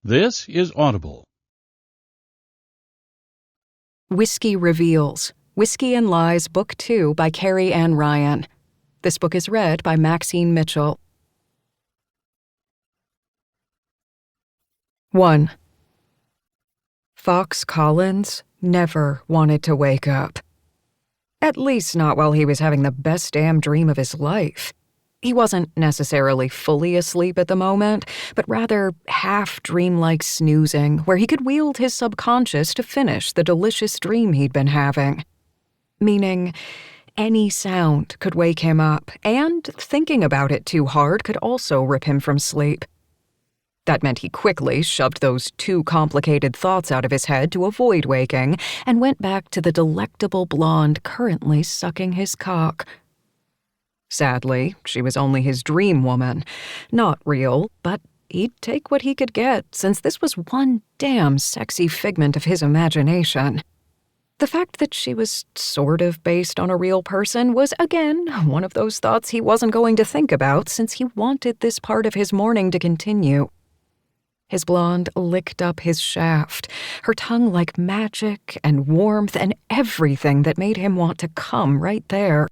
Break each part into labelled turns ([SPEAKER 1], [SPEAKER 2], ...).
[SPEAKER 1] This is Audible.
[SPEAKER 2] Whiskey Reveals, Whiskey and Lies, Book 2 by Carrie Ann Ryan. This book is read by Maxine Mitchell. 1. Fox Collins never wanted to wake up. At least not while he was having the best damn dream of his life. He wasn't necessarily fully asleep at the moment, but rather half dreamlike snoozing, where he could wield his subconscious to finish the delicious dream he'd been having. Meaning, any sound could wake him up, and thinking about it too hard could also rip him from sleep. That meant he quickly shoved those too complicated thoughts out of his head to avoid waking, and went back to the delectable blonde currently sucking his cock. Sadly, she was only his dream woman. Not real, but he'd take what he could get, since this was one damn sexy figment of his imagination. The fact that she was sort of based on a real person was, again, one of those thoughts he wasn't going to think about, since he wanted this part of his morning to continue. His blonde licked up his shaft, her tongue like magic and warmth and everything that made him want to come right there.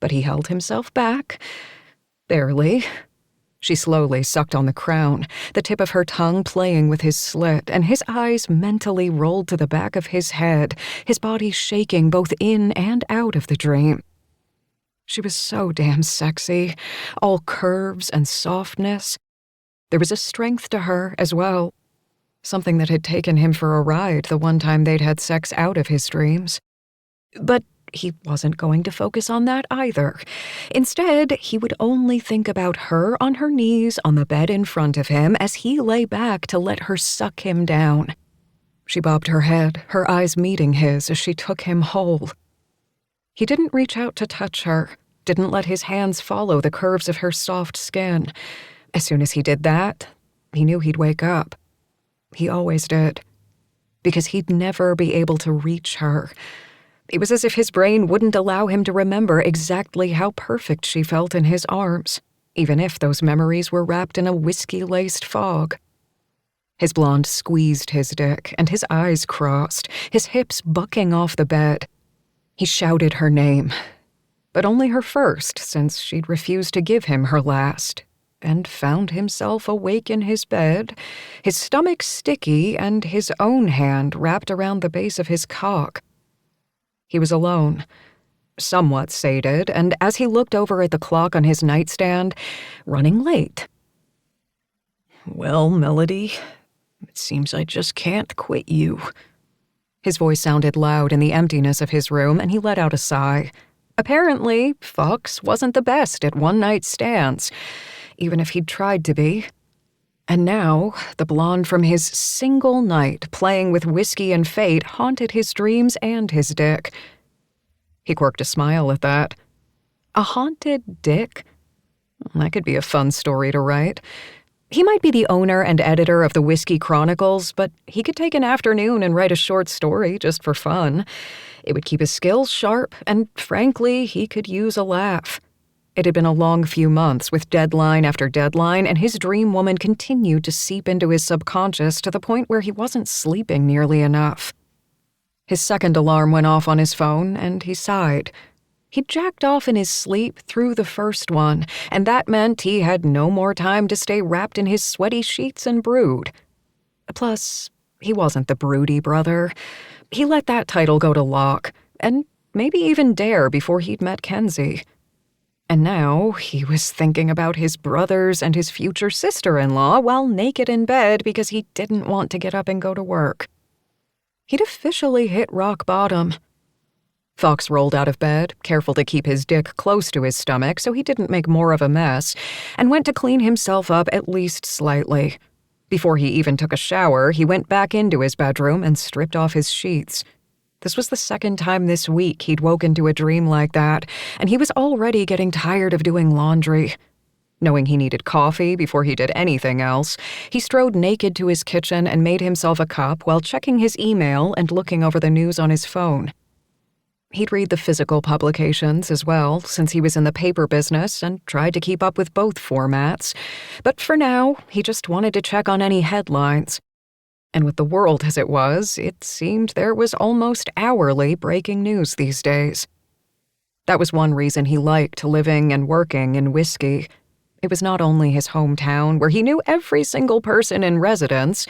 [SPEAKER 2] But he held himself back. Barely. She slowly sucked on the crown, the tip of her tongue playing with his slit, and his eyes mentally rolled to the back of his head, his body shaking both in and out of the dream. She was so damn sexy, all curves and softness. There was a strength to her as well, something that had taken him for a ride the one time they'd had sex out of his dreams. But he wasn't going to focus on that either. Instead, he would only think about her on her knees on the bed in front of him as he lay back to let her suck him down. She bobbed her head, her eyes meeting his as she took him whole. He didn't reach out to touch her, didn't let his hands follow the curves of her soft skin. As soon as he did that, he knew he'd wake up. He always did. Because he'd never be able to reach her. It was as if his brain wouldn't allow him to remember exactly how perfect she felt in his arms, even if those memories were wrapped in a whiskey-laced fog. His blonde squeezed his dick, and his eyes crossed, his hips bucking off the bed. He shouted her name, but only her first, since she'd refused to give him her last, and found himself awake in his bed, his stomach sticky and his own hand wrapped around the base of his cock. He was alone, somewhat sated, and as he looked over at the clock on his nightstand, running late. "Well, Melody, it seems I just can't quit you." His voice sounded loud in the emptiness of his room, and he let out a sigh. Apparently, Fox wasn't the best at one-night stands, even if he'd tried to be. And now, the blonde from his single night playing with whiskey and fate haunted his dreams and his dick. He quirked a smile at that. A haunted dick? That could be a fun story to write. He might be the owner and editor of the Whiskey Chronicles, but he could take an afternoon and write a short story just for fun. It would keep his skills sharp, and frankly, he could use a laugh. It had been a long few months with deadline after deadline, and his dream woman continued to seep into his subconscious to the point where he wasn't sleeping nearly enough. His second alarm went off on his phone, and he sighed. He'd jacked off in his sleep through the first one, and that meant he had no more time to stay wrapped in his sweaty sheets and brood. Plus, he wasn't the broody brother. He let that title go to Locke, and maybe even Dare before he'd met Kenzie. And now he was thinking about his brothers and his future sister-in-law while naked in bed because he didn't want to get up and go to work. He'd officially hit rock bottom. Fox rolled out of bed, careful to keep his dick close to his stomach so he didn't make more of a mess, and went to clean himself up at least slightly. Before he even took a shower, he went back into his bedroom and stripped off his sheets. This was the second time this week he'd woken to a dream like that, and he was already getting tired of doing laundry. Knowing he needed coffee before he did anything else, he strode naked to his kitchen and made himself a cup while checking his email and looking over the news on his phone. He'd read the physical publications as well, since he was in the paper business and tried to keep up with both formats. But for now, he just wanted to check on any headlines. And with the world as it was, it seemed there was almost hourly breaking news these days. That was one reason he liked living and working in Whiskey. It was not only his hometown, where he knew every single person in residence,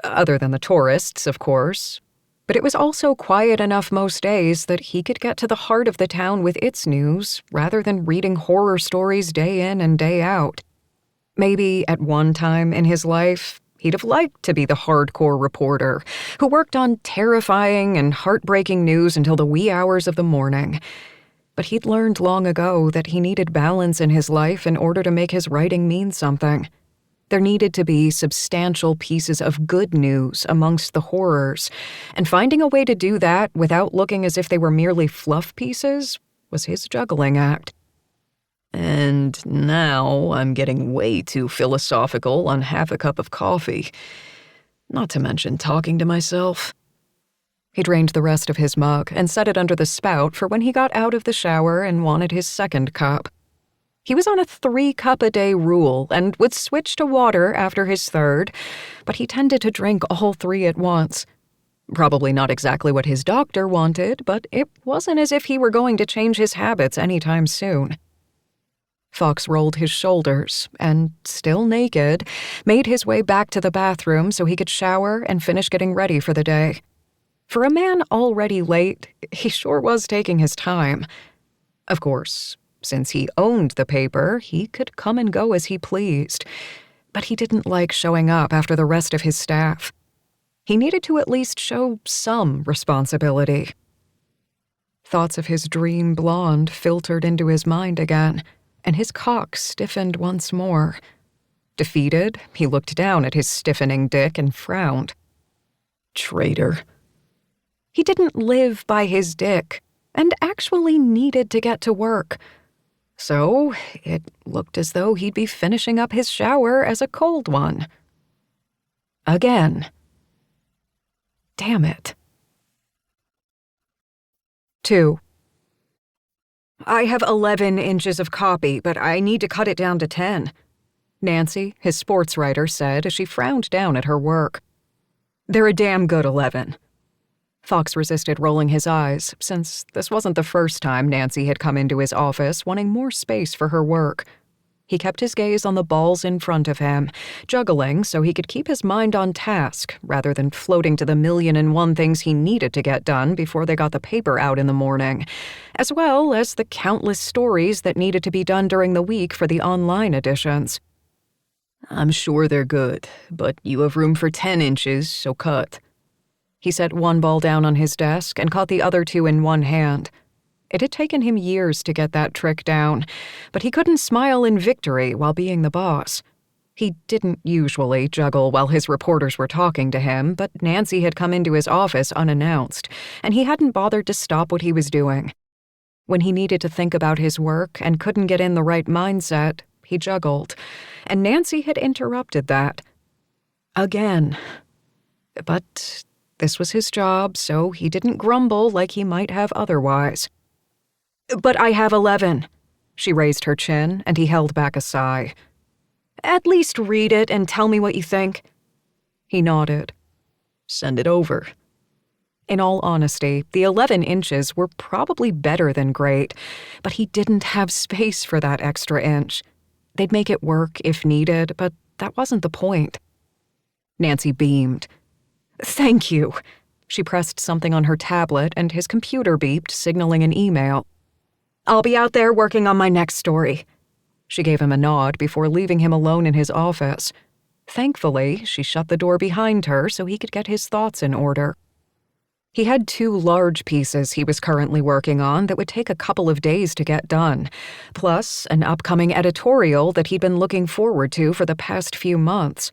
[SPEAKER 2] other than the tourists, of course, but it was also quiet enough most days that he could get to the heart of the town with its news, rather than reading horror stories day in and day out. Maybe at one time in his life, he'd have liked to be the hardcore reporter who worked on terrifying and heartbreaking news until the wee hours of the morning. But he'd learned long ago that he needed balance in his life in order to make his writing mean something. There needed to be substantial pieces of good news amongst the horrors, and finding a way to do that without looking as if they were merely fluff pieces was his juggling act. And now I'm getting way too philosophical on half a cup of coffee. Not to mention talking to myself. He drained the rest of his mug and set it under the spout for when he got out of the shower and wanted his second cup. He was on a 3-cup-a-day rule and would switch to water after his third, but he tended to drink all 3 at once. Probably not exactly what his doctor wanted, but it wasn't as if he were going to change his habits anytime soon. Fox rolled his shoulders and, still naked, made his way back to the bathroom so he could shower and finish getting ready for the day. For a man already late, he sure was taking his time. Of course, since he owned the paper, he could come and go as he pleased. But he didn't like showing up after the rest of his staff. He needed to at least show some responsibility. Thoughts of his dream blonde filtered into his mind again, and his cock stiffened once more. Defeated, he looked down at his stiffening dick and frowned. Traitor. He didn't live by his dick, and actually needed to get to work. So it looked as though he'd be finishing up his shower as a cold one. Again. Damn it. 2. I have 11 inches of copy, but I need to cut it down to 10, Nancy, his sports writer, said as she frowned down at her work. They're a damn good 11. Fox resisted rolling his eyes, since this wasn't the first time Nancy had come into his office wanting more space for her work. He kept his gaze on the balls in front of him, juggling so he could keep his mind on task rather than floating to the 1,000,001 things he needed to get done before they got the paper out in the morning, as well as the countless stories that needed to be done during the week for the online editions. I'm sure they're good, but you have room for 10 inches, so cut. He set one ball down on his desk and caught the other 2 in one hand. It had taken him years to get that trick down, but he couldn't smile in victory while being the boss. He didn't usually juggle while his reporters were talking to him, but Nancy had come into his office unannounced, and he hadn't bothered to stop what he was doing. When he needed to think about his work and couldn't get in the right mindset, he juggled, and Nancy had interrupted that. Again. But this was his job, so he didn't grumble like he might have otherwise. But I have 11. She raised her chin, and he held back a sigh. At least read it and tell me what you think. He nodded. Send it over. In all honesty, the 11 inches were probably better than great, but he didn't have space for that extra inch. They'd make it work if needed, but that wasn't the point. Nancy beamed. Thank you. She pressed something on her tablet, and his computer beeped, signaling an email. I'll be out there working on my next story. She gave him a nod before leaving him alone in his office. Thankfully, she shut the door behind her so he could get his thoughts in order. He had 2 large pieces he was currently working on that would take a couple of days to get done, plus an upcoming editorial that he'd been looking forward to for the past few months.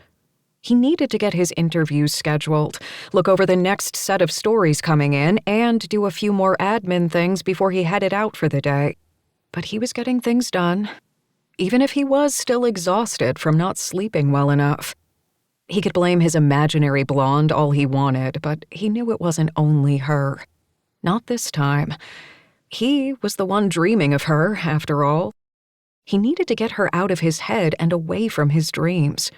[SPEAKER 2] He needed to get his interviews scheduled, look over the next set of stories coming in, and do a few more admin things before he headed out for the day. But he was getting things done, even if he was still exhausted from not sleeping well enough. He could blame his imaginary blonde all he wanted, but he knew it wasn't only her. Not this time. He was the one dreaming of her, after all. He needed to get her out of his head and away from his dreams.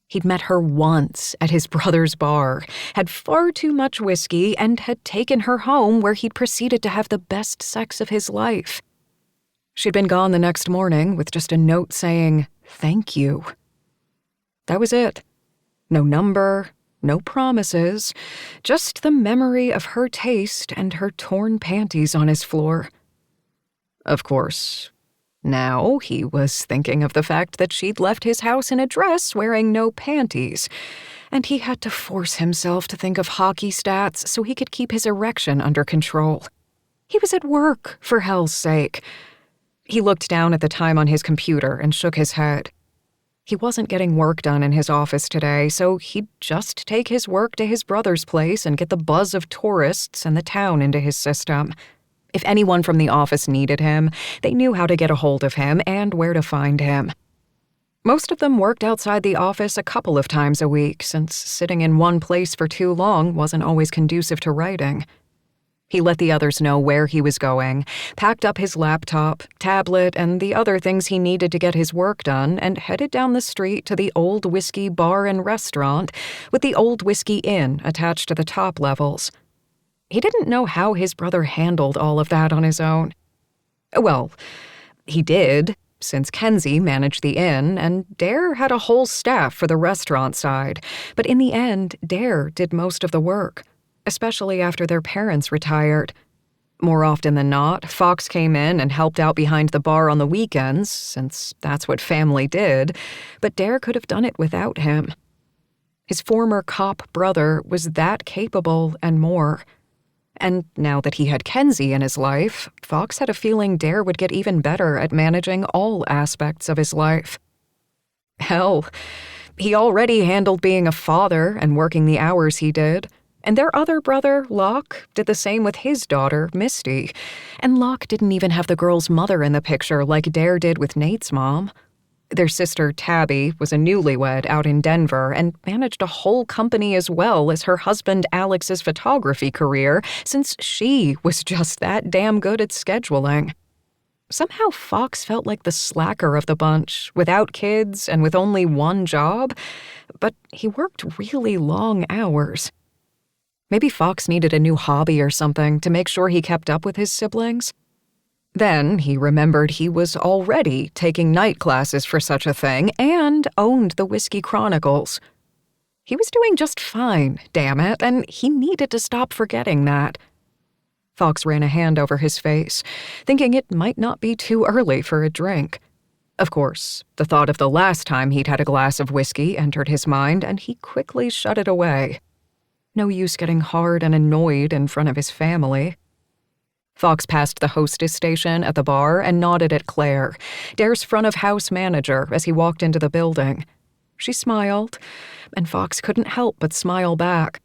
[SPEAKER 2] He'd met her once at his brother's bar, had far too much whiskey, and had taken her home where he'd proceeded to have the best sex of his life. She'd been gone the next morning with just a note saying, "Thank you." That was it. No number, no promises, just the memory of her taste and her torn panties on his floor. Of course, now he was thinking of the fact that she'd left his house in a dress wearing no panties, and he had to force himself to think of hockey stats so he could keep his erection under control. He was at work, for hell's sake. He looked down at the time on his computer and shook his head. He wasn't getting work done in his office today, so he'd just take his work to his brother's place and get the buzz of tourists and the town into his system. If anyone from the office needed him, they knew how to get a hold of him and where to find him. Most of them worked outside the office a couple of times a week, since sitting in one place for too long wasn't always conducive to writing. He let the others know where he was going, packed up his laptop, tablet, and the other things he needed to get his work done, and headed down the street to the Old Whiskey Bar and Restaurant with the Old Whiskey Inn attached to the top levels. He didn't know how his brother handled all of that on his own. Well, he did, since Kenzie managed the inn, and Dare had a whole staff for the restaurant side, but in the end, Dare did most of the work, especially after their parents retired. More often than not, Fox came in and helped out behind the bar on the weekends, since that's what family did, but Dare could have done it without him. His former cop brother was that capable and more. And now that he had Kenzie in his life, Fox had a feeling Dare would get even better at managing all aspects of his life. Hell, he already handled being a father and working the hours he did. And their other brother, Locke, did the same with his daughter, Misty. And Locke didn't even have the girl's mother in the picture like Dare did with Nate's mom. Their sister, Tabby, was a newlywed out in Denver and managed a whole company as well as her husband Alex's photography career, since she was just that damn good at scheduling. Somehow Fox felt like the slacker of the bunch, without kids and with only one job, but he worked really long hours. Maybe Fox needed a new hobby or something to make sure he kept up with his siblings. Then he remembered he was already taking night classes for such a thing and owned the Whiskey Chronicles. He was doing just fine, damn it, and he needed to stop forgetting that. Fox ran a hand over his face, thinking it might not be too early for a drink. Of course, the thought of the last time he'd had a glass of whiskey entered his mind, and he quickly shut it away. No use getting hard and annoyed in front of his family. Fox passed the hostess station at the bar and nodded at Claire, Dare's front-of-house manager, as he walked into the building. She smiled, and Fox couldn't help but smile back.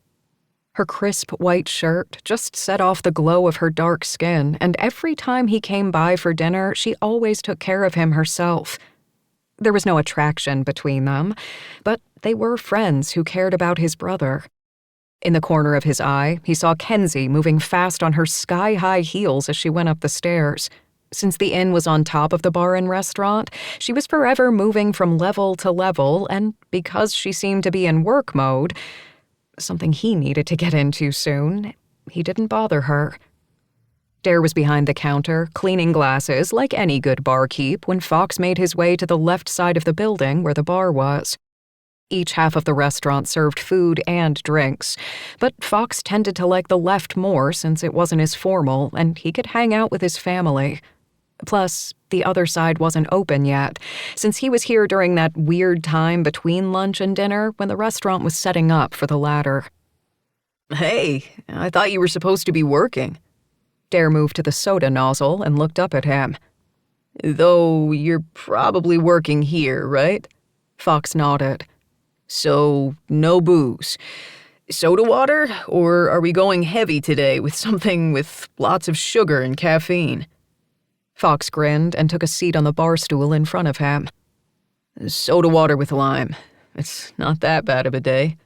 [SPEAKER 2] Her crisp white shirt just set off the glow of her dark skin, and every time he came by for dinner, she always took care of him herself. There was no attraction between them, but they were friends who cared about his brother. In the corner of his eye, he saw Kenzie moving fast on her sky-high heels as she went up the stairs. Since the inn was on top of the bar and restaurant, she was forever moving from level to level, and because she seemed to be in work mode, something he needed to get into soon, he didn't bother her. Dare was behind the counter, cleaning glasses like any good barkeep when Fox made his way to the left side of the building where the bar was. Each half of the restaurant served food and drinks, but Fox tended to like the left more since it wasn't as formal and he could hang out with his family. Plus, the other side wasn't open yet, since he was here during that weird time between lunch and dinner when the restaurant was setting up for the latter.
[SPEAKER 1] Hey, I thought you were supposed to be working.
[SPEAKER 2] Dare moved to the soda nozzle and looked up at him.
[SPEAKER 1] Though you're probably working here, right?
[SPEAKER 2] Fox nodded.
[SPEAKER 1] So, no booze. Soda water, or are we going heavy today with something with lots of sugar and caffeine?
[SPEAKER 2] Fox grinned and took a seat on the bar stool in front of him.
[SPEAKER 1] Soda water with lime. It's not that bad of a day.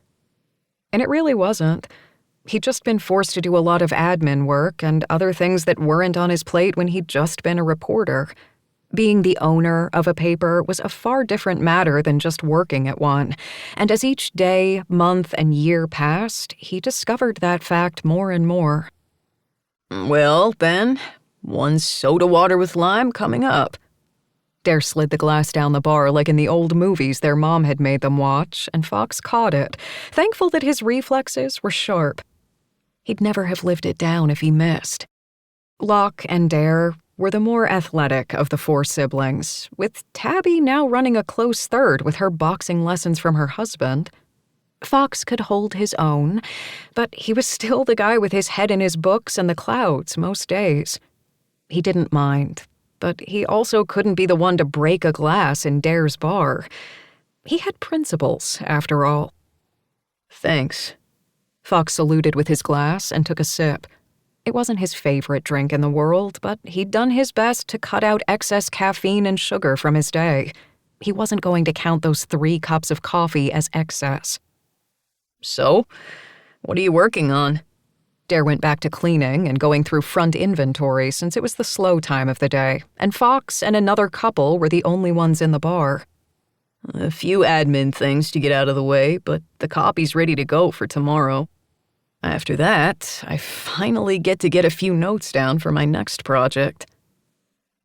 [SPEAKER 2] And it really wasn't. He'd just been forced to do a lot of admin work and other things that weren't on his plate when he'd just been a reporter. Being the owner of a paper was a far different matter than just working at one, and as each day, month, and year passed, he discovered that fact more and more.
[SPEAKER 1] Well, Ben, one soda water with lime coming up.
[SPEAKER 2] Dare slid the glass down the bar like in the old movies their mom had made them watch, and Fox caught it, thankful that his reflexes were sharp. He'd never have lived it down if he missed. Locke and Dare were the more athletic of the four siblings, with Tabby now running a close third with her boxing lessons from her husband. Fox could hold his own, but he was still the guy with his head in his books and the clouds most days. He didn't mind, but he also couldn't be the one to break a glass in Dare's bar. He had principles, after all.
[SPEAKER 1] Thanks.
[SPEAKER 2] Fox saluted with his glass and took a sip. It wasn't his favorite drink in the world, but he'd done his best to cut out excess caffeine and sugar from his day. He wasn't going to count those 3 cups of coffee as excess.
[SPEAKER 1] So, what are you working on?
[SPEAKER 2] Dare went back to cleaning and going through front inventory since it was the slow time of the day, and Fox and another couple were the only ones in the bar.
[SPEAKER 1] A few admin things to get out of the way, but the copy's ready to go for tomorrow. After that, I finally get to get a few notes down for my next project.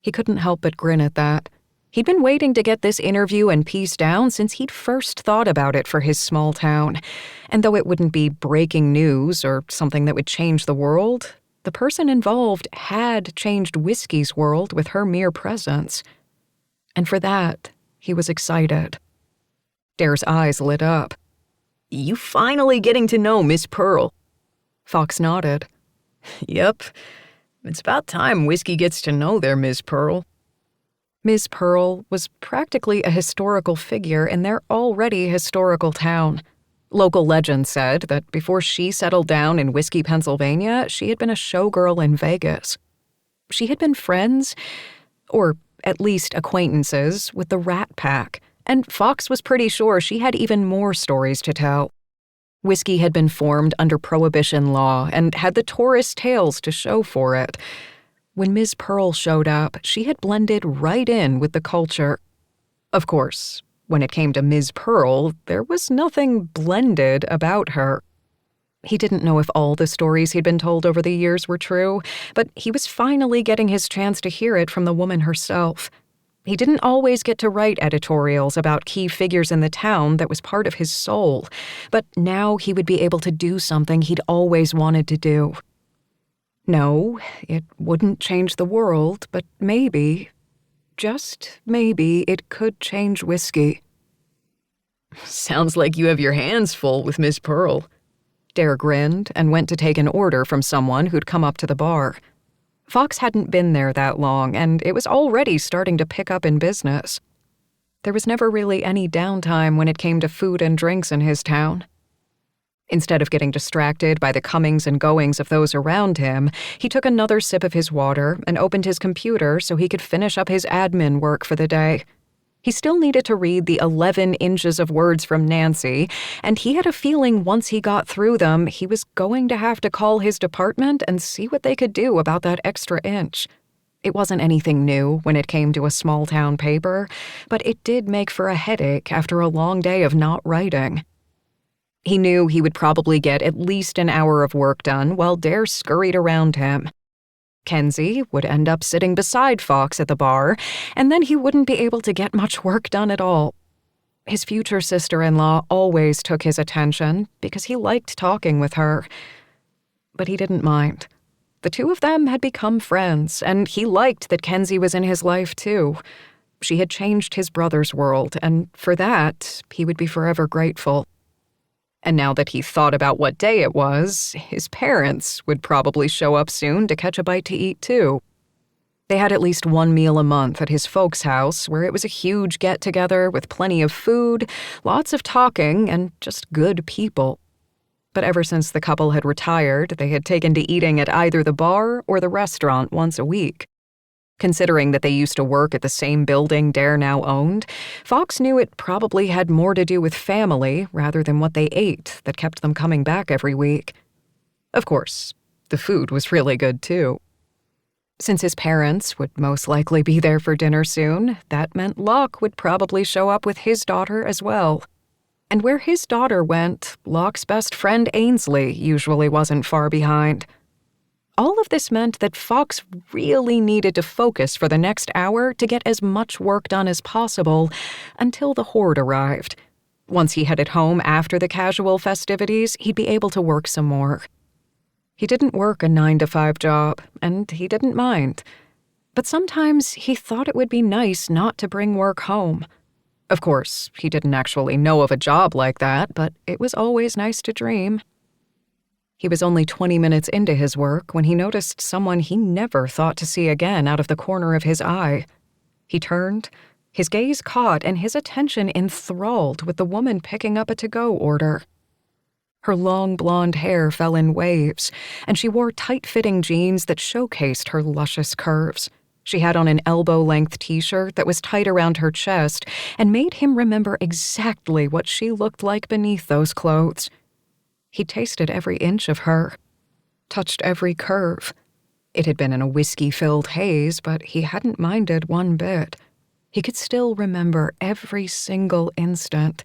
[SPEAKER 2] He couldn't help but grin at that. He'd been waiting to get this interview and piece down since he'd first thought about it for his small town. And though it wouldn't be breaking news or something that would change the world, the person involved had changed Whiskey's world with her mere presence. And for that, he was excited. Dare's eyes lit up.
[SPEAKER 1] You finally getting to know Miss Pearl?
[SPEAKER 2] Fox nodded.
[SPEAKER 1] Yep. It's about time Whiskey gets to know their Miss Pearl.
[SPEAKER 2] Ms. Pearl was practically a historical figure in their already historical town. Local legend said that before she settled down in Whiskey, Pennsylvania, she had been a showgirl in Vegas. She had been friends, or at least acquaintances, with the Rat Pack, and Fox was pretty sure she had even more stories to tell. Whiskey had been formed under Prohibition law and had the tourist tales to show for it. When Ms. Pearl showed up, she had blended right in with the culture. Of course, when it came to Ms. Pearl, there was nothing blended about her. He didn't know if all the stories he'd been told over the years were true, but he was finally getting his chance to hear it from the woman herself. He didn't always get to write editorials about key figures in the town that was part of his soul, but now he would be able to do something he'd always wanted to do. No, it wouldn't change the world, but maybe, just maybe, it could change Whiskey.
[SPEAKER 1] Sounds like you have your hands full with Miss Pearl.
[SPEAKER 2] Dare grinned and went to take an order from someone who'd come up to the bar. Fox hadn't been there that long, and it was already starting to pick up in business. There was never really any downtime when it came to food and drinks in his town. Instead of getting distracted by the comings and goings of those around him, he took another sip of his water and opened his computer so he could finish up his admin work for the day. He still needed to read the 11 inches of words from Nancy, and he had a feeling once he got through them, he was going to have to call his department and see what they could do about that extra inch. It wasn't anything new when it came to a small-town paper, but it did make for a headache after a long day of not writing. He knew he would probably get at least an hour of work done while Dare scurried around him. Kenzie would end up sitting beside Fox at the bar, and then he wouldn't be able to get much work done at all. His future sister-in-law always took his attention because he liked talking with her. But he didn't mind. The two of them had become friends, and he liked that Kenzie was in his life too. She had changed his brother's world, and for that, he would be forever grateful. And now that he thought about what day it was, his parents would probably show up soon to catch a bite to eat too. They had at least one meal a month at his folks' house, where it was a huge get-together with plenty of food, lots of talking, and just good people. But ever since the couple had retired, they had taken to eating at either the bar or the restaurant once a week. Considering that they used to work at the same building Dare now owned, Fox knew it probably had more to do with family rather than what they ate that kept them coming back every week. Of course, the food was really good too. Since his parents would most likely be there for dinner soon, that meant Locke would probably show up with his daughter as well. And where his daughter went, Locke's best friend Ainsley usually wasn't far behind. All of this meant that Fox really needed to focus for the next hour to get as much work done as possible until the horde arrived. Once he headed home after the casual festivities, he'd be able to work some more. He didn't work a 9-to-5 job, and he didn't mind. But sometimes he thought it would be nice not to bring work home. Of course, he didn't actually know of a job like that, but it was always nice to dream. He was only 20 minutes into his work when he noticed someone he never thought to see again out of the corner of his eye. He turned, his gaze caught and his attention enthralled with the woman picking up a to-go order. Her long blonde hair fell in waves, and she wore tight-fitting jeans that showcased her luscious curves. She had on an elbow-length t-shirt that was tight around her chest and made him remember exactly what she looked like beneath those clothes. He tasted every inch of her, touched every curve. It had been in a whiskey-filled haze, but he hadn't minded one bit. He could still remember every single instant,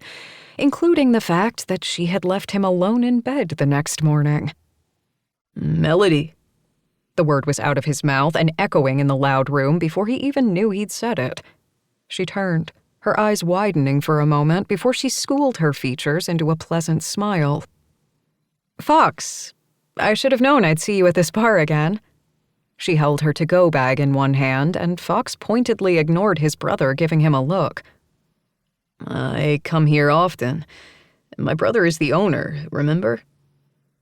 [SPEAKER 2] including the fact that she had left him alone in bed the next morning.
[SPEAKER 1] Melody.
[SPEAKER 2] The word was out of his mouth and echoing in the loud room before he even knew he'd said it. She turned, her eyes widening for a moment before she schooled her features into a pleasant smile. "Fox, I should have known I'd see you at this bar again." She held her to-go bag in one hand, and Fox pointedly ignored his brother giving him a look.
[SPEAKER 1] "I come here often. My brother is the owner, remember?"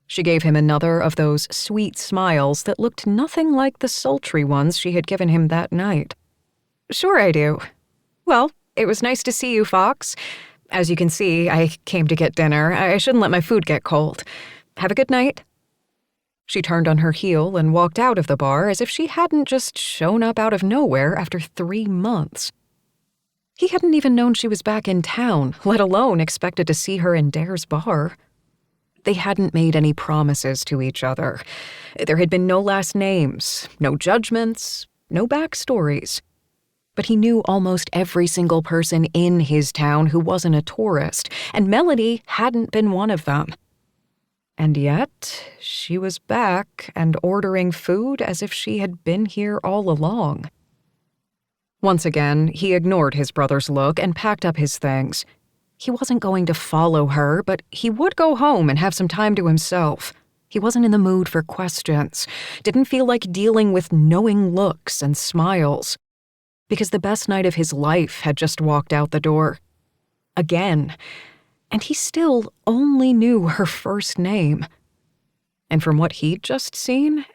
[SPEAKER 2] She gave him another of those sweet smiles that looked nothing like the sultry ones she had given him that night. "Sure I do. Well, it was nice to see you, Fox. As you can see, I came to get dinner. I shouldn't let my food get cold. Have a good night." She turned on her heel and walked out of the bar as if she hadn't just shown up out of nowhere after 3 months. He hadn't even known she was back in town, let alone expected to see her in Dare's bar. They hadn't made any promises to each other. There had been no last names, no judgments, no backstories. But he knew almost every single person in his town who wasn't a tourist, and Melody hadn't been one of them. And yet, she was back and ordering food as if she had been here all along. Once again, he ignored his brother's look and packed up his things. He wasn't going to follow her, but he would go home and have some time to himself. He wasn't in the mood for questions, didn't feel like dealing with knowing looks and smiles. Because the best night of his life had just walked out the door. Again. And he still only knew her first name. And from what he'd just seen,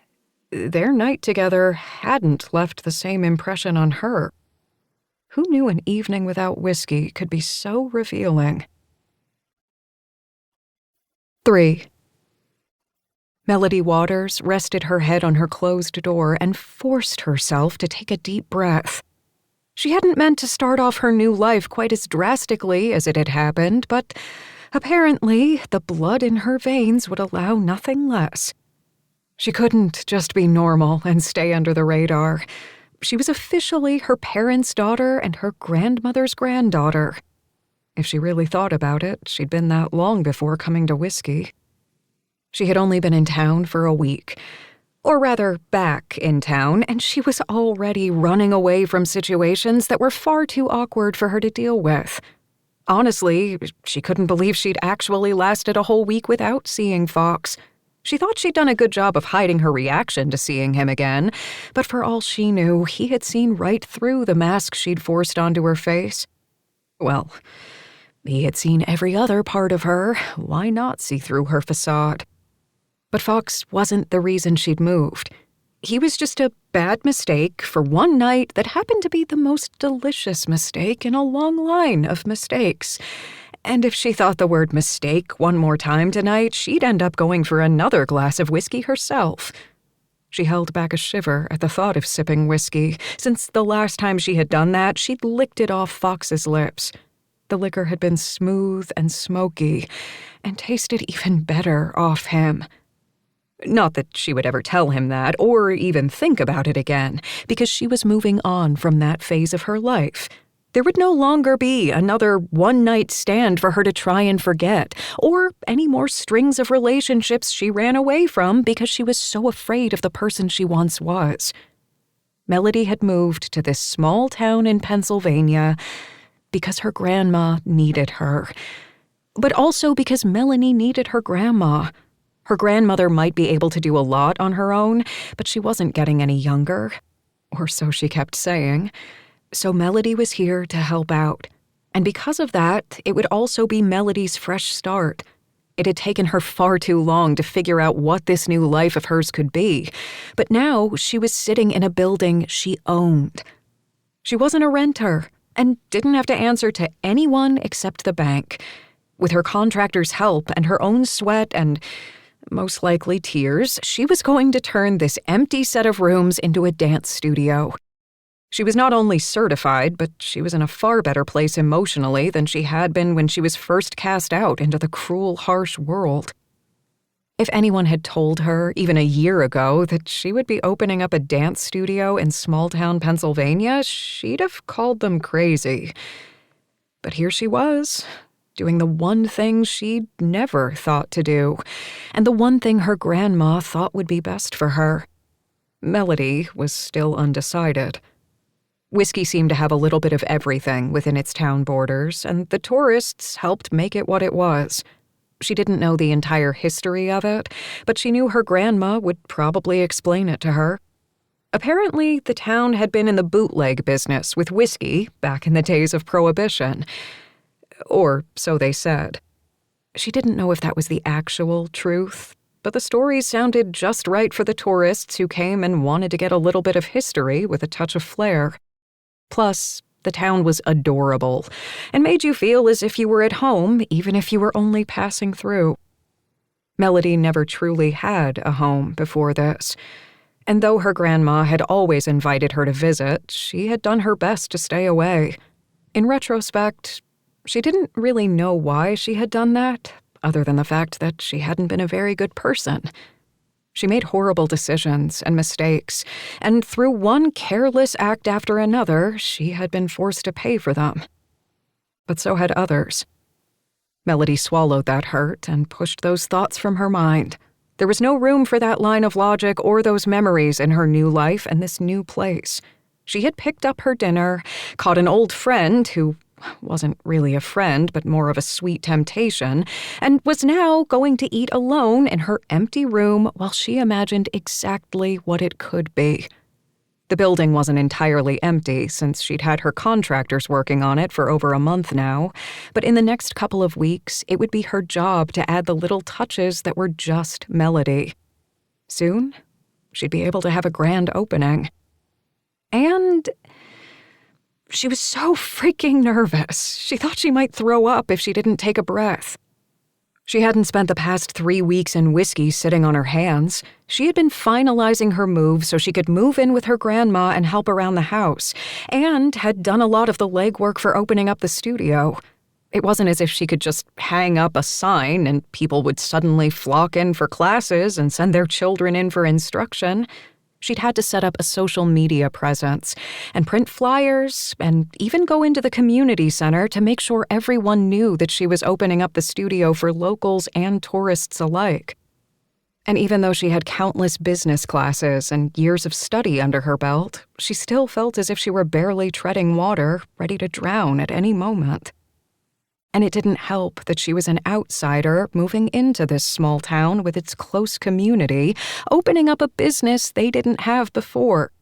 [SPEAKER 2] their night together hadn't left the same impression on her. Who knew an evening without whiskey could be so revealing? 3. Melody Waters rested her head on her closed door and forced herself to take a deep breath. She hadn't meant to start off her new life quite as drastically as it had happened, but apparently the blood in her veins would allow nothing less. She couldn't just be normal and stay under the radar. She was officially her parents' daughter and her grandmother's granddaughter. If she really thought about it, she'd been that long before coming to whiskey. She had only been in town for a week. Or rather, back in town, and she was already running away from situations that were far too awkward for her to deal with. Honestly, she couldn't believe she'd actually lasted a whole week without seeing Fox. She thought she'd done a good job of hiding her reaction to seeing him again, but for all she knew, he had seen right through the mask she'd forced onto her face. Well, he had seen every other part of her. Why not see through her facade? But Fox wasn't the reason she'd moved. He was just a bad mistake for one night that happened to be the most delicious mistake in a long line of mistakes. And if she thought the word mistake one more time tonight, she'd end up going for another glass of whiskey herself. She held back a shiver at the thought of sipping whiskey. Since the last time she had done that, she'd licked it off Fox's lips. The liquor had been smooth and smoky, and tasted even better off him. Not that she would ever tell him that, or even think about it again, because she was moving on from that phase of her life. There would no longer be another one-night stand for her to try and forget, or any more strings of relationships she ran away from because she was so afraid of the person she once was. Melody had moved to this small town in Pennsylvania because her grandma needed her, but also because Melanie needed her grandma. Her grandmother might be able to do a lot on her own, but she wasn't getting any younger, or so she kept saying. So Melody was here to help out. And because of that, it would also be Melody's fresh start. It had taken her far too long to figure out what this new life of hers could be, but now she was sitting in a building she owned. She wasn't a renter, and didn't have to answer to anyone except the bank. With her contractor's help and her own sweat and most likely tears, she was going to turn this empty set of rooms into a dance studio. She was not only certified, but she was in a far better place emotionally than she had been when she was first cast out into the cruel, harsh world. If anyone had told her, even a year ago, that she would be opening up a dance studio in small-town Pennsylvania, she'd have called them crazy. But here she was, doing the one thing she'd never thought to do, and the one thing her grandma thought would be best for her. Melody was still undecided. Whiskey seemed to have a little bit of everything within its town borders, and the tourists helped make it what it was. She didn't know the entire history of it, but she knew her grandma would probably explain it to her. Apparently, the town had been in the bootleg business with whiskey back in the days of Prohibition. Or so they said. She didn't know if that was the actual truth, but the stories sounded just right for the tourists who came and wanted to get a little bit of history with a touch of flair. Plus, the town was adorable and made you feel as if you were at home, even if you were only passing through. Melody never truly had a home before this, and though her grandma had always invited her to visit, she had done her best to stay away. In retrospect, she didn't really know why she had done that, other than the fact that she hadn't been a very good person. She made horrible decisions and mistakes, and through one careless act after another, she had been forced to pay for them. But so had others. Melody swallowed that hurt and pushed those thoughts from her mind. There was no room for that line of logic or those memories in her new life and this new place. She had picked up her dinner, caught an old friend who wasn't really a friend, but more of a sweet temptation, and was now going to eat alone in her empty room while she imagined exactly what it could be. The building wasn't entirely empty, since she'd had her contractors working on it for over a month now, but in the next couple of weeks, it would be her job to add the little touches that were just Melody. Soon, she'd be able to have a grand opening. And she was so freaking nervous. She thought she might throw up if she didn't take a breath. She hadn't spent the past 3 weeks in whiskey sitting on her hands. She had been finalizing her move so she could move in with her grandma and help around the house, and had done a lot of the legwork for opening up the studio. It wasn't as if she could just hang up a sign and people would suddenly flock in for classes and send their children in for instruction. She'd had to set up a social media presence and print flyers and even go into the community center to make sure everyone knew that she was opening up the studio for locals and tourists alike. And even though she had countless business classes and years of study under her belt, she still felt as if she were barely treading water, ready to drown at any moment. And it didn't help that she was an outsider moving into this small town with its close community, opening up a business they didn't have before.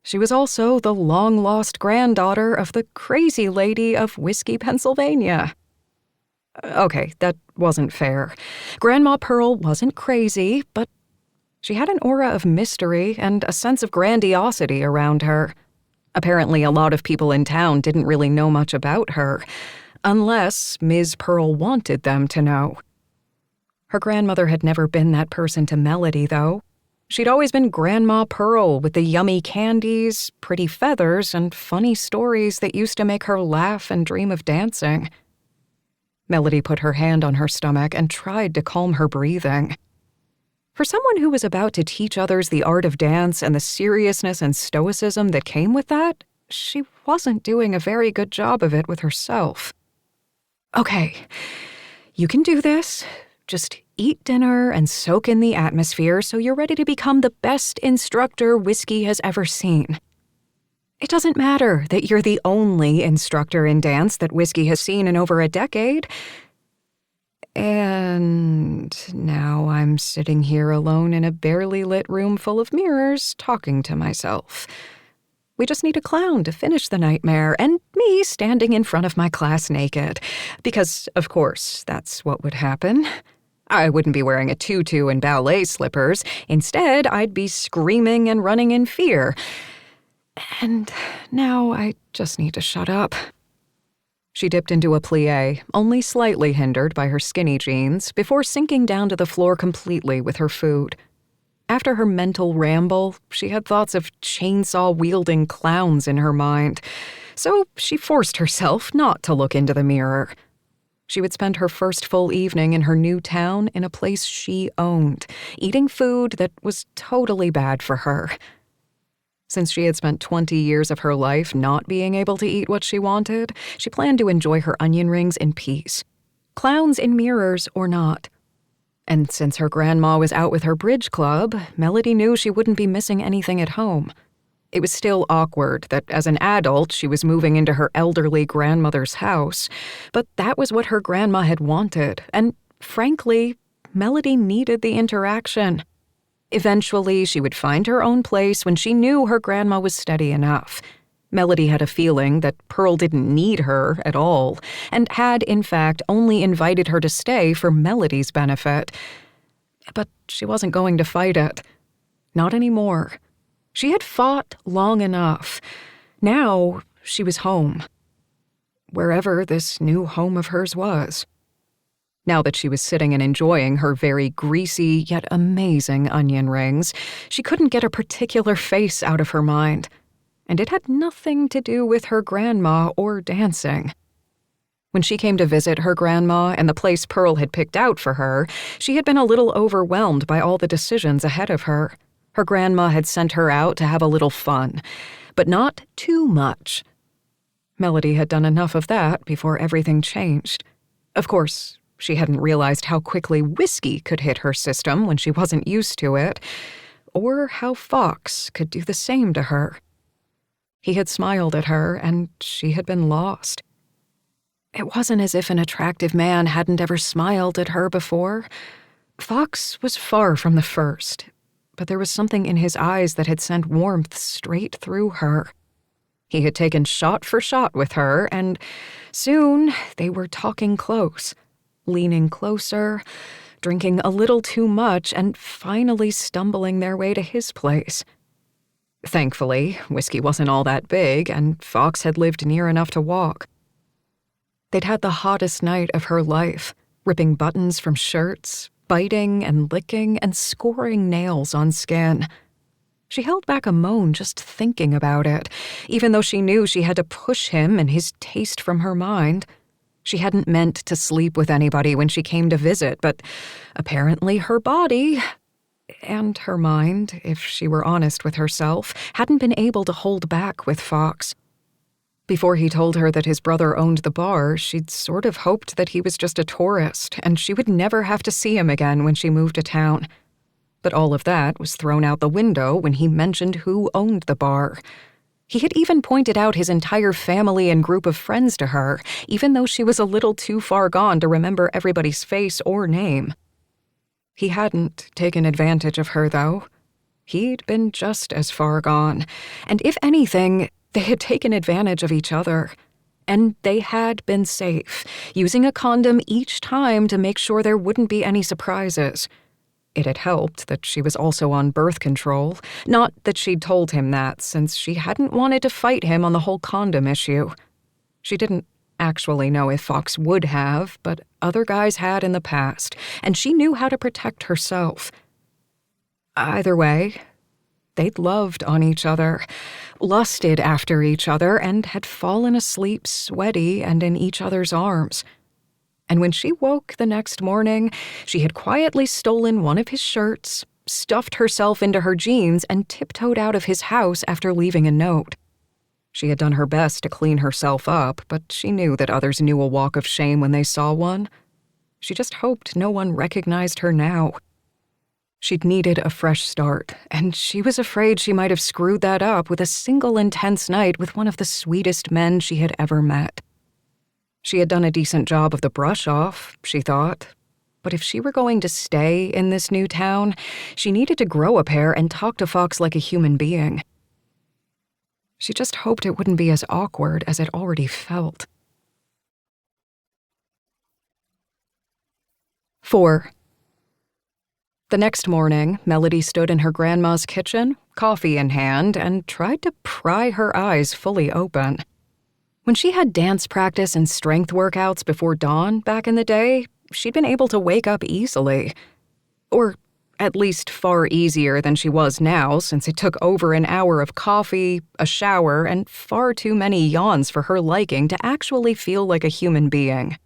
[SPEAKER 2] She was also the long-lost granddaughter of the crazy lady of Whiskey, Pennsylvania. Okay, that wasn't fair. Grandma Pearl wasn't crazy, but she had an aura of mystery and a sense of grandiosity around her. Apparently, a lot of people in town didn't really know much about her, unless Ms. Pearl wanted them to know. Her grandmother had never been that person to Melody, though. She'd always been Grandma Pearl with the yummy candies, pretty feathers, and funny stories that used to make her laugh and dream of dancing. Melody put her hand on her stomach and tried to calm her breathing. For someone who was about to teach others the art of dance and the seriousness and stoicism that came with that, she wasn't doing a very good job of it with herself. Okay, you can do this. Just eat dinner and soak in the atmosphere so you're ready to become the best instructor Whiskey has ever seen. It doesn't matter that you're the only instructor in dance that Whiskey has seen in over a decade. And now I'm sitting here alone in a barely lit room full of mirrors, talking to myself. We just need a clown to finish the nightmare, and me standing in front of my class naked. Because, of course, that's what would happen. I wouldn't be wearing a tutu and ballet slippers. Instead, I'd be screaming and running in fear. And now I just need to shut up. She dipped into a plie, only slightly hindered by her skinny jeans, before sinking down to the floor completely with her food. After her mental ramble, she had thoughts of chainsaw-wielding clowns in her mind, so she forced herself not to look into the mirror. She would spend her first full evening in her new town in a place she owned, eating food that was totally bad for her. Since she had spent 20 years of her life not being able to eat what she wanted, she planned to enjoy her onion rings in peace. Clowns in mirrors or not. And since her grandma was out with her bridge club, Melody knew she wouldn't be missing anything at home. It was still awkward that as an adult she was moving into her elderly grandmother's house, but that was what her grandma had wanted, and frankly, Melody needed the interaction. Eventually, she would find her own place when she knew her grandma was steady enough. Melody had a feeling that Pearl didn't need her at all, and had, in fact, only invited her to stay for Melody's benefit. But she wasn't going to fight it. Not anymore. She had fought long enough. Now she was home. Wherever this new home of hers was. Now that she was sitting and enjoying her very greasy yet amazing onion rings, she couldn't get a particular face out of her mind. And it had nothing to do with her grandma or dancing. When she came to visit her grandma and the place Pearl had picked out for her, she had been a little overwhelmed by all the decisions ahead of her. Her grandma had sent her out to have a little fun, but not too much. Melody had done enough of that before everything changed. Of course, she hadn't realized how quickly whiskey could hit her system when she wasn't used to it, or how Fox could do the same to her. He had smiled at her, and she had been lost. It wasn't as if an attractive man hadn't ever smiled at her before. Fox was far from the first, but there was something in his eyes that had sent warmth straight through her. He had taken shot for shot with her, and soon they were talking close, leaning closer, drinking a little too much, and finally stumbling their way to his place. Thankfully, whiskey wasn't all that big, and Fox had lived near enough to walk. They'd had the hottest night of her life, ripping buttons from shirts, biting and licking and scoring nails on skin. She held back a moan just thinking about it, even though she knew she had to push him and his taste from her mind. She hadn't meant to sleep with anybody when she came to visit, but apparently her body, and her mind, if she were honest with herself, hadn't been able to hold back with Fox. Before he told her that his brother owned the bar, she'd sort of hoped that he was just a tourist, and she would never have to see him again when she moved to town. But all of that was thrown out the window when he mentioned who owned the bar. He had even pointed out his entire family and group of friends to her, even though she was a little too far gone to remember everybody's face or name. He hadn't taken advantage of her, though. He'd been just as far gone, and if anything, they had taken advantage of each other. And they had been safe, using a condom each time to make sure there wouldn't be any surprises. It had helped that she was also on birth control, not that she'd told him that, since she hadn't wanted to fight him on the whole condom issue. She didn't actually know if Fox would have, but other guys had in the past, and she knew how to protect herself. Either way, they'd loved on each other, lusted after each other, and had fallen asleep sweaty and in each other's arms. And when she woke the next morning, she had quietly stolen one of his shirts, stuffed herself into her jeans, and tiptoed out of his house after leaving a note. She had done her best to clean herself up, but she knew that others knew a walk of shame when they saw one. She just hoped no one recognized her now. She'd needed a fresh start, and she was afraid she might have screwed that up with a single intense night with one of the sweetest men she had ever met. She had done a decent job of the brush off, she thought, but if she were going to stay in this new town, she needed to grow a pair and talk to Fox like a human being. She just hoped it wouldn't be as awkward as it already felt. 4. The next morning, Melody stood in her grandma's kitchen, coffee in hand, and tried to pry her eyes fully open. When she had dance practice and strength workouts before dawn back in the day, she'd been able to wake up easily. Or at least far easier than she was now, since it took over an hour of coffee, a shower, and far too many yawns for her liking to actually feel like a human being.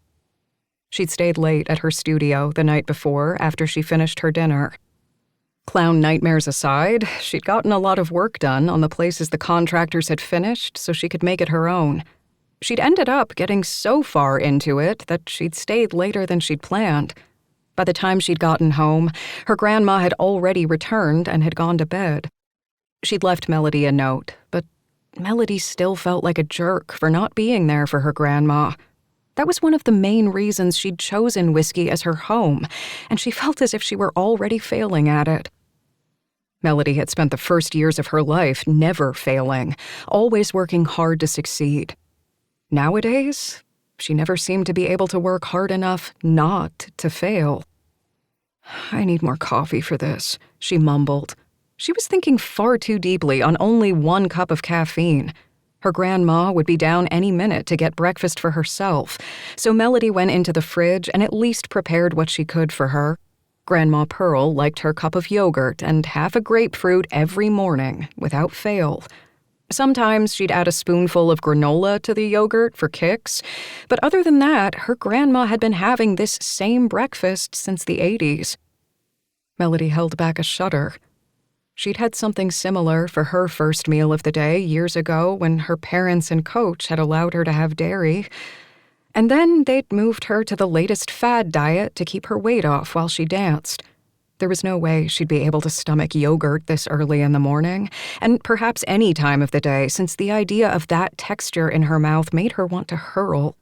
[SPEAKER 2] She'd stayed late at her studio the night before after she finished her dinner. Clown nightmares aside, she'd gotten a lot of work done on the places the contractors had finished so she could make it her own. She'd ended up getting so far into it that she'd stayed later than she'd planned. By the time she'd gotten home, her grandma had already returned and had gone to bed. She'd left Melody a note, but Melody still felt like a jerk for not being there for her grandma. That was one of the main reasons she'd chosen Whiskey as her home, and she felt as if she were already failing at it. Melody had spent the first years of her life never failing, always working hard to succeed. Nowadays, she never seemed to be able to work hard enough not to fail. "I need more coffee for this," she mumbled. She was thinking far too deeply on only 1 cup of caffeine. Her grandma would be down any minute to get breakfast for herself, so Melody went into the fridge and at least prepared what she could for her. Grandma Pearl liked her cup of yogurt and half a grapefruit every morning, without fail. Sometimes she'd add a spoonful of granola to the yogurt for kicks, but other than that, her grandma had been having this same breakfast since the 80s. Melody held back a shudder. She'd had something similar for her first meal of the day years ago when her parents and coach had allowed her to have dairy. And then they'd moved her to the latest fad diet to keep her weight off while she danced. There was no way she'd be able to stomach yogurt this early in the morning, and perhaps any time of the day, since the idea of that texture in her mouth made her want to hurl.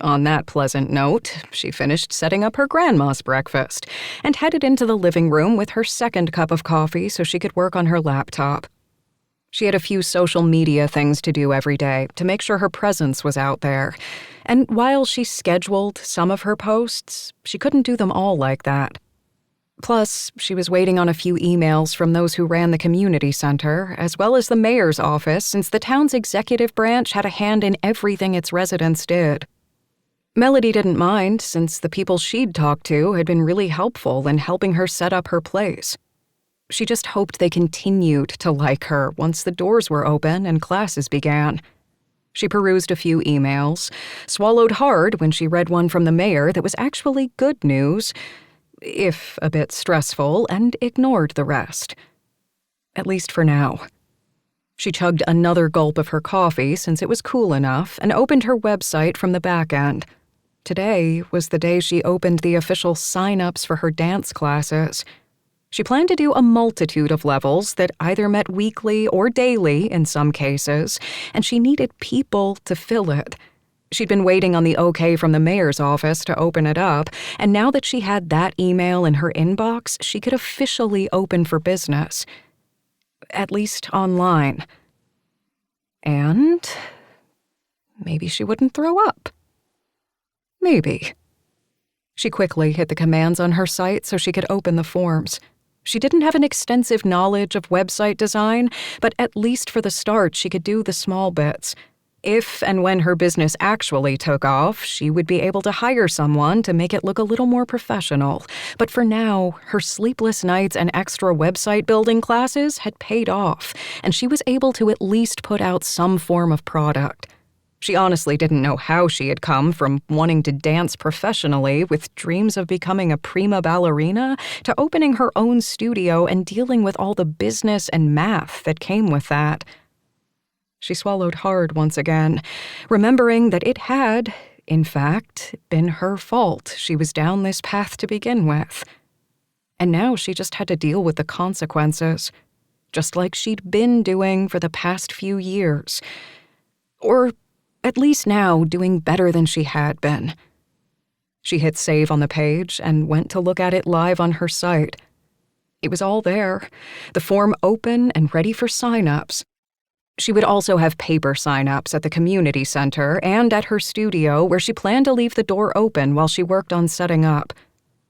[SPEAKER 2] On that pleasant note, she finished setting up her grandma's breakfast and headed into the living room with her second cup of coffee so she could work on her laptop. She had a few social media things to do every day to make sure her presence was out there, and while she scheduled some of her posts, she couldn't do them all like that. Plus, she was waiting on a few emails from those who ran the community center, as well as the mayor's office, since the town's executive branch had a hand in everything its residents did. Melody didn't mind, since the people she'd talked to had been really helpful in helping her set up her place. She just hoped they continued to like her once the doors were open and classes began. She perused a few emails, swallowed hard when she read one from the mayor that was actually good news, if a bit stressful, and ignored the rest. At least for now. She chugged another gulp of her coffee since it was cool enough and opened her website from the back end. Today was the day she opened the official sign-ups for her dance classes. She planned to do a multitude of levels that either met weekly or daily in some cases, and she needed people to fill it. She'd been waiting on the okay from the mayor's office to open it up, and now that she had that email in her inbox, she could officially open for business. At least online. And maybe she wouldn't throw up. Maybe. She quickly hit the commands on her site so she could open the forms. She didn't have an extensive knowledge of website design, but at least for the start, she could do the small bits. If and when her business actually took off, she would be able to hire someone to make it look a little more professional. But for now, her sleepless nights and extra website building classes had paid off, and she was able to at least put out some form of product. She honestly didn't know how she had come from wanting to dance professionally with dreams of becoming a prima ballerina to opening her own studio and dealing with all the business and math that came with that. She swallowed hard once again, remembering that it had, in fact, been her fault she was down this path to begin with. And now she just had to deal with the consequences, just like she'd been doing for the past few years. Or at least now doing better than she had been. She hit save on the page and went to look at it live on her site. It was all there, the form open and ready for sign-ups. She would also have paper sign-ups at the community center and at her studio where she planned to leave the door open while she worked on setting up.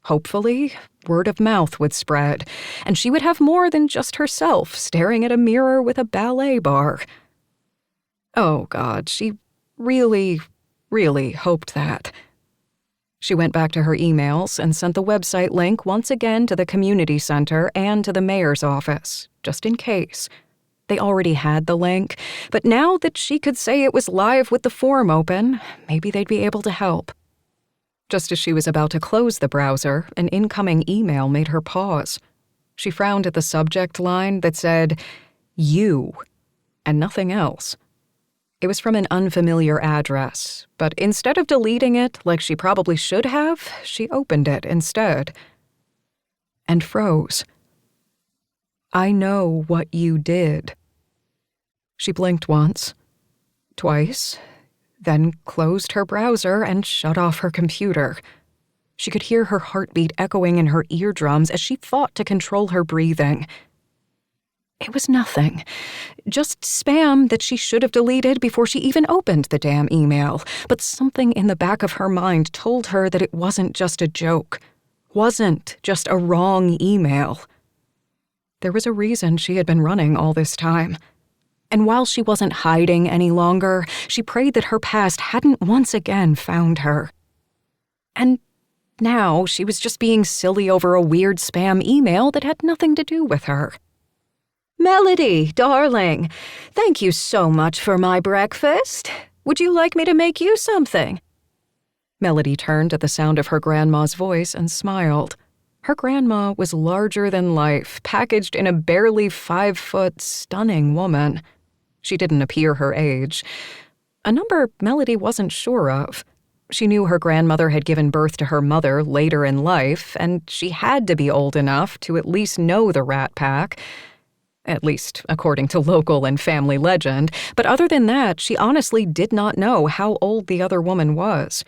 [SPEAKER 2] Hopefully, word of mouth would spread, and she would have more than just herself staring at a mirror with a ballet bar. Oh God, she really, really hoped that. She went back to her emails and sent the website link once again to the community center and to the mayor's office, just in case. They already had the link, but now that she could say it was live with the form open, maybe they'd be able to help. Just as she was about to close the browser, an incoming email made her pause. She frowned at the subject line that said, "You," and nothing else. It was from an unfamiliar address, but instead of deleting it like she probably should have, she opened it instead. And froze. "I know what you did." She blinked once, twice, then closed her browser and shut off her computer. She could hear her heartbeat echoing in her eardrums as she fought to control her breathing. It was nothing. Just spam that she should have deleted before she even opened the damn email. But something in the back of her mind told her that it wasn't just a joke. Wasn't just a wrong email. There was a reason she had been running all this time. And while she wasn't hiding any longer, she prayed that her past hadn't once again found her. And now she was just being silly over a weird spam email that had nothing to do with her. "Melody, darling, thank you so much for my breakfast. Would you like me to make you something?" Melody turned at the sound of her grandma's voice and smiled. Her grandma was larger than life, packaged in a barely 5-foot, stunning woman. She didn't appear her age. A number Melody wasn't sure of. She knew her grandmother had given birth to her mother later in life, and she had to be old enough to at least know the Rat Pack. At least, according to local and family legend. But other than that, she honestly did not know how old the other woman was.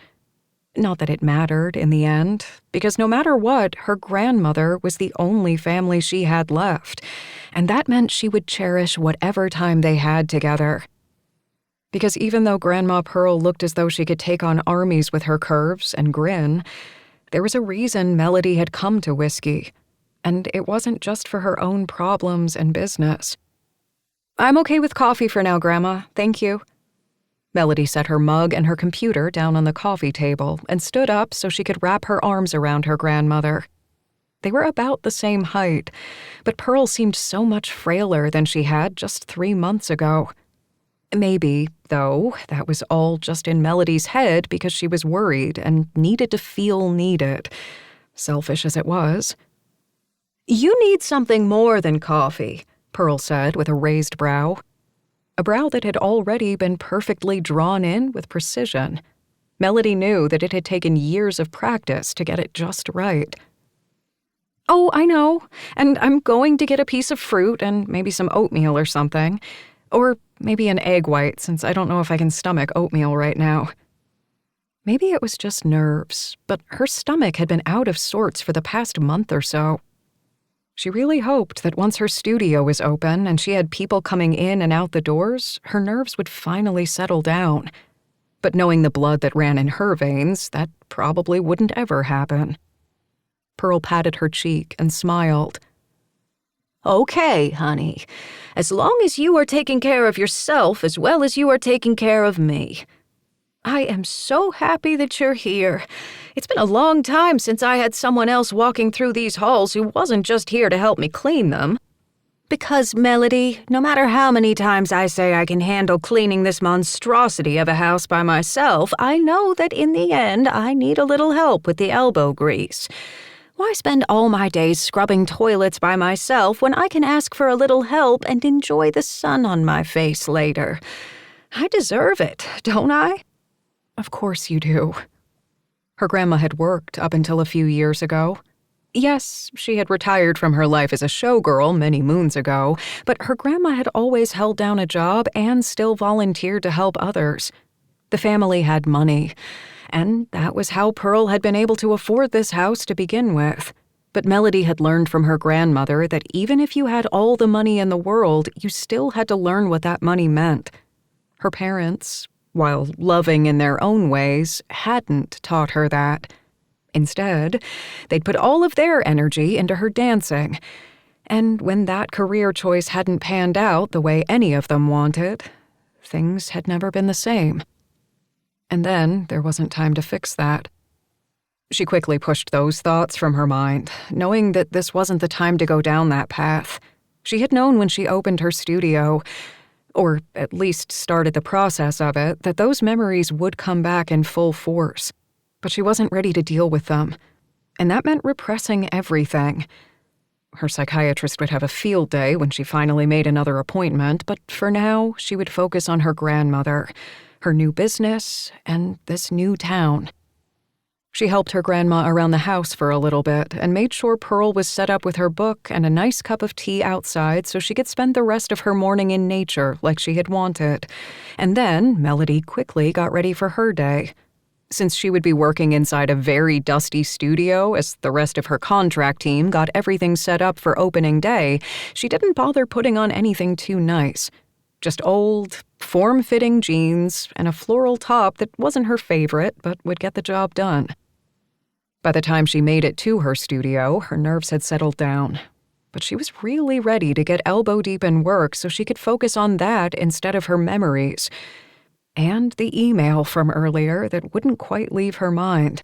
[SPEAKER 2] Not that it mattered in the end, because no matter what, her grandmother was the only family she had left, and that meant she would cherish whatever time they had together. Because even though Grandma Pearl looked as though she could take on armies with her curves and grin, there was a reason Melody had come to whiskey. And it wasn't just for her own problems and business. "I'm okay with coffee for now, Grandma. Thank you." Melody set her mug and her computer down on the coffee table and stood up so she could wrap her arms around her grandmother. They were about the same height, but Pearl seemed so much frailer than she had just 3 months ago. Maybe, though, that was all just in Melody's head because she was worried and needed to feel needed, selfish as it was. "You need something more than coffee," Pearl said with a raised brow. A brow that had already been perfectly drawn in with precision. Melody knew that it had taken years of practice to get it just right. "Oh, I know, and I'm going to get a piece of fruit and maybe some oatmeal or something. Or maybe an egg white, since I don't know if I can stomach oatmeal right now." Maybe it was just nerves, but her stomach had been out of sorts for the past month or so. She really hoped that once her studio was open and she had people coming in and out the doors, her nerves would finally settle down. But knowing the blood that ran in her veins, that probably wouldn't ever happen. Pearl patted her cheek and smiled. "Okay, honey. As long as you are taking care of yourself as well as you are taking care of me. I am so happy that you're here. It's been a long time since I had someone else walking through these halls who wasn't just here to help me clean them. Because, Melody, no matter how many times I say I can handle cleaning this monstrosity of a house by myself, I know that in the end I need a little help with the elbow grease. Why spend all my days scrubbing toilets by myself when I can ask for a little help and enjoy the sun on my face later? I deserve it, don't I? Of course you do. Her grandma had worked up until a few years ago. Yes, she had retired from her life as a showgirl many moons ago, but her grandma had always held down a job and still volunteered to help others. The family had money, and that was how Pearl had been able to afford this house to begin with. But Melody had learned from her grandmother that even if you had all the money in the world, you still had to learn what that money meant. Her parents, while loving in their own ways, hadn't taught her that. Instead, they'd put all of their energy into her dancing. And when that career choice hadn't panned out the way any of them wanted, things had never been the same. And then there wasn't time to fix that. She quickly pushed those thoughts from her mind, knowing that this wasn't the time to go down that path. She had known when she opened her studio, or at least started the process of it, that those memories would come back in full force. But she wasn't ready to deal with them, and that meant repressing everything. Her psychiatrist would have a field day when she finally made another appointment, but for now, she would focus on her grandmother, her new business, and this new town. She helped her grandma around the house for a little bit and made sure Pearl was set up with her book and a nice cup of tea outside so she could spend the rest of her morning in nature like she had wanted. And then Melody quickly got ready for her day. Since she would be working inside a very dusty studio as the rest of her contract team got everything set up for opening day, she didn't bother putting on anything too nice. Just old, form-fitting jeans and a floral top that wasn't her favorite but would get the job done. By the time she made it to her studio, her nerves had settled down. But she was really ready to get elbow-deep in work so she could focus on that instead of her memories. And the email from earlier that wouldn't quite leave her mind.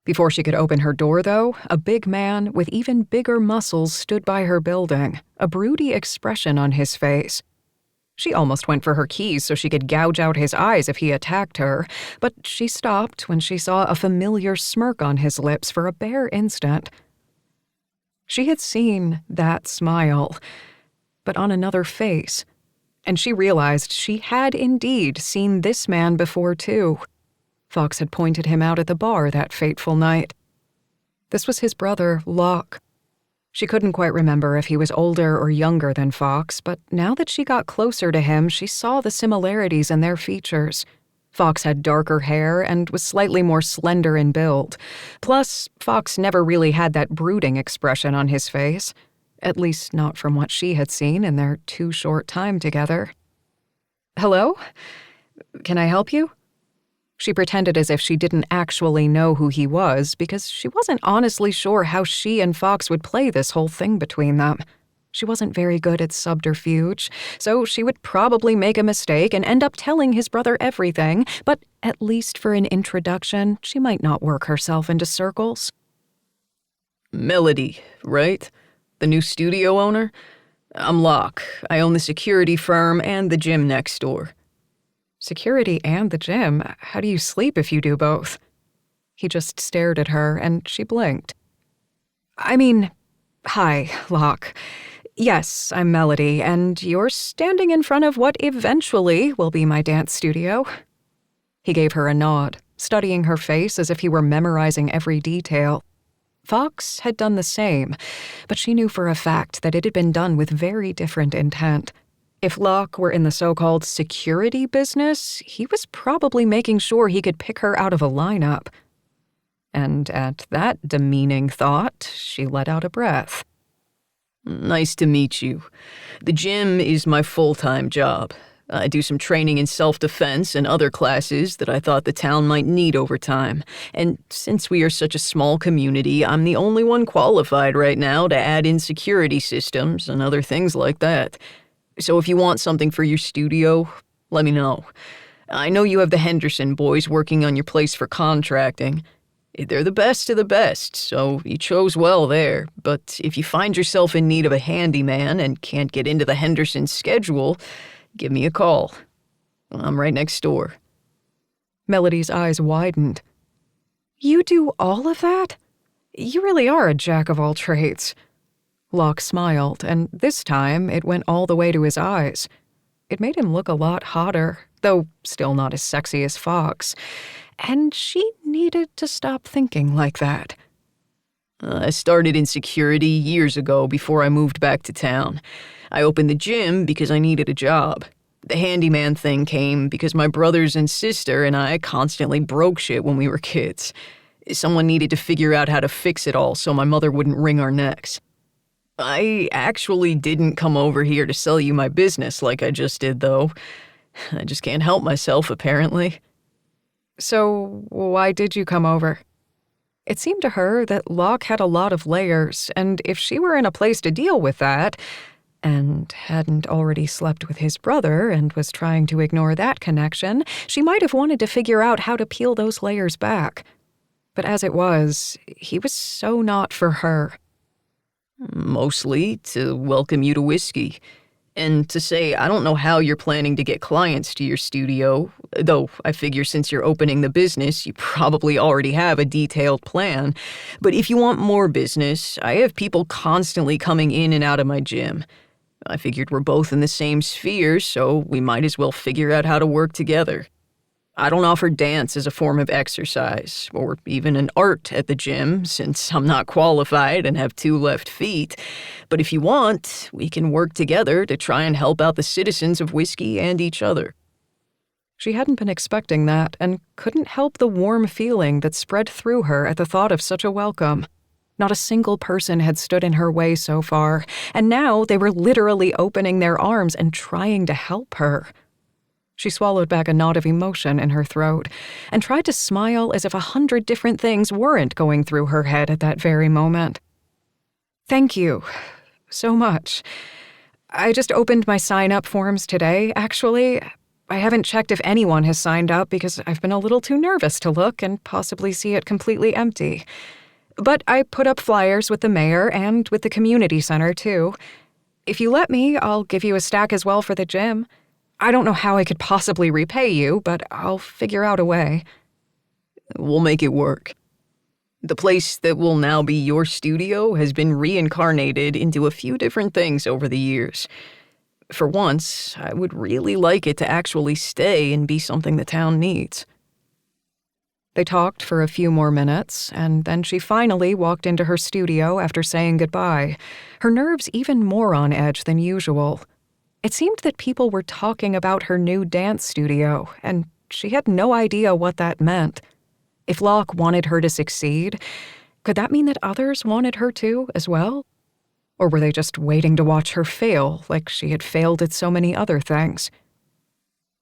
[SPEAKER 2] Before she could open her door, though, a big man with even bigger muscles stood by her building, a broody expression on his face. She almost went for her keys so she could gouge out his eyes if he attacked her, but she stopped when she saw a familiar smirk on his lips for a bare instant. She had seen that smile, but on another face. And she realized she had indeed seen this man before, too. Fox had pointed him out at the bar that fateful night. This was his brother, Locke. She couldn't quite remember if he was older or younger than Fox, but now that she got closer to him, she saw the similarities in their features. Fox had darker hair and was slightly more slender in build. Plus, Fox never really had that brooding expression on his face. At least not from what she had seen in their too short time together. "Hello? Can I help you?" She pretended as if she didn't actually know who he was because she wasn't honestly sure how she and Fox would play this whole thing between them. She wasn't very good at subterfuge, so she would probably make a mistake and end up telling his brother everything, but at least for an introduction, she might not work herself into circles.
[SPEAKER 1] "Melody, right? The new studio owner? I'm Locke. I own the security firm and the gym next door."
[SPEAKER 2] Security and the gym? How do you sleep if you do both? He just stared at her, and she blinked. Hi, Locke. Yes, I'm Melody, and you're standing in front of what eventually will be my dance studio. He gave her a nod, studying her face as if he were memorizing every detail. Fox had done the same, but she knew for a fact that it had been done with very different intent. If Locke were in the so-called security business, he was probably making sure he could pick her out of a lineup. And at that demeaning thought, she let out a breath.
[SPEAKER 1] "Nice to meet you. The gym is my full-time job. I do some training in self-defense and other classes that I thought the town might need over time. And since we are such a small community, I'm the only one qualified right now to add in security systems and other things like that. So if you want something for your studio, let me know. I know you have the Henderson boys working on your place for contracting. They're the best of the best, so you chose well there. But if you find yourself in need of a handyman and can't get into the Hendersons' schedule, give me a call. I'm right next door.
[SPEAKER 2] Melody's eyes widened. You do all of that? You really are a jack of all trades. Locke smiled, and this time it went all the way to his eyes. It made him look a lot hotter, though still not as sexy as Fox. And she needed to stop thinking like that.
[SPEAKER 1] I started in security years ago before I moved back to town. I opened the gym because I needed a job. The handyman thing came because my brothers and sister and I constantly broke shit when we were kids. Someone needed to figure out how to fix it all so my mother wouldn't wring our necks. I actually didn't come over here to sell you my business like I just did, though. I just can't help myself, apparently.
[SPEAKER 2] So, why did you come over? It seemed to her that Locke had a lot of layers, and if she were in a place to deal with that, and hadn't already slept with his brother and was trying to ignore that connection, she might have wanted to figure out how to peel those layers back. But as it was, he was so not for her.
[SPEAKER 1] Mostly to welcome you to whiskey. And to say, I don't know how you're planning to get clients to your studio, though I figure since you're opening the business, you probably already have a detailed plan. But if you want more business, I have people constantly coming in and out of my gym. I figured we're both in the same sphere, so we might as well figure out how to work together. I don't offer dance as a form of exercise, or even an art at the gym, since I'm not qualified and have 2 left feet. But if you want, we can work together to try and help out the citizens of whiskey and each other.
[SPEAKER 2] She hadn't been expecting that, and couldn't help the warm feeling that spread through her at the thought of such a welcome. Not a single person had stood in her way so far, and now they were literally opening their arms and trying to help her. She swallowed back a knot of emotion in her throat and tried to smile as if 100 different things weren't going through her head at that very moment. Thank you so much. I just opened my sign-up forms today, actually. I haven't checked if anyone has signed up because I've been a little too nervous to look and possibly see it completely empty. But I put up flyers with the mayor and with the community center, too. If you let me, I'll give you a stack as well for the gym. I don't know how I could possibly repay you, but I'll figure out a way.
[SPEAKER 1] We'll make it work. The place that will now be your studio has been reincarnated into a few different things over the years. For once, I would really like it to actually stay and be something the town needs.
[SPEAKER 2] They talked for a few more minutes, and then she finally walked into her studio after saying goodbye, her nerves even more on edge than usual. It seemed that people were talking about her new dance studio, and she had no idea what that meant. If Locke wanted her to succeed, could that mean that others wanted her to as well? Or were they just waiting to watch her fail like she had failed at so many other things?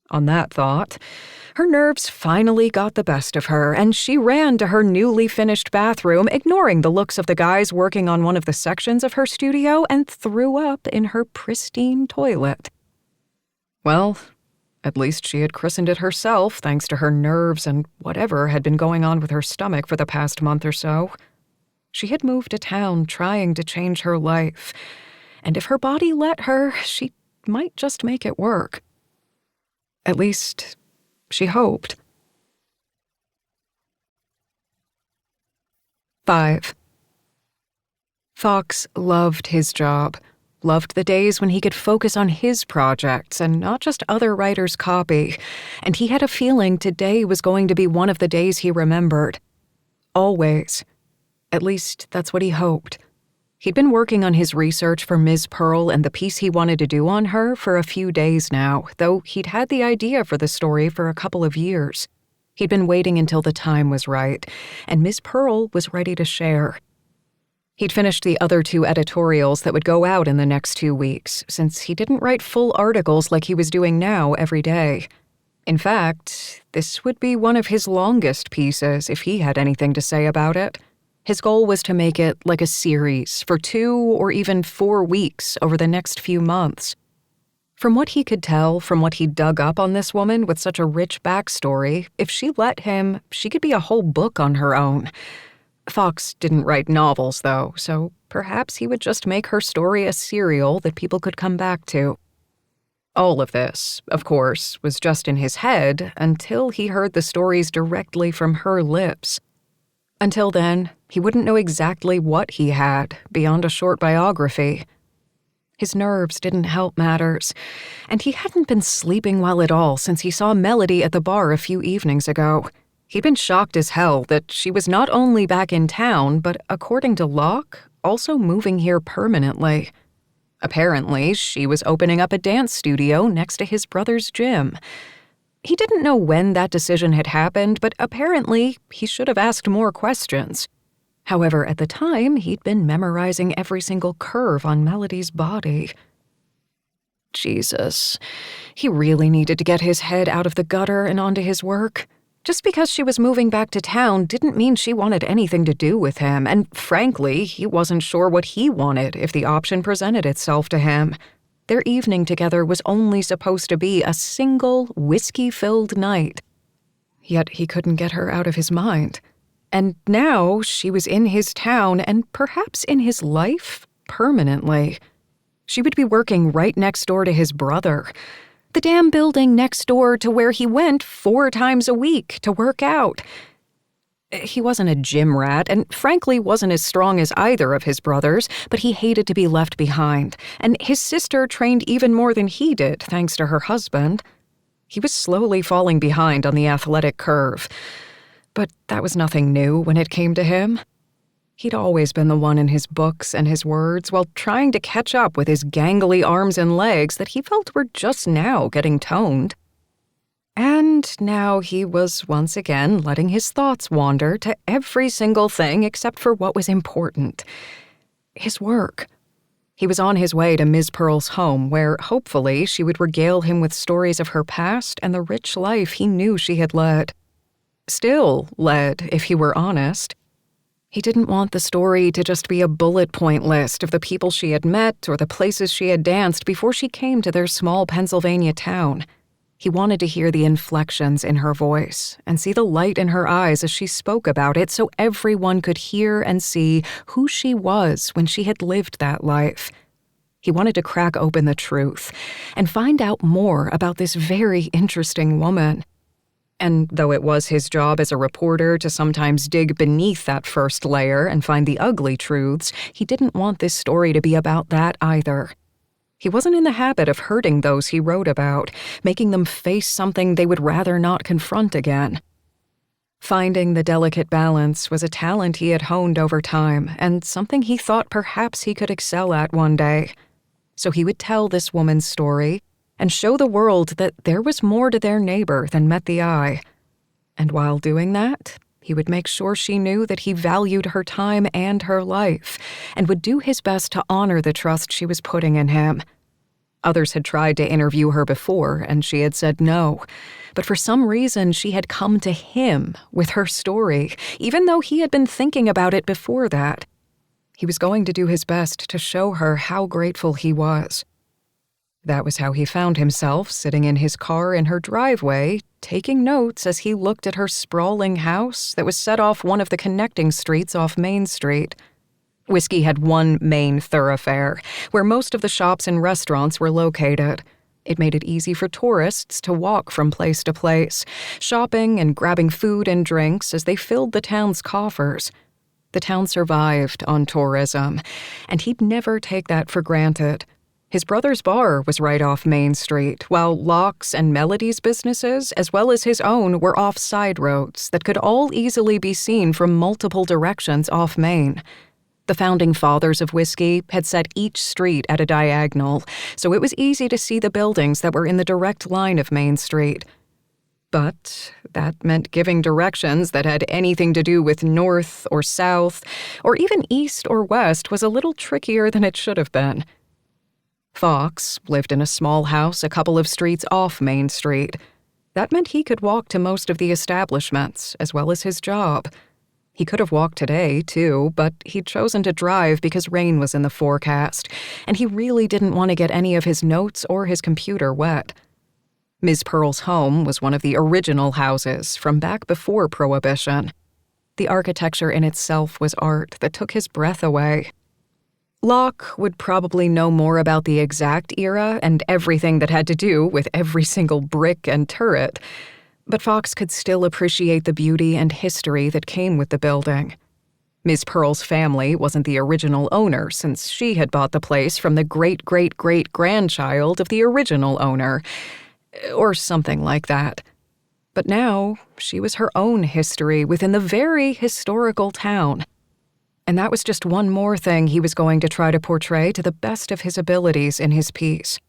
[SPEAKER 2] On that thought, her nerves finally got the best of her, and she ran to her newly finished bathroom, ignoring the looks of the guys working on one of the sections of her studio, and threw up in her pristine toilet. Well, at least she had christened it herself, thanks to her nerves and whatever had been going on with her stomach for the past month or so. She had moved to town trying to change her life, and if her body let her, she might just make it work. At least, she hoped. 5. Fox loved his job, loved the days when he could focus on his projects and not just other writers' copy, and he had a feeling today was going to be one of the days he remembered. Always. At least, that's what he hoped. He'd been working on his research for Ms. Pearl and the piece he wanted to do on her for a few days now, though he'd had the idea for the story for a couple of years. He'd been waiting until the time was right, and Ms. Pearl was ready to share. He'd finished the other 2 editorials that would go out in the next 2 weeks, since he didn't write full articles like he was doing now every day. In fact, this would be one of his longest pieces if he had anything to say about it. His goal was to make it like a series for 2 or even 4 weeks over the next few months. From what he could tell, from what he dug up on this woman with such a rich backstory, if she let him, she could be a whole book on her own. Fox didn't write novels, though, so perhaps he would just make her story a serial that people could come back to. All of this, of course, was just in his head until he heard the stories directly from her lips. Until then, he wouldn't know exactly what he had beyond a short biography. His nerves didn't help matters, and he hadn't been sleeping well at all since he saw Melody at the bar a few evenings ago. He'd been shocked as hell that she was not only back in town, but according to Locke, also moving here permanently. Apparently, she was opening up a dance studio next to his brother's gym. He didn't know when that decision had happened, but apparently he should have asked more questions. However, at the time, he'd been memorizing every single curve on Melody's body. Jesus, he really needed to get his head out of the gutter and onto his work. Just because she was moving back to town didn't mean she wanted anything to do with him, and frankly, he wasn't sure what he wanted if the option presented itself to him. Their evening together was only supposed to be a single whiskey-filled night. Yet he couldn't get her out of his mind. And now she was in his town and perhaps in his life permanently. She would be working right next door to his brother. The damn building next door to where he went 4 times a week to work out. He wasn't a gym rat and frankly wasn't as strong as either of his brothers, but he hated to be left behind. And his sister trained even more than he did, thanks to her husband. He was slowly falling behind on the athletic curve. But that was nothing new when it came to him. He'd always been the one in his books and his words while trying to catch up with his gangly arms and legs that he felt were just now getting toned. And now he was once again letting his thoughts wander to every single thing except for what was important. His work. He was on his way to Ms. Pearl's home where, hopefully, she would regale him with stories of her past and the rich life he knew she had led. Still led, if he were honest. He didn't want the story to just be a bullet point list of the people she had met or the places she had danced before she came to their small Pennsylvania town. He wanted to hear the inflections in her voice and see the light in her eyes as she spoke about it so everyone could hear and see who she was when she had lived that life. He wanted to crack open the truth and find out more about this very interesting woman. And though it was his job as a reporter to sometimes dig beneath that first layer and find the ugly truths, he didn't want this story to be about that either. He wasn't in the habit of hurting those he wrote about, making them face something they would rather not confront again. Finding the delicate balance was a talent he had honed over time and something he thought perhaps he could excel at one day. So he would tell this woman's story and show the world that there was more to their neighbor than met the eye. And while doing that, he would make sure she knew that he valued her time and her life, and would do his best to honor the trust she was putting in him. Others had tried to interview her before, and she had said no. But for some reason, she had come to him with her story, even though he had been thinking about it before that. He was going to do his best to show her how grateful he was. That was how he found himself sitting in his car in her driveway, taking notes as he looked at her sprawling house that was set off one of the connecting streets off Main Street. Whiskey had one main thoroughfare, where most of the shops and restaurants were located. It made it easy for tourists to walk from place to place, shopping and grabbing food and drinks as they filled the town's coffers. The town survived on tourism, and he'd never take that for granted. His brother's bar was right off Main Street, while Locke's and Melody's businesses, as well as his own, were off side roads that could all easily be seen from multiple directions off Main. The founding fathers of whiskey had set each street at a diagonal, so it was easy to see the buildings that were in the direct line of Main Street. But that meant giving directions that had anything to do with north or south, or even east or west was a little trickier than it should have been. Fox lived in a small house a couple of streets off Main Street. That meant he could walk to most of the establishments, as well as his job. He could have walked today, too, but he'd chosen to drive because rain was in the forecast, and he really didn't want to get any of his notes or his computer wet. Ms. Pearl's home was one of the original houses from back before Prohibition. The architecture in itself was art that took his breath away. Locke would probably know more about the exact era and everything that had to do with every single brick and turret, but Fox could still appreciate the beauty and history that came with the building. Ms. Pearl's family wasn't the original owner since she had bought the place from the great-great-great-grandchild of the original owner, or something like that. But now, she was her own history within the very historical town. And that was just one more thing he was going to try to portray to the best of his abilities in his piece.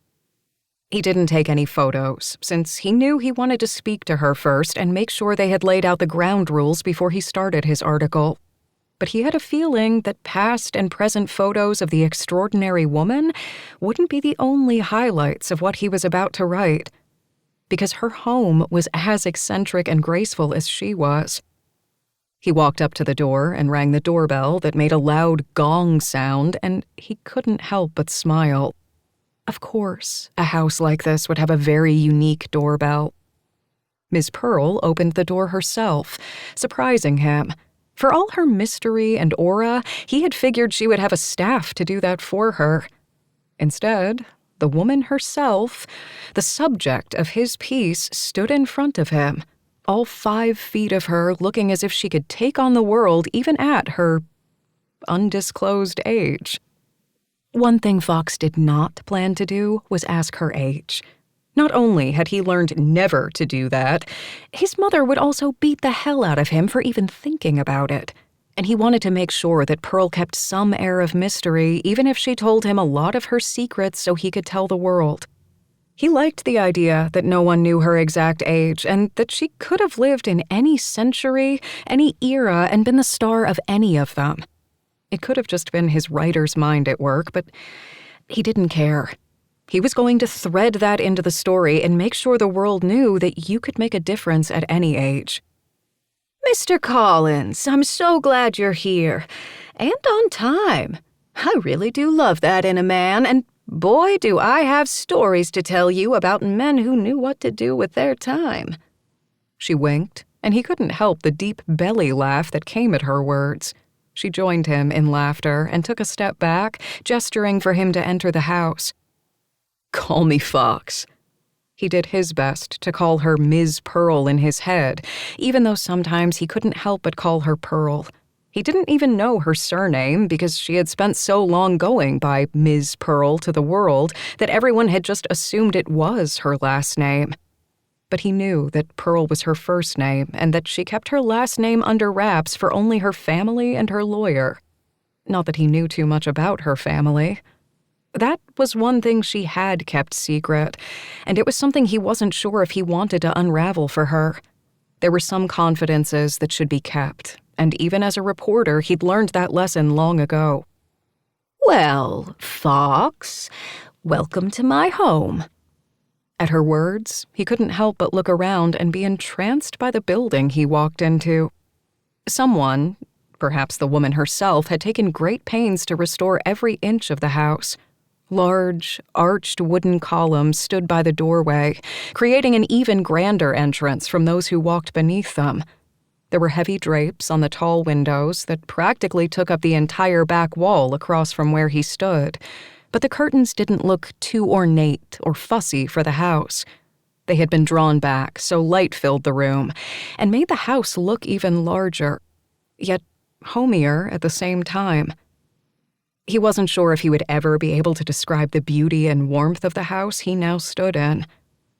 [SPEAKER 2] He didn't take any photos, since he knew he wanted to speak to her first and make sure they had laid out the ground rules before he started his article. But he had a feeling that past and present photos of the extraordinary woman wouldn't be the only highlights of what he was about to write, because her home was as eccentric and graceful as she was. He walked up to the door and rang the doorbell that made a loud gong sound, and he couldn't help but smile. Of course, a house like this would have a very unique doorbell. Ms. Pearl opened the door herself, surprising him. For all her mystery and aura, he had figured she would have a staff to do that for her. Instead, the woman herself, the subject of his piece, stood in front of him, all 5 feet of her looking as if she could take on the world even at her undisclosed age. One thing Fox did not plan to do was ask her age. Not only had he learned never to do that, his mother would also beat the hell out of him for even thinking about it, and he wanted to make sure that Pearl kept some air of mystery even if she told him a lot of her secrets so he could tell the world. He liked the idea that no one knew her exact age and that she could have lived in any century, any era, and been the star of any of them. It could have just been his writer's mind at work, but he didn't care. He was going to thread that into the story and make sure the world knew that you could make a difference at any age.
[SPEAKER 1] Mr. Collins, I'm so glad you're here. And on time. I really do love that in a man, and boy, do I have stories to tell you about men who knew what to do with their time.
[SPEAKER 2] She winked, and he couldn't help the deep belly laugh that came at her words. She joined him in laughter and took a step back, gesturing for him to enter the house.
[SPEAKER 1] Call me Fox.
[SPEAKER 2] He did his best to call her Ms. Pearl in his head, even though sometimes he couldn't help but call her Pearl. He didn't even know her surname because she had spent so long going by Ms. Pearl to the world that everyone had just assumed it was her last name. But he knew that Pearl was her first name and that she kept her last name under wraps for only her family and her lawyer. Not that he knew too much about her family. That was one thing she had kept secret, and it was something he wasn't sure if he wanted to unravel for her. There were some confidences that should be kept, and even as a reporter, he'd learned that lesson long ago.
[SPEAKER 1] Well, Fox, welcome to my home.
[SPEAKER 2] At her words, he couldn't help but look around and be entranced by the building he walked into. Someone, perhaps the woman herself, had taken great pains to restore every inch of the house. Large, arched wooden columns stood by the doorway, creating an even grander entrance from those who walked beneath them. There were heavy drapes on the tall windows that practically took up the entire back wall across from where he stood, but the curtains didn't look too ornate or fussy for the house. They had been drawn back so light filled the room and made the house look even larger, yet homier at the same time. He wasn't sure if he would ever be able to describe the beauty and warmth of the house he now stood in.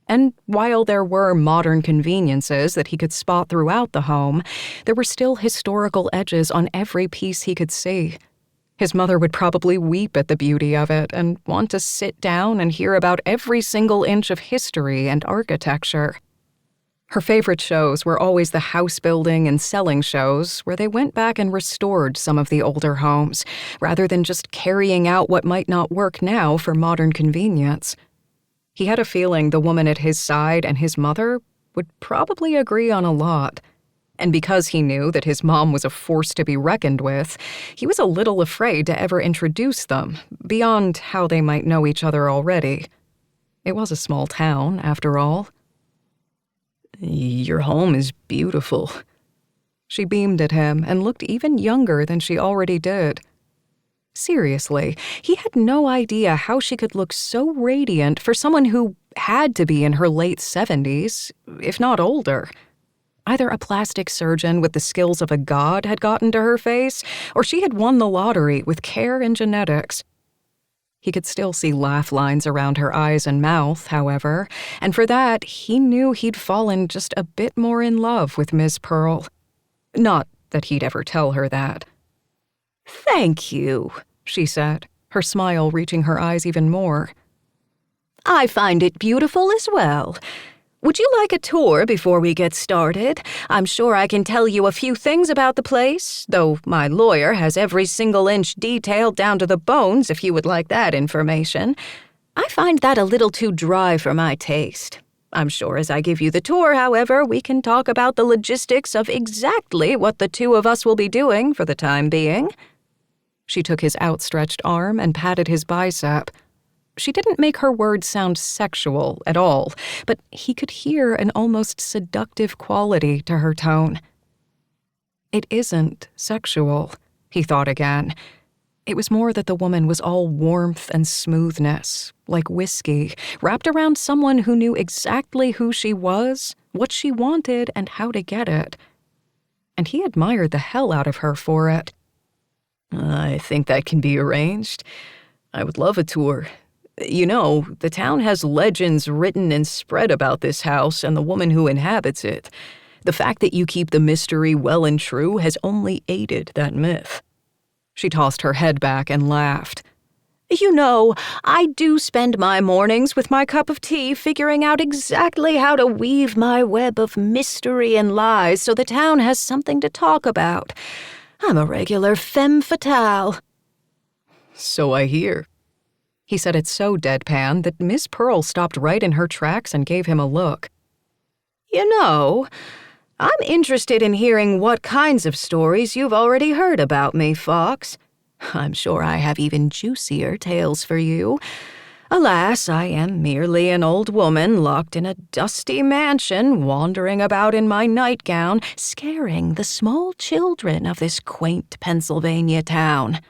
[SPEAKER 2] And while there were modern conveniences that he could spot throughout the home, there were still historical edges on every piece he could see. His mother would probably weep at the beauty of it and want to sit down and hear about every single inch of history and architecture. Her favorite shows were always the house building and selling shows where they went back and restored some of the older homes, rather than just carrying out what might not work now for modern convenience. He had a feeling the woman at his side and his mother would probably agree on a lot. And because he knew that his mom was a force to be reckoned with, he was a little afraid to ever introduce them, beyond how they might know each other already. It was a small town, after all.
[SPEAKER 1] Your home is beautiful.
[SPEAKER 2] She beamed at him and looked even younger than she already did. Seriously, he had no idea how she could look so radiant for someone who had to be in her late 70s, if not older. Either a plastic surgeon with the skills of a god had gotten to her face, or she had won the lottery with care and genetics. He could still see laugh lines around her eyes and mouth, however, and for that, he knew he'd fallen just a bit more in love with Miss Pearl. Not that he'd ever tell her that.
[SPEAKER 1] "Thank you,"
[SPEAKER 2] she said, her smile reaching her eyes even more.
[SPEAKER 1] "I find it beautiful as well. Would you like a tour before we get started? I'm sure I can tell you a few things about the place, though my lawyer has every single inch detailed down to the bones if you would like that information. I find that a little too dry for my taste. I'm sure as I give you the tour, however, we can talk about the logistics of exactly what the two of us will be doing for the time being."
[SPEAKER 2] She took his outstretched arm and patted his bicep. She didn't make her words sound sexual at all, but he could hear an almost seductive quality to her tone. It isn't sexual, he thought again. It was more that the woman was all warmth and smoothness, like whiskey, wrapped around someone who knew exactly who she was, what she wanted, and how to get it. And he admired the hell out of her for it.
[SPEAKER 1] "I think that can be arranged. I would love a tour. You know, the town has legends written and spread about this house and the woman who inhabits it. The fact that you keep the mystery well and true has only aided that myth."
[SPEAKER 2] She tossed her head back and laughed.
[SPEAKER 1] "You know, I do spend my mornings with my cup of tea figuring out exactly how to weave my web of mystery and lies so the town has something to talk about. I'm a regular femme fatale." "So I hear."
[SPEAKER 2] He said it so deadpan that Miss Pearl stopped right in her tracks and gave him a look.
[SPEAKER 1] "You know, I'm interested in hearing what kinds of stories you've already heard about me, Fox. I'm sure I have even juicier tales for you. Alas, I am merely an old woman locked in a dusty mansion, wandering about in my nightgown, scaring the small children of this quaint Pennsylvania town."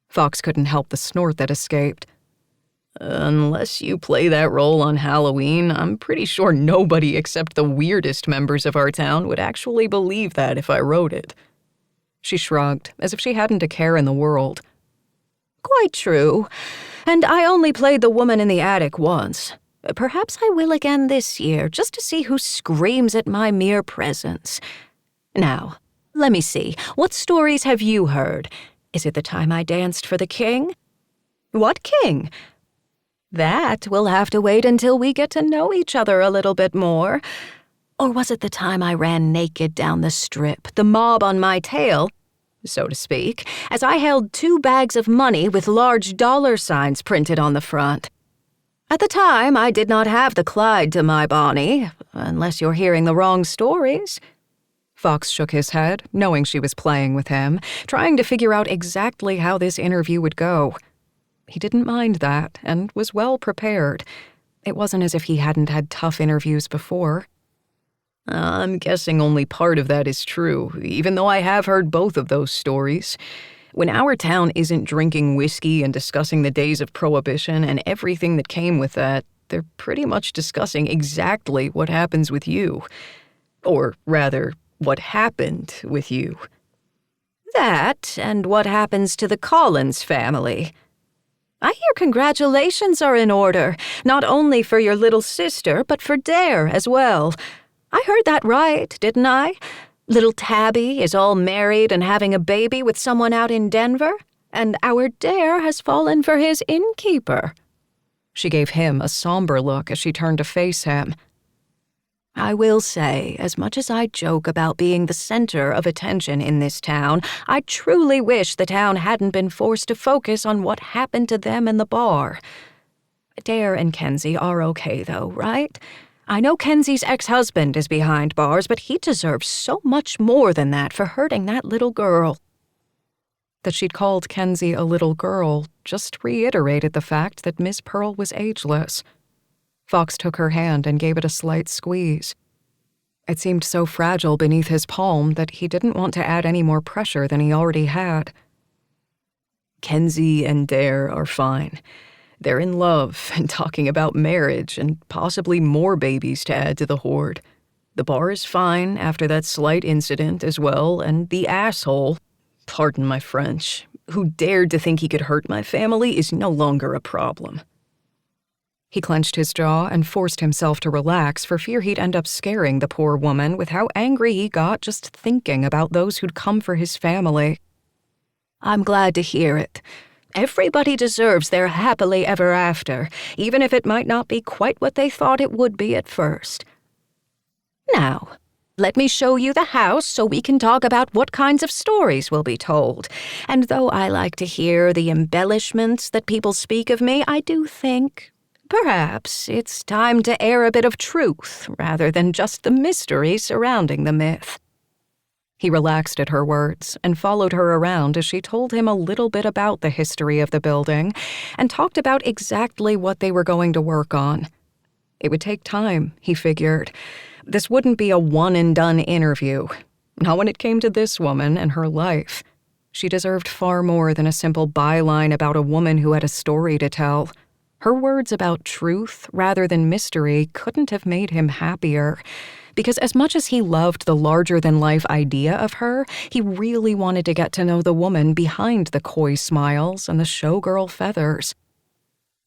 [SPEAKER 2] Fox couldn't help the snort that escaped.
[SPEAKER 1] "Unless you play that role on Halloween, I'm pretty sure nobody except the weirdest members of our town would actually believe that if I wrote it."
[SPEAKER 2] She shrugged, as if she hadn't a care in the world.
[SPEAKER 1] "Quite true. And I only played the woman in the attic once. Perhaps I will again this year, just to see who screams at my mere presence. Now, let me see. What stories have you heard? Is it the time I danced for the king?" "What king?" "That will have to wait until we get to know each other a little bit more. Or was it the time I ran naked down the strip, the mob on my tail, so to speak, as I held 2 bags of money with large dollar signs printed on the front? At the time, I did not have the Clyde to my Bonnie, unless you're hearing the wrong stories."
[SPEAKER 2] Fox shook his head, knowing she was playing with him, trying to figure out exactly how this interview would go. He didn't mind that, and was well prepared. It wasn't as if he hadn't had tough interviews before.
[SPEAKER 1] "I'm guessing only part of that is true, even though I have heard both of those stories. When our town isn't drinking whiskey and discussing the days of Prohibition and everything that came with that, they're pretty much discussing exactly what happens with you. Or rather, what happened with you. That, and what happens to the Collins family. I hear congratulations are in order, not only for your little sister, but for Dare as well. I heard that right, didn't I? Little Tabby is all married and having a baby with someone out in Denver, and our Dare has fallen for his innkeeper."
[SPEAKER 2] She gave him a somber look as she turned to face him.
[SPEAKER 1] "I will say, as much as I joke about being the center of attention in this town, I truly wish the town hadn't been forced to focus on what happened to them in the bar. Dare and Kenzie are okay, though, right?
[SPEAKER 2] I know Kenzie's ex-husband is behind bars, but he deserves so much more than that for hurting that little girl." That she'd called Kenzie a little girl just reiterated the fact that Miss Pearl was ageless. Fox took her hand and gave it a slight squeeze. It seemed so fragile beneath his palm that he didn't want to add any more pressure than he already had.
[SPEAKER 1] "Kenzie and Dare are fine. They're in love and talking about marriage and possibly more babies to add to the horde. The bar is fine after that slight incident as well, and the asshole, pardon my French, who dared to think he could hurt my family is no longer a problem."
[SPEAKER 2] He clenched his jaw and forced himself to relax for fear he'd end up scaring the poor woman with how angry he got just thinking about those who'd come for his family.
[SPEAKER 1] "I'm glad to hear it. Everybody deserves their happily ever after, even if it might not be quite what they thought it would be at first. Now, let me show you the house so we can talk about what kinds of stories will be told. And though I like to hear the embellishments that people speak of me, I do think perhaps it's time to air a bit of truth rather than just the mystery surrounding the myth."
[SPEAKER 2] He relaxed at her words and followed her around as she told him a little bit about the history of the building and talked about exactly what they were going to work on. It would take time, he figured. This wouldn't be a one-and-done interview. Not when it came to this woman and her life. She deserved far more than a simple byline about a woman who had a story to tell. Her words about truth rather than mystery couldn't have made him happier, because as much as he loved the larger-than-life idea of her, he really wanted to get to know the woman behind the coy smiles and the showgirl feathers.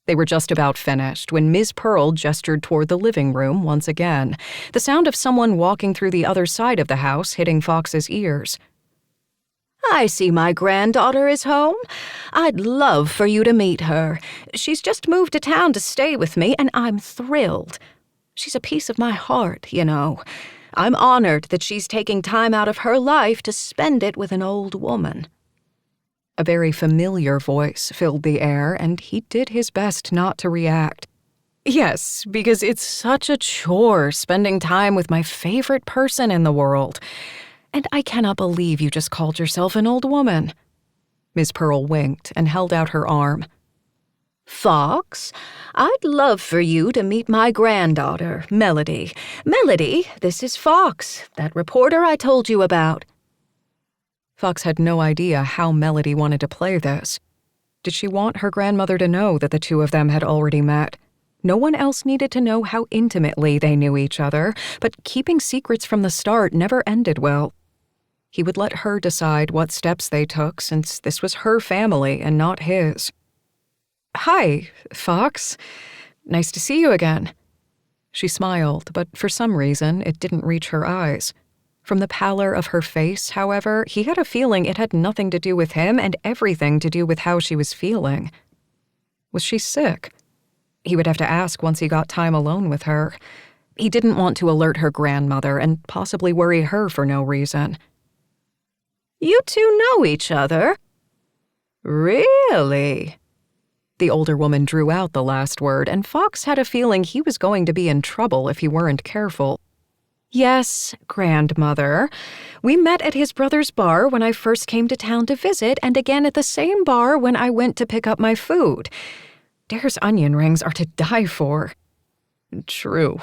[SPEAKER 2] They were just about finished when Ms. Pearl gestured toward the living room once again, the sound of someone walking through the other side of the house hitting Fox's ears.
[SPEAKER 1] "I see my granddaughter is home. I'd love for you to meet her. She's just moved to town to stay with me, and I'm thrilled. She's a piece of my heart, you know. I'm honored that she's taking time out of her life to spend it with an old woman."
[SPEAKER 2] A very familiar voice filled the air, and he did his best not to react. "Yes, because it's such a chore spending time with my favorite person in the world. And I cannot believe you just called yourself an old woman." Miss Pearl winked and held out her arm.
[SPEAKER 1] "Fox, I'd love for you to meet my granddaughter, Melody. Melody, this is Fox, that reporter I told you about."
[SPEAKER 2] Fox had no idea how Melody wanted to play this. Did she want her grandmother to know that the two of them had already met? No one else needed to know how intimately they knew each other, but keeping secrets from the start never ended well. He would let her decide what steps they took since this was her family and not his. "Hi, Fox. Nice to see you again." She smiled, but for some reason it didn't reach her eyes. From the pallor of her face, however, he had a feeling it had nothing to do with him and everything to do with how she was feeling. Was she sick? He would have to ask once he got time alone with her. He didn't want to alert her grandmother and possibly worry her for no reason.
[SPEAKER 1] "You two know each other?" "Really?"
[SPEAKER 2] The older woman drew out the last word, and Fox had a feeling he was going to be in trouble if he weren't careful. "Yes, grandmother. We met at his brother's bar when I first came to town to visit, and again at the same bar when I went to pick up my food. Dare's onion rings are to die for."
[SPEAKER 1] "True,"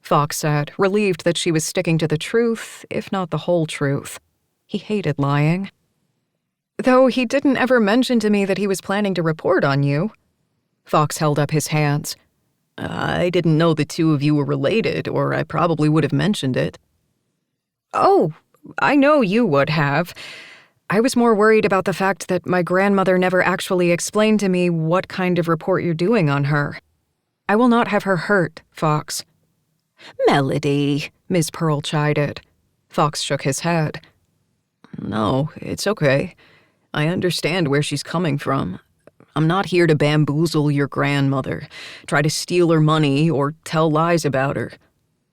[SPEAKER 2] Fox said, relieved that she was sticking to the truth, if not the whole truth. He hated lying. "Though he didn't ever mention to me that he was planning to report on you." Fox held up his hands.
[SPEAKER 1] "I didn't know the two of you were related, or I probably would have mentioned it."
[SPEAKER 2] "Oh, I know you would have. I was more worried about the fact that my grandmother never actually explained to me what kind of report you're doing on her. I will not have her hurt, Fox."
[SPEAKER 1] "Melody,"
[SPEAKER 2] Ms. Pearl chided. Fox shook his head.
[SPEAKER 1] "No, it's okay. I understand where she's coming from. I'm not here to bamboozle your grandmother, try to steal her money, or tell lies about her.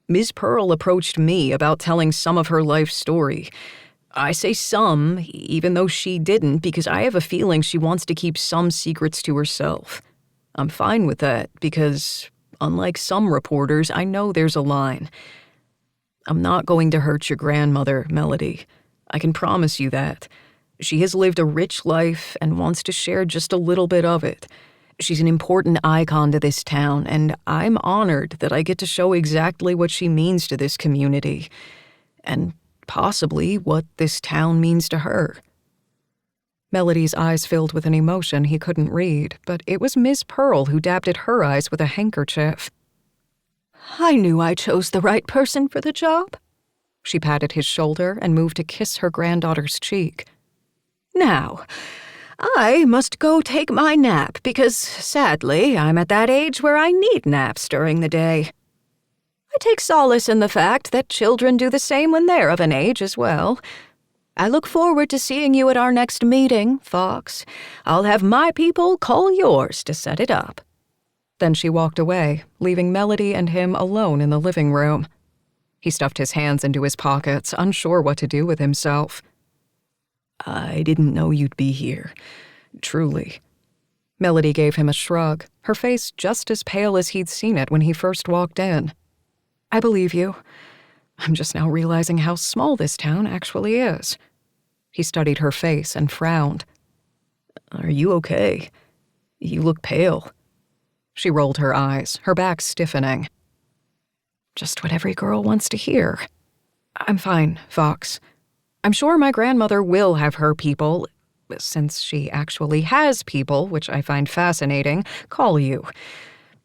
[SPEAKER 1] Ms. Pearl approached me about telling some of her life story. I say some, even though she didn't, because I have a feeling she wants to keep some secrets to herself. I'm fine with that, because unlike some reporters, I know there's a line. I'm not going to hurt your grandmother, Melody. I can promise you that. She has lived a rich life and wants to share just a little bit of it. She's an important icon to this town, and I'm honored that I get to show exactly what she means to this community, and possibly what this town means to her.
[SPEAKER 2] Melody's eyes filled with an emotion he couldn't read, but it was Miss Pearl who dabbed at her eyes with a handkerchief.
[SPEAKER 1] I knew I chose the right person for the job.
[SPEAKER 2] She patted his shoulder and moved to kiss her granddaughter's cheek.
[SPEAKER 1] Now, I must go take my nap because, sadly, I'm at that age where I need naps during the day. I take solace in the fact that children do the same when they're of an age as well. I look forward to seeing you at our next meeting, Fox. I'll have my people call yours to set it up.
[SPEAKER 2] Then she walked away, leaving Melody and him alone in the living room. He stuffed his hands into his pockets, unsure what to do with himself.
[SPEAKER 1] I didn't know you'd be here. Truly.
[SPEAKER 2] Melody gave him a shrug, her face just as pale as he'd seen it when he first walked in. I believe you. I'm just now realizing how small this town actually is. He studied her face and frowned.
[SPEAKER 1] Are you okay? You look pale.
[SPEAKER 2] She rolled her eyes, her back stiffening. Just what every girl wants to hear. I'm fine, Fox. I'm sure my grandmother will have her people, since she actually has people, which I find fascinating, call you.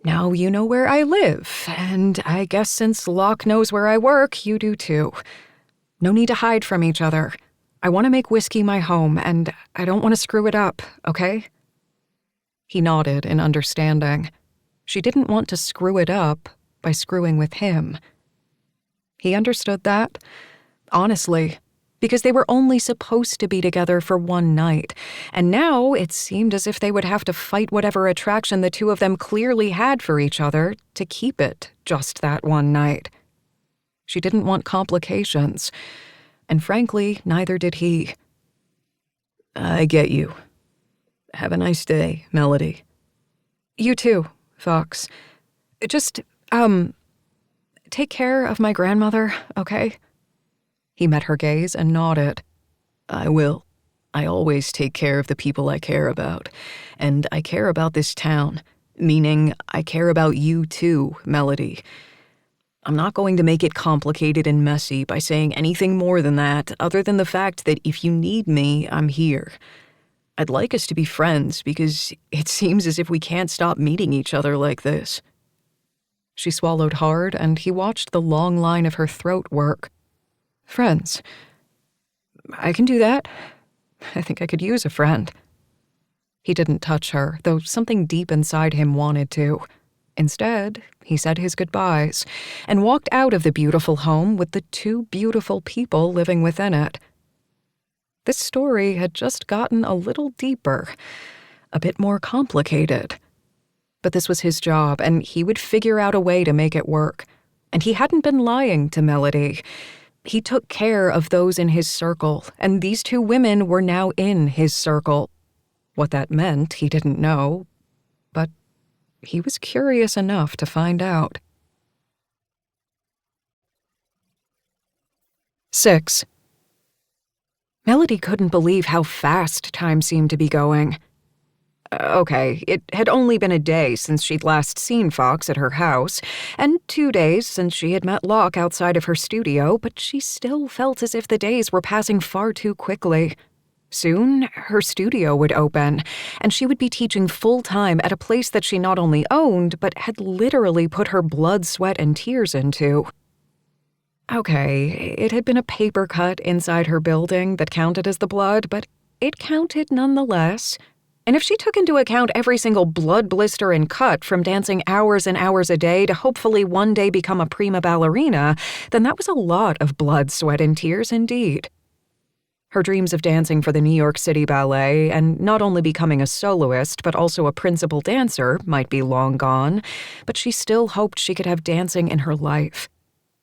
[SPEAKER 2] Now you know where I live, and I guess since Locke knows where I work, you do too. No need to hide from each other. I want to make whiskey my home, and I don't want to screw it up, okay? He nodded in understanding. She didn't want to screw it up by screwing with him. He understood that, honestly, because they were only supposed to be together for one night, and now it seemed as if they would have to fight whatever attraction the two of them clearly had for each other to keep it just that one night. She didn't want complications, and frankly, neither did he.
[SPEAKER 1] I get you. Have a nice day, Melody.
[SPEAKER 2] You too, Fox. Just, take care of my grandmother, okay? He met her gaze and nodded.
[SPEAKER 1] I will. I always take care of the people I care about. And I care about this town, meaning I care about you too, Melody. I'm not going to make it complicated and messy by saying anything more than that, other than the fact that if you need me, I'm here. I'd like us to be friends because it seems as if we can't stop meeting each other like this.
[SPEAKER 2] She swallowed hard, and he watched the long line of her throat work. Friends. I can do that. I think I could use a friend. He didn't touch her, though something deep inside him wanted to. Instead, he said his goodbyes and walked out of the beautiful home with the two beautiful people living within it. This story had just gotten a little deeper, a bit more complicated. But this was his job, and he would figure out a way to make it work. And he hadn't been lying to Melody. He took care of those in his circle, and these two women were now in his circle. What that meant, he didn't know, but he was curious enough to find out. 6. Melody couldn't believe how fast time seemed to be going. Okay, it had only been a day since she'd last seen Fox at her house, and 2 days since she had met Locke outside of her studio, but she still felt as if the days were passing far too quickly. Soon, her studio would open, and she would be teaching full-time at a place that she not only owned, but had literally put her blood, sweat, and tears into. Okay, it had been a paper cut inside her building that counted as the blood, but it counted nonetheless. And if she took into account every single blood blister and cut from dancing hours and hours a day to hopefully one day become a prima ballerina, then that was a lot of blood, sweat, and tears indeed. Her dreams of dancing for the New York City Ballet, and not only becoming a soloist but also a principal dancer, might be long gone, but she still hoped she could have dancing in her life.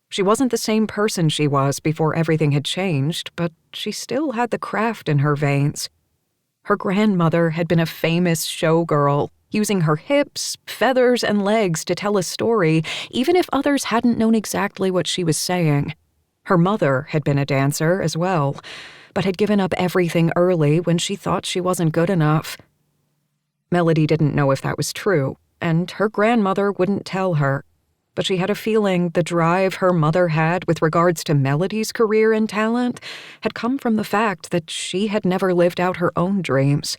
[SPEAKER 2] She wasn't the same person she was before everything had changed, but she still had the craft in her veins. Her grandmother had been a famous showgirl, using her hips, feathers, and legs to tell a story, even if others hadn't known exactly what she was saying. Her mother had been a dancer as well, but had given up everything early when she thought she wasn't good enough. Melody didn't know if that was true, and her grandmother wouldn't tell her, but she had a feeling the drive her mother had with regards to Melody's career and talent had come from the fact that she had never lived out her own dreams.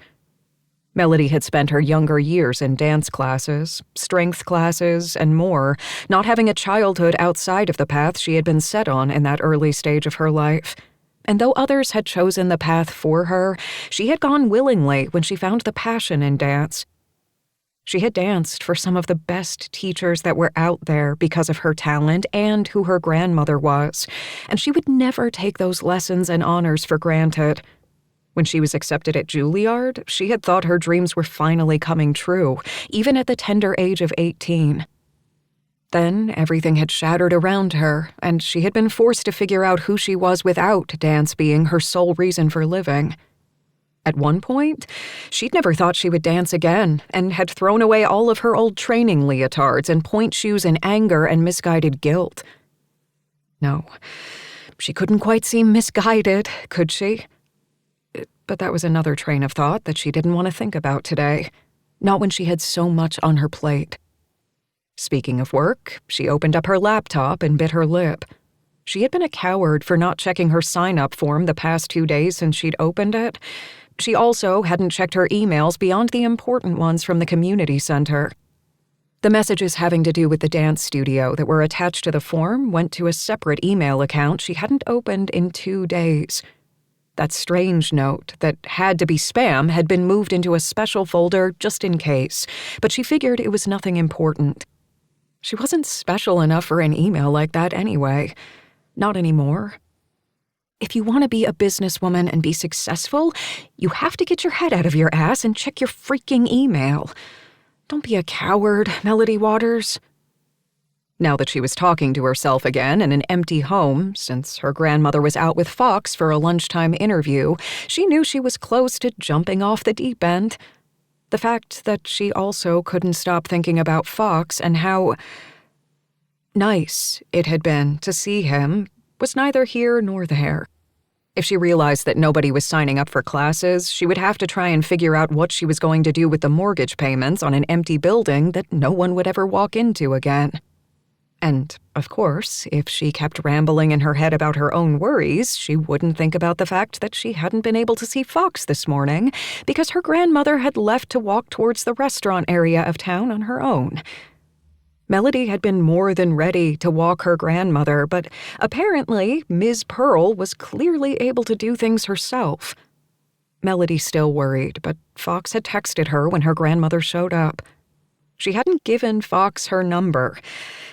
[SPEAKER 2] Melody had spent her younger years in dance classes, strength classes, and more, not having a childhood outside of the path she had been set on in that early stage of her life. And though others had chosen the path for her, she had gone willingly when she found the passion in dance. She had danced for some of the best teachers that were out there because of her talent and who her grandmother was, and she would never take those lessons and honors for granted. When she was accepted at Juilliard, she had thought her dreams were finally coming true, even at the tender age of 18. Then everything had shattered around her, and she had been forced to figure out who she was without dance being her sole reason for living. At one point, she'd never thought she would dance again, and had thrown away all of her old training leotards and point shoes in anger and misguided guilt. No, she couldn't quite seem misguided, could she? But that was another train of thought that she didn't want to think about today, not when she had so much on her plate. Speaking of work, she opened up her laptop and bit her lip. She had been a coward for not checking her sign-up form the past 2 days since she'd opened it. She also hadn't checked her emails beyond the important ones from the community center. The messages having to do with the dance studio that were attached to the form went to a separate email account she hadn't opened in 2 days. That strange note that had to be spam had been moved into a special folder just in case, but she figured it was nothing important. She wasn't special enough for an email like that anyway. Not anymore. If you want to be a businesswoman and be successful, you have to get your head out of your ass and check your freaking email. Don't be a coward, Melody Waters. Now that she was talking to herself again in an empty home, since her grandmother was out with Fox for a lunchtime interview, she knew she was close to jumping off the deep end. The fact that she also couldn't stop thinking about Fox and how nice it had been to see him was neither here nor there. If she realized that nobody was signing up for classes, she would have to try and figure out what she was going to do with the mortgage payments on an empty building that no one would ever walk into again. And, of course, if she kept rambling in her head about her own worries, she wouldn't think about the fact that she hadn't been able to see Fox this morning because her grandmother had left to walk towards the restaurant area of town on her own. Melody had been more than ready to walk her grandmother, but apparently Ms. Pearl was clearly able to do things herself. Melody still worried, but Fox had texted her when her grandmother showed up. She hadn't given Fox her number,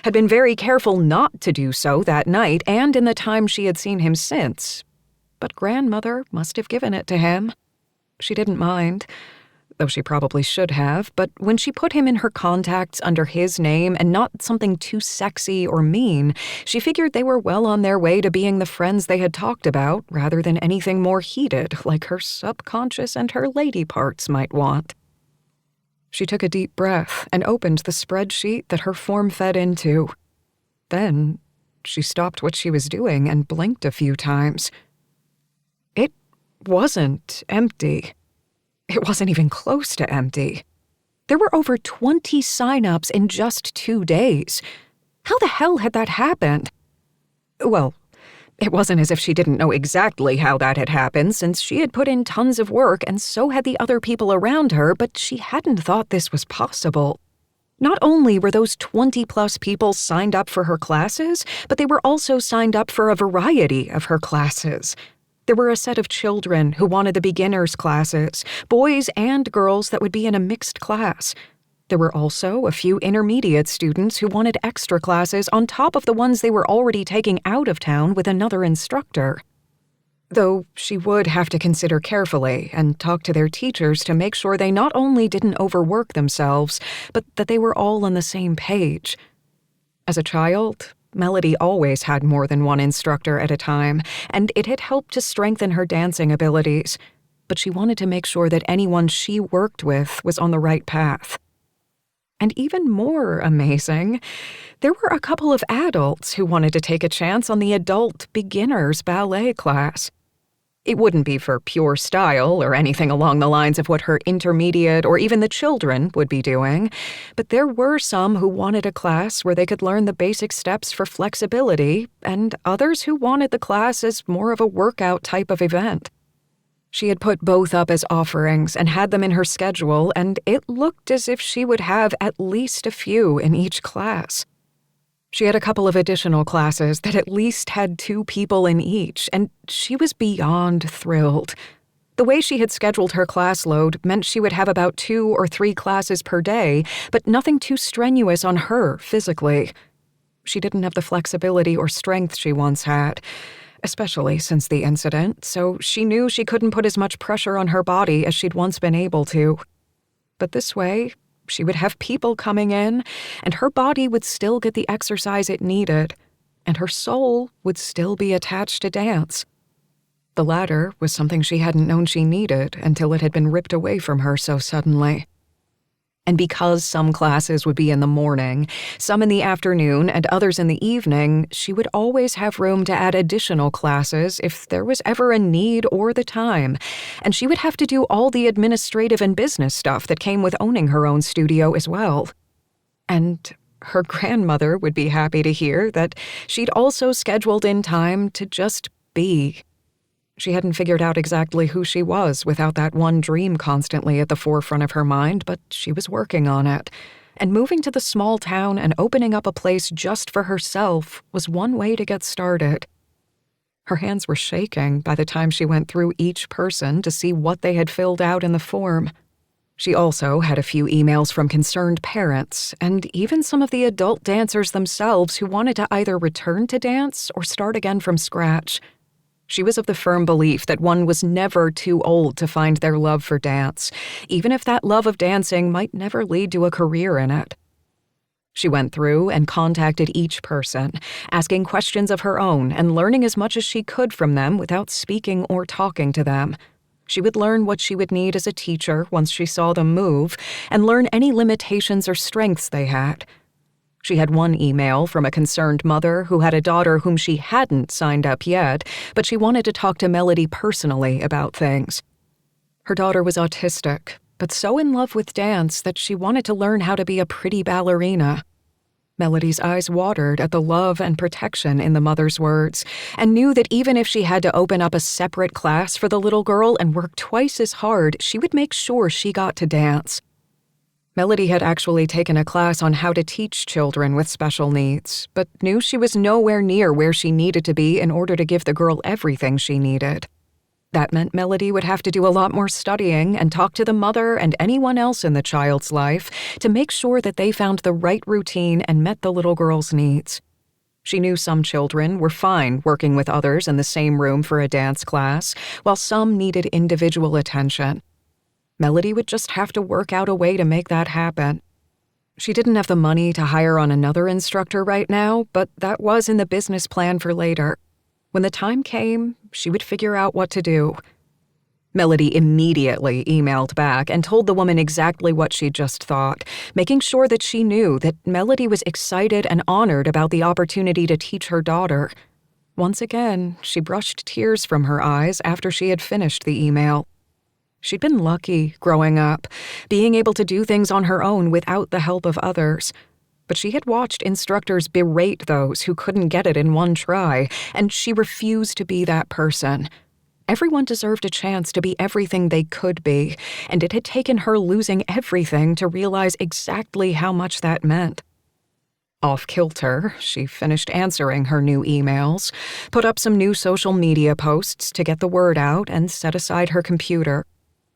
[SPEAKER 2] had been very careful not to do so that night and in the time she had seen him since. But grandmother must have given it to him. She didn't mind, though she probably should have, but when she put him in her contacts under his name and not something too sexy or mean, she figured they were well on their way to being the friends they had talked about rather than anything more heated like her subconscious and her lady parts might want. She took a deep breath and opened the spreadsheet that her form fed into. Then she stopped what she was doing and blinked a few times. It wasn't empty. It wasn't even close to empty. There were over 20 sign-ups in just 2 days. How the hell had that happened? Well, it wasn't as if she didn't know exactly how that had happened, since she had put in tons of work and so had the other people around her, but she hadn't thought this was possible. Not only were those 20-plus people signed up for her classes, but they were also signed up for a variety of her classes. There were a set of children who wanted the beginners' classes, boys and girls that would be in a mixed class. There were also a few intermediate students who wanted extra classes on top of the ones they were already taking out of town with another instructor. Though she would have to consider carefully and talk to their teachers to make sure they not only didn't overwork themselves, but that they were all on the same page. As a child, Melody always had more than one instructor at a time, and it had helped to strengthen her dancing abilities, but she wanted to make sure that anyone she worked with was on the right path. And even more amazing, there were a couple of adults who wanted to take a chance on the adult beginners ballet class. It wouldn't be for pure style or anything along the lines of what her intermediate or even the children would be doing, but there were some who wanted a class where they could learn the basic steps for flexibility, and others who wanted the class as more of a workout type of event. She had put both up as offerings and had them in her schedule, and it looked as if she would have at least a few in each class. She had a couple of additional classes that at least had 2 people in each, and she was beyond thrilled. The way she had scheduled her class load meant she would have about 2 or 3 classes per day, but nothing too strenuous on her physically. She didn't have the flexibility or strength she once had, especially since the incident, so she knew she couldn't put as much pressure on her body as she'd once been able to. But this way, she would have people coming in, and her body would still get the exercise it needed, and her soul would still be attached to dance. The latter was something she hadn't known she needed until it had been ripped away from her so suddenly. And because some classes would be in the morning, some in the afternoon, and others in the evening, she would always have room to add additional classes if there was ever a need or the time, and she would have to do all the administrative and business stuff that came with owning her own studio as well. And her grandmother would be happy to hear that she'd also scheduled in time to just be. She hadn't figured out exactly who she was without that one dream constantly at the forefront of her mind, but she was working on it. And moving to the small town and opening up a place just for herself was one way to get started. Her hands were shaking by the time she went through each person to see what they had filled out in the form. She also had a few emails from concerned parents, and even some of the adult dancers themselves who wanted to either return to dance or start again from scratch. She was of the firm belief that one was never too old to find their love for dance, even if that love of dancing might never lead to a career in it. She went through and contacted each person, asking questions of her own and learning as much as she could from them without speaking or talking to them. She would learn what she would need as a teacher once she saw them move, and learn any limitations or strengths they had. She had one email from a concerned mother who had a daughter whom she hadn't signed up yet, but she wanted to talk to Melody personally about things. Her daughter was autistic, but so in love with dance that she wanted to learn how to be a pretty ballerina. Melody's eyes watered at the love and protection in the mother's words, and knew that even if she had to open up a separate class for the little girl and work twice as hard, she would make sure she got to dance. Melody had actually taken a class on how to teach children with special needs, but knew she was nowhere near where she needed to be in order to give the girl everything she needed. That meant Melody would have to do a lot more studying and talk to the mother and anyone else in the child's life to make sure that they found the right routine and met the little girl's needs. She knew some children were fine working with others in the same room for a dance class, while some needed individual attention. Melody would just have to work out a way to make that happen. She didn't have the money to hire on another instructor right now, but that was in the business plan for later. When the time came, she would figure out what to do. Melody immediately emailed back and told the woman exactly what she'd just thought, making sure that she knew that Melody was excited and honored about the opportunity to teach her daughter. Once again, she brushed tears from her eyes after she had finished the email. She'd been lucky growing up, being able to do things on her own without the help of others. But she had watched instructors berate those who couldn't get it in one try, and she refused to be that person. Everyone deserved a chance to be everything they could be, and it had taken her losing everything to realize exactly how much that meant. Off-kilter, she finished answering her new emails, put up some new social media posts to get the word out, and set aside her computer.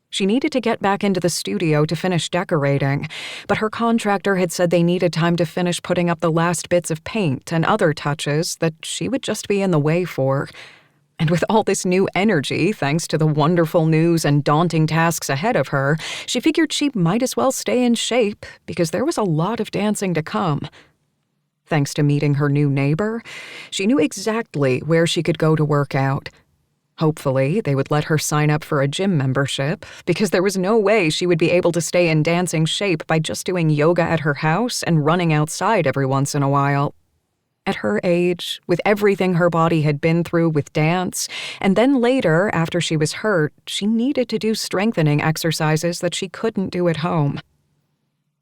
[SPEAKER 2] She needed to get back into the studio to finish decorating, but her contractor had said they needed time to finish putting up the last bits of paint and other touches that she would just be in the way for. And with all this new energy, thanks to the wonderful news and daunting tasks ahead of her, she figured she might as well stay in shape because there was a lot of dancing to come. Thanks to meeting her new neighbor, she knew exactly where she could go to work out. Hopefully, they would let her sign up for a gym membership, because there was no way she would be able to stay in dancing shape by just doing yoga at her house and running outside every once in a while. At her age, with everything her body had been through with dance, and then later, after she was hurt, she needed to do strengthening exercises that she couldn't do at home.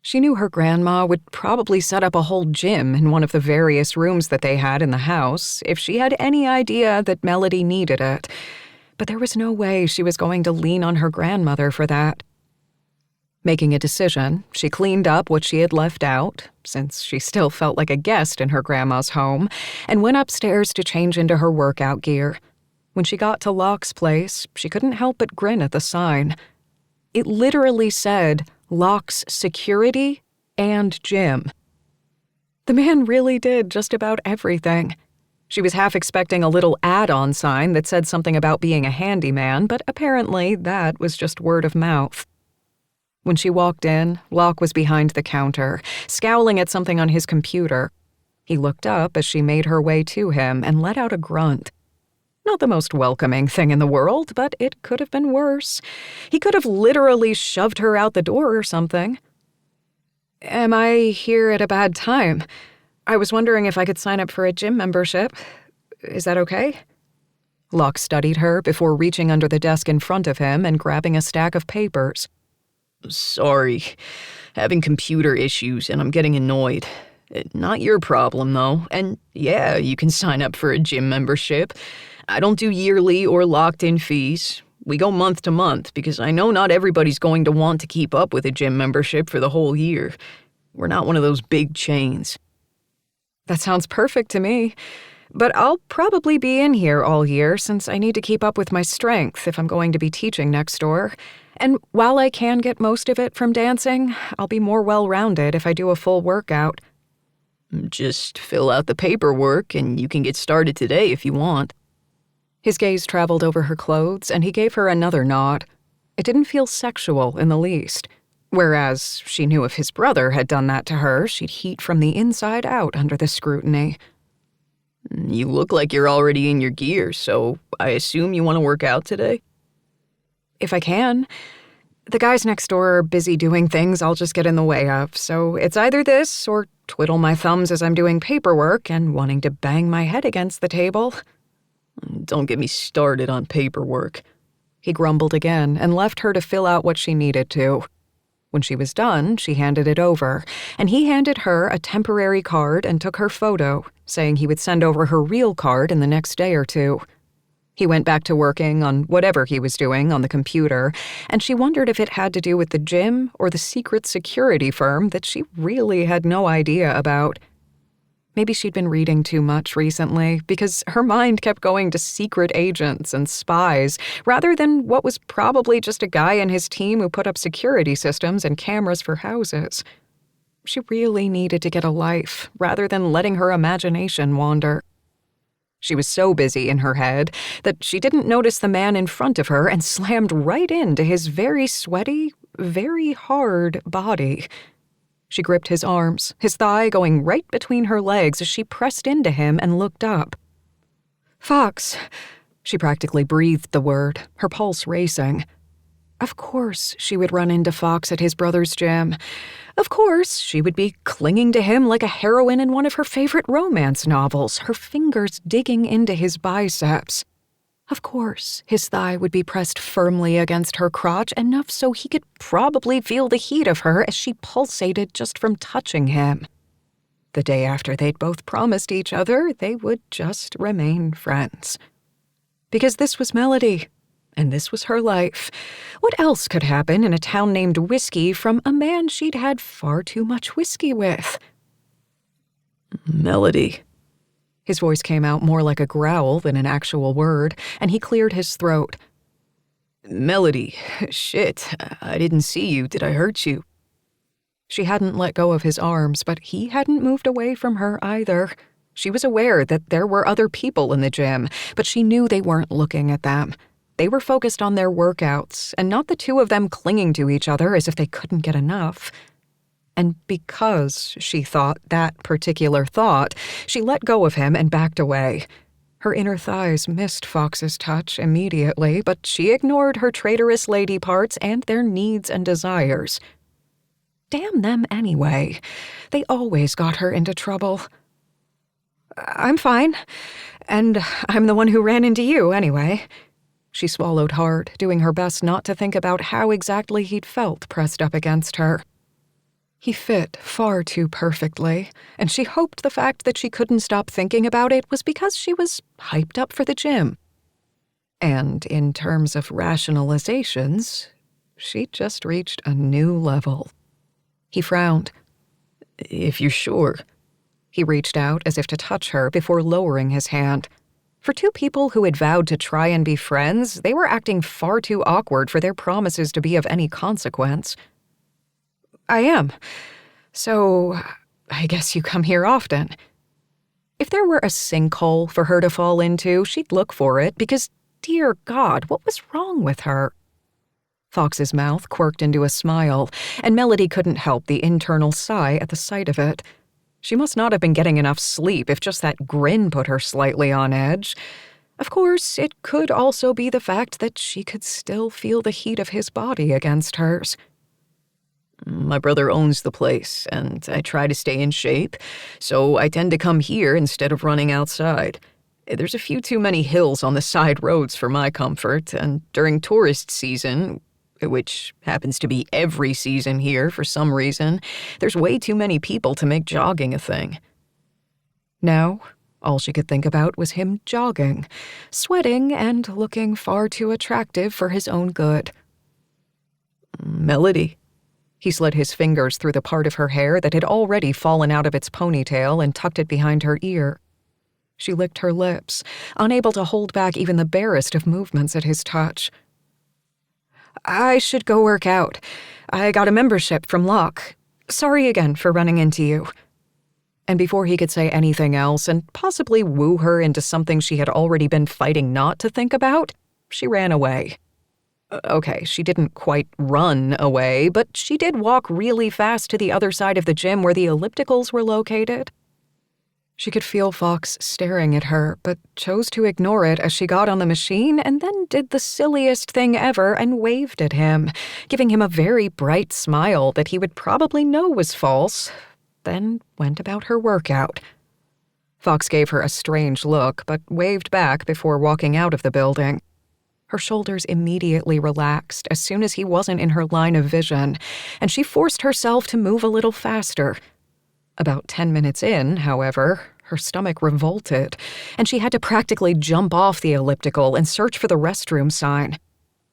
[SPEAKER 2] She knew her grandma would probably set up a whole gym in one of the various rooms that they had in the house if she had any idea that Melody needed it, but there was no way she was going to lean on her grandmother for that. Making a decision, she cleaned up what she had left out, since she still felt like a guest in her grandma's home, and went upstairs to change into her workout gear. When she got to Locke's place, she couldn't help but grin at the sign. It literally said, Locke's Security and Gym. The man really did just about everything. She was half expecting a little add-on sign that said something about being a handyman, but apparently that was just word of mouth. When she walked in, Locke was behind the counter, scowling at something on his computer. He looked up as she made her way to him and let out a grunt. Not the most welcoming thing in the world, but it could have been worse. He could have literally shoved her out the door or something. "Am I here at a bad time? I was wondering if I could sign up for a gym membership. Is that okay?" Locke studied her before reaching under the desk in front of him and grabbing a stack of papers.
[SPEAKER 1] Sorry. Having computer issues and I'm getting annoyed. Not your problem, though. And yeah, you can sign up for a gym membership. I don't do yearly or locked-in fees. We go month to month because I know not everybody's going to want to keep up with a gym membership for the whole year. We're not one of those big chains.
[SPEAKER 2] That sounds perfect to me. But I'll probably be in here all year since I need to keep up with my strength if I'm going to be teaching next door. And while I can get most of it from dancing, I'll be more well-rounded if I do a full workout.
[SPEAKER 1] Just fill out the paperwork and you can get started today if you want.
[SPEAKER 2] His gaze traveled over her clothes, and he gave her another nod. It didn't feel sexual in the least. Whereas she knew if his brother had done that to her, she'd heat from the inside out under the scrutiny.
[SPEAKER 1] You look like you're already in your gear, so I assume you want to work out today?
[SPEAKER 2] If I can. The guys next door are busy doing things I'll just get in the way of, so it's either this or twiddle my thumbs as I'm doing paperwork and wanting to bang my head against the table.
[SPEAKER 1] Don't get me started on paperwork.
[SPEAKER 2] He grumbled again and left her to fill out what she needed to. When she was done, she handed it over, and he handed her a temporary card and took her photo, saying he would send over her real card in the next day or two. He went back to working on whatever he was doing on the computer, and she wondered if it had to do with the gym or the secret security firm that she really had no idea about. Maybe she'd been reading too much recently, because her mind kept going to secret agents and spies, rather than what was probably just a guy and his team who put up security systems and cameras for houses. She really needed to get a life, rather than letting her imagination wander. She was so busy in her head that she didn't notice the man in front of her and slammed right into his very sweaty, very hard body. She gripped his arms, his thigh going right between her legs as she pressed into him and looked up. "Fox," she practically breathed the word, her pulse racing. Of course she would run into Fox at his brother's gym. Of course she would be clinging to him like a heroine in one of her favorite romance novels, her fingers digging into his biceps. Of course, his thigh would be pressed firmly against her crotch, enough so he could probably feel the heat of her as she pulsated just from touching him. The day after they'd both promised each other they would just remain friends. Because this was Melody, and this was her life. What else could happen in a town named Whiskey from a man she'd had far too much whiskey with?
[SPEAKER 1] Melody.
[SPEAKER 2] His voice came out more like a growl than an actual word, and he cleared his throat.
[SPEAKER 1] Melody, shit, I didn't see you. Did I hurt you?
[SPEAKER 2] She hadn't let go of his arms, but he hadn't moved away from her either. She was aware that there were other people in the gym, but she knew they weren't looking at them. They were focused on their workouts, and not the two of them clinging to each other as if they couldn't get enough. And because she thought that particular thought, she let go of him and backed away. Her inner thighs missed Fox's touch immediately, but she ignored her traitorous lady parts and their needs and desires. Damn them anyway. They always got her into trouble. I'm fine. And I'm the one who ran into you anyway. She swallowed hard, doing her best not to think about how exactly he'd felt pressed up against her. He fit far too perfectly, and she hoped the fact that she couldn't stop thinking about it was because she was hyped up for the gym. And in terms of rationalizations, she'd just reached a new level. He frowned.
[SPEAKER 1] If you're sure.
[SPEAKER 2] He reached out as if to touch her before lowering his hand. For two people who had vowed to try and be friends, they were acting far too awkward for their promises to be of any consequence. I am. So, I guess you come here often. If there were a sinkhole for her to fall into, she'd look for it because, dear God, what was wrong with her? Fox's mouth quirked into a smile, and Melody couldn't help the internal sigh at the sight of it. She must not have been getting enough sleep if just that grin put her slightly on edge. Of course, it could also be the fact that she could still feel the heat of his body against hers.
[SPEAKER 1] My brother owns the place, and I try to stay in shape, so I tend to come here instead of running outside. There's a few too many hills on the side roads for my comfort, and during tourist season, which happens to be every season here for some reason, there's way too many people to make jogging a thing.
[SPEAKER 2] Now, all she could think about was him jogging, sweating and looking far too attractive for his own good.
[SPEAKER 1] Melody.
[SPEAKER 2] He slid his fingers through the part of her hair that had already fallen out of its ponytail and tucked it behind her ear. She licked her lips, unable to hold back even the barest of movements at his touch. I should go work out. I got a membership from Locke. Sorry again for running into you. And before he could say anything else and possibly woo her into something she had already been fighting not to think about, she ran away. Okay, she didn't quite run away, but she did walk really fast to the other side of the gym where the ellipticals were located. She could feel Fox staring at her, but chose to ignore it as she got on the machine and then did the silliest thing ever and waved at him, giving him a very bright smile that he would probably know was false, then went about her workout. Fox gave her a strange look, but waved back before walking out of the building. Her shoulders immediately relaxed as soon as he wasn't in her line of vision, and she forced herself to move a little faster. About 10 minutes in, however, her stomach revolted, and she had to practically jump off the elliptical and search for the restroom sign.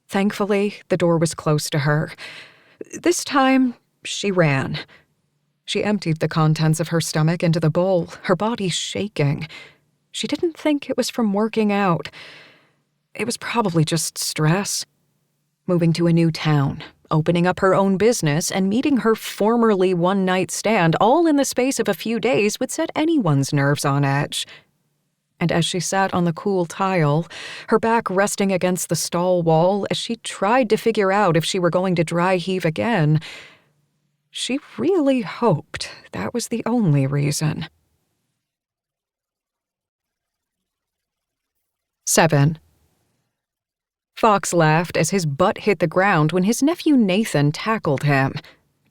[SPEAKER 2] Thankfully, the door was close to her. This time, she ran. She emptied the contents of her stomach into the bowl, her body shaking. She didn't think it was from working out. It was probably just stress. Moving to a new town, opening up her own business, and meeting her formerly one-night stand all in the space of a few days would set anyone's nerves on edge. And as she sat on the cool tile, her back resting against the stall wall as she tried to figure out if she were going to dry heave again, she really hoped that was the only reason. 7. Fox laughed as his butt hit the ground when his nephew Nathan tackled him.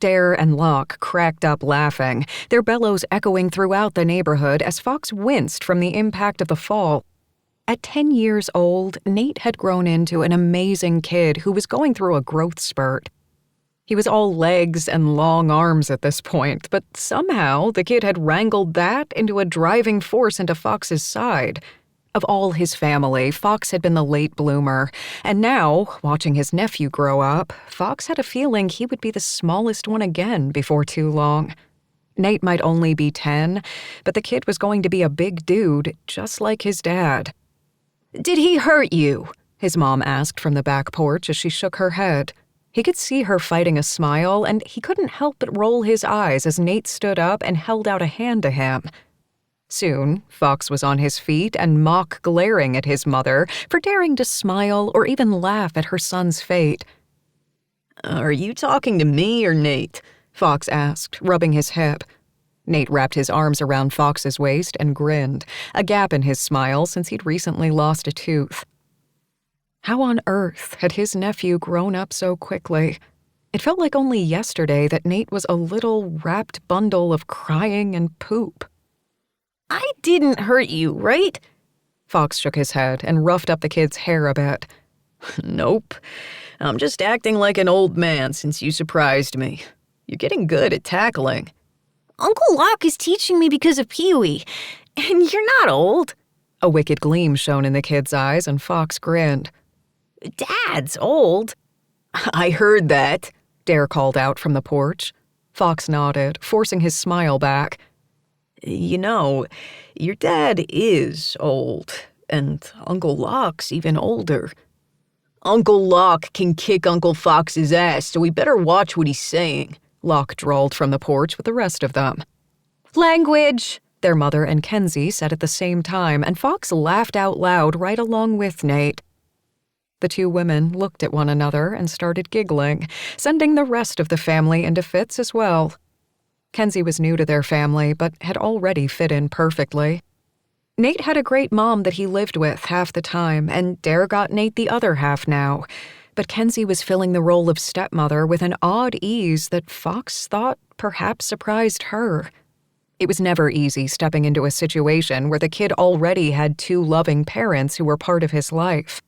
[SPEAKER 2] Dare and Locke cracked up laughing, their bellows echoing throughout the neighborhood as Fox winced from the impact of the fall. At 10 years old, Nate had grown into an amazing kid who was going through a growth spurt. He was all legs and long arms at this point, but somehow the kid had wrangled that into a driving force into Fox's side. Of all his family, Fox had been the late bloomer, and now, watching his nephew grow up, Fox had a feeling he would be the smallest one again before too long. Nate might only be 10, but the kid was going to be a big dude, just like his dad. "Did he hurt you?" his mom asked from the back porch as she shook her head. He could see her fighting a smile, and he couldn't help but roll his eyes as Nate stood up and held out a hand to him. Soon, Fox was on his feet and mock glaring at his mother for daring to smile or even laugh at her son's fate.
[SPEAKER 1] Are you talking to me or Nate? Fox asked, rubbing his hip.
[SPEAKER 2] Nate wrapped his arms around Fox's waist and grinned, a gap in his smile since he'd recently lost a tooth. How on earth had his nephew grown up so quickly? It felt like only yesterday that Nate was a little wrapped bundle of crying and poop.
[SPEAKER 1] I didn't hurt you, right?
[SPEAKER 2] Fox shook his head and roughed up the kid's hair a bit.
[SPEAKER 1] Nope. I'm just acting like an old man since you surprised me. You're getting good at tackling.
[SPEAKER 3] Uncle Locke is teaching me because of Pee-wee, and you're not old.
[SPEAKER 2] A wicked gleam shone in the kid's eyes, and Fox grinned.
[SPEAKER 3] Dad's old.
[SPEAKER 1] I heard that,
[SPEAKER 2] Dare called out from the porch. Fox nodded, forcing his smile back.
[SPEAKER 1] You know, your dad is old, and Uncle Locke's even older. Uncle Locke can kick Uncle Fox's ass, so we better watch what he's saying,
[SPEAKER 2] Locke drawled from the porch with the rest of them.
[SPEAKER 3] Language,
[SPEAKER 2] their mother and Kenzie said at the same time, and Fox laughed out loud right along with Nate. The two women looked at one another and started giggling, sending the rest of the family into fits as well. Kenzie was new to their family, but had already fit in perfectly. Nate had a great mom that he lived with half the time, and Dare got Nate the other half now. But Kenzie was filling the role of stepmother with an odd ease that Fox thought perhaps surprised her. It was never easy stepping into a situation where the kid already had two loving parents who were part of his life.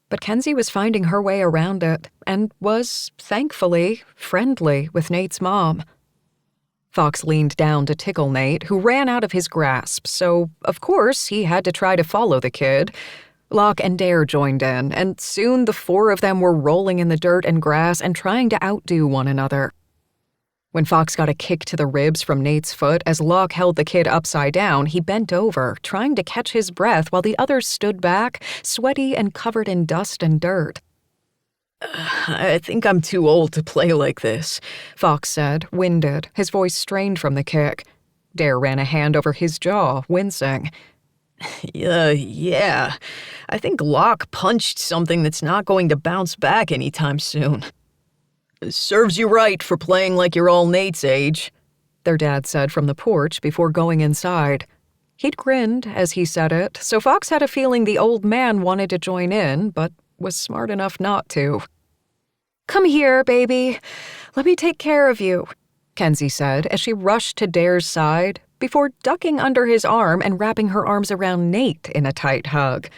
[SPEAKER 2] But Kenzie was finding her way around it, and was, thankfully, friendly with Nate's mom. Fox leaned down to tickle Nate, who ran out of his grasp, so, of course, he had to try to follow the kid. Locke and Dare joined in, and soon the four of them were rolling in the dirt and grass and trying to outdo one another. When Fox got a kick to the ribs from Nate's foot as Locke held the kid upside down, he bent over, trying to catch his breath while the others stood back, sweaty and covered in dust and dirt.
[SPEAKER 1] I think I'm too old to play like this,
[SPEAKER 2] Fox said, winded, his voice strained from the kick. Dare ran a hand over his jaw, wincing.
[SPEAKER 1] Yeah. I think Locke punched something that's not going to bounce back anytime soon. Serves you right for playing like you're all Nate's age,
[SPEAKER 2] their dad said from the porch before going inside. He'd grinned as he said it, so Fox had a feeling the old man wanted to join in, but was smart enough not to.
[SPEAKER 3] Come here, baby. Let me take care of you,
[SPEAKER 2] Kenzie said as she rushed to Dare's side before ducking under his arm and wrapping her arms around Nate in a tight hug.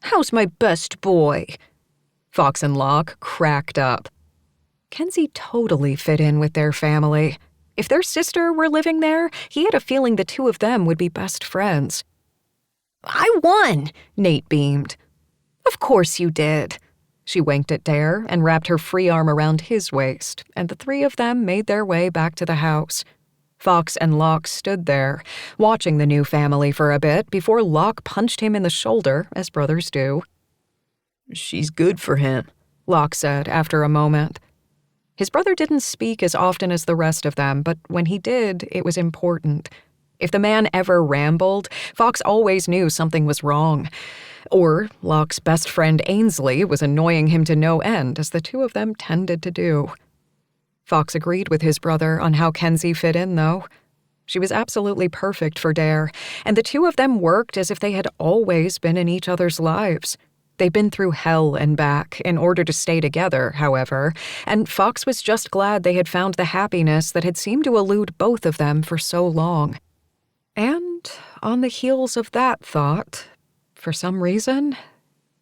[SPEAKER 3] How's my best boy?
[SPEAKER 2] Fox and Locke cracked up. Kenzie totally fit in with their family. If their sister were living there, he had a feeling the two of them would be best friends.
[SPEAKER 3] I won,
[SPEAKER 2] Nate beamed.
[SPEAKER 3] Of course you did.
[SPEAKER 2] She winked at Dare and wrapped her free arm around his waist, and the three of them made their way back to the house. Fox and Locke stood there, watching the new family for a bit before Locke punched him in the shoulder, as brothers do.
[SPEAKER 1] She's good for him,
[SPEAKER 2] Locke said after a moment. His brother didn't speak as often as the rest of them, but when he did, it was important. If the man ever rambled, Fox always knew something was wrong. Or Locke's best friend Ainsley was annoying him to no end, as the two of them tended to do. Fox agreed with his brother on how Kenzie fit in, though. She was absolutely perfect for Dare, and the two of them worked as if they had always been in each other's lives. They'd been through hell and back in order to stay together, however, and Fox was just glad they had found the happiness that had seemed to elude both of them for so long. And on the heels of that thought, for some reason,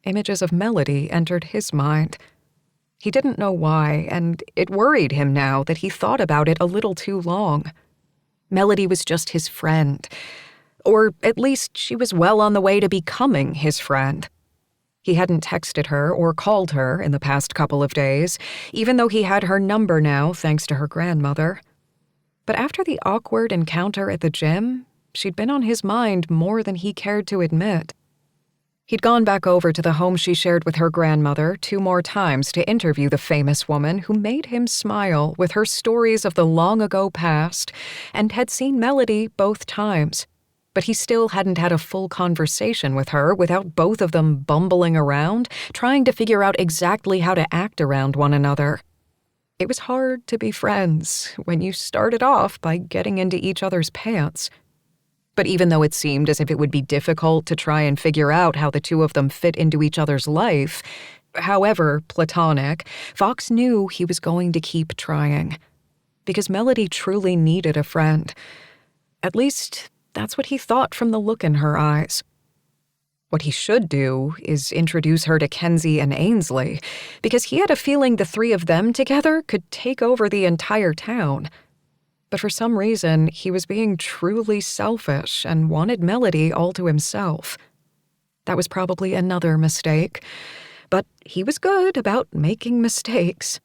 [SPEAKER 2] images of Melody entered his mind. He didn't know why, and it worried him now that he thought about it a little too long. Melody was just his friend, or at least she was well on the way to becoming his friend. He hadn't texted her or called her in the past couple of days, even though he had her number now thanks to her grandmother. But after the awkward encounter at the gym, she'd been on his mind more than he cared to admit. He'd gone back over to the home she shared with her grandmother 2 more times to interview the famous woman who made him smile with her stories of the long-ago past, and had seen Melody both times. But he still hadn't had a full conversation with her without both of them bumbling around, trying to figure out exactly how to act around one another. It was hard to be friends when you started off by getting into each other's pants. But even though it seemed as if it would be difficult to try and figure out how the two of them fit into each other's life, however platonic, Fox knew he was going to keep trying. Because Melody truly needed a friend. At least, that's what he thought from the look in her eyes. What he should do is introduce her to Kenzie and Ainsley, because he had a feeling the three of them together could take over the entire town. But for some reason, he was being truly selfish and wanted Melody all to himself. That was probably another mistake, but he was good about making mistakes.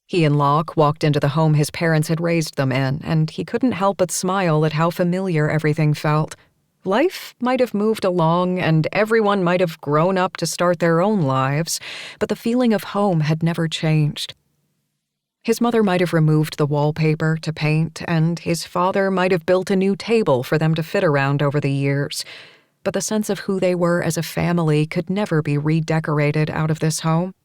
[SPEAKER 2] He and Locke walked into the home his parents had raised them in, and he couldn't help but smile at how familiar everything felt. Life might have moved along, and everyone might have grown up to start their own lives, but the feeling of home had never changed. His mother might have removed the wallpaper to paint, and his father might have built a new table for them to fit around over the years, but the sense of who they were as a family could never be redecorated out of this home.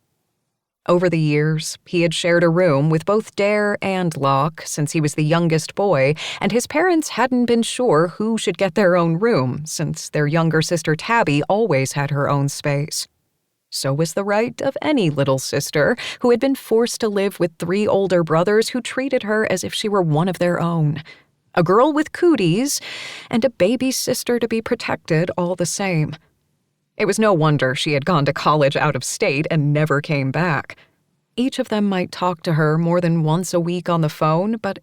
[SPEAKER 2] Over the years, he had shared a room with both Dare and Locke since he was the youngest boy, and his parents hadn't been sure who should get their own room since their younger sister Tabby always had her own space. So was the right of any little sister who had been forced to live with three older brothers who treated her as if she were one of their own. A girl with cooties, and a baby sister to be protected all the same. It was no wonder she had gone to college out of state and never came back. Each of them might talk to her more than once a week on the phone, but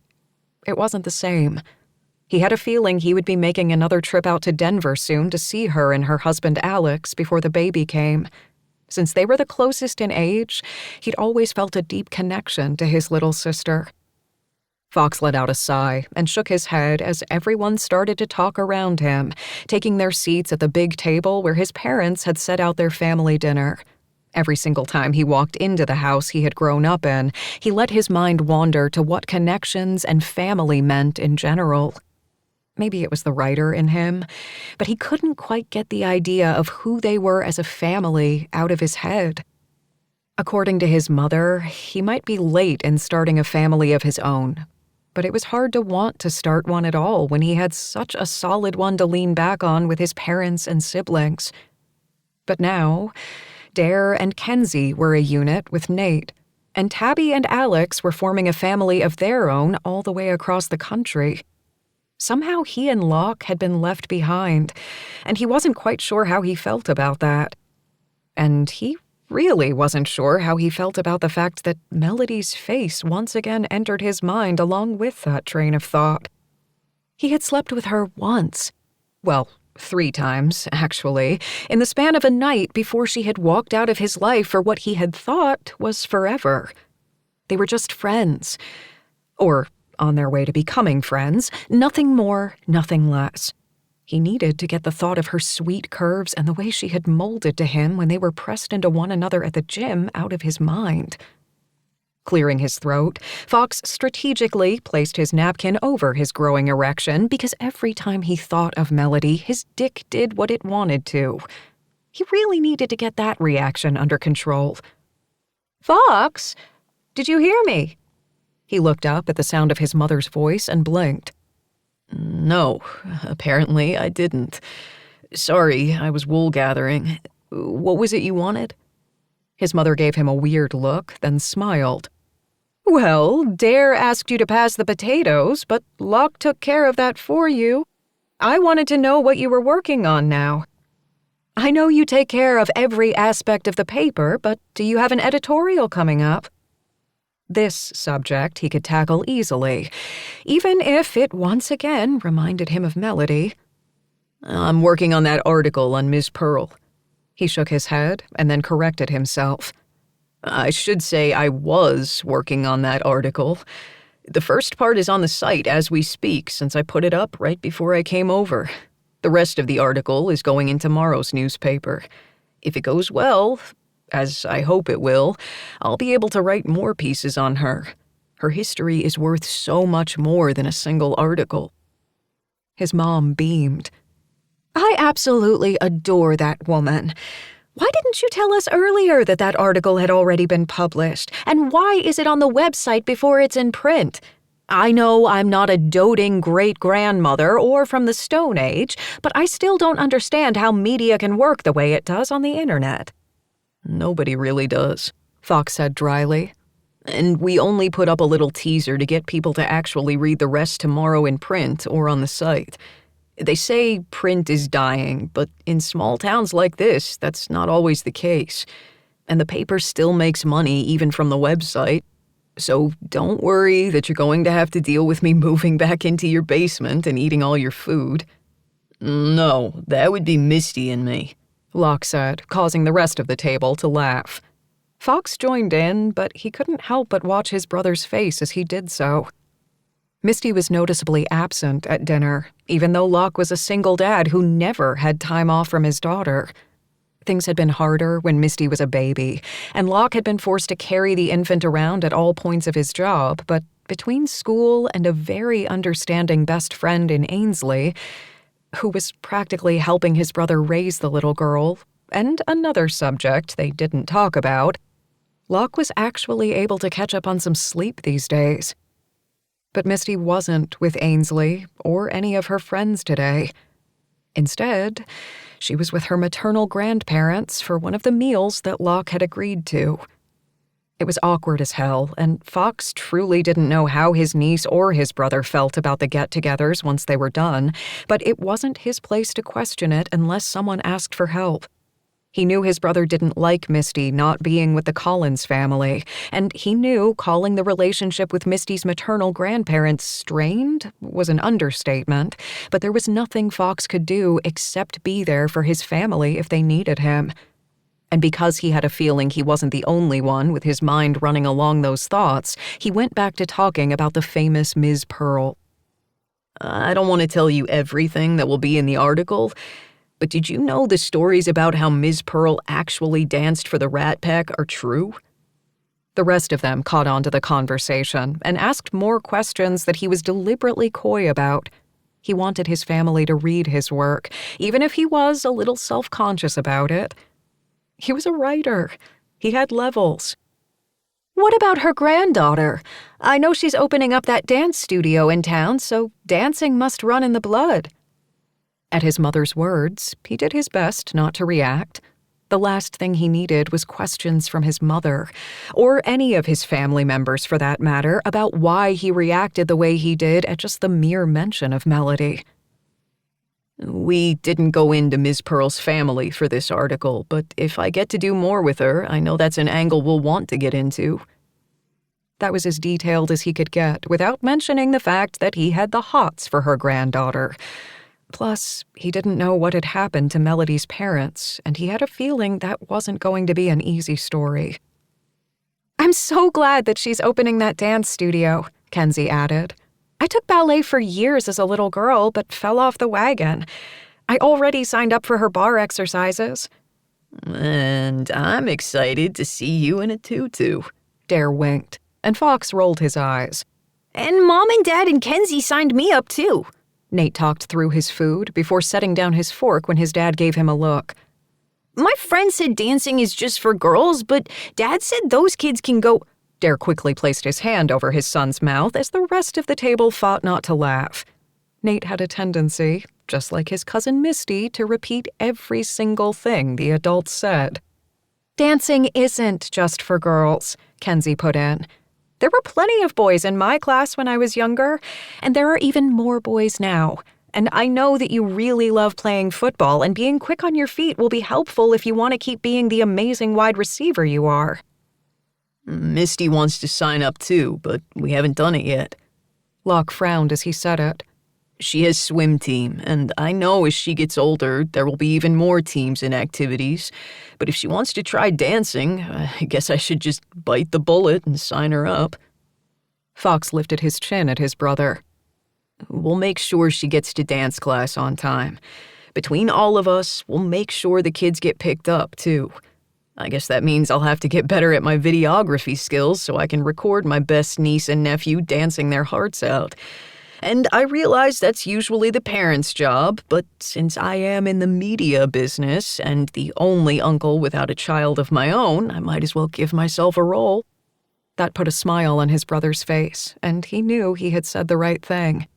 [SPEAKER 2] it wasn't the same. He had a feeling he would be making another trip out to Denver soon to see her and her husband Alex before the baby came. Since they were the closest in age, he'd always felt a deep connection to his little sister. Fox let out a sigh and shook his head as everyone started to talk around him, taking their seats at the big table where his parents had set out their family dinner. Every single time he walked into the house he had grown up in, he let his mind wander to what connections and family meant in general. Maybe it was the writer in him, but he couldn't quite get the idea of who they were as a family out of his head. According to his mother, he might be late in starting a family of his own, but it was hard to want to start one at all when he had such a solid one to lean back on with his parents and siblings. But now, Dare and Kenzie were a unit with Nate, and Tabby and Alex were forming a family of their own all the way across the country. Somehow he and Locke had been left behind, and he wasn't quite sure how he felt about that. And he really wasn't sure how he felt about the fact that Melody's face once again entered his mind along with that train of thought. He had slept with her once. Well, 3 times, actually, in the span of a night before she had walked out of his life for what he had thought was forever. They were just friends. Or on their way to becoming friends, nothing more, nothing less. He needed to get the thought of her sweet curves and the way she had molded to him when they were pressed into one another at the gym out of his mind. Clearing his throat, Fox strategically placed his napkin over his growing erection because every time he thought of Melody, his dick did what it wanted to. He really needed to get that reaction under control. "Fox, did you hear me?" He looked up at the sound of his mother's voice and blinked.
[SPEAKER 1] No, apparently I didn't. Sorry, I was wool gathering. What was it you wanted?
[SPEAKER 2] His mother gave him a weird look, then smiled. "Well, Dare asked you to pass the potatoes, but Locke took care of that for you. I wanted to know what you were working on now. I know you take care of every aspect of the paper, but do you have an editorial coming up?" This subject he could tackle easily, even if it once again reminded him of Melody.
[SPEAKER 1] I'm working on that article on Miss Pearl.
[SPEAKER 2] He shook his head and then corrected himself.
[SPEAKER 1] I should say I was working on that article. The first part is on the site as we speak since I put it up right before I came over. The rest of the article is going in tomorrow's newspaper. If it goes well, as I hope it will, I'll be able to write more pieces on her. Her history is worth so much more than a single article.
[SPEAKER 2] His mom beamed. "I absolutely adore that woman. Why didn't you tell us earlier that that article had already been published? And why is it on the website before it's in print? I know I'm not a doting great-grandmother or from the Stone Age, but I still don't understand how media can work the way it does on the internet."
[SPEAKER 1] "Nobody really does," Fox said dryly. "And we only put up a little teaser to get people to actually read the rest tomorrow in print or on the site. They say print is dying, but in small towns like this, that's not always the case. And the paper still makes money even from the website. So don't worry that you're going to have to deal with me moving back into your basement and eating all your food." "No, that would be Misty and me,"
[SPEAKER 2] Locke said, causing the rest of the table to laugh. Fox joined in, but he couldn't help but watch his brother's face as he did so. Misty was noticeably absent at dinner, even though Locke was a single dad who never had time off from his daughter. Things had been harder when Misty was a baby, and Locke had been forced to carry the infant around at all points of his job, but between school and a very understanding best friend in Ainsley, who was practically helping his brother raise the little girl, and another subject they didn't talk about, Locke was actually able to catch up on some sleep these days. But Misty wasn't with Ainsley or any of her friends today. Instead, she was with her maternal grandparents for one of the meals that Locke had agreed to. It was awkward as hell, and Fox truly didn't know how his niece or his brother felt about the get-togethers once they were done, but it wasn't his place to question it unless someone asked for help. He knew his brother didn't like Misty not being with the Collins family, and he knew calling the relationship with Misty's maternal grandparents strained was an understatement, but there was nothing Fox could do except be there for his family if they needed him. And because he had a feeling he wasn't the only one with his mind running along those thoughts, he went back to talking about the famous Ms. Pearl.
[SPEAKER 1] "I don't want to tell you everything that will be in the article, but did you know the stories about how Ms. Pearl actually danced for the Rat Pack are true?"
[SPEAKER 2] The rest of them caught on to the conversation and asked more questions that he was deliberately coy about. He wanted his family to read his work, even if he was a little self-conscious about it. He was a writer. He had levels. "What about her granddaughter? I know she's opening up that dance studio in town, so dancing must run in the blood." At his mother's words, he did his best not to react. The last thing he needed was questions from his mother, or any of his family members for that matter, about why he reacted the way he did at just the mere mention of Melody.
[SPEAKER 1] "We didn't go into Ms. Pearl's family for this article, but if I get to do more with her, I know that's an angle we'll want to get into."
[SPEAKER 2] That was as detailed as he could get, without mentioning the fact that he had the hots for her granddaughter. Plus, he didn't know what had happened to Melody's parents, and he had a feeling that wasn't going to be an easy story. "I'm so glad that she's opening that dance studio," Kenzie added. "I took ballet for years as a little girl, but fell off the wagon. I already signed up for her bar exercises."
[SPEAKER 1] "And I'm excited to see you in a tutu,"
[SPEAKER 2] Dare winked, and Fox rolled his eyes.
[SPEAKER 3] "And Mom and Dad and Kenzie signed me up too."
[SPEAKER 2] Nate talked through his food before setting down his fork when his dad gave him a look.
[SPEAKER 3] "My friend said dancing is just for girls, but Dad said those kids can go—"
[SPEAKER 2] Dare quickly placed his hand over his son's mouth as the rest of the table fought not to laugh. Nate had a tendency, just like his cousin Misty, to repeat every single thing the adults said. "Dancing isn't just for girls," Kenzie put in. "There were plenty of boys in my class when I was younger, and there are even more boys now. And I know that you really love playing football, and being quick on your feet will be helpful if you want to keep being the amazing wide receiver you are."
[SPEAKER 1] "Misty wants to sign up too, but we haven't done it yet."
[SPEAKER 2] Locke frowned as he said it.
[SPEAKER 1] "She has swim team, and I know as she gets older, there will be even more teams and activities. But if she wants to try dancing, I guess I should just bite the bullet and sign her up."
[SPEAKER 2] Fox lifted his chin at his brother.
[SPEAKER 1] "We'll make sure she gets to dance class on time. Between all of us, we'll make sure the kids get picked up, too. I guess that means I'll have to get better at my videography skills so I can record my best niece and nephew dancing their hearts out. And I realize that's usually the parent's job, but since I am in the media business and the only uncle without a child of my own, I might as well give myself a role.
[SPEAKER 2] That put a smile on his brother's face, and he knew he had said the right thing.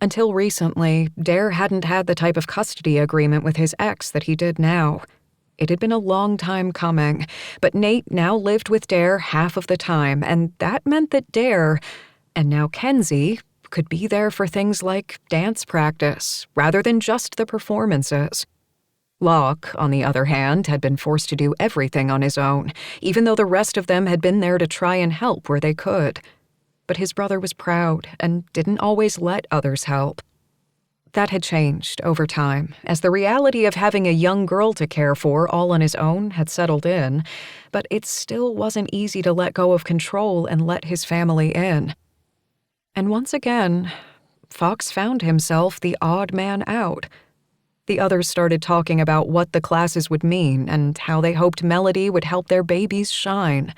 [SPEAKER 2] Until recently, Dare hadn't had the type of custody agreement with his ex that he did now. It had been a long time coming, but Nate now lived with Dare half of the time, and that meant that Dare, and now Kenzie, could be there for things like dance practice, rather than just the performances. Locke, on the other hand, had been forced to do everything on his own, even though the rest of them had been there to try and help where they could. But his brother was proud and didn't always let others help. That had changed over time, as the reality of having a young girl to care for all on his own had settled in, but it still wasn't easy to let go of control and let his family in. And once again, Fox found himself the odd man out. The others started talking about what the classes would mean and how they hoped Melody would help their babies shine.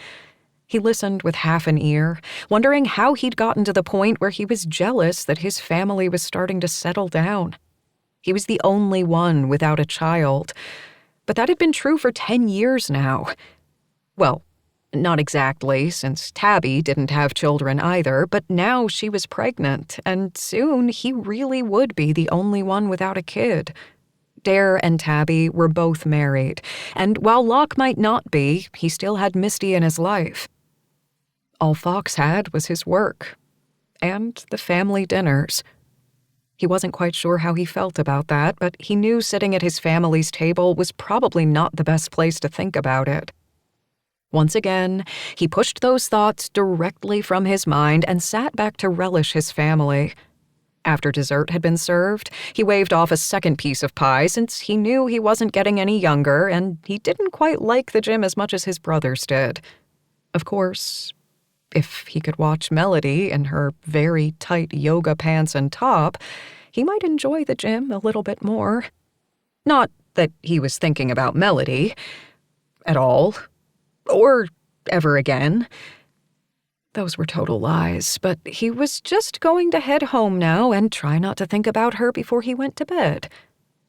[SPEAKER 2] He listened with half an ear, wondering how he'd gotten to the point where he was jealous that his family was starting to settle down. He was the only one without a child, but that had been true for 10 years now. Well, not exactly, since Tabby didn't have children either, but now she was pregnant, and soon he really would be the only one without a kid. Dare and Tabby were both married, and while Locke might not be, he still had Misty in his life. All Fox had was his work, and the family dinners. He wasn't quite sure how he felt about that, but he knew sitting at his family's table was probably not the best place to think about it. Once again, he pushed those thoughts directly from his mind and sat back to relish his family. After dessert had been served, he waved off a second piece of pie since he knew he wasn't getting any younger and he didn't quite like the gym as much as his brothers did. Of course, if he could watch Melody in her very tight yoga pants and top, he might enjoy the gym a little bit more. Not that he was thinking about Melody at all, or ever again. Those were total lies, but he was just going to head home now and try not to think about her before he went to bed.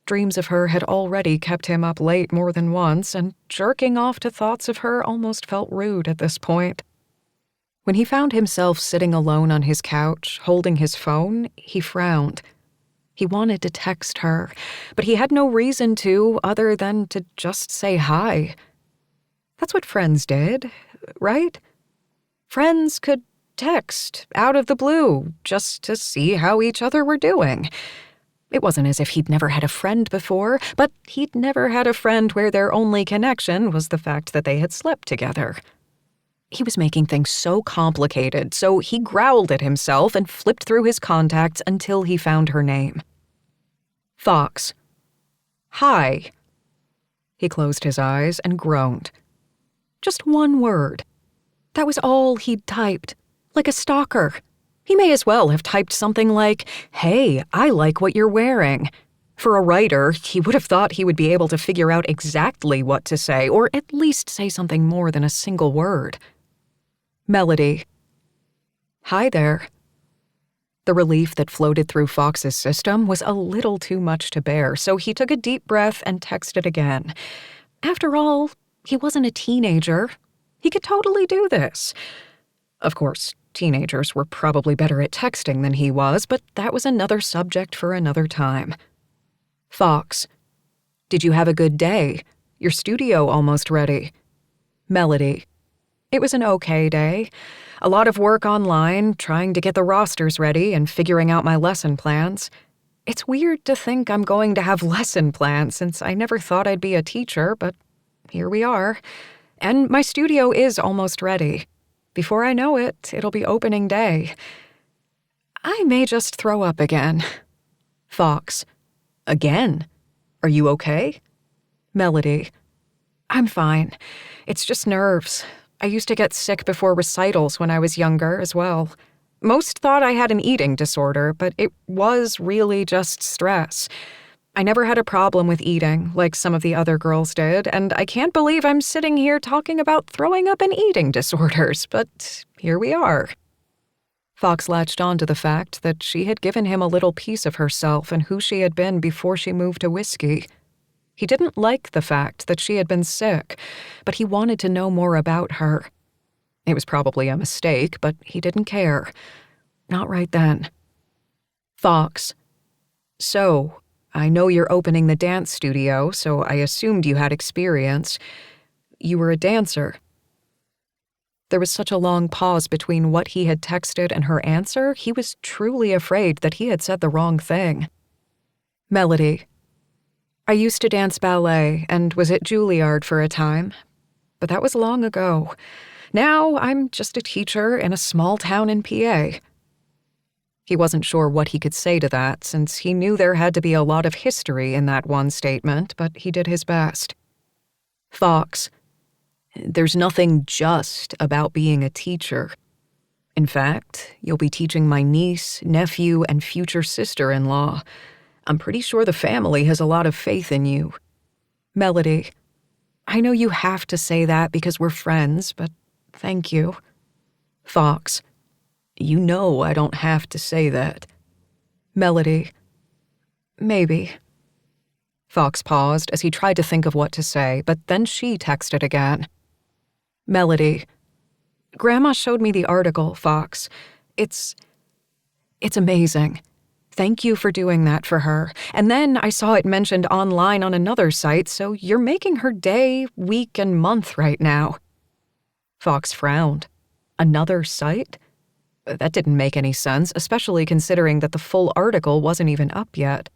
[SPEAKER 2] Dreams of her had already kept him up late more than once, and jerking off to thoughts of her almost felt rude at this point. When he found himself sitting alone on his couch, holding his phone, he frowned. He wanted to text her, but he had no reason to other than to just say hi. That's what friends did, right? Friends could text out of the blue just to see how each other were doing. It wasn't as if he'd never had a friend before, but he'd never had a friend where their only connection was the fact that they had slept together. He was making things so complicated, so he growled at himself and flipped through his contacts until he found her name. Fox. Hi. He closed his eyes and groaned. Just one word. That was all he'd typed, like a stalker. He may as well have typed something like, "Hey, I like what you're wearing." For a writer, he would have thought he would be able to figure out exactly what to say, or at least say something more than a single word. Melody. Hi there. The relief that floated through Fox's system was a little too much to bear, so he took a deep breath and texted again. After all, he wasn't a teenager. He could totally do this. Of course, teenagers were probably better at texting than he was, but that was another subject for another time. Fox. Did you have a good day? Your studio almost ready. Melody. It was an okay day. A lot of work online, trying to get the rosters ready and figuring out my lesson plans. It's weird to think I'm going to have lesson plans since I never thought I'd be a teacher, but here we are. And my studio is almost ready. Before I know it, it'll be opening day. I may just throw up again. Fox. Again? Are you okay? Melody. I'm fine. It's just nerves. I used to get sick before recitals when I was younger as well. Most thought I had an eating disorder, but it was really just stress. I never had a problem with eating like some of the other girls did, and I can't believe I'm sitting here talking about throwing up and eating disorders, but here we are. Fox latched on to the fact that she had given him a little piece of herself and who she had been before she moved to whiskey. He didn't like the fact that she had been sick, but he wanted to know more about her. It was probably a mistake, but he didn't care. Not right then. Fox. So, I know you're opening the dance studio, so I assumed you had experience. You were a dancer. There was such a long pause between what he had texted and her answer, he was truly afraid that he had said the wrong thing. Melody. I used to dance ballet and was at Juilliard for a time, but that was long ago. Now I'm just a teacher in a small town in PA. He wasn't sure what he could say to that, since he knew there had to be a lot of history in that one statement, but he did his best. Fox. There's nothing just about being a teacher. In fact, you'll be teaching my niece, nephew, and future sister-in-law. I'm pretty sure the family has a lot of faith in you. Melody. I know you have to say that because we're friends, but thank you. Fox. You know I don't have to say that. Melody. Maybe. Fox paused as he tried to think of what to say, but then she texted again. Melody. Grandma showed me the article, Fox. It's amazing. Thank you for doing that for her. And then I saw it mentioned online on another site, so you're making her day, week, and month right now. Fox frowned. Another site? That didn't make any sense, especially considering that the full article wasn't even up yet.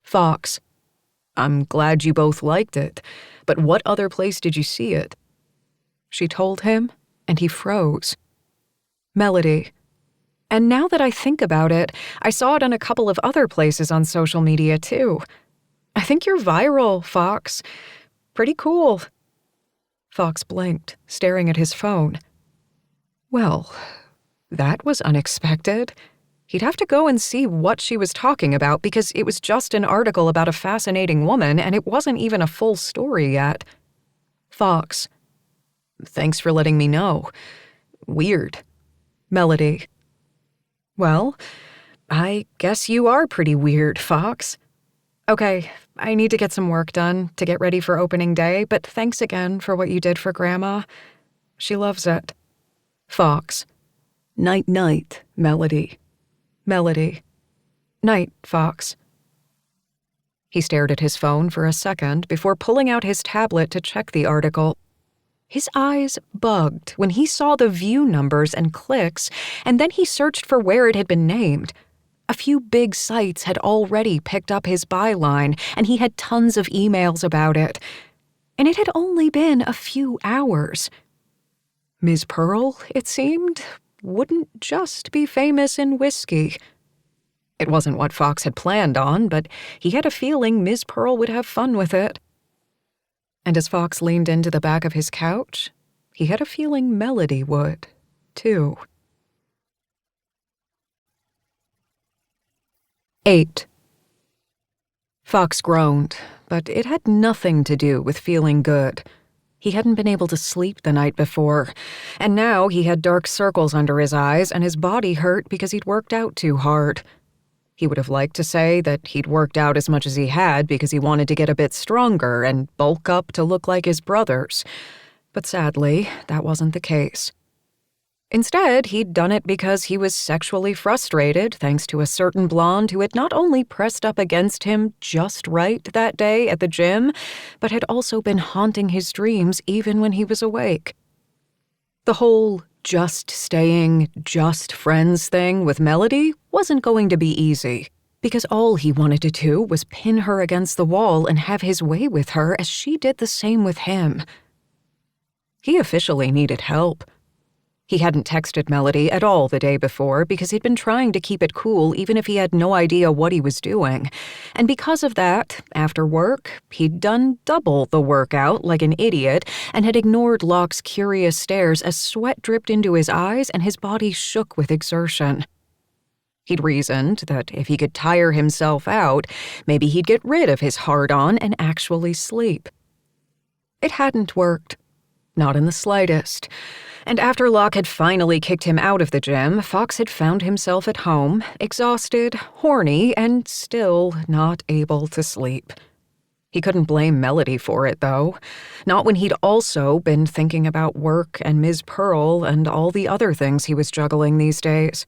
[SPEAKER 2] Fox. I'm glad you both liked it, but what other place did you see it? She told him, and he froze. Melody. And now that I think about it, I saw it in a couple of other places on social media, too. I think you're viral, Fox. Pretty cool. Fox blinked, staring at his phone. Well, that was unexpected. He'd have to go and see what she was talking about because it was just an article about a fascinating woman and it wasn't even a full story yet. Fox. Thanks for letting me know. Weird. Melody. Well, I guess you are pretty weird, Fox. Okay, I need to get some work done to get ready for opening day, but thanks again for what you did for Grandma. She loves it. Fox. Night-night, Melody. Melody. Night, Fox. He stared at his phone for a second before pulling out his tablet to check the article. His eyes bugged when he saw the view numbers and clicks, and then he searched for where it had been named. A few big sites had already picked up his byline, and he had tons of emails about it. And it had only been a few hours. Ms. Pearl, it seemed, wouldn't just be famous in whiskey. It wasn't what Fox had planned on, but he had a feeling Ms. Pearl would have fun with it. And as Fox leaned into the back of his couch, he had a feeling Melody would, too. 8. Fox groaned, but it had nothing to do with feeling good. He hadn't been able to sleep the night before, and now he had dark circles under his eyes and his body hurt because he'd worked out too hard. He would have liked to say that he'd worked out as much as he had because he wanted to get a bit stronger and bulk up to look like his brothers, but sadly, that wasn't the case. Instead, he'd done it because he was sexually frustrated thanks to a certain blonde who had not only pressed up against him just right that day at the gym, but had also been haunting his dreams even when he was awake. The whole just staying, just friends thing with Melody wasn't going to be easy, because all he wanted to do was pin her against the wall and have his way with her as she did the same with him. He officially needed help. He hadn't texted Melody at all the day before because he'd been trying to keep it cool even if he had no idea what he was doing. And because of that, after work, he'd done double the workout like an idiot and had ignored Locke's curious stares as sweat dripped into his eyes and his body shook with exertion. He'd reasoned that if he could tire himself out, maybe he'd get rid of his hard-on and actually sleep. It hadn't worked. Not in the slightest. And after Locke had finally kicked him out of the gym, Fox had found himself at home, exhausted, horny, and still not able to sleep. He couldn't blame Melody for it, though. Not when he'd also been thinking about work and Ms. Pearl and all the other things he was juggling these days.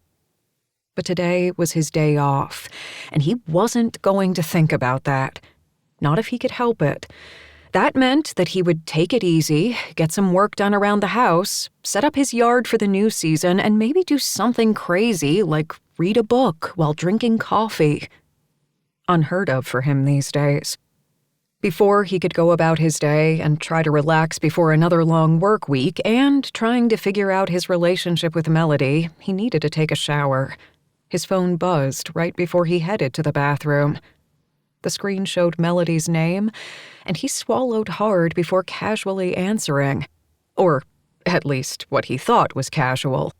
[SPEAKER 2] But today was his day off, and he wasn't going to think about that. Not if he could help it. That meant that he would take it easy, get some work done around the house, set up his yard for the new season, and maybe do something crazy like read a book while drinking coffee. Unheard of for him these days. Before he could go about his day and try to relax before another long work week and trying to figure out his relationship with Melody, he needed to take a shower. His phone buzzed right before he headed to the bathroom. The screen showed Melody's name, and he swallowed hard before casually answering. Or, at least, what he thought was casual.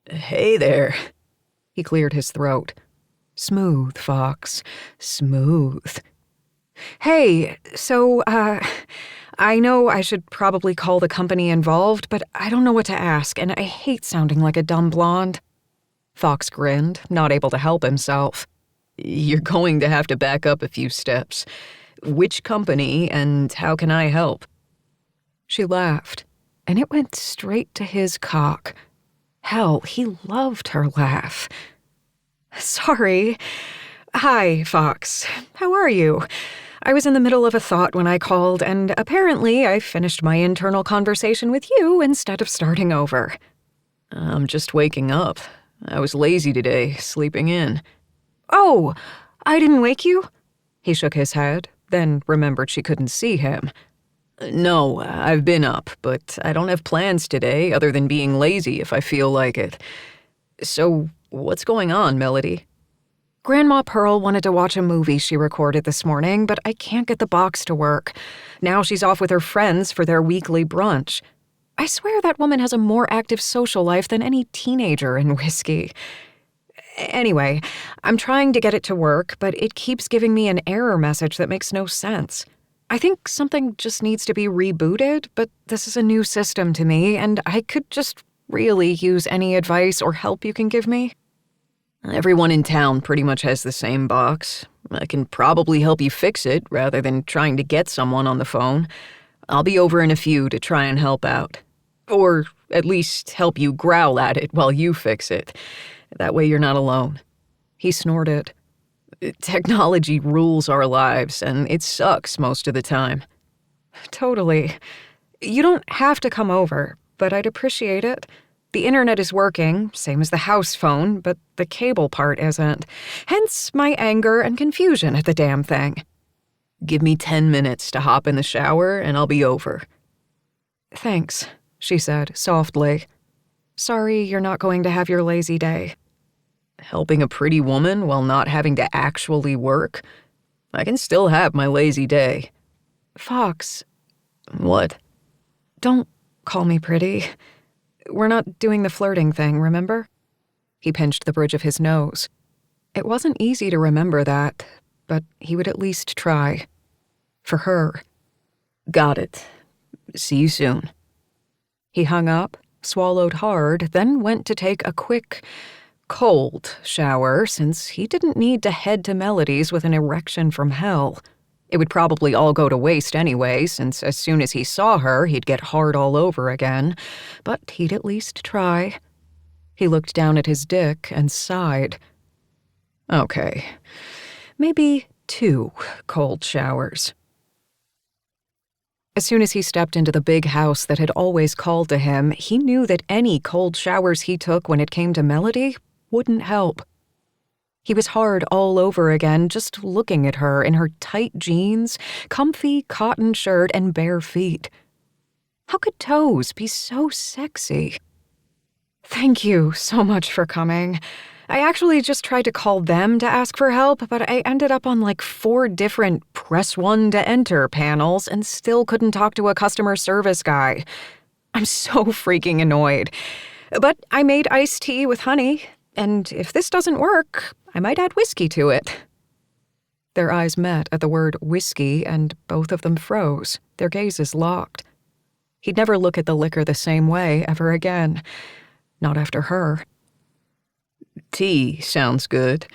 [SPEAKER 1] Hey there.
[SPEAKER 2] He cleared his throat. Smooth, Fox. Smooth. Hey, so, I know I should probably call the company involved, but I don't know what to ask, and I hate sounding like a dumb blonde. Fox grinned, not able to help himself.
[SPEAKER 1] You're going to have to back up a few steps. Which company and how can I help?
[SPEAKER 2] She laughed, and it went straight to his cock. Hell, he loved her laugh. Sorry. Hi, Fox. How are you? I was in the middle of a thought when I called, and apparently I finished my internal conversation with you instead of starting over.
[SPEAKER 1] I'm just waking up. I was lazy today, sleeping in.
[SPEAKER 2] Oh, I didn't wake you? He shook his head, then remembered she couldn't see him.
[SPEAKER 1] No, I've been up, but I don't have plans today other than being lazy if I feel like it. So, what's going on, Melody?
[SPEAKER 2] Grandma Pearl wanted to watch a movie she recorded this morning, but I can't get the box to work. Now she's off with her friends for their weekly brunch. I swear that woman has a more active social life than any teenager in whiskey. Anyway, I'm trying to get it to work, but it keeps giving me an error message that makes no sense. I think something just needs to be rebooted, but this is a new system to me, and I could just really use any advice or help you can give me.
[SPEAKER 1] Everyone in town pretty much has the same box. I can probably help you fix it rather than trying to get someone on the phone. I'll be over in a few to try and help out. Or at least help you growl at it while you fix it. That way you're not alone.
[SPEAKER 2] He snorted.
[SPEAKER 1] Technology rules our lives, and it sucks most of the time.
[SPEAKER 2] Totally. You don't have to come over, but I'd appreciate it. The internet is working, same as the house phone, but the cable part isn't. Hence my anger and confusion at the damn thing.
[SPEAKER 1] Give me 10 minutes to hop in the shower, and I'll be over.
[SPEAKER 2] Thanks, she said softly. Sorry you're not going to have your lazy day.
[SPEAKER 1] Helping a pretty woman while not having to actually work? I can still have my lazy day.
[SPEAKER 2] Fox.
[SPEAKER 1] What?
[SPEAKER 2] Don't call me pretty. We're not doing the flirting thing, remember? He pinched the bridge of his nose. It wasn't easy to remember that, but he would at least try. For her.
[SPEAKER 1] Got it. See you soon.
[SPEAKER 2] He hung up, swallowed hard, then went to take a quick, cold shower since he didn't need to head to Melody's with an erection from hell. It would probably all go to waste anyway, since as soon as he saw her, he'd get hard all over again. But he'd at least try. He looked down at his dick and sighed. Okay, maybe 2 cold showers. As soon as he stepped into the big house that had always called to him, he knew that any cold showers he took when it came to Melody wouldn't help. He was hard all over again just looking at her in her tight jeans, comfy cotton shirt, and bare feet. How could toes be so sexy? Thank you so much for coming. I actually just tried to call them to ask for help, but I ended up on like 4 different press 1 to enter panels and still couldn't talk to a customer service guy. I'm so freaking annoyed. But I made iced tea with honey, and if this doesn't work, I might add whiskey to it. Their eyes met at the word whiskey, and both of them froze, their gazes locked. He'd never look at the liquor the same way ever again. Not after her.
[SPEAKER 1] Tea sounds good.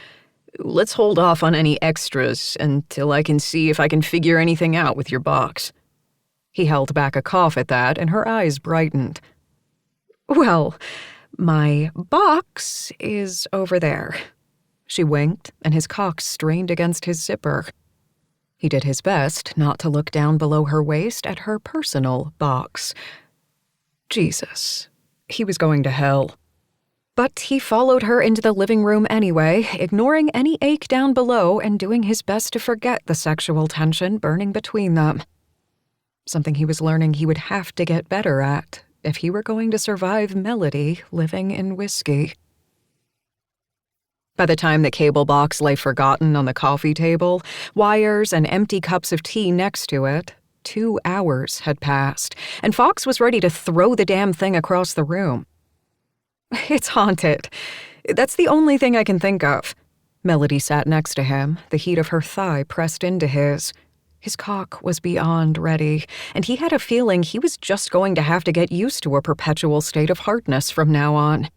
[SPEAKER 1] Let's hold off on any extras until I can see if I can figure anything out with your box.
[SPEAKER 2] He held back a cough at that, and her eyes brightened. Well, my box is over there. She winked, and his cock strained against his zipper. He did his best not to look down below her waist at her personal box. Jesus, he was going to hell. But he followed her into the living room anyway, ignoring any ache down below and doing his best to forget the sexual tension burning between them. Something he was learning he would have to get better at if he were going to survive Melody living in whiskey. By the time the cable box lay forgotten on the coffee table, wires and empty cups of tea next to it, 2 hours had passed, and Fox was ready to throw the damn thing across the room. It's haunted. That's the only thing I can think of. Melody sat next to him, the heat of her thigh pressed into his. His cock was beyond ready, and he had a feeling he was just going to have to get used to a perpetual state of hardness from now on.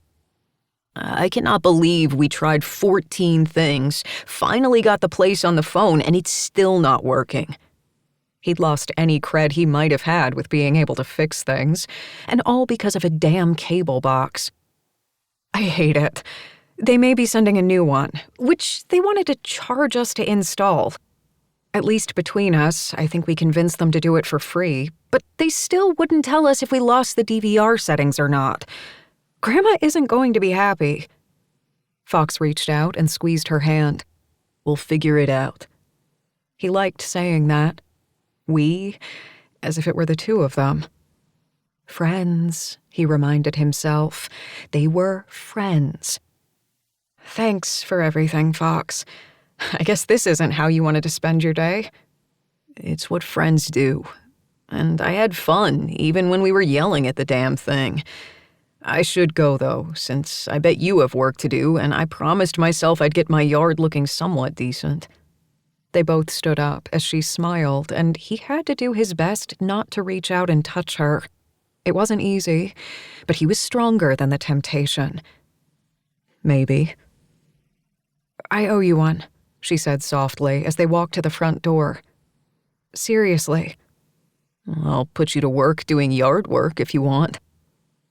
[SPEAKER 1] I cannot believe we tried 14 things, finally got the place on the phone, and it's still not working.
[SPEAKER 2] He'd lost any cred he might have had with being able to fix things, and all because of a damn cable box. I hate it. They may be sending a new one, which they wanted to charge us to install. At least between us, I think we convinced them to do it for free, but they still wouldn't tell us if we lost the DVR settings or not. Grandma isn't going to be happy. Fox reached out and squeezed her hand.
[SPEAKER 1] We'll figure it out.
[SPEAKER 2] He liked saying that. We, as if it were the two of them. Friends, he reminded himself. They were friends. Thanks for everything, Fox. I guess this isn't how you wanted to spend your day.
[SPEAKER 1] It's what friends do. And I had fun, even when we were yelling at the damn thing. I should go, though, since I bet you have work to do, and I promised myself I'd get my yard looking somewhat decent.
[SPEAKER 2] They both stood up as she smiled, and he had to do his best not to reach out and touch her. It wasn't easy, but he was stronger than the temptation. Maybe. I owe you one, she said softly as they walked to the front door. Seriously.
[SPEAKER 1] I'll put you to work doing yard work if you want.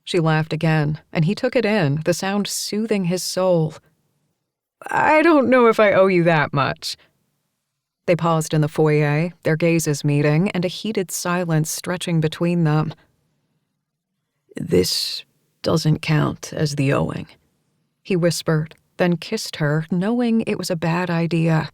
[SPEAKER 2] She laughed again, and he took it in, the sound soothing his soul. I don't know if I owe you that much. They paused in the foyer, their gazes meeting, and a heated silence stretching between them.
[SPEAKER 1] This doesn't count as the owing,
[SPEAKER 2] he whispered, then kissed her, knowing it was a bad idea.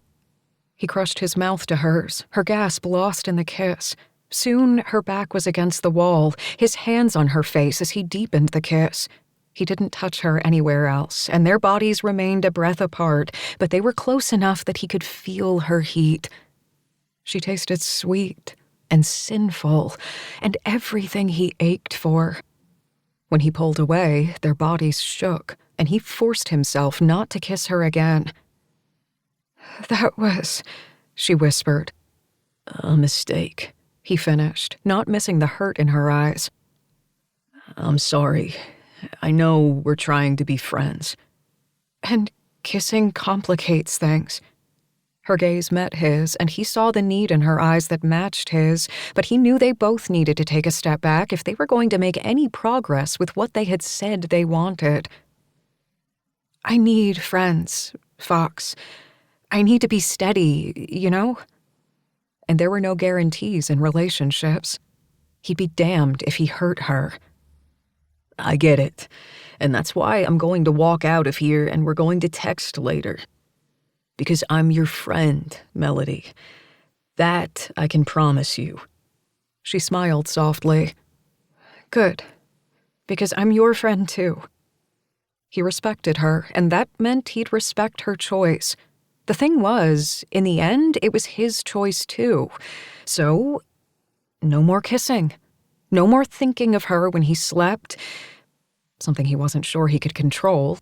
[SPEAKER 2] He crushed his mouth to hers, her gasp lost in the kiss. Soon her back was against the wall, his hands on her face as he deepened the kiss. He didn't touch her anywhere else, and their bodies remained a breath apart, but they were close enough that he could feel her heat. She tasted sweet and sinful, and everything he ached for. When he pulled away, their bodies shook, and he forced himself not to kiss her again. That was, she whispered.
[SPEAKER 1] A mistake,
[SPEAKER 2] he finished, not missing the hurt in her eyes.
[SPEAKER 1] I'm sorry. I know we're trying to be friends.
[SPEAKER 2] And kissing complicates things. Her gaze met his, and he saw the need in her eyes that matched his, but he knew they both needed to take a step back if they were going to make any progress with what they had said they wanted. I need friends, Fox. I need to be steady, you know? And there were no guarantees in relationships. He'd be damned if he hurt her.
[SPEAKER 1] I get it, and that's why I'm going to walk out of here and we're going to text later. Because I'm your friend, Melody. That I can promise you.
[SPEAKER 2] She smiled softly. Good, because I'm your friend too. He respected her, and that meant he'd respect her choice. The thing was, in the end, it was his choice too. So, no more kissing. No more thinking of her when he slept. Something he wasn't sure he could control.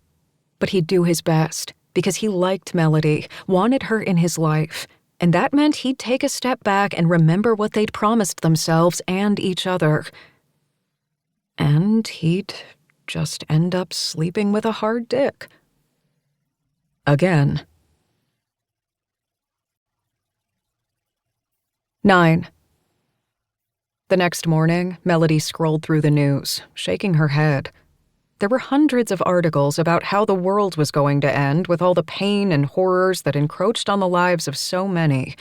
[SPEAKER 2] But he'd do his best, because he liked Melody, wanted her in his life, and that meant he'd take a step back and remember what they'd promised themselves and each other. And he'd just end up sleeping with a hard dick. Again. 9. The next morning, Melody scrolled through the news, shaking her head. There were hundreds of articles about how the world was going to end with all the pain and horrors that encroached on the lives of so many.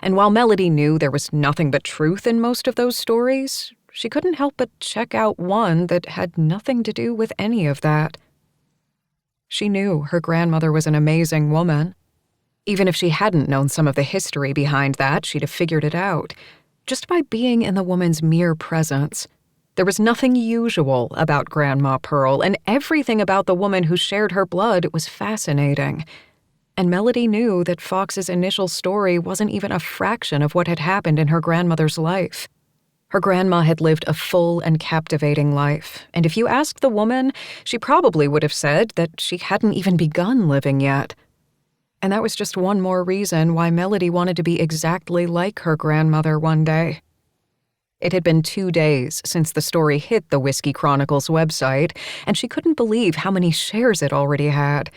[SPEAKER 2] And while Melody knew there was nothing but truth in most of those stories, she couldn't help but check out one that had nothing to do with any of that. She knew her grandmother was an amazing woman. Even if she hadn't known some of the history behind that, she'd have figured it out. Just by being in the woman's mere presence. There was nothing usual about Grandma Pearl, and everything about the woman who shared her blood was fascinating. And Melody knew that Fox's initial story wasn't even a fraction of what had happened in her grandmother's life. Her grandma had lived a full and captivating life, and if you asked the woman, she probably would have said that she hadn't even begun living yet. And that was just one more reason why Melody wanted to be exactly like her grandmother one day. It had been 2 days since the story hit the Whiskey Chronicles website, and she couldn't believe how many shares it already had.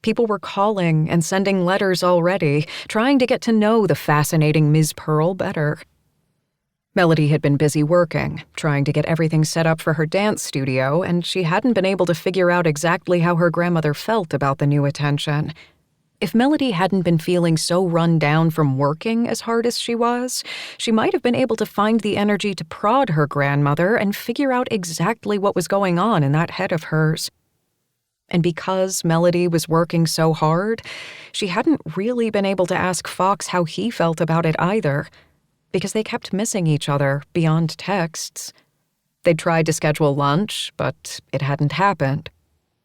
[SPEAKER 2] People were calling and sending letters already, trying to get to know the fascinating Ms. Pearl better. Melody had been busy working, trying to get everything set up for her dance studio, and she hadn't been able to figure out exactly how her grandmother felt about the new attention. If Melody hadn't been feeling so run down from working as hard as she was, she might have been able to find the energy to prod her grandmother and figure out exactly what was going on in that head of hers. And because Melody was working so hard, she hadn't really been able to ask Fox how he felt about it either, because they kept missing each other beyond texts. They'd tried to schedule lunch, but it hadn't happened.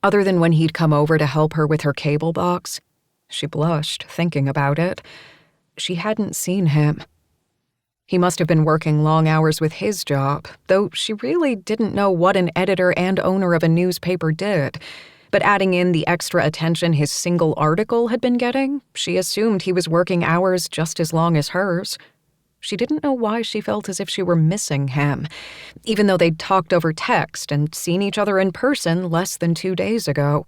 [SPEAKER 2] Other than when he'd come over to help her with her cable box, she blushed, thinking about it. She hadn't seen him. He must have been working long hours with his job, though she really didn't know what an editor and owner of a newspaper did. But adding in the extra attention his single article had been getting, she assumed he was working hours just as long as hers. She didn't know why she felt as if she were missing him, even though they'd talked over text and seen each other in person less than 2 days ago.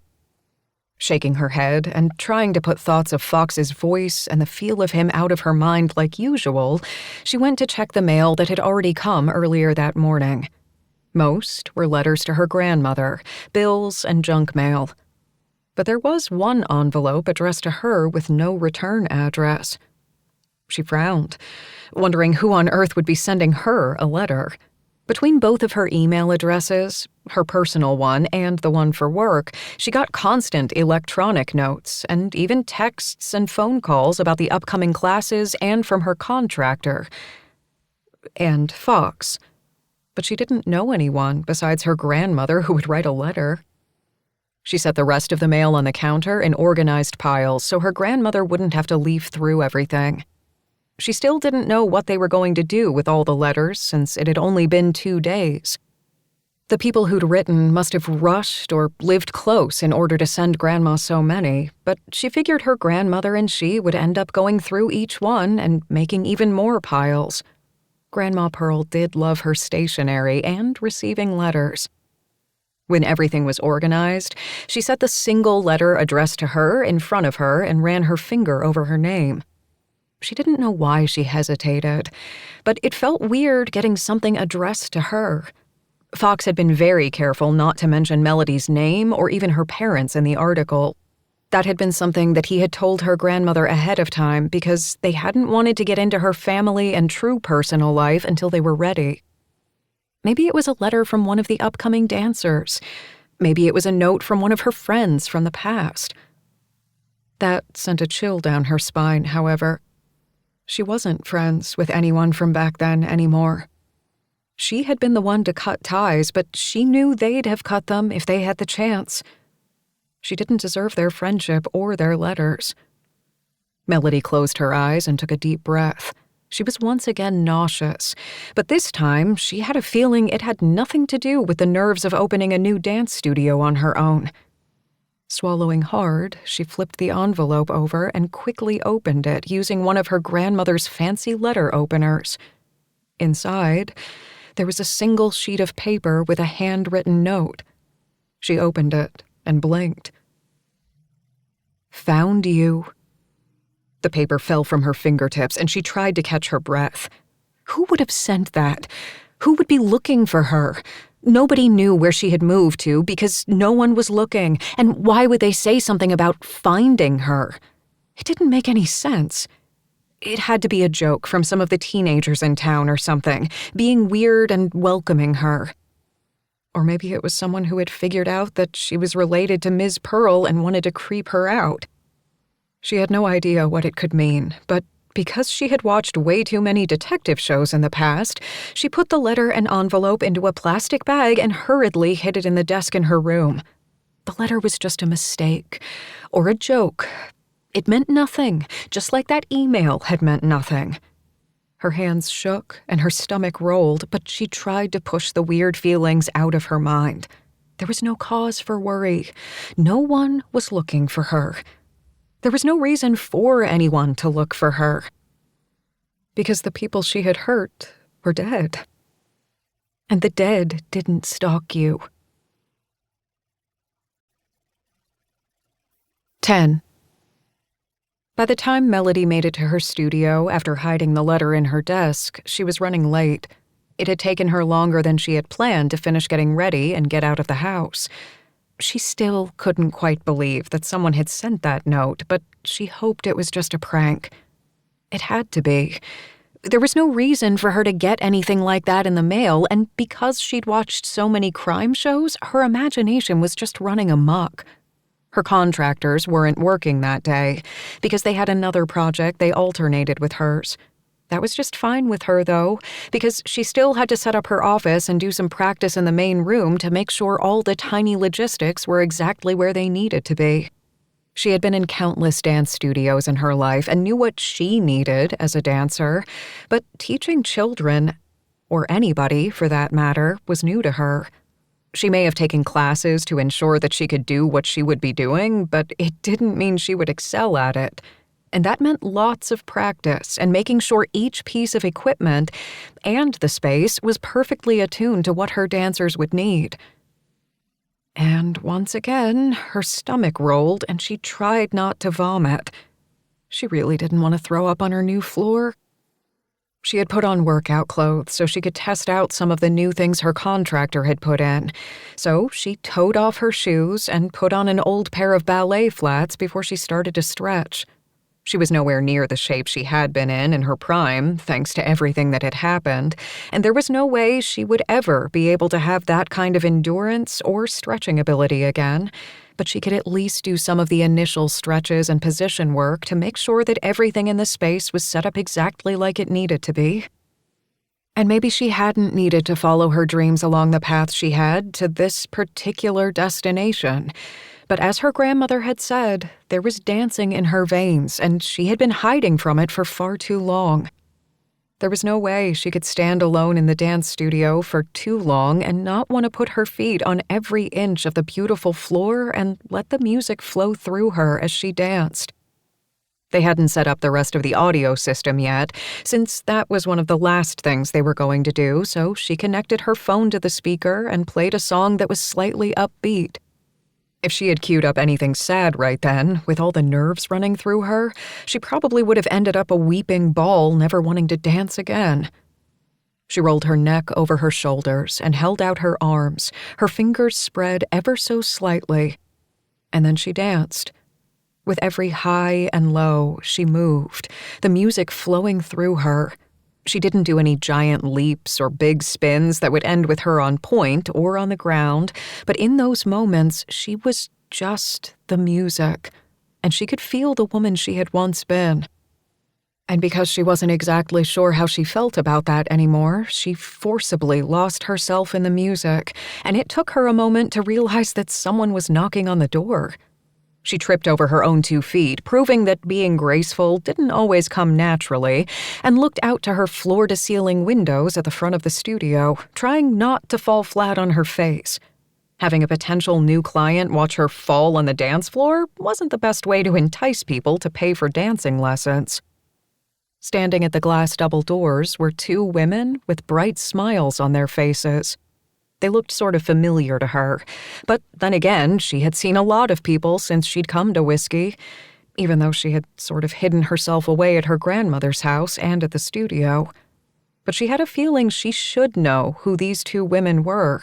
[SPEAKER 2] Shaking her head and trying to put thoughts of Fox's voice and the feel of him out of her mind like usual, she went to check the mail that had already come earlier that morning. Most were letters to her grandmother, bills and junk mail. But there was one envelope addressed to her with no return address. She frowned, wondering who on earth would be sending her a letter. Between both of her email addresses, her personal one and the one for work, she got constant electronic notes and even texts and phone calls about the upcoming classes and from her contractor. And Fox. But she didn't know anyone besides her grandmother who would write a letter. She set the rest of the mail on the counter in organized piles so her grandmother wouldn't have to leaf through everything. She still didn't know what they were going to do with all the letters since it had only been 2 days. The people who'd written must have rushed or lived close in order to send Grandma so many, but she figured her grandmother and she would end up going through each one and making even more piles. Grandma Pearl did love her stationery and receiving letters. When everything was organized, she set the single letter addressed to her in front of her and ran her finger over her name. She didn't know why she hesitated, but it felt weird getting something addressed to her. Fox had been very careful not to mention Melody's name or even her parents in the article. That had been something that he had told her grandmother ahead of time because they hadn't wanted to get into her family and true personal life until they were ready. Maybe it was a letter from one of the upcoming dancers. Maybe it was a note from one of her friends from the past. That sent a chill down her spine, however. She wasn't friends with anyone from back then anymore. She had been the one to cut ties, but she knew they'd have cut them if they had the chance. She didn't deserve their friendship or their letters. Melody closed her eyes and took a deep breath. She was once again nauseous, but this time she had a feeling it had nothing to do with the nerves of opening a new dance studio on her own. Swallowing hard, she flipped the envelope over and quickly opened it using one of her grandmother's fancy letter openers. Inside, There was a single sheet of paper with a handwritten note. She opened it and blinked. "Found you." The paper fell from her fingertips, and she tried to catch her breath. Who would have sent that? Who would be looking for her? Nobody knew where she had moved to because no one was looking, and why would they say something about finding her? It didn't make any sense. It had to be a joke from some of the teenagers in town or something, being weird and welcoming her. Or maybe it was someone who had figured out that she was related to Ms. Pearl and wanted to creep her out. She had no idea what it could mean, but because she had watched way too many detective shows in the past, she put the letter and envelope into a plastic bag and hurriedly hid it in the desk in her room. The letter was just a mistake, or a joke. It meant nothing, just like that email had meant nothing. Her hands shook and her stomach rolled, but she tried to push the weird feelings out of her mind. There was no cause for worry. No one was looking for her. There was no reason for anyone to look for her. Because the people she had hurt were dead. And the dead didn't stalk you. 10. By the time Melody made it to her studio after hiding the letter in her desk, she was running late. It had taken her longer than she had planned to finish getting ready and get out of the house. She still couldn't quite believe that someone had sent that note, but she hoped it was just a prank. It had to be. There was no reason for her to get anything like that in the mail, and because she'd watched so many crime shows, her imagination was just running amok. Her contractors weren't working that day, because they had another project they alternated with hers. That was just fine with her, though, because she still had to set up her office and do some practice in the main room to make sure all the tiny logistics were exactly where they needed to be. She had been in countless dance studios in her life and knew what she needed as a dancer, but teaching children, or anybody for that matter, was new to her. She may have taken classes to ensure that she could do what she would be doing, but it didn't mean she would excel at it. And that meant lots of practice and making sure each piece of equipment and the space was perfectly attuned to what her dancers would need. And once again, her stomach rolled and she tried not to vomit. She really didn't want to throw up on her new floor. She had put on workout clothes so she could test out some of the new things her contractor had put in. So she toed off her shoes and put on an old pair of ballet flats before she started to stretch. She was nowhere near the shape she had been in her prime, thanks to everything that had happened, and there was no way she would ever be able to have that kind of endurance or stretching ability again. But she could at least do some of the initial stretches and position work to make sure that everything in the space was set up exactly like it needed to be. And maybe she hadn't needed to follow her dreams along the path she had to this particular destination. But as her grandmother had said, there was dancing in her veins, and she had been hiding from it for far too long. There was no way she could stand alone in the dance studio for too long and not want to put her feet on every inch of the beautiful floor and let the music flow through her as she danced. They hadn't set up the rest of the audio system yet, since that was one of the last things they were going to do, so she connected her phone to the speaker and played a song that was slightly upbeat. If she had queued up anything sad right then, with all the nerves running through her, she probably would have ended up a weeping ball, never wanting to dance again. She rolled her neck over her shoulders and held out her arms, her fingers spread ever so slightly. And then she danced. With every high and low, she moved, the music flowing through her. She didn't do any giant leaps or big spins that would end with her on point or on the ground, but in those moments, she was just the music, and she could feel the woman she had once been. And because she wasn't exactly sure how she felt about that anymore, she forcibly lost herself in the music, and it took her a moment to realize that someone was knocking on the door. She tripped over her own 2 feet, proving that being graceful didn't always come naturally, and looked out to her floor-to-ceiling windows at the front of the studio, trying not to fall flat on her face. Having a potential new client watch her fall on the dance floor wasn't the best way to entice people to pay for dancing lessons. Standing at the glass double doors were two women with bright smiles on their faces. They looked sort of familiar to her, but then again, she had seen a lot of people since she'd come to Whiskey, even though she had sort of hidden herself away at her grandmother's house and at the studio. But she had a feeling she should know who these two women were.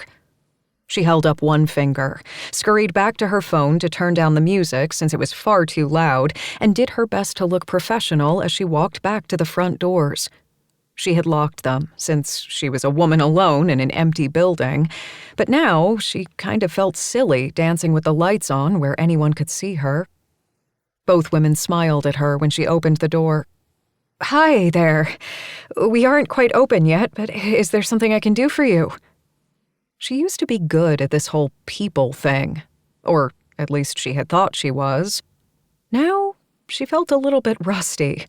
[SPEAKER 2] She held up one finger, scurried back to her phone to turn down the music since it was far too loud, and did her best to look professional as she walked back to the front doors. She had locked them, since she was a woman alone in an empty building, but now she kind of felt silly dancing with the lights on where anyone could see her. Both women smiled at her when she opened the door. "Hi there. We aren't quite open yet, but is there something I can do for you?" She used to be good at this whole people thing, or at least she had thought she was. Now, she felt a little bit rusty.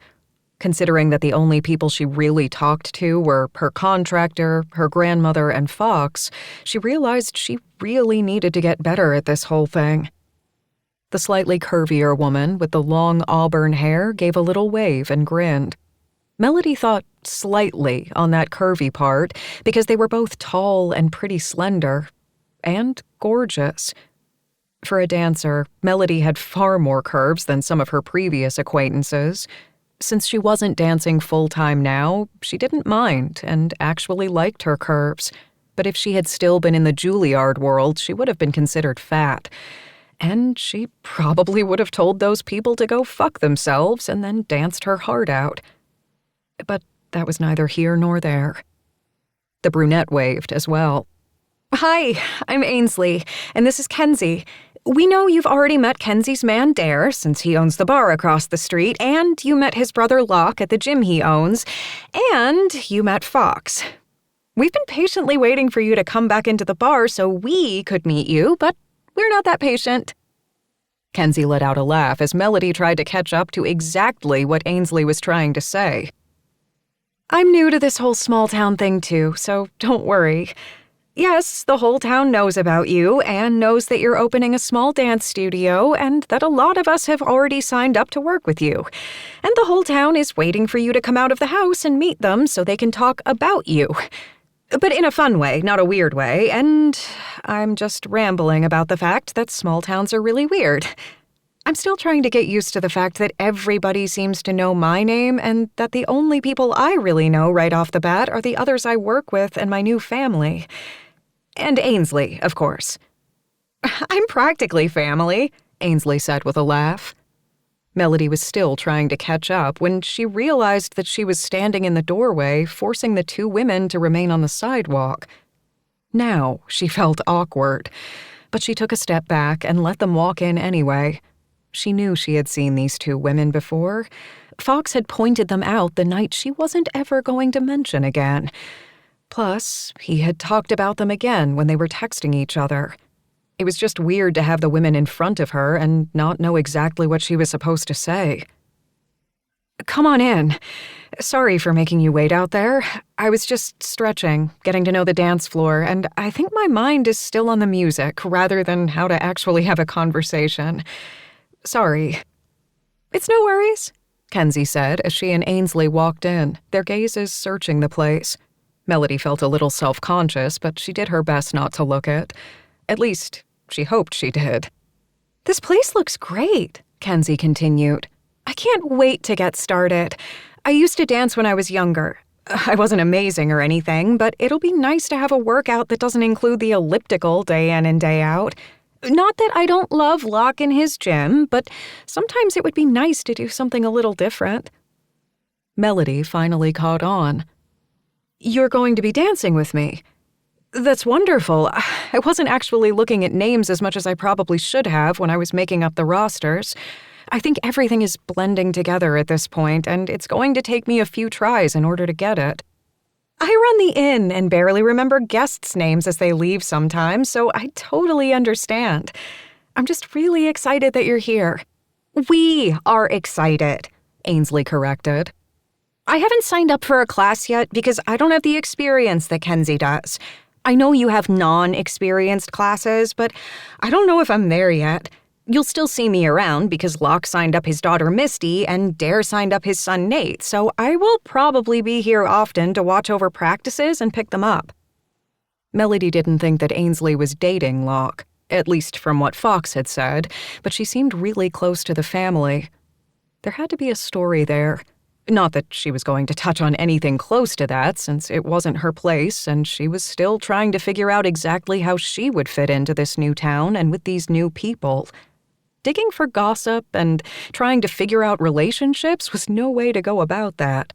[SPEAKER 2] Considering that the only people she really talked to were her contractor, her grandmother, and Fox, she realized she really needed to get better at this whole thing. The slightly curvier woman with the long auburn hair gave a little wave and grinned. Melody thought slightly on that curvy part because they were both tall and pretty slender, and gorgeous. For a dancer, Melody had far more curves than some of her previous acquaintances. Since she wasn't dancing full-time now, she didn't mind and actually liked her curves. But if she had still been in the Juilliard world, she would have been considered fat. And she probably would have told those people to go fuck themselves and then danced her heart out. But that was neither here nor there. The brunette waved as well.
[SPEAKER 3] "Hi, I'm Ainsley, and this is Kenzie. We know you've already met Kenzie's man, Dare, since he owns the bar across the street, and you met his brother Locke at the gym he owns, and you met Fox. We've been patiently waiting for you to come back into the bar so we could meet you, but we're not that patient."
[SPEAKER 2] Kenzie let out a laugh as Melody tried to catch up to exactly what Ainsley was trying to say.
[SPEAKER 3] "I'm new to this whole small town thing too, so don't worry. Yes, the whole town knows about you and knows that you're opening a small dance studio and that a lot of us have already signed up to work with you. And the whole town is waiting for you to come out of the house and meet them so they can talk about you. But in a fun way, not a weird way, and I'm just rambling about the fact that small towns are really weird. I'm still trying to get used to the fact that everybody seems to know my name and that the only people I really know right off the bat are the others I work with and my new family. And Ainsley, of course." "I'm practically family," Ainsley said with a laugh.
[SPEAKER 2] Melody was still trying to catch up when she realized that she was standing in the doorway, forcing the two women to remain on the sidewalk. Now she felt awkward, but she took a step back and let them walk in anyway. She knew she had seen these two women before. Fox had pointed them out the night she wasn't ever going to mention again. Plus, he had talked about them again when they were texting each other. It was just weird to have the women in front of her and not know exactly what she was supposed to say.
[SPEAKER 3] "Come on in. Sorry for making you wait out there. I was just stretching, getting to know the dance floor, and I think my mind is still on the music rather than how to actually have a conversation. Sorry."
[SPEAKER 2] "It's no worries," Kenzie said as she and Ainsley walked in, their gazes searching the place. Melody felt a little self-conscious, but she did her best not to look it. At least, she hoped she did.
[SPEAKER 3] "This place looks great," Kenzie continued. "I can't wait to get started. I used to dance when I was younger. I wasn't amazing or anything, but it'll be nice to have a workout that doesn't include the elliptical day in and day out. Not that I don't love Locke in his gym, but sometimes it would be nice to do something a little different."
[SPEAKER 2] Melody finally caught on.
[SPEAKER 3] "You're going to be dancing with me? That's wonderful. I wasn't actually looking at names as much as I probably should have when I was making up the rosters. I think everything is blending together at this point, and it's going to take me a few tries in order to get it. I run the inn and barely remember guests' names as they leave sometimes, so I totally understand. I'm just really excited that you're here." "We are excited," Ainsley corrected. "I haven't signed up for a class yet because I don't have the experience that Kenzie does. I know you have non-experienced classes, but I don't know if I'm there yet. You'll still see me around because Locke signed up his daughter Misty and Dare signed up his son Nate, so I will probably be here often to watch over practices and pick them up.
[SPEAKER 2] Melody didn't think that Ainsley was dating Locke, at least from what Fox had said, but she seemed really close to the family. There had to be a story there. Not that she was going to touch on anything close to that, since it wasn't her place, and she was still trying to figure out exactly how she would fit into this new town and with these new people. Digging for gossip and trying to figure out relationships was no way to go about that.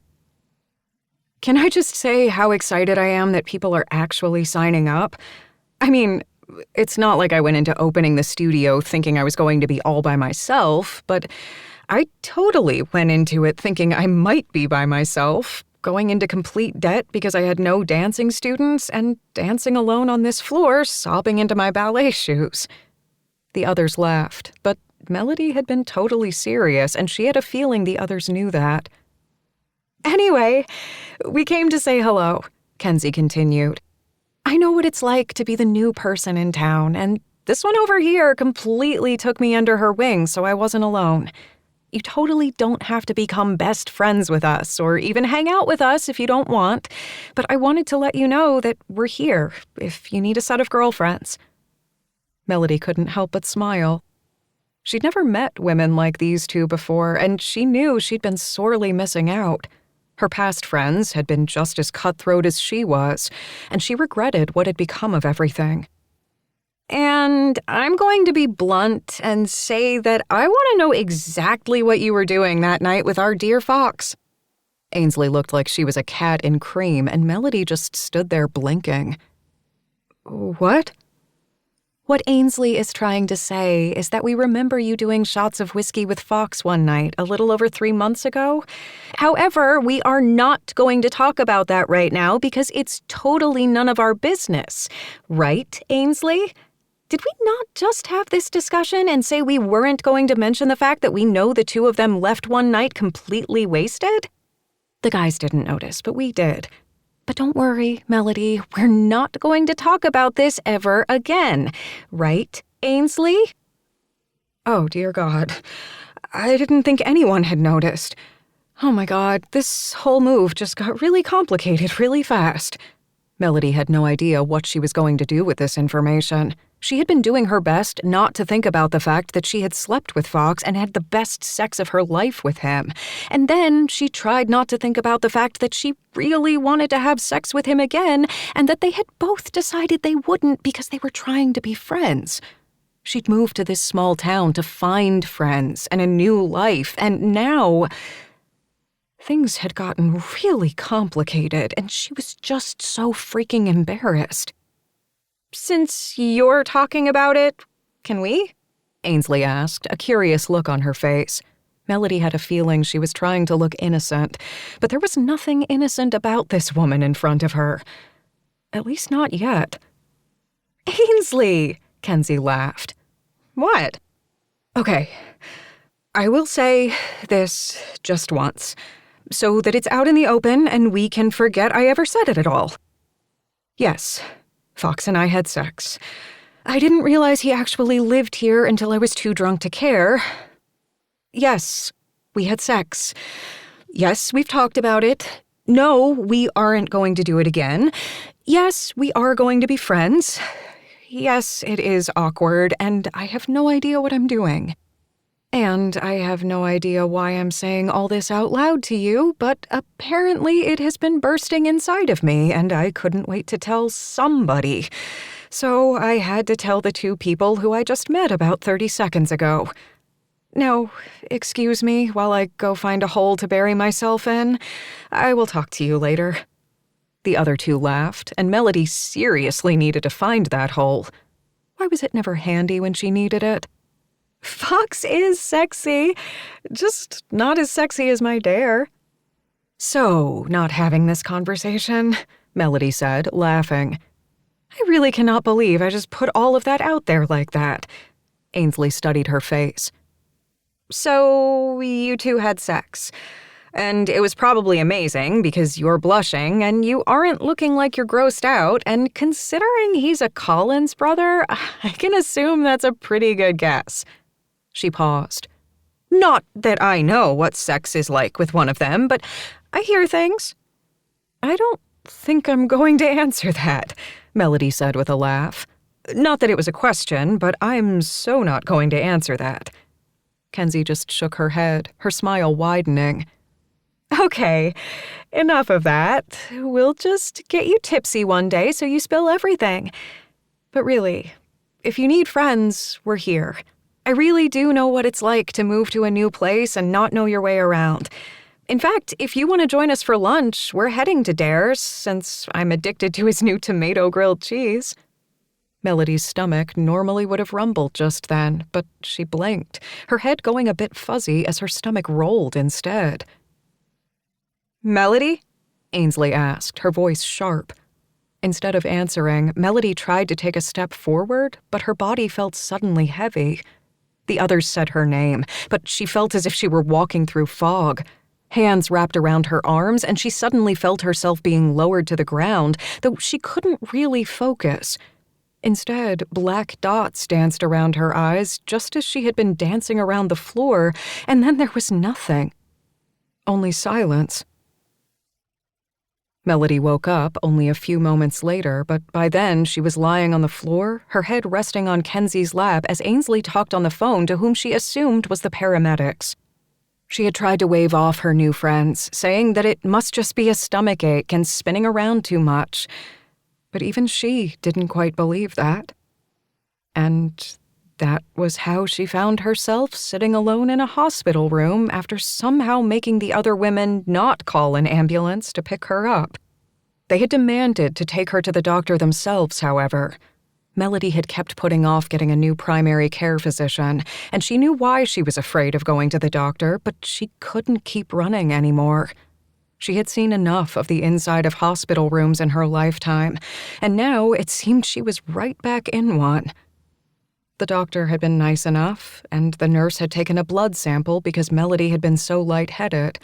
[SPEAKER 2] Can I just say how excited I am that people are actually signing up? I mean, it's not like I went into opening the studio thinking I was going to be all by myself, but I totally went into it thinking I might be by myself, going into complete debt because I had no dancing students and dancing alone on this floor, sobbing into my ballet shoes. The others laughed, but Melody had been totally serious, and she had a feeling the others knew that.
[SPEAKER 3] Anyway, we came to say hello, Kenzie continued. I know what it's like to be the new person in town, and this one over here completely took me under her wing so I wasn't alone. You totally don't have to become best friends with us or even hang out with us if you don't want, but I wanted to let you know that we're here if you need a set of girlfriends.
[SPEAKER 2] Melody couldn't help but smile. She'd never met women like these two before, and she knew she'd been sorely missing out. Her past friends had been just as cutthroat as she was, and she regretted what had become of everything.
[SPEAKER 3] And I'm going to be blunt and say that I want to know exactly what you were doing that night with our dear Fox.
[SPEAKER 2] Ainsley looked like she was a cat in cream, and Melody just stood there blinking.
[SPEAKER 3] What? What Ainsley is trying to say is that we remember you doing shots of whiskey with Fox one night a little over 3 months ago. However, we are not going to talk about that right now because it's totally none of our business. Right, Ainsley? Did we not just have this discussion and say we weren't going to mention the fact that we know the two of them left one night completely wasted? The guys didn't notice, but we did. But don't worry, Melody, we're not going to talk about this ever again. Right, Ainsley?
[SPEAKER 2] Oh, dear God. I didn't think anyone had noticed. Oh my God, this whole move just got really complicated really fast. Melody had no idea what she was going to do with this information. She had been doing her best not to think about the fact that she had slept with Fox and had the best sex of her life with him. And then she tried not to think about the fact that she really wanted to have sex with him again and that they had both decided they wouldn't because they were trying to be friends. She'd moved to this small town to find friends and a new life, and now things had gotten really complicated, and she was just so freaking embarrassed.
[SPEAKER 3] Since you're talking about it, can we?
[SPEAKER 2] Ainsley asked, a curious look on her face. Melody had a feeling she was trying to look innocent, but there was nothing innocent about this woman in front of her. At least not yet.
[SPEAKER 3] Ainsley!
[SPEAKER 2] Kenzie laughed.
[SPEAKER 3] What?
[SPEAKER 2] Okay, I will say this just once, so that it's out in the open and we can forget I ever said it at all. Yes, Fox and I had sex. I didn't realize he actually lived here until I was too drunk to care. Yes, we had sex. Yes, we've talked about it. No, we aren't going to do it again. Yes, we are going to be friends. Yes, it is awkward, and I have no idea what I'm doing. And I have no idea why I'm saying all this out loud to you, but apparently it has been bursting inside of me, and I couldn't wait to tell somebody. So I had to tell the two people who I just met about 30 seconds ago. Now, excuse me while I go find a hole to bury myself in. I will talk to you later. The other two laughed, and Melody seriously needed to find that hole. Why was it never handy when she needed it?
[SPEAKER 3] Fox is sexy, just not as sexy as my Dare.
[SPEAKER 2] So, not having this conversation, Melody said, laughing. I really cannot believe I just put all of that out there like that. Ainsley studied her face.
[SPEAKER 3] So, you two had sex. And it was probably amazing because you're blushing and you aren't looking like you're grossed out, and considering he's a Collins brother, I can assume that's a pretty good guess.
[SPEAKER 2] She paused. Not that I know what sex is like with one of them, but I hear things. I don't think I'm going to answer that, Melody said with a laugh. Not that it was a question, but I'm so not going to answer that. Kenzie just shook her head, her smile widening. Okay, enough of that. We'll just get you tipsy one day so you spill everything. But really, if you need friends, we're here. I really do know what it's like to move to a new place and not know your way around. In fact, if you want to join us for lunch, we're heading to Dare's, since I'm addicted to his new tomato grilled cheese. Melody's stomach normally would have rumbled just then, but she blinked, her head going a bit fuzzy as her stomach rolled instead. Melody? Ainsley asked, her voice sharp. Instead of answering, Melody tried to take a step forward, but her body felt suddenly heavy. The others said her name, but she felt as if she were walking through fog. Hands wrapped around her arms, and she suddenly felt herself being lowered to the ground, though she couldn't really focus. Instead, black dots danced around her eyes, just as she had been dancing around the floor, and then there was nothing. Only silence. Melody woke up only a few moments later, but by then she was lying on the floor, her head resting on Kenzie's lap as Ainsley talked on the phone to whom she assumed was the paramedics. She had tried to wave off her new friends, saying that it must just be a stomachache and spinning around too much. But even she didn't quite believe that. And that was how she found herself sitting alone in a hospital room after somehow making the other women not call an ambulance to pick her up. They had demanded to take her to the doctor themselves, however. Melody had kept putting off getting a new primary care physician, and she knew why she was afraid of going to the doctor, but she couldn't keep running anymore. She had seen enough of the inside of hospital rooms in her lifetime, and now it seemed she was right back in one. The doctor had been nice enough, and the nurse had taken a blood sample because Melody had been so lightheaded.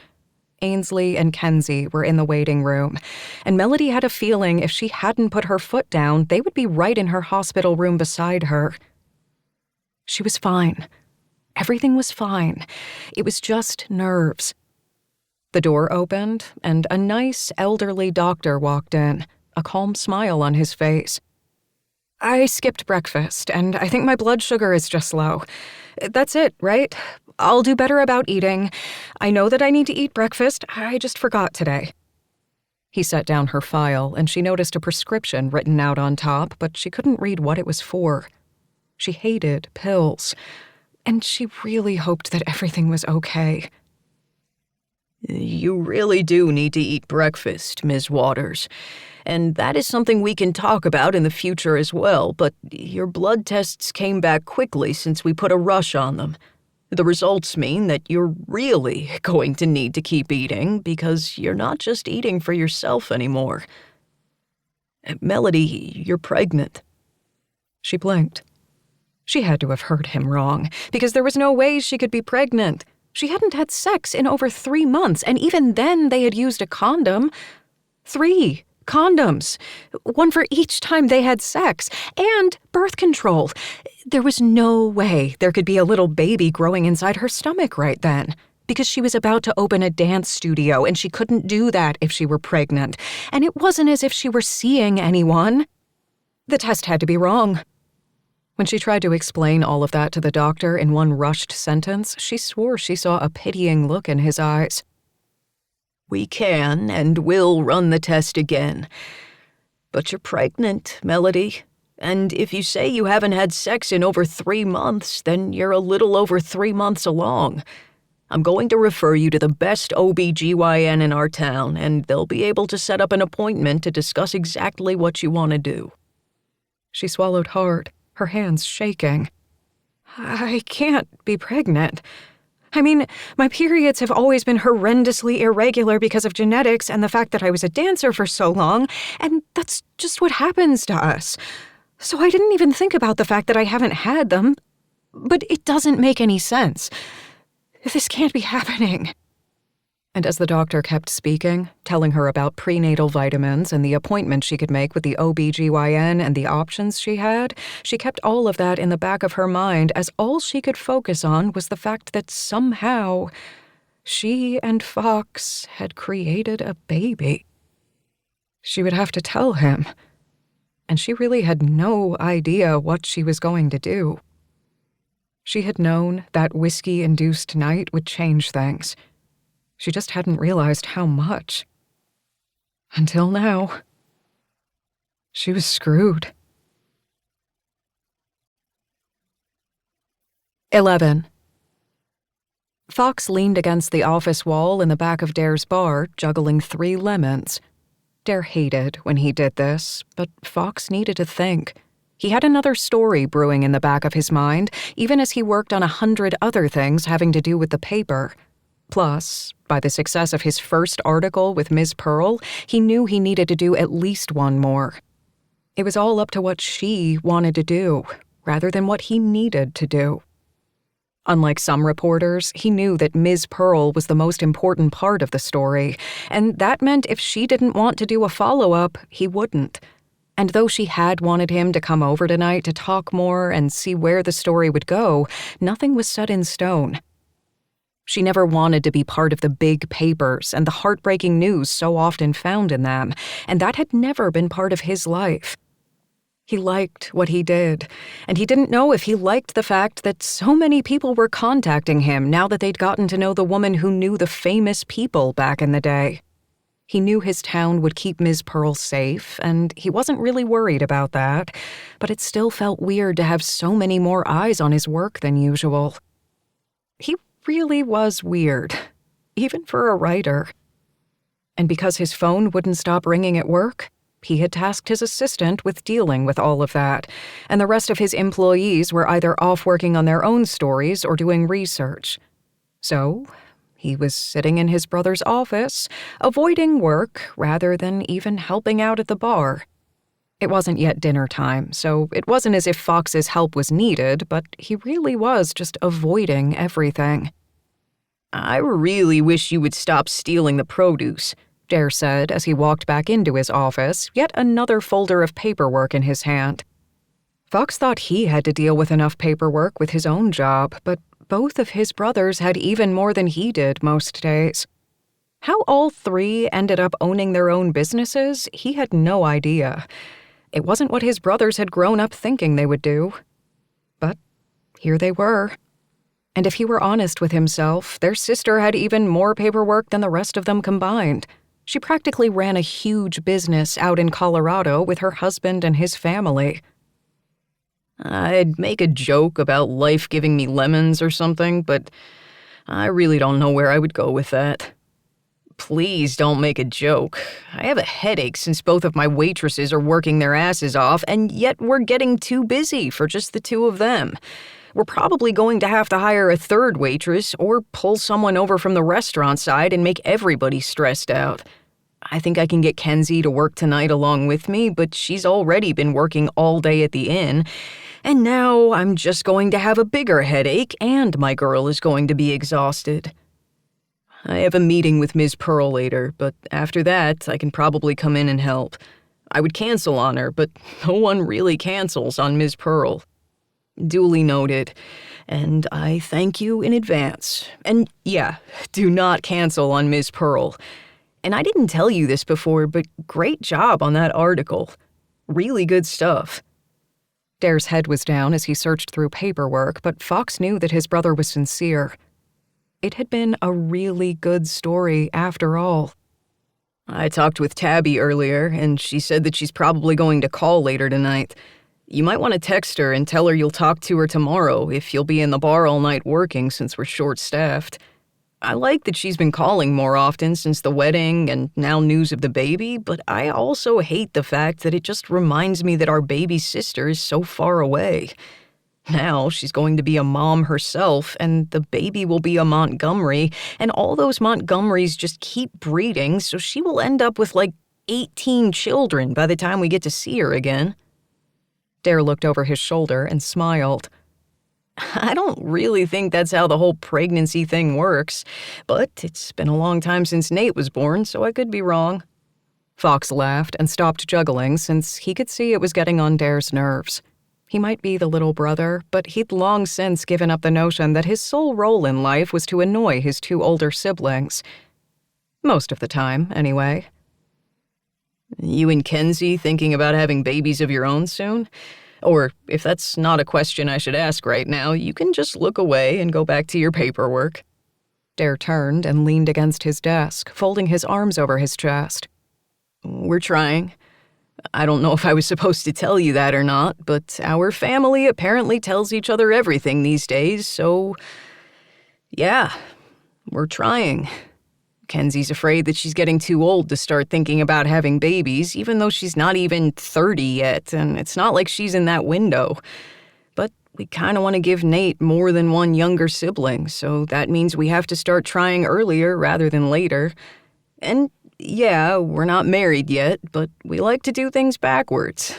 [SPEAKER 2] Ainsley and Kenzie were in the waiting room, and Melody had a feeling if she hadn't put her foot down, they would be right in her hospital room beside her. She was fine. Everything was fine. It was just nerves. The door opened, and a nice, elderly doctor walked in, a calm smile on his face. I skipped breakfast, and I think my blood sugar is just low. That's it, right? I'll do better about eating. I know that I need to eat breakfast. I just forgot today. He set down her file, and she noticed a prescription written out on top, but she couldn't read what it was for. She hated pills, and she really hoped that everything was okay.
[SPEAKER 1] You really do need to eat breakfast, Ms. Waters. And that is something we can talk about in the future as well, but your blood tests came back quickly since we put a rush on them. The results mean that you're really going to need to keep eating because you're not just eating for yourself anymore. Melody, you're pregnant.
[SPEAKER 2] She blinked. She had to have heard him wrong, because there was no way she could be pregnant. She hadn't had sex in over 3 months, and even then they had used a condom. 3 condoms. 1 for each time they had sex. And birth control. There was no way there could be a little baby growing inside her stomach right then, because she was about to open a dance studio, and she couldn't do that if she were pregnant. And it wasn't as if she were seeing anyone. The test had to be wrong. When she tried to explain all of that to the doctor in one rushed sentence, she swore she saw a pitying look in his eyes.
[SPEAKER 1] We can and will run the test again. But you're pregnant, Melody. And if you say you haven't had sex in over 3 months, then you're a little over 3 months along. I'm going to refer you to the best OB/GYN in our town, and they'll be able to set up an appointment to discuss exactly what you want to do.
[SPEAKER 2] She swallowed hard, her hands shaking. I can't be pregnant. I mean, my periods have always been horrendously irregular because of genetics and the fact that I was a dancer for so long, and that's just what happens to us. So I didn't even think about the fact that I haven't had them. But it doesn't make any sense. This can't be happening. And as the doctor kept speaking, telling her about prenatal vitamins and the appointment she could make with the OBGYN and the options she had, she kept all of that in the back of her mind as all she could focus on was the fact that somehow she and Fox had created a baby. She would have to tell him, and she really had no idea what she was going to do. She had known that whiskey-induced night would change things. She just hadn't realized how much. Until now. She was screwed. 11. Fox leaned against the office wall in the back of Dare's bar, juggling 3 lemons. Dare hated when he did this, but Fox needed to think. He had another story brewing in the back of his mind, even as he worked on 100 other things having to do with the paper. Plus, by the success of his first article with Ms. Pearl, he knew he needed to do at least one more. It was all up to what she wanted to do, rather than what he needed to do. Unlike some reporters, he knew that Ms. Pearl was the most important part of the story, and that meant if she didn't want to do a follow-up, he wouldn't. And though she had wanted him to come over tonight to talk more and see where the story would go, nothing was set in stone. She never wanted to be part of the big papers and the heartbreaking news so often found in them, and that had never been part of his life. He liked what he did, and he didn't know if he liked the fact that so many people were contacting him now that they'd gotten to know the woman who knew the famous people back in the day. He knew his town would keep Ms. Pearl safe, and he wasn't really worried about that, but it still felt weird to have so many more eyes on his work than usual. He really was weird, even for a writer. And because his phone wouldn't stop ringing at work, he had tasked his assistant with dealing with all of that, and the rest of his employees were either off working on their own stories or doing research. So, he was sitting in his brother's office, avoiding work rather than even helping out at the bar. It wasn't yet dinner time, so it wasn't as if Fox's help was needed, but he really was just avoiding everything.
[SPEAKER 1] I really wish you would stop stealing the produce,
[SPEAKER 2] Dare said as he walked back into his office, yet another folder of paperwork in his hand. Fox thought he had to deal with enough paperwork with his own job, but both of his brothers had even more than he did most days. How all 3 ended up owning their own businesses, he had no idea. It wasn't what his brothers had grown up thinking they would do. But here they were. And if he were honest with himself, their sister had even more paperwork than the rest of them combined. She practically ran a huge business out in Colorado with her husband and his family.
[SPEAKER 1] I'd make a joke about life giving me lemons or something, but I really don't know where I would go with that. Please don't make a joke. I have a headache since both of my waitresses are working their asses off, and yet we're getting too busy for just the 2 of them. We're probably going to have to hire a 3rd waitress or pull someone over from the restaurant side and make everybody stressed out. I think I can get Kenzie to work tonight along with me, but she's already been working all day at the inn, and now I'm just going to have a bigger headache and my girl is going to be exhausted. I have a meeting with Ms. Pearl later, but after that, I can probably come in and help. I would cancel on her, but no one really cancels on Ms. Pearl. Duly noted, and I thank you in advance. And yeah, do not cancel on Ms. Pearl. And I didn't tell you this before, but great job on that article. Really good stuff.
[SPEAKER 2] Dare's head was down as he searched through paperwork, but Fox knew that his brother was sincere. It had been a really good story after all.
[SPEAKER 1] I talked with Tabby earlier, and she said that she's probably going to call later tonight. You might want to text her and tell her you'll talk to her tomorrow if you'll be in the bar all night working since we're short-staffed. I like that she's been calling more often since the wedding and now news of the baby, but I also hate the fact that it just reminds me that our baby sister is so far away. Now she's going to be a mom herself, and the baby will be a Montgomery, and all those Montgomerys just keep breeding, so she will end up with like 18 children by the time we get to see her again.
[SPEAKER 2] Dare looked over his shoulder and smiled.
[SPEAKER 1] I don't really think that's how the whole pregnancy thing works, but it's been a long time since Nate was born, so I could be wrong.
[SPEAKER 2] Fox laughed and stopped juggling since he could see it was getting on Dare's nerves. He might be the little brother, but he'd long since given up the notion that his sole role in life was to annoy his two older siblings. Most of the time, anyway.
[SPEAKER 1] You and Kenzie thinking about having babies of your own soon? Or, if that's not a question I should ask right now, you can just look away and go back to your paperwork.
[SPEAKER 2] Dare turned and leaned against his desk, folding his arms over his chest.
[SPEAKER 1] We're trying. I don't know if I was supposed to tell you that or not, but our family apparently tells each other everything these days, so yeah, we're trying. Kenzie's afraid that she's getting too old to start thinking about having babies, even though she's not even 30 yet, and it's not like she's in that window. But we kind of want to give Nate more than one younger sibling, so that means we have to start trying earlier rather than later. And yeah, we're not married yet, but we like to do things backwards.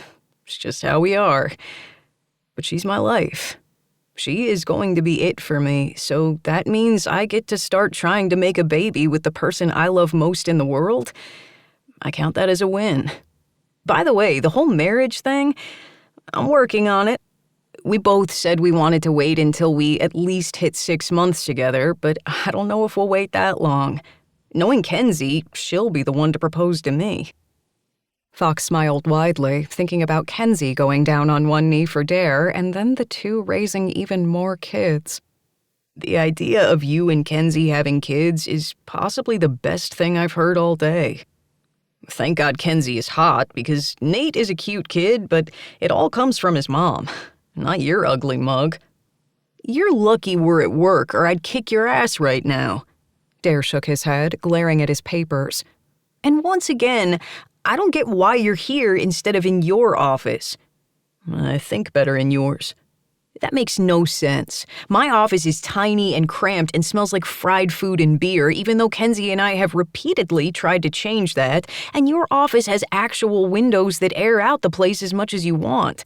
[SPEAKER 1] It's just how we are. But she's my life. She is going to be it for me, so that means I get to start trying to make a baby with the person I love most in the world. I count that as a win. By the way, the whole marriage thing, I'm working on it. We both said we wanted to wait until we at least hit 6 months together, but I don't know if we'll wait that long. Knowing Kenzie, she'll be the one to propose to me.
[SPEAKER 2] Fox smiled widely, thinking about Kenzie going down on one knee for Dare, and then the two raising even more kids.
[SPEAKER 1] The idea of you and Kenzie having kids is possibly the best thing I've heard all day. Thank God Kenzie is hot, because Nate is a cute kid, but it all comes from his mom, not your ugly mug. You're lucky we're at work, or I'd kick your ass right now.
[SPEAKER 2] Dare shook his head, glaring at his papers.
[SPEAKER 1] And once again, I don't get why you're here instead of in your office. I think better in yours. That makes no sense. My office is tiny and cramped and smells like fried food and beer, even though Kenzie and I have repeatedly tried to change that, and your office has actual windows that air out the place as much as you want.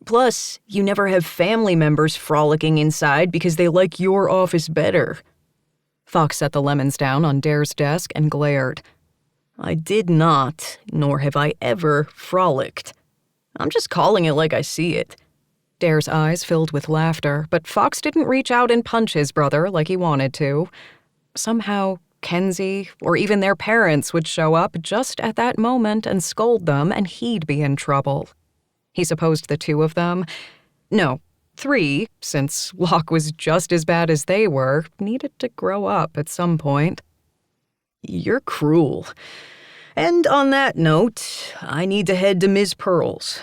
[SPEAKER 1] Plus, you never have family members frolicking inside because they like your office better.
[SPEAKER 2] Fox set the lemons down on Dare's desk and glared.
[SPEAKER 1] I did not, nor have I ever frolicked. I'm just calling it like I see it.
[SPEAKER 2] Dare's eyes filled with laughter, but Fox didn't reach out and punch his brother like he wanted to. Somehow, Kenzie, or even their parents, would show up just at that moment and scold them, and he'd be in trouble. He supposed the two of them, no, 3, since Locke was just as bad as they were, needed to grow up at some point.
[SPEAKER 1] You're cruel. And on that note, I need to head to Ms. Pearl's.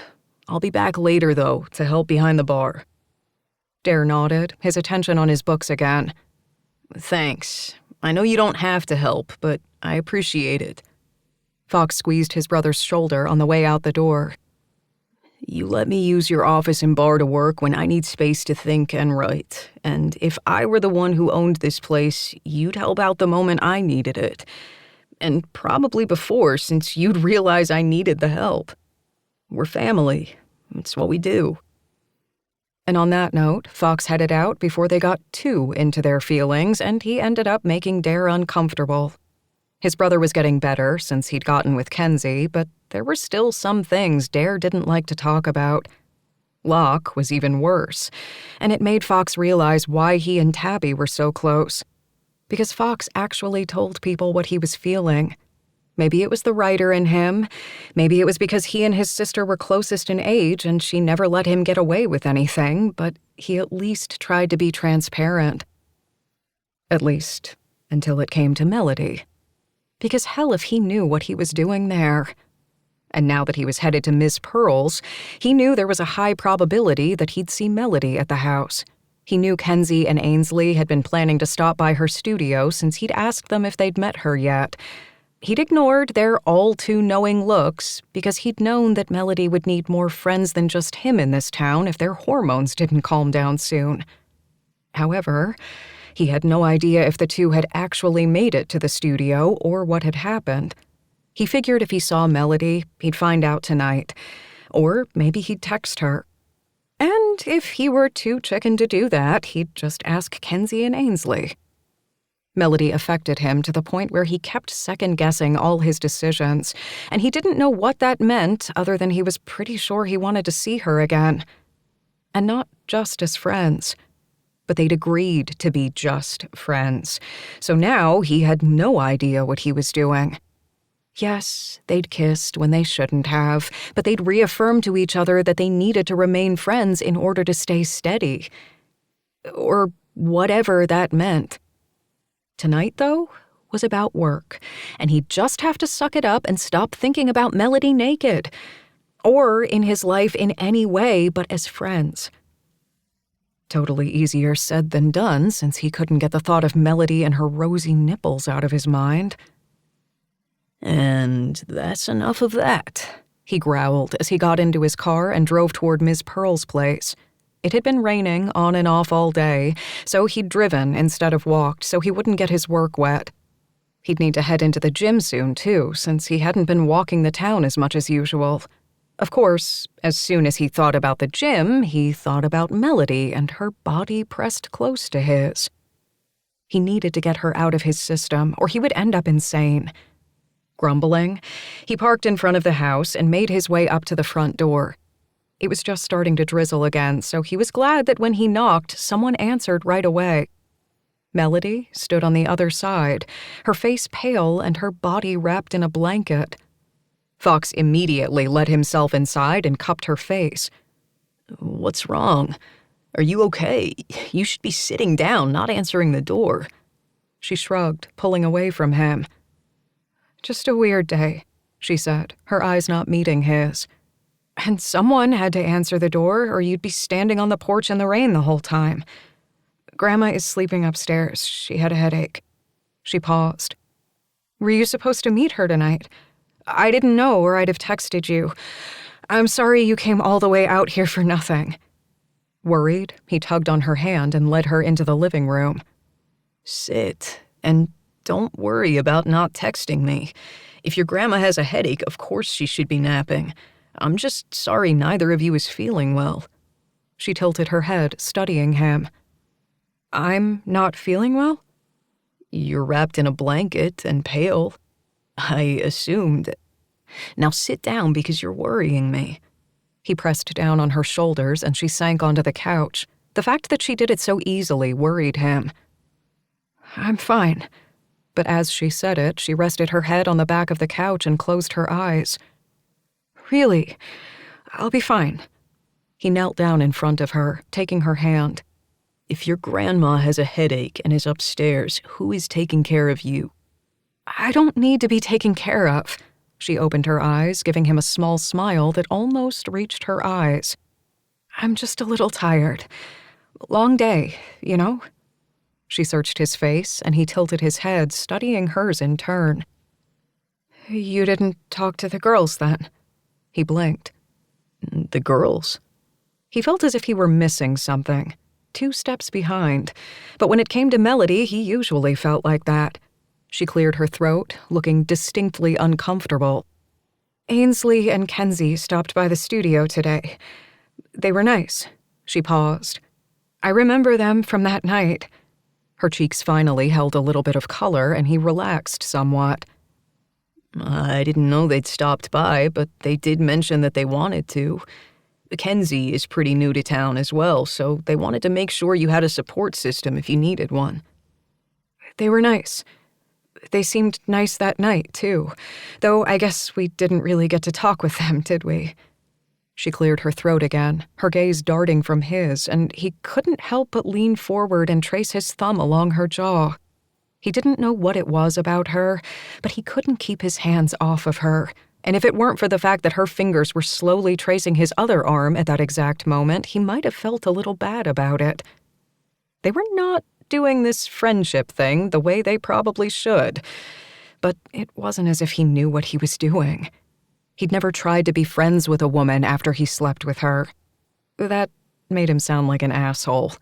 [SPEAKER 1] I'll be back later, though, to help behind the bar.
[SPEAKER 2] Dare nodded, his attention on his books again.
[SPEAKER 1] Thanks. I know you don't have to help, but I appreciate it.
[SPEAKER 2] Fox squeezed his brother's shoulder on the way out the door.
[SPEAKER 1] You let me use your office and bar to work when I need space to think and write. And if I were the one who owned this place, you'd help out the moment I needed it. And probably before, since you'd realize I needed the help. We're family. It's what we do.
[SPEAKER 2] And on that note, Fox headed out before they got too into their feelings, and he ended up making Dare uncomfortable. His brother was getting better since he'd gotten with Kenzie, but there were still some things Dare didn't like to talk about. Locke was even worse, and it made Fox realize why he and Tabby were so close. Because Fox actually told people what he was feeling. Maybe it was the writer in him. Maybe it was because he and his sister were closest in age and she never let him get away with anything, but he at least tried to be transparent. At least, until it came to Melody. Because hell if he knew what he was doing there. And now that he was headed to Miss Pearl's, he knew there was a high probability that he'd see Melody at the house. He knew Kenzie and Ainsley had been planning to stop by her studio since he'd asked them if they'd met her yet. He'd ignored their all-too-knowing looks because he'd known that Melody would need more friends than just him in this town if their hormones didn't calm down soon. However, he had no idea if the two had actually made it to the studio or what had happened. He figured if he saw Melody, he'd find out tonight. Or maybe he'd text her. And if he were too chicken to do that, he'd just ask Kenzie and Ainsley. Melody affected him to the point where he kept second-guessing all his decisions, and he didn't know what that meant other than he was pretty sure he wanted to see her again. And not just as friends, but they'd agreed to be just friends, so now he had no idea what he was doing. Yes, they'd kissed when they shouldn't have, but they'd reaffirmed to each other that they needed to remain friends in order to stay steady. Or whatever that meant. Tonight, though, was about work, and he'd just have to suck it up and stop thinking about Melody naked, or in his life in any way but as friends. Totally easier said than done, since he couldn't get the thought of Melody and her rosy nipples out of his mind.
[SPEAKER 1] And that's enough of that,
[SPEAKER 2] he growled as he got into his car and drove toward Ms. Pearl's place. It had been raining on and off all day, so he'd driven instead of walked so he wouldn't get his work wet. He'd need to head into the gym soon, too, since he hadn't been walking the town as much as usual. Of course, as soon as he thought about the gym, he thought about Melody and her body pressed close to his. He needed to get her out of his system, or he would end up insane. Grumbling, he parked in front of the house and made his way up to the front door. It was just starting to drizzle again, so he was glad that when he knocked, someone answered right away. Melody stood on the other side, her face pale and her body wrapped in a blanket. Fox immediately let himself inside and cupped her face.
[SPEAKER 1] What's wrong? Are you okay? You should be sitting down, not answering the door.
[SPEAKER 2] She shrugged, pulling away from him. Just a weird day, she said, her eyes not meeting his. And someone had to answer the door, or you'd be standing on the porch in the rain the whole time. Grandma is sleeping upstairs. She had a headache. She paused. Were you supposed to meet her tonight? I didn't know, or I'd have texted you. I'm sorry you came all the way out here for nothing. Worried, he tugged on her hand and led her into the living room.
[SPEAKER 1] Sit, and don't worry about not texting me. If your grandma has a headache, of course she should be napping. I'm just sorry neither of you is feeling well.
[SPEAKER 2] She tilted her head, studying him. I'm not feeling well?
[SPEAKER 1] You're wrapped in a blanket and pale. I assumed. Now sit down because you're worrying me.
[SPEAKER 2] He pressed down on her shoulders and she sank onto the couch. The fact that she did it so easily worried him. I'm fine. But as she said it, she rested her head on the back of the couch and closed her eyes. Really, I'll be fine. He knelt down in front of her, taking her hand.
[SPEAKER 1] If your grandma has a headache and is upstairs, who is taking care of you?
[SPEAKER 2] I don't need to be taken care of. She opened her eyes, giving him a small smile that almost reached her eyes. I'm just a little tired. Long day, you know? She searched his face, and he tilted his head, studying hers in turn. You didn't talk to the girls, then? He blinked.
[SPEAKER 1] The girls?
[SPEAKER 2] He felt as if he were missing something, 2 steps behind. But when it came to Melody, he usually felt like that. She cleared her throat, looking distinctly uncomfortable. Ainsley and Kenzie stopped by the studio today. They were nice. She paused. I remember them from that night. Her cheeks finally held a little bit of color, and he relaxed somewhat.
[SPEAKER 1] I didn't know they'd stopped by, but they did mention that they wanted to. Kenzie is pretty new to town as well, so they wanted to make sure you had a support system if you needed one.
[SPEAKER 2] They were nice. They seemed nice that night, too. Though I guess we didn't really get to talk with them, did we? She cleared her throat again, her gaze darting from his, and he couldn't help but lean forward and trace his thumb along her jaw. He didn't know what it was about her, but he couldn't keep his hands off of her, and if it weren't for the fact that her fingers were slowly tracing his other arm at that exact moment, he might have felt a little bad about it. They were not doing this friendship thing the way they probably should, but it wasn't as if he knew what he was doing. He'd never tried to be friends with a woman after he slept with her. That made him sound like an asshole.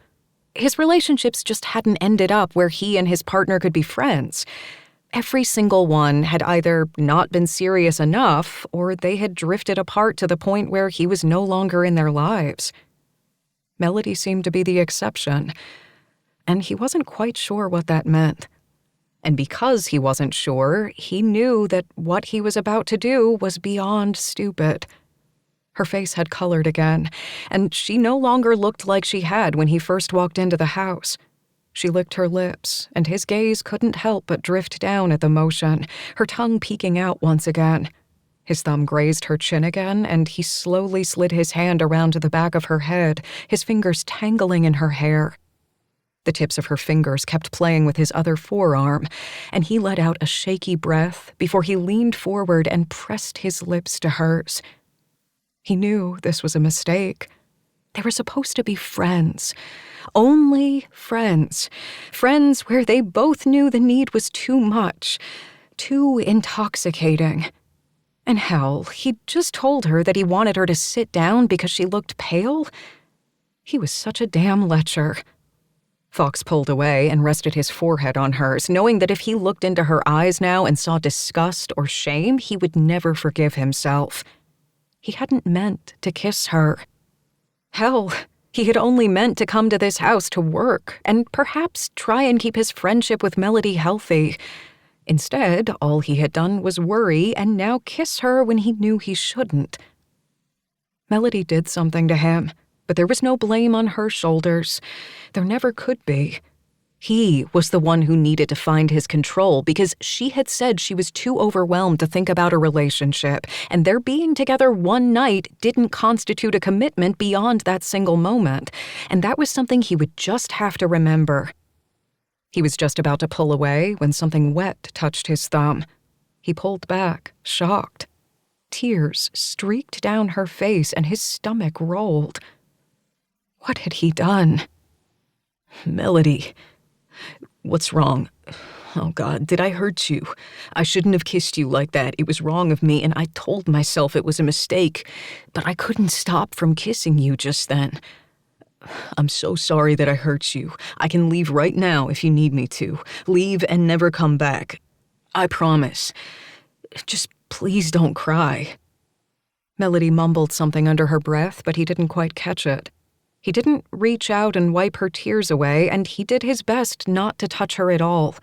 [SPEAKER 2] His relationships just hadn't ended up where he and his partner could be friends. Every single one had either not been serious enough, or they had drifted apart to the point where he was no longer in their lives. Melody seemed to be the exception, and he wasn't quite sure what that meant. And because he wasn't sure, he knew that what he was about to do was beyond stupid. Her face had colored again, and she no longer looked like she had when he first walked into the house. She licked her lips, and his gaze couldn't help but drift down at the motion, her tongue peeking out once again. His thumb grazed her chin again, and he slowly slid his hand around to the back of her head, his fingers tangling in her hair. The tips of her fingers kept playing with his other forearm, and he let out a shaky breath before he leaned forward and pressed his lips to hers. He knew this was a mistake. They were supposed to be friends. Only friends. Friends where they both knew the need was too much, too intoxicating. And hell, he'd just told her that he wanted her to sit down because she looked pale. He was such a damn lecher. Fox pulled away and rested his forehead on hers, knowing that if he looked into her eyes now and saw disgust or shame, he would never forgive himself. He hadn't meant to kiss her. Hell, he had only meant to come to this house to work and perhaps try and keep his friendship with Melody healthy. Instead, all he had done was worry and now kiss her when he knew he shouldn't. Melody did something to him, but there was no blame on her shoulders. There never could be. He was the one who needed to find his control because she had said she was too overwhelmed to think about a relationship, and their being together one night didn't constitute a commitment beyond that single moment, and that was something he would just have to remember. He was just about to pull away when something wet touched his thumb. He pulled back, shocked. Tears streaked down her face and his stomach rolled. What had he done?
[SPEAKER 1] Melody, what's wrong? Oh, God, did I hurt you? I shouldn't have kissed you like that. It was wrong of me, and I told myself it was a mistake, but I couldn't stop from kissing you just then. I'm so sorry that I hurt you. I can leave right now if you need me to. Leave and never come back. I promise. Just please don't cry.
[SPEAKER 2] Melody mumbled something under her breath, but he didn't quite catch it. He didn't reach out and wipe her tears away, and he did his best not to touch her at all.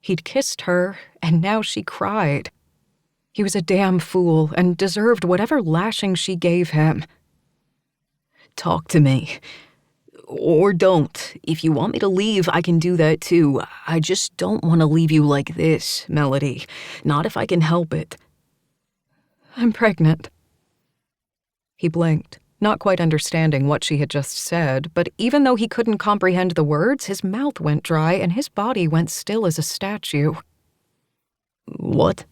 [SPEAKER 2] He'd kissed her, and now she cried. He was a damn fool and deserved whatever lashing she gave him.
[SPEAKER 1] Talk to me. Or don't. If you want me to leave, I can do that too. I just don't want to leave you like this, Melody. Not if I can help it.
[SPEAKER 2] I'm pregnant. He blinked, not quite understanding what she had just said, but even though he couldn't comprehend the words, his mouth went dry and his body went still as a statue.
[SPEAKER 1] What?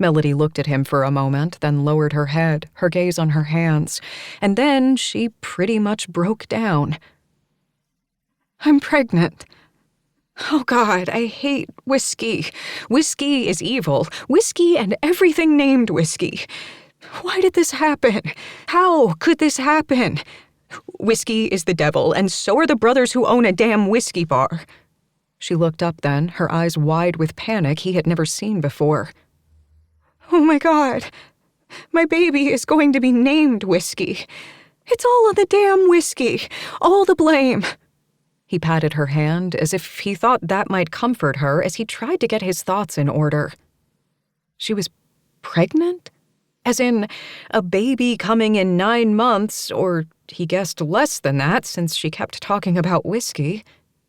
[SPEAKER 2] Melody looked at him for a moment, then lowered her head, her gaze on her hands, and then she pretty much broke down. I'm pregnant. Oh, God, I hate whiskey. Whiskey is evil. Whiskey and everything named whiskey. Why did this happen? How could this happen? Whiskey is the devil, and so are the brothers who own a damn whiskey bar. She looked up then, her eyes wide with panic he had never seen before. Oh my God, my baby is going to be named Whiskey. It's all on the damn whiskey, all the blame. He patted her hand as if he thought that might comfort her as he tried to get his thoughts in order. She was pregnant? As in, a baby coming in 9 months, or he guessed less than that since she kept talking about whiskey.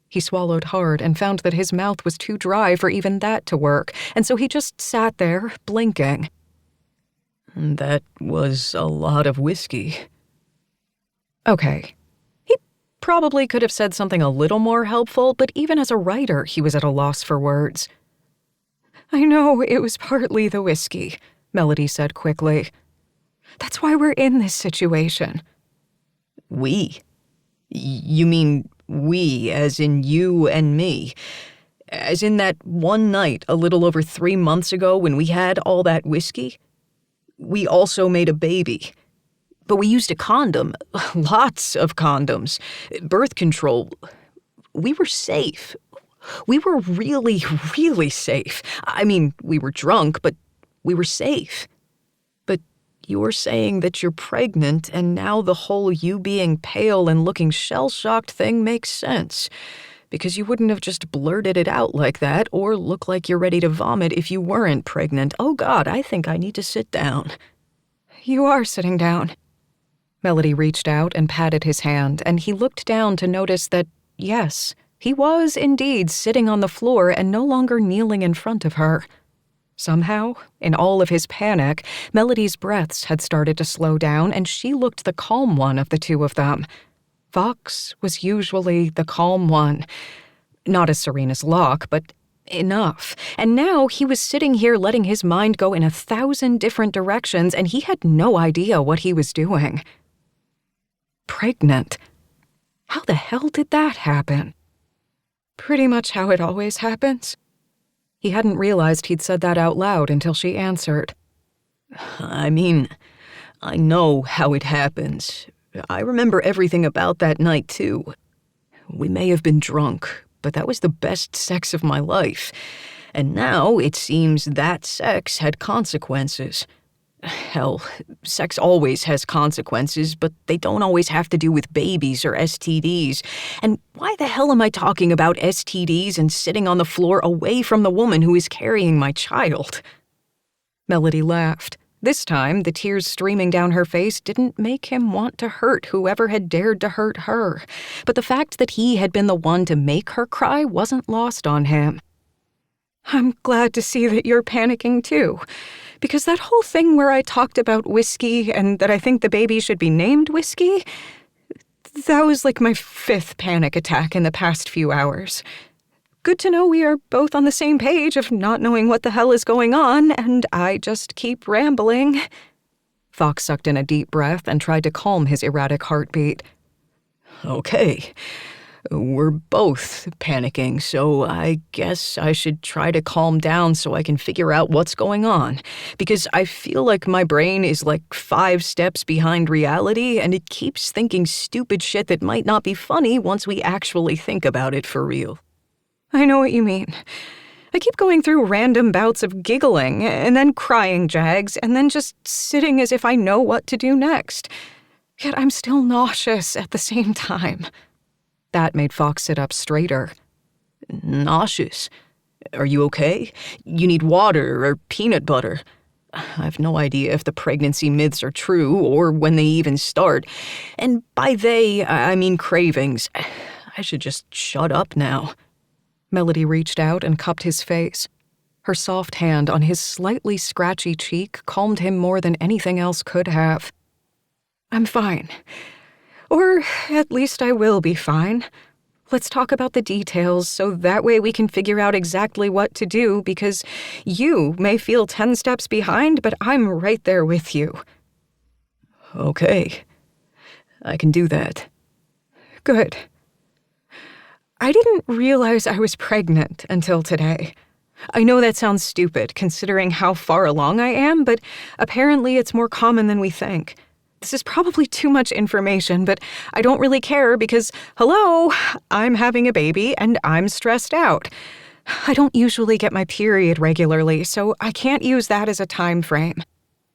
[SPEAKER 2] He swallowed hard and found that his mouth was too dry for even that to work, and so he just sat there, blinking.
[SPEAKER 1] That was a lot of whiskey.
[SPEAKER 2] Okay. He probably could have said something a little more helpful, but even as a writer, he was at a loss for words. I know it was partly the whiskey, Melody said quickly. That's why we're in this situation.
[SPEAKER 1] We? You mean we, as in you and me? As in that one night a little over 3 months ago when we had all that whiskey? We also made a baby. But we used a condom. Lots of condoms. Birth control. We were safe. We were really, really safe. I mean, we were drunk, but we were safe. But You're saying that you're pregnant, and now the whole you being pale and looking shell-shocked thing makes sense. Because you wouldn't have just blurted it out like that or look like you're ready to vomit if you weren't pregnant. Oh God, I think I need to sit down.
[SPEAKER 2] You are sitting down. Melody reached out and patted his hand, and he looked down to notice that, yes, he was indeed sitting on the floor and no longer kneeling in front of her. Somehow, in all of his panic, Melody's breaths had started to slow down, and she looked the calm one of the two of them. Fox was usually the calm one. Not as serene as Locke, but enough. And now he was sitting here letting his mind go in 1,000 different directions, and he had no idea what he was doing. Pregnant. How the hell did that happen? Pretty much how it always happens. He hadn't realized he'd said that out loud until she answered.
[SPEAKER 1] I mean, I know how it happens. I remember everything about that night, too. We may have been drunk, but that was the best sex of my life. And now it seems that sex had consequences. Hell, sex always has consequences, but they don't always have to do with babies or STDs. And why the hell am I talking about STDs and sitting on the floor away from the woman who is carrying my child?
[SPEAKER 2] Melody laughed. This time, the tears streaming down her face didn't make him want to hurt whoever had dared to hurt her. But the fact that he had been the one to make her cry wasn't lost on him. I'm glad to see that you're panicking too. Because that whole thing where I talked about whiskey and that I think the baby should be named Whiskey, that was like my 5th panic attack in the past few hours. Good to know we are both on the same page of not knowing what the hell is going on, and I just keep rambling. Fox sucked in a deep breath and tried to calm his erratic heartbeat.
[SPEAKER 1] Okay. We're both panicking, so I guess I should try to calm down so I can figure out what's going on. Because I feel like my brain is like 5 steps behind reality, and it keeps thinking stupid shit that might not be funny once we actually think about it for real.
[SPEAKER 2] I know what you mean. I keep going through random bouts of giggling, and then crying jags, and then just sitting as if I know what to do next. Yet I'm still nauseous at the same time. That made Fox sit up straighter.
[SPEAKER 1] Nauseous? Are you okay? You need water or peanut butter. I have no idea if the pregnancy myths are true or when they even start. And by they, I mean cravings. I should just shut up now.
[SPEAKER 2] Melody reached out and cupped his face. Her soft hand on his slightly scratchy cheek calmed him more than anything else could have. I'm fine. Or at least I will be fine. Let's talk about the details so that way we can figure out exactly what to do, because you may feel 10 steps behind, but I'm right there with you.
[SPEAKER 1] Okay. I can do that.
[SPEAKER 2] Good. I didn't realize I was pregnant until today. I know that sounds stupid considering how far along I am, but apparently it's more common than we think. This is probably too much information, but I don't really care because, hello, I'm having a baby and I'm stressed out. I don't usually get my period regularly, so I can't use that as a time frame.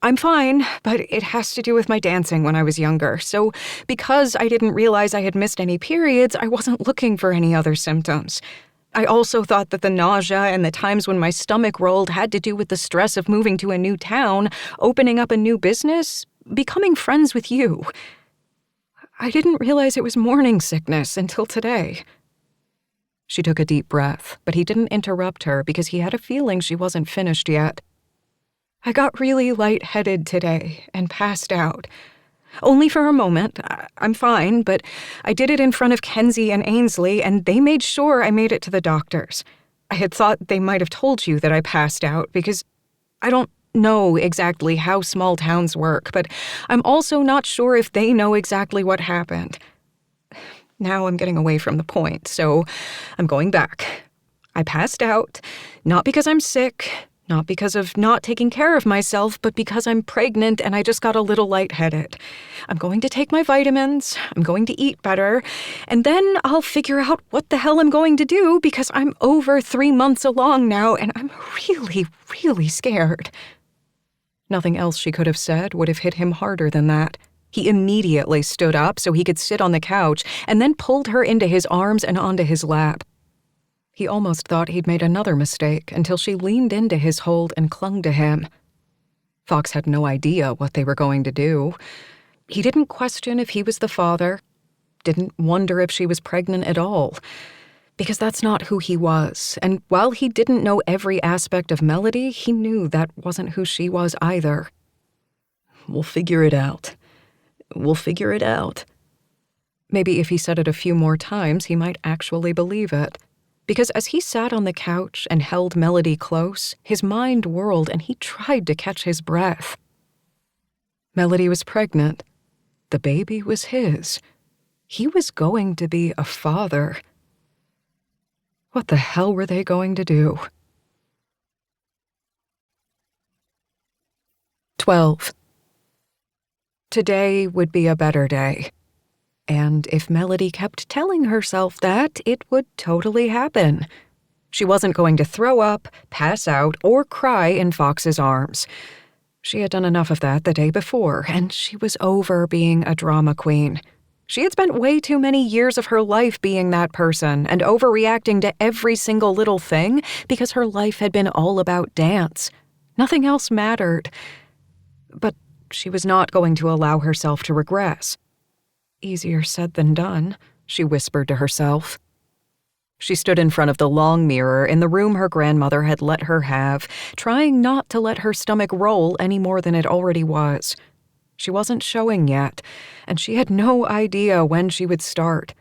[SPEAKER 2] I'm fine, but it has to do with my dancing when I was younger, so because I didn't realize I had missed any periods, I wasn't looking for any other symptoms. I also thought that the nausea and the times when my stomach rolled had to do with the stress of moving to a new town, opening up a new business, becoming friends with you. I didn't realize it was morning sickness until today. She took a deep breath, but he didn't interrupt her because he had a feeling she wasn't finished yet. I got really lightheaded today and passed out. Only for a moment. I'm fine, but I did it in front of Kenzie and Ainsley, and they made sure I made it to the doctors. I had thought they might have told you that I passed out because I don't know exactly how small towns work, but I'm also not sure if they know exactly what happened. Now I'm getting away from the point, so I'm going back. I passed out, not because I'm sick, not because of not taking care of myself, but because I'm pregnant and I just got a little lightheaded. I'm going to take my vitamins, I'm going to eat better, and then I'll figure out what the hell I'm going to do because I'm over 3 months along now and I'm really, really scared. Nothing else she could have said would have hit him harder than that. He immediately stood up so he could sit on the couch and then pulled her into his arms and onto his lap. He almost thought he'd made another mistake until she leaned into his hold and clung to him. Fox had no idea what they were going to do. He didn't question if he was the father, didn't wonder if she was pregnant at all, because that's not who he was, and while he didn't know every aspect of Melody, he knew that wasn't who she was either.
[SPEAKER 1] We'll figure it out. We'll figure it out.
[SPEAKER 2] Maybe if he said it a few more times, he might actually believe it. Because as he sat on the couch and held Melody close, his mind whirled and he tried to catch his breath. Melody was pregnant. The baby was his. He was going to be a father. What the hell were they going to do? 12. Today would be a better day. And if Melody kept telling herself that, it would totally happen. She wasn't going to throw up, pass out, or cry in Fox's arms. She had done enough of that the day before, and she was over being a drama queen. She had spent way too many years of her life being that person and overreacting to every single little thing because her life had been all about dance. Nothing else mattered. But she was not going to allow herself to regress. Easier said than done, she whispered to herself. She stood in front of the long mirror in the room her grandmother had let her have, trying not to let her stomach roll any more than it already was. She wasn't showing yet, and she had no idea when she would start.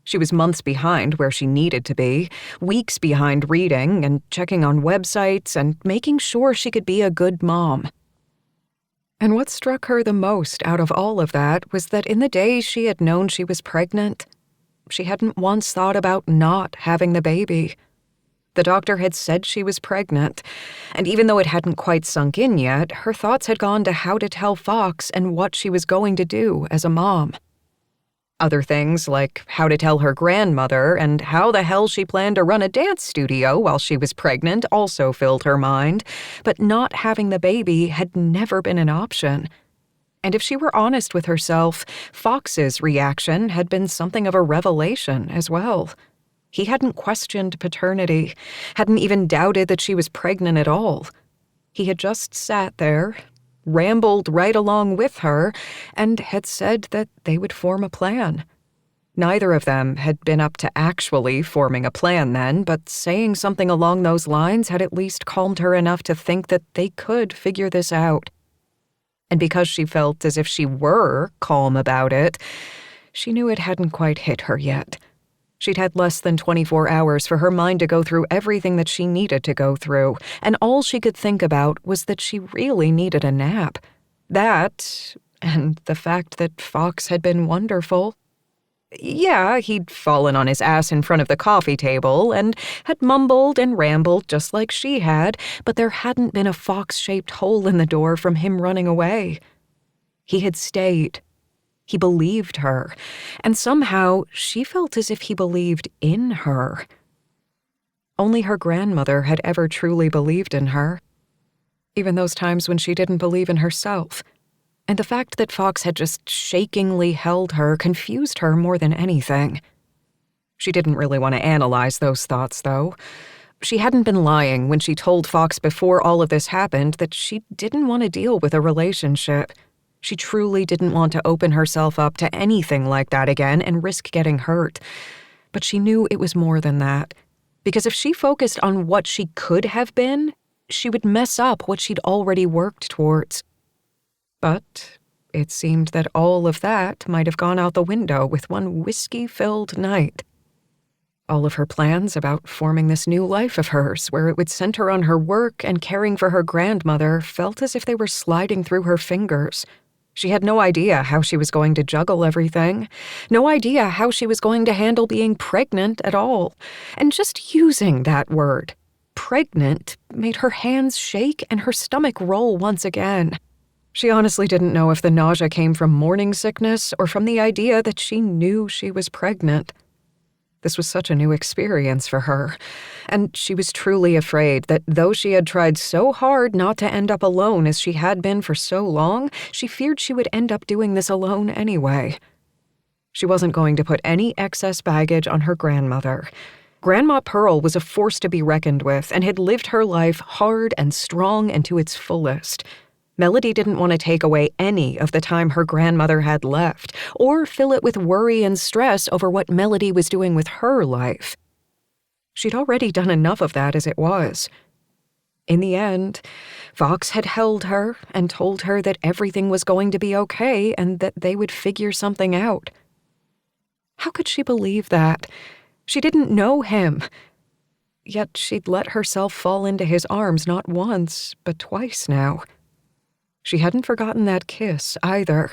[SPEAKER 2] She was months behind where she needed to be, weeks behind reading and checking on websites and making sure she could be a good mom. And what struck her the most out of all of that was that in the days she had known she was pregnant, she hadn't once thought about not having the baby. The doctor had said she was pregnant, and even though it hadn't quite sunk in yet, her thoughts had gone to how to tell Fox and what she was going to do as a mom. Other things, like how to tell her grandmother and how the hell she planned to run a dance studio while she was pregnant, also filled her mind, but not having the baby had never been an option. And if she were honest with herself, Fox's reaction had been something of a revelation as well. He hadn't questioned paternity, hadn't even doubted that she was pregnant at all. He had just sat there, rambled right along with her, and had said that they would form a plan. Neither of them had been up to actually forming a plan then, but saying something along those lines had at least calmed her enough to think that they could figure this out. And because she felt as if she were calm about it, she knew it hadn't quite hit her yet. She'd had less than 24 hours for her mind to go through everything that she needed to go through, and all she could think about was that she really needed a nap. That, and the fact that Fox had been wonderful. Yeah, he'd fallen on his ass in front of the coffee table and had mumbled and rambled just like she had, but there hadn't been a fox-shaped hole in the door from him running away. He had stayed. He believed her, and somehow she felt as if he believed in her. Only her grandmother had ever truly believed in her, even those times when she didn't believe in herself. And the fact that Fox had just shakingly held her confused her more than anything. She didn't really want to analyze those thoughts, though. She hadn't been lying when she told Fox before all of this happened that she didn't want to deal with a relationship. She truly didn't want to open herself up to anything like that again and risk getting hurt. But she knew it was more than that. Because if she focused on what she could have been, she would mess up what she'd already worked towards. But it seemed that all of that might have gone out the window with one whiskey-filled night. All of her plans about forming this new life of hers, where it would center on her work and caring for her grandmother, felt as if they were sliding through her fingers. She had no idea how she was going to juggle everything, no idea how she was going to handle being pregnant at all. And just using that word, pregnant, made her hands shake and her stomach roll once again. She honestly didn't know if the nausea came from morning sickness or from the idea that she knew she was pregnant. This was such a new experience for her, and she was truly afraid that though she had tried so hard not to end up alone as she had been for so long, she feared she would end up doing this alone anyway. She wasn't going to put any excess baggage on her grandmother. Grandma Pearl was a force to be reckoned with and had lived her life hard and strong and to its fullest. Melody didn't want to take away any of the time her grandmother had left, or fill it with worry and stress over what Melody was doing with her life. She'd already done enough of that as it was. In the end, Fox had held her and told her that everything was going to be okay and that they would figure something out. How could she believe that? She didn't know him. Yet she'd let herself fall into his arms not once, but twice now. She hadn't forgotten that kiss, either.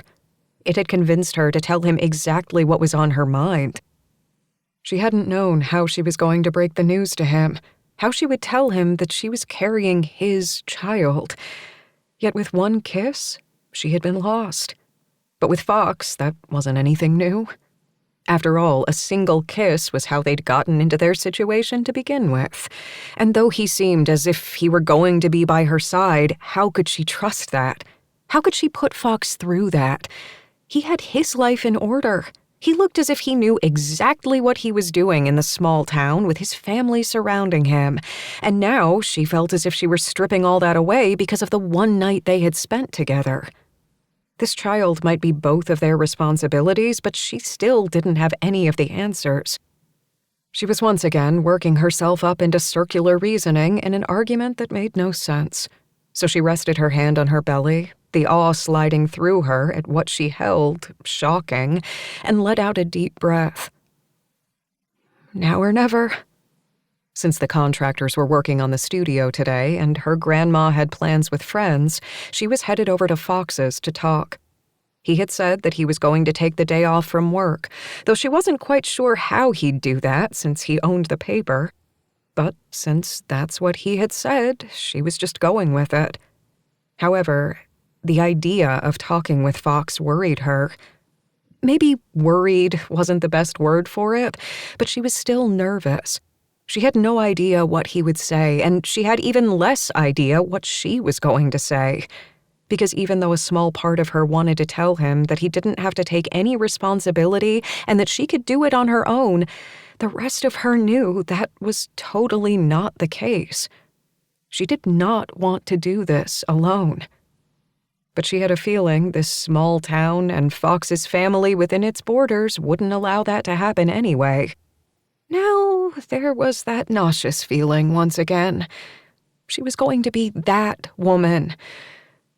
[SPEAKER 2] It had convinced her to tell him exactly what was on her mind. She hadn't known how she was going to break the news to him, how she would tell him that she was carrying his child. Yet with one kiss, she had been lost. But with Fox, that wasn't anything new. After all, a single kiss was how they'd gotten into their situation to begin with. And though he seemed as if he were going to be by her side, how could she trust that? How could she put Fox through that? He had his life in order. He looked as if he knew exactly what he was doing in the small town with his family surrounding him. And now she felt as if she were stripping all that away because of the one night they had spent together. This child might be both of their responsibilities, but she still didn't have any of the answers. She was once again working herself up into circular reasoning in an argument that made no sense. So she rested her hand on her belly, the awe sliding through her at what she held, shocking, and let out a deep breath. Now or never. Since the contractors were working on the studio today and her grandma had plans with friends, she was headed over to Fox's to talk. He had said that he was going to take the day off from work, though she wasn't quite sure how he'd do that since he owned the paper. But since that's what he had said, she was just going with it. However, the idea of talking with Fox worried her. Maybe worried wasn't the best word for it, but she was still nervous. She had no idea what he would say, and she had even less idea what she was going to say. Because even though a small part of her wanted to tell him that he didn't have to take any responsibility and that she could do it on her own, the rest of her knew that was totally not the case. She did not want to do this alone. But she had a feeling this small town and Fox's family within its borders wouldn't allow that to happen anyway. Now, there was that nauseous feeling once again. She was going to be that woman.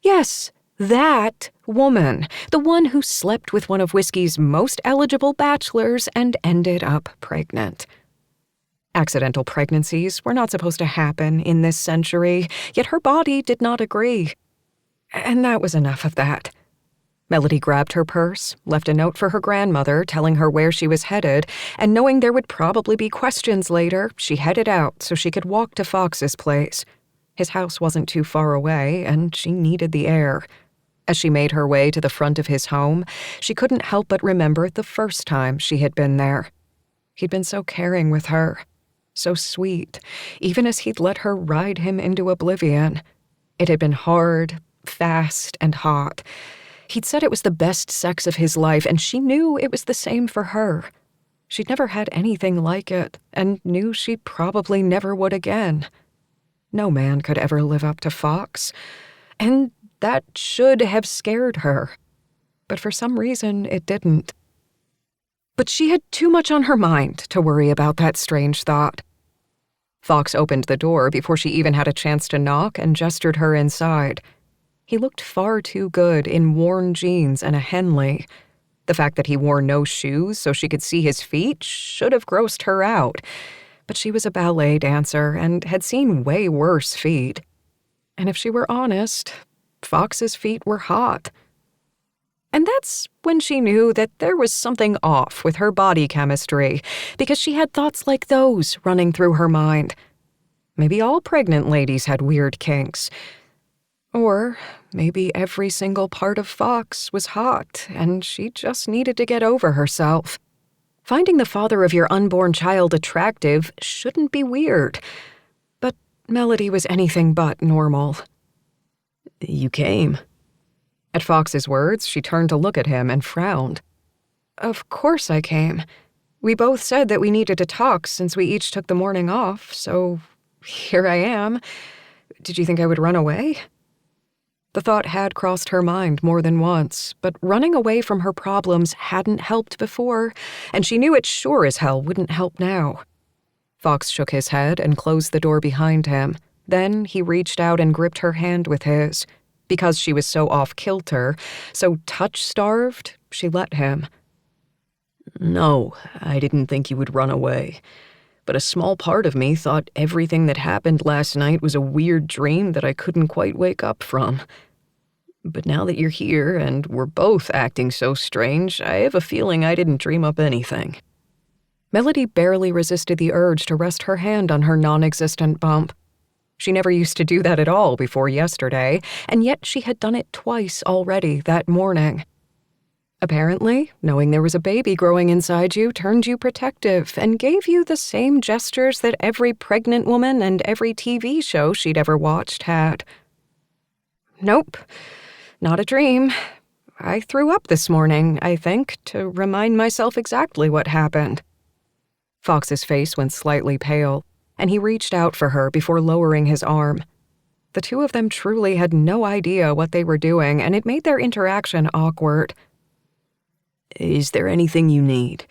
[SPEAKER 2] Yes, that woman. The one who slept with one of whiskey's most eligible bachelors and ended up pregnant. Accidental pregnancies were not supposed to happen in this century, yet her body did not agree. And that was enough of that. Melody grabbed her purse, left a note for her grandmother telling her where she was headed, and knowing there would probably be questions later, she headed out so she could walk to Fox's place. His house wasn't too far away, and she needed the air. As she made her way to the front of his home, she couldn't help but remember the first time she had been there. He'd been so caring with her, so sweet, even as he'd let her ride him into oblivion. It had been hard, fast, and hot. He'd said it was the best sex of his life, and she knew it was the same for her. She'd never had anything like it, and knew she probably never would again. No man could ever live up to Fox, and that should have scared her. But for some reason, it didn't. But she had too much on her mind to worry about that strange thought. Fox opened the door before she even had a chance to knock and gestured her inside. He looked far too good in worn jeans and a Henley. The fact that he wore no shoes so she could see his feet should have grossed her out. But she was a ballet dancer and had seen way worse feet. And if she were honest, Fox's feet were hot. And that's when she knew that there was something off with her body chemistry, because she had thoughts like those running through her mind. Maybe all pregnant ladies had weird kinks. Or maybe every single part of Fox was hot, and she just needed to get over herself. Finding the father of your unborn child attractive shouldn't be weird. But Melody was anything but normal.
[SPEAKER 1] You came.
[SPEAKER 2] At Fox's words, she turned to look at him and frowned. Of course I came. We both said that we needed to talk since we each took the morning off, so here I am. Did you think I would run away? The thought had crossed her mind more than once, but running away from her problems hadn't helped before, and she knew it sure as hell wouldn't help now. Fox shook his head and closed the door behind him. Then he reached out and gripped her hand with his. Because she was so off-kilter, so touch-starved, she let him.
[SPEAKER 1] No, I didn't think you would run away. But a small part of me thought everything that happened last night was a weird dream that I couldn't quite wake up from. But now that you're here and we're both acting so strange, I have a feeling I didn't dream up anything.
[SPEAKER 2] Melody barely resisted the urge to rest her hand on her non-existent bump. She never used to do that at all before yesterday, and yet she had done it twice already that morning. Apparently, knowing there was a baby growing inside you turned you protective and gave you the same gestures that every pregnant woman and every TV show she'd ever watched had. Nope, not a dream. I threw up this morning, I think, to remind myself exactly what happened. Fox's face went slightly pale, and he reached out for her before lowering his arm. The two of them truly had no idea what they were doing, and it made their interaction awkward.
[SPEAKER 1] Is there anything you need?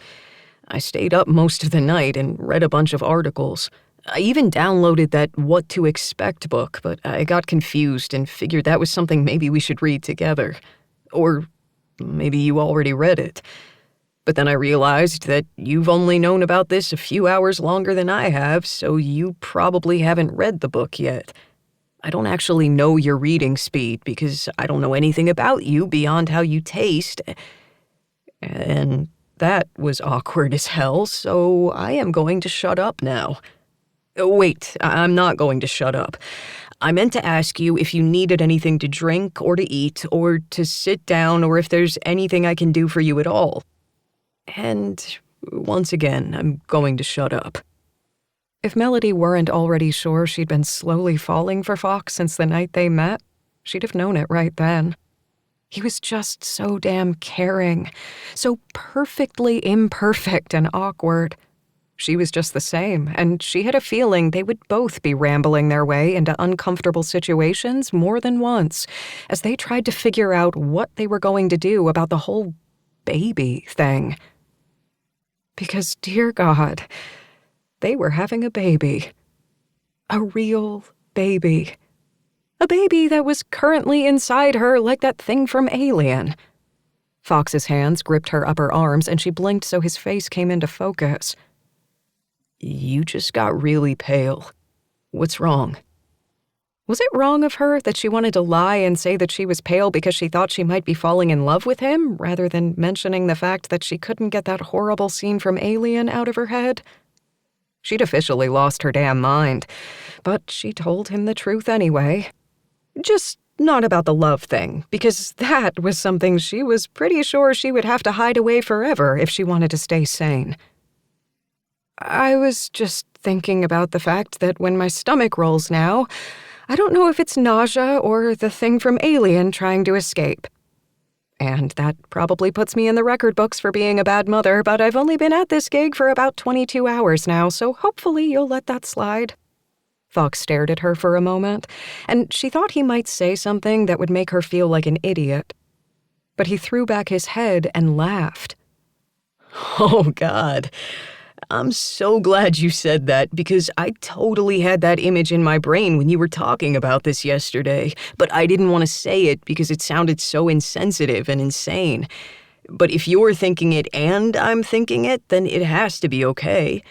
[SPEAKER 1] I stayed up most of the night and read a bunch of articles. I even downloaded that What to Expect book, but I got confused and figured that was something maybe we should read together. Or maybe you already read it. But then I realized that you've only known about this a few hours longer than I have, so you probably haven't read the book yet. I don't actually know your reading speed because I don't know anything about you beyond how you taste. And that was awkward as hell, so I am going to shut up now. Wait, I'm not going to shut up. I meant to ask you if you needed anything to drink or to eat or to sit down or if there's anything I can do for you at all. And once again, I'm going to shut up.
[SPEAKER 2] If Melody weren't already sure she'd been slowly falling for Fox since the night they met, she'd have known it right then. He was just so damn caring, so perfectly imperfect and awkward. She was just the same, and she had a feeling they would both be rambling their way into uncomfortable situations more than once, as they tried to figure out what they were going to do about the whole baby thing. Because, dear God, they were having a baby. A real baby. A baby that was currently inside her like that thing from Alien. Fox's hands gripped her upper arms, and she blinked so his face came into focus.
[SPEAKER 1] You just got really pale. What's wrong?
[SPEAKER 2] Was it wrong of her that she wanted to lie and say that she was pale because she thought she might be falling in love with him, rather than mentioning the fact that she couldn't get that horrible scene from Alien out of her head? She'd officially lost her damn mind, but she told him the truth anyway. Just not about the love thing, because that was something she was pretty sure she would have to hide away forever if she wanted to stay sane. I was just thinking about the fact that when my stomach rolls now, I don't know if it's nausea or the thing from Alien trying to escape. And that probably puts me in the record books for being a bad mother, but I've only been at this gig for about 22 hours now, so hopefully you'll let that slide. Fox stared at her for a moment, and she thought he might say something that would make her feel like an idiot. But he threw back his head and laughed.
[SPEAKER 1] Oh, God. I'm so glad you said that because I totally had that image in my brain when you were talking about this yesterday, but I didn't want to say it because it sounded so insensitive and insane. But if you're thinking it and I'm thinking it, then it has to be okay.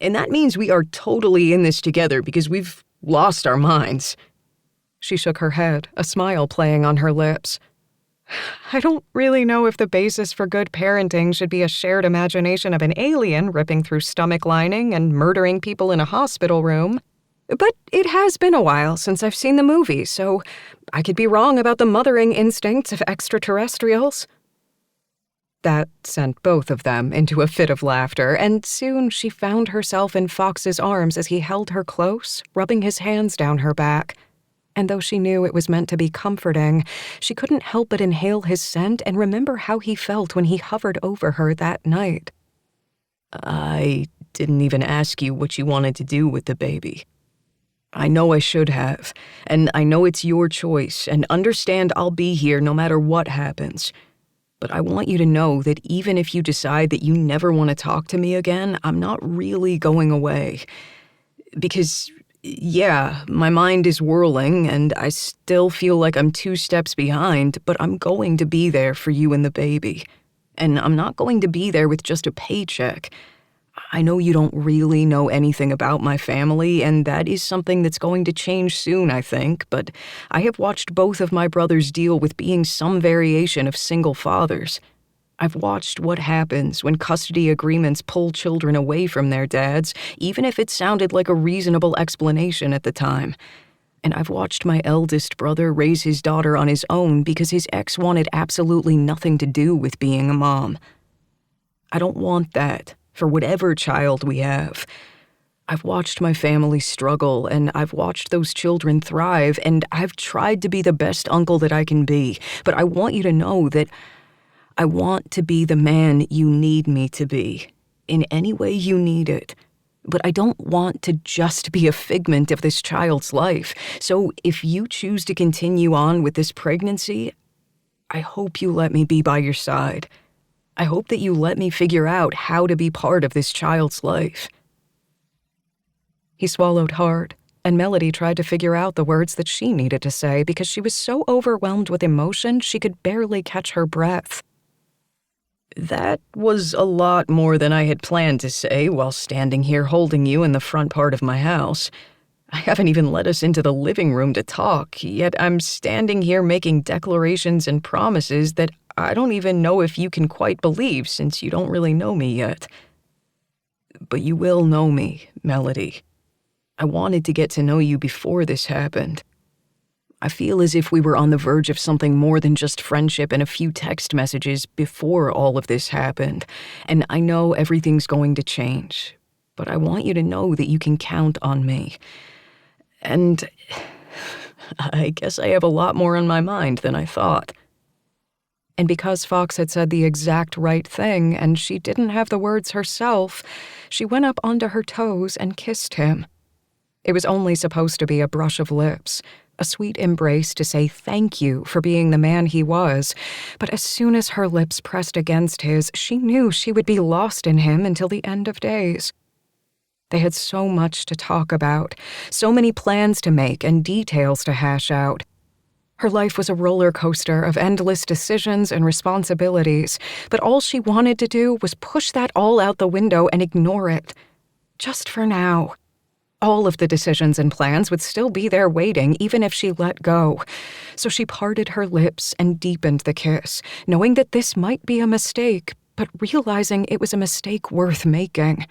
[SPEAKER 1] And that means we are totally in this together because we've lost our minds.
[SPEAKER 2] She shook her head, a smile playing on her lips. I don't really know if the basis for good parenting should be a shared imagination of an alien ripping through stomach lining and murdering people in a hospital room. But it has been a while since I've seen the movie, so I could be wrong about the mothering instincts of extraterrestrials. That sent both of them into a fit of laughter, and soon she found herself in Fox's arms as he held her close, rubbing his hands down her back. And though she knew it was meant to be comforting, she couldn't help but inhale his scent and remember how he felt when he hovered over her that night.
[SPEAKER 1] I didn't even ask you what you wanted to do with the baby. I know I should have, and I know it's your choice, and understand I'll be here no matter what happens. But I want you to know that even if you decide that you never want to talk to me again, I'm not really going away. Because, yeah, my mind is whirling, and I still feel like I'm 2 steps behind, but I'm going to be there for you and the baby. And I'm not going to be there with just a paycheck. I know you don't really know anything about my family, and that is something that's going to change soon, I think, but I have watched both of my brothers deal with being some variation of single fathers. I've watched what happens when custody agreements pull children away from their dads, even if it sounded like a reasonable explanation at the time. And I've watched my eldest brother raise his daughter on his own because his ex wanted absolutely nothing to do with being a mom. I don't want that for whatever child we have. I've watched my family struggle, and I've watched those children thrive, and I've tried to be the best uncle that I can be, but I want you to know that I want to be the man you need me to be, in any way you need it. But I don't want to just be a figment of this child's life. So if you choose to continue on with this pregnancy, I hope you let me be by your side. I hope that you let me figure out how to be part of this child's life.
[SPEAKER 2] He swallowed hard, and Melody tried to figure out the words that she needed to say because she was so overwhelmed with emotion she could barely catch her breath.
[SPEAKER 1] That was a lot more than I had planned to say while standing here holding you in the front part of my house. I haven't even let us into the living room to talk, yet I'm standing here making declarations and promises that I don't even know if you can quite believe since you don't really know me yet. But you will know me, Melody. I wanted to get to know you before this happened. I feel as if we were on the verge of something more than just friendship and a few text messages before all of this happened, and I know everything's going to change, but I want you to know that you can count on me. And I guess I have a lot more on my mind than I thought.
[SPEAKER 2] And because Fox had said the exact right thing and she didn't have the words herself, she went up onto her toes and kissed him. It was only supposed to be a brush of lips, a sweet embrace to say thank you for being the man he was, but as soon as her lips pressed against his, she knew she would be lost in him until the end of days. They had so much to talk about, so many plans to make and details to hash out. Her life was a roller coaster of endless decisions and responsibilities, but all she wanted to do was push that all out the window and ignore it. Just for now. All of the decisions and plans would still be there waiting even if she let go. So she parted her lips and deepened the kiss, knowing that this might be a mistake, but realizing it was a mistake worth making.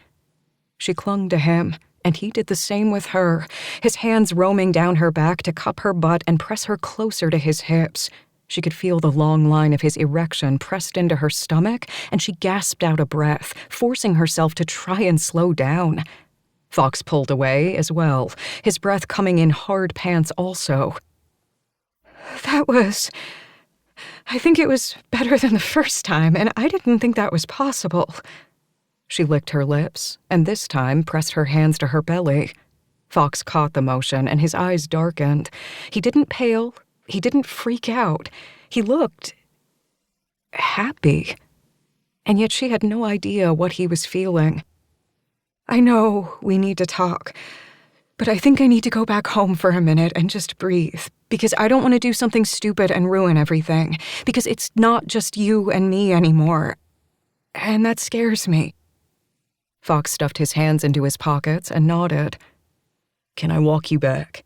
[SPEAKER 2] She clung to him, and he did the same with her, his hands roaming down her back to cup her butt and press her closer to his hips. She could feel the long line of his erection pressed into her stomach, and she gasped out a breath, forcing herself to try and slow down. Fox pulled away as well, his breath coming in hard pants also.
[SPEAKER 3] I think it was better than the first time, and I didn't think that was possible.
[SPEAKER 2] She licked her lips, and this time pressed her hands to her belly. Fox caught the motion, and his eyes darkened. He didn't pale. He didn't freak out. He looked happy. And yet she had no idea what he was feeling.
[SPEAKER 3] I know we need to talk, but I think I need to go back home for a minute and just breathe, because I don't want to do something stupid and ruin everything, because it's not just you and me anymore. And that scares me.
[SPEAKER 2] Fox stuffed his hands into his pockets and nodded.
[SPEAKER 1] Can I walk you back?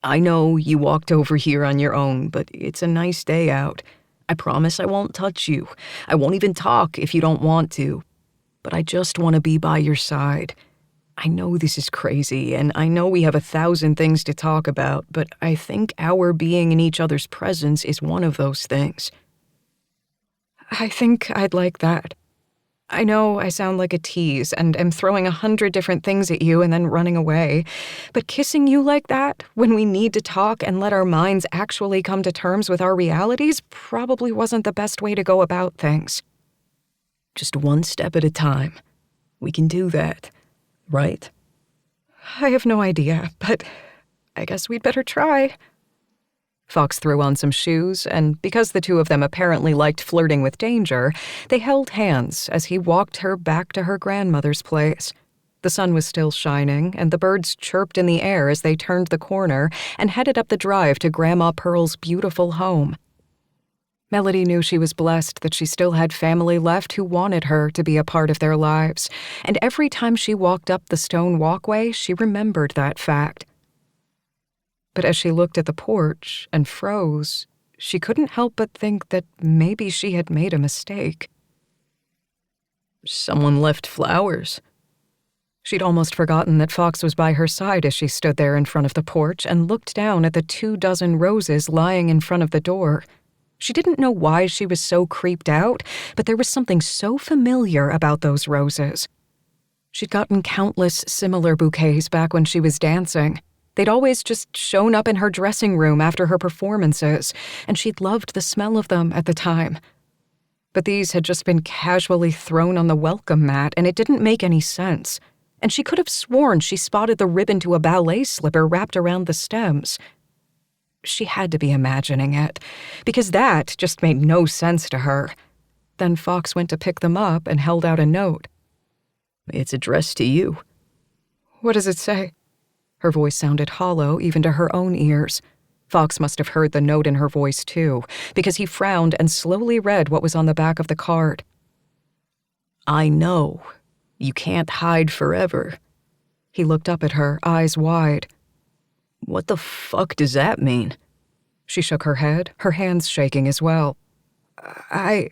[SPEAKER 1] I know you walked over here on your own, but it's a nice day out. I promise I won't touch you. I won't even talk if you don't want to. But I just want to be by your side. I know this is crazy, and I know we have 1,000 things to talk about, but I think our being in each other's presence is one of those things.
[SPEAKER 2] I think I'd like that. I know I sound like a tease and am throwing 100 different things at you and then running away, but kissing you like that, when we need to talk and let our minds actually come to terms with our realities, probably wasn't the best way to go about things.
[SPEAKER 1] Just one step at a time. We can do that, right?
[SPEAKER 2] I have no idea, but I guess we'd better try. Fox threw on some shoes, and because the two of them apparently liked flirting with danger, they held hands as he walked her back to her grandmother's place. The sun was still shining, and the birds chirped in the air as they turned the corner and headed up the drive to Grandma Pearl's beautiful home. Melody knew she was blessed that she still had family left who wanted her to be a part of their lives, and every time she walked up the stone walkway, she remembered that fact. But as she looked at the porch and froze, she couldn't help but think that maybe she had made a mistake.
[SPEAKER 1] Someone left flowers.
[SPEAKER 2] She'd almost forgotten that Fox was by her side as she stood there in front of the porch and looked down at the 24 roses lying in front of the door. She didn't know why she was so creeped out, but there was something so familiar about those roses. She'd gotten countless similar bouquets back when she was dancing. They'd always just shown up in her dressing room after her performances, and she'd loved the smell of them at the time. But these had just been casually thrown on the welcome mat, and it didn't make any sense. And she could have sworn she spotted the ribbon to a ballet slipper wrapped around the stems. She had to be imagining it, because that just made no sense to her. Then Fox went to pick them up and held out a note.
[SPEAKER 1] It's addressed to you.
[SPEAKER 2] What does it say? Her voice sounded hollow even to her own ears. Fox must have heard the note in her voice too, because he frowned and slowly read what was on the back of the card.
[SPEAKER 1] I know. You can't hide forever.
[SPEAKER 2] He looked up at her, eyes wide.
[SPEAKER 1] What the fuck does that mean?
[SPEAKER 2] She shook her head, her hands shaking as well. I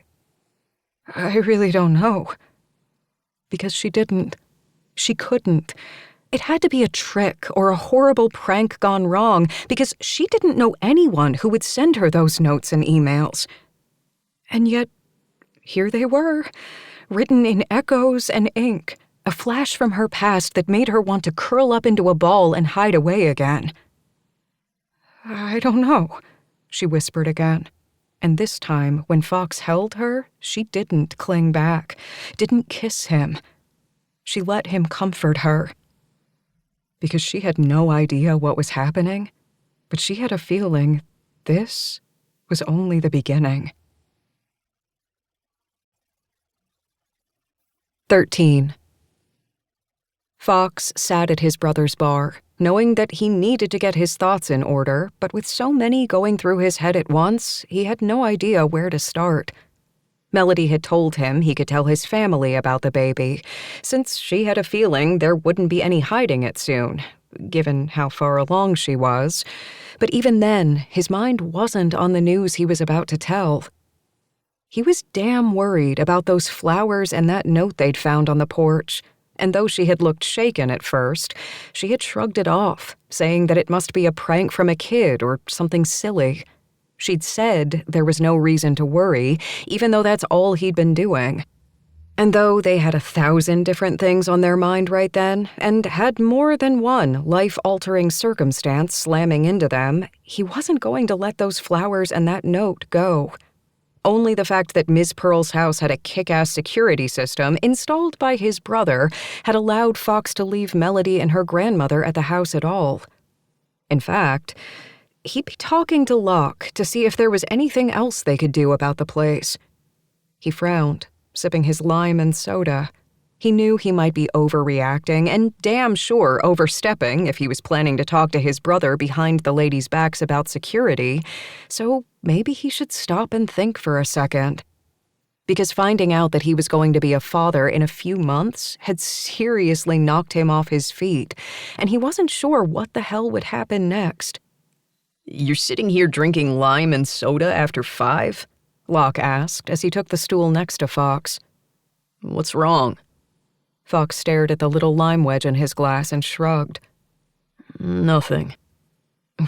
[SPEAKER 2] really don't know. Because she didn't. She couldn't. It had to be a trick or a horrible prank gone wrong, because she didn't know anyone who would send her those notes and emails. And yet, here they were, written in echoes and ink, a flash from her past that made her want to curl up into a ball and hide away again. I don't know, she whispered again. And this time, when Fox held her, she didn't cling back, didn't kiss him. She let him comfort her. Because she had no idea what was happening, but she had a feeling this was only the beginning. 13. Fox sat at his brother's bar, knowing that he needed to get his thoughts in order, but with so many going through his head at once, he had no idea where to start. Melody had told him he could tell his family about the baby, since she had a feeling there wouldn't be any hiding it soon, given how far along she was. But even then, his mind wasn't on the news he was about to tell. He was damn worried about those flowers and that note they'd found on the porch, and though she had looked shaken at first, she had shrugged it off, saying that it must be a prank from a kid or something silly. She'd said there was no reason to worry, even though that's all he'd been doing. And though they had 1,000 different things on their mind right then, and had more than one life-altering circumstance slamming into them, he wasn't going to let those flowers and that note go. Only the fact that Ms. Pearl's house had a kick-ass security system installed by his brother had allowed Fox to leave Melody and her grandmother at the house at all. In fact, he'd be talking to Locke to see if there was anything else they could do about the place. He frowned, sipping his lime and soda. He knew he might be overreacting and damn sure overstepping if he was planning to talk to his brother behind the ladies' backs about security, so maybe he should stop and think for a second. Because finding out that he was going to be a father in a few months had seriously knocked him off his feet, and he wasn't sure what the hell would happen next.
[SPEAKER 1] You're sitting here drinking lime and soda after 5?
[SPEAKER 2] Locke asked as he took the stool next to Fox.
[SPEAKER 1] What's wrong?
[SPEAKER 2] Fox stared at the little lime wedge in his glass and shrugged.
[SPEAKER 1] Nothing.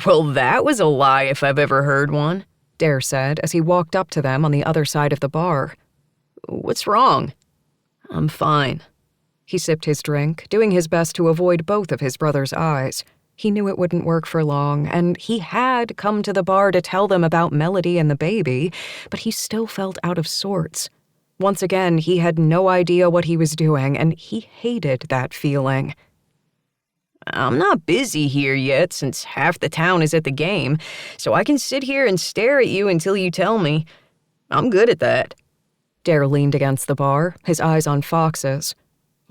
[SPEAKER 1] Well, that was a lie if I've ever heard one.
[SPEAKER 2] Dare said as he walked up to them on the other side of the bar.
[SPEAKER 1] What's wrong? I'm fine.
[SPEAKER 2] He sipped his drink, doing his best to avoid both of his brother's eyes. He knew it wouldn't work for long, and he had come to the bar to tell them about Melody and the baby, but he still felt out of sorts. Once again, he had no idea what he was doing, and he hated that feeling.
[SPEAKER 1] I'm not busy here yet since half the town is at the game, so I can sit here and stare at you until you tell me. I'm good at that.
[SPEAKER 2] Dare leaned against the bar, his eyes on Fox's.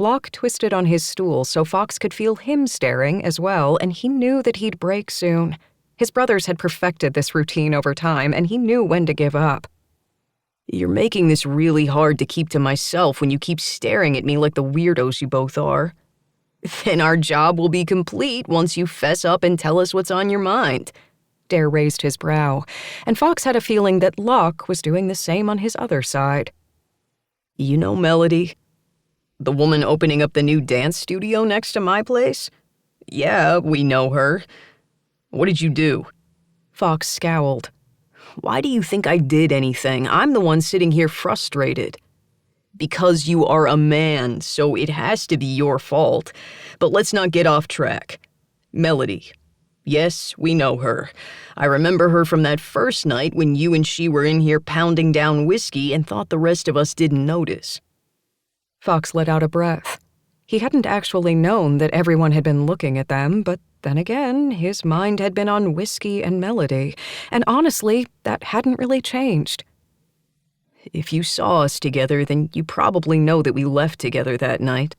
[SPEAKER 2] Locke twisted on his stool so Fox could feel him staring as well, and he knew that he'd break soon. His brothers had perfected this routine over time, and he knew when to give up.
[SPEAKER 1] You're making this really hard to keep to myself when you keep staring at me like the weirdos you both are. Then our job will be complete once you fess up and tell us what's on your mind.
[SPEAKER 2] Dare raised his brow, and Fox had a feeling that Locke was doing the same on his other side.
[SPEAKER 1] You know Melody? The woman opening up the new dance studio next to my place? Yeah, we know her. What did you do?
[SPEAKER 2] Fox scowled.
[SPEAKER 1] Why do you think I did anything? I'm the one sitting here frustrated. Because you are a man, so it has to be your fault. But let's not get off track. Melody. Yes, we know her. I remember her from that first night when you and she were in here pounding down whiskey and thought the rest of us didn't notice.
[SPEAKER 2] Fox let out a breath. He hadn't actually known that everyone had been looking at them, but then again, his mind had been on whiskey and Melody, and honestly, that hadn't really changed.
[SPEAKER 1] If you saw us together, then you probably know that we left together that night.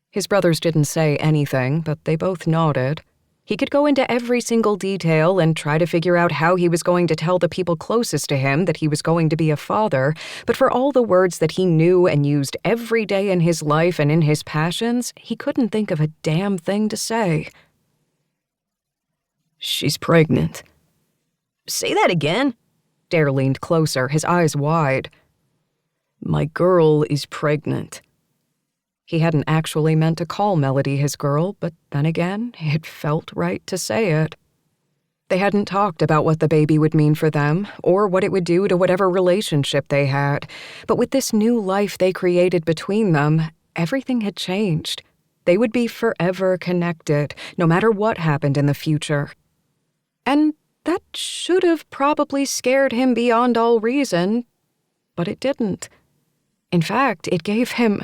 [SPEAKER 2] His brothers didn't say anything, but they both nodded. He could go into every single detail and try to figure out how he was going to tell the people closest to him that he was going to be a father, but for all the words that he knew and used every day in his life and in his passions, he couldn't think of a damn thing to say.
[SPEAKER 1] She's pregnant. Say that again.
[SPEAKER 2] Dare leaned closer, his eyes wide.
[SPEAKER 1] My girl is pregnant.
[SPEAKER 2] He hadn't actually meant to call Melody his girl, but then again, it felt right to say it. They hadn't talked about what the baby would mean for them, or what it would do to whatever relationship they had, but with this new life they created between them, everything had changed. They would be forever connected, no matter what happened in the future. And that should have probably scared him beyond all reason, but it didn't. In fact, it gave him...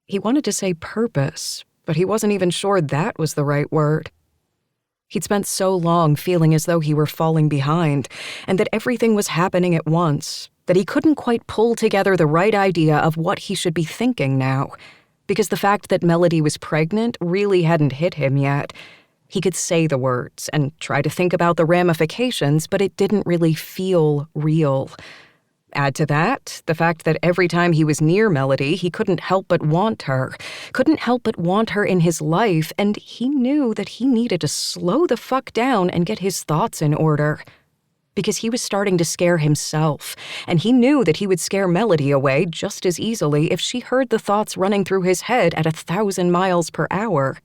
[SPEAKER 2] He wanted to say purpose, but he wasn't even sure that was the right word. He'd spent so long feeling as though he were falling behind, and that everything was happening at once, that he couldn't quite pull together the right idea of what he should be thinking now, because the fact that Melody was pregnant really hadn't hit him yet. He could say the words and try to think about the ramifications, but it didn't really feel real. Add to that, the fact that every time he was near Melody, he couldn't help but want her in his life, and he knew that he needed to slow the fuck down and get his thoughts in order. Because he was starting to scare himself, and he knew that he would scare Melody away just as easily if she heard the thoughts running through his head at 1,000 miles per hour.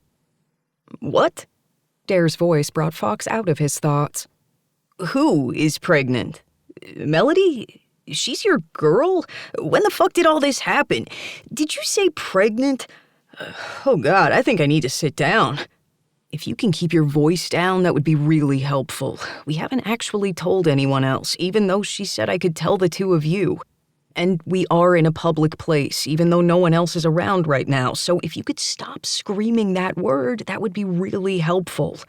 [SPEAKER 1] What?
[SPEAKER 2] Dare's voice brought Fox out of his thoughts.
[SPEAKER 1] Who is pregnant? Melody? She's your girl? When the fuck did all this happen? Did you say pregnant? Oh God, I think I need to sit down. If you can keep your voice down, that would be really helpful. We haven't actually told anyone else, even though she said I could tell the two of you. And we are in a public place, even though no one else is around right now, so if you could stop screaming that word, that would be really helpful.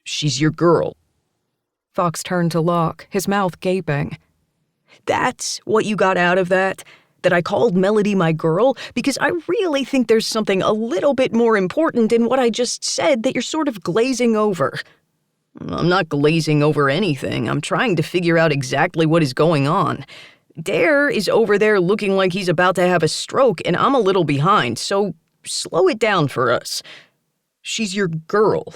[SPEAKER 1] She's your girl.
[SPEAKER 2] Fox turned to Locke, his mouth gaping.
[SPEAKER 1] That's what you got out of that? That I called Melody my girl? Because I really think there's something a little bit more important in what I just said that you're sort of glazing over. I'm not glazing over anything. I'm trying to figure out exactly what is going on. Dare is over there looking like he's about to have a stroke, and I'm a little behind, so slow it down for us. She's your girl.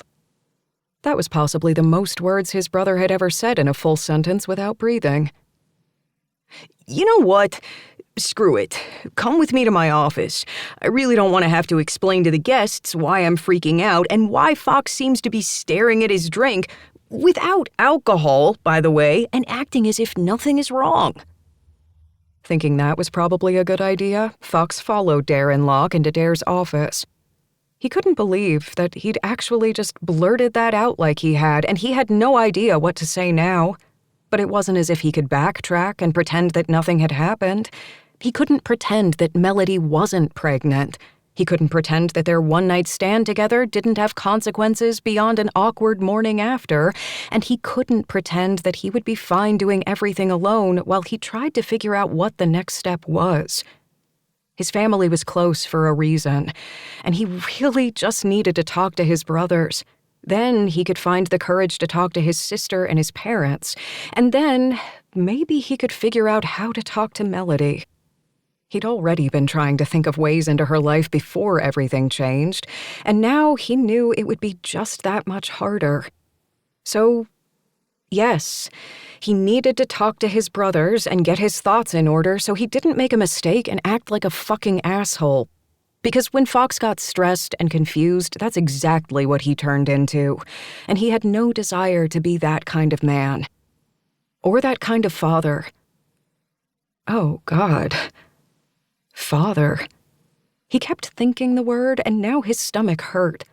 [SPEAKER 2] That was possibly the most words his brother had ever said in a full sentence without breathing.
[SPEAKER 1] You know what? Screw it. Come with me to my office. I really don't want to have to explain to the guests why I'm freaking out and why Fox seems to be staring at his drink. Without alcohol, by the way, and acting as if nothing is wrong.
[SPEAKER 2] Thinking that was probably a good idea, Fox followed Dare and Locke into Dare's office. He couldn't believe that he'd actually just blurted that out like he had, and he had no idea what to say now. But it wasn't as if he could backtrack and pretend that nothing had happened. He couldn't pretend that Melody wasn't pregnant. He couldn't pretend that their one-night stand together didn't have consequences beyond an awkward morning after, and he couldn't pretend that he would be fine doing everything alone while he tried to figure out what the next step was. His family was close for a reason, and he really just needed to talk to his brothers. Then he could find the courage to talk to his sister and his parents, and then maybe he could figure out how to talk to Melody. He'd already been trying to think of ways into her life before everything changed, and now he knew it would be just that much harder. So, yes, he needed to talk to his brothers and get his thoughts in order so he didn't make a mistake and act like a fucking asshole. Because when Fox got stressed and confused, that's exactly what he turned into, and he had no desire to be that kind of man. Or that kind of father. Oh, God. Father. He kept thinking the word, and now his stomach hurt.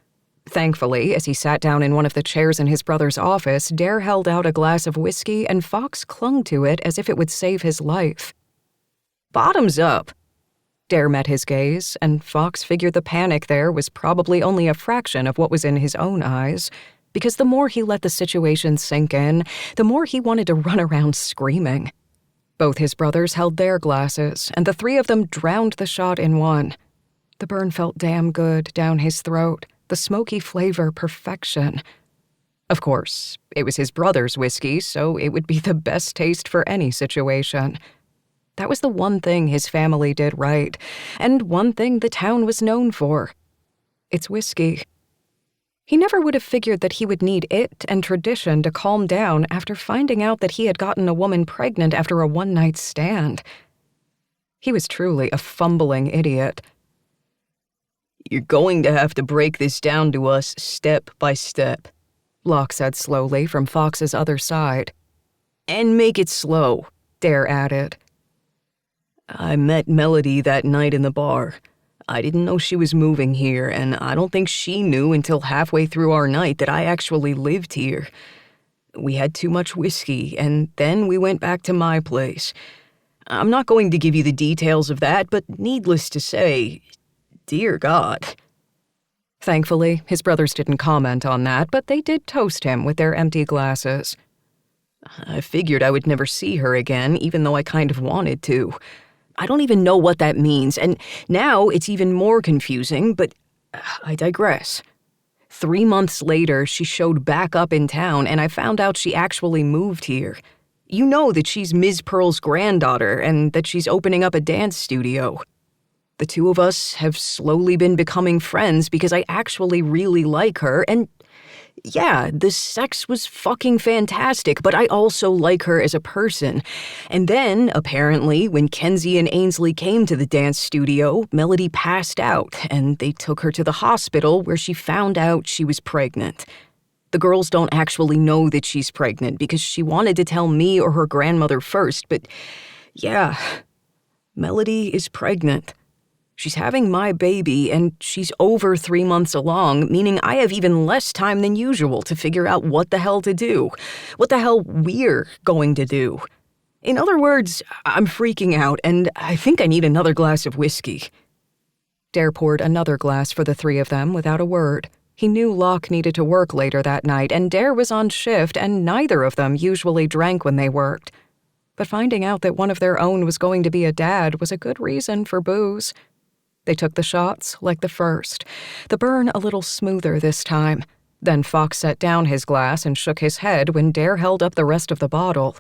[SPEAKER 2] Thankfully, as he sat down in one of the chairs in his brother's office, Dare held out a glass of whiskey, and Fox clung to it as if it would save his life.
[SPEAKER 1] Bottoms up.
[SPEAKER 2] Dare met his gaze, and Fox figured the panic there was probably only a fraction of what was in his own eyes, because the more he let the situation sink in, the more he wanted to run around screaming. Both his brothers held their glasses, and the three of them drowned the shot in one. The burn felt damn good down his throat, the smoky flavor perfection. Of course, it was his brother's whiskey, so it would be the best taste for any situation. That was the one thing his family did right, and one thing the town was known for. It's whiskey. He never would have figured that he would need it and tradition to calm down after finding out that he had gotten a woman pregnant after a one-night stand. He was truly a fumbling idiot.
[SPEAKER 1] You're going to have to break this down to us step by step,
[SPEAKER 2] Locke said slowly from Fox's other side.
[SPEAKER 1] And make it slow,
[SPEAKER 2] Dare added.
[SPEAKER 1] I met Melody that night in the bar. I didn't know she was moving here, and I don't think she knew until halfway through our night that I actually lived here. We had too much whiskey, and then we went back to my place. I'm not going to give you the details of that, but needless to say, dear God.
[SPEAKER 2] Thankfully, his brothers didn't comment on that, but they did toast him with their empty glasses.
[SPEAKER 1] I figured I would never see her again, even though I kind of wanted to. I don't even know what that means, and now it's even more confusing, but I digress. 3 months later, she showed back up in town, and I found out she actually moved here. You know that she's Ms. Pearl's granddaughter, and that she's opening up a dance studio. The two of us have slowly been becoming friends because I actually really like her, and yeah, the sex was fucking fantastic, but I also like her as a person. And then, apparently, when Kenzie and Ainsley came to the dance studio, Melody passed out, and they took her to the hospital where she found out she was pregnant. The girls don't actually know that she's pregnant because she wanted to tell me or her grandmother first, but yeah, Melody is pregnant. She's having my baby, and she's over 3 months along, meaning I have even less time than usual to figure out what the hell to do, what the hell we're going to do. In other words, I'm freaking out, and I think I need another glass of whiskey.
[SPEAKER 2] Dare poured another glass for the three of them without a word. He knew Locke needed to work later that night, and Dare was on shift, and neither of them usually drank when they worked. But finding out that one of their own was going to be a dad was a good reason for booze. They took the shots like the first, the burn a little smoother this time. Then Fox set down his glass and shook his head when Dare held up the rest of the bottle.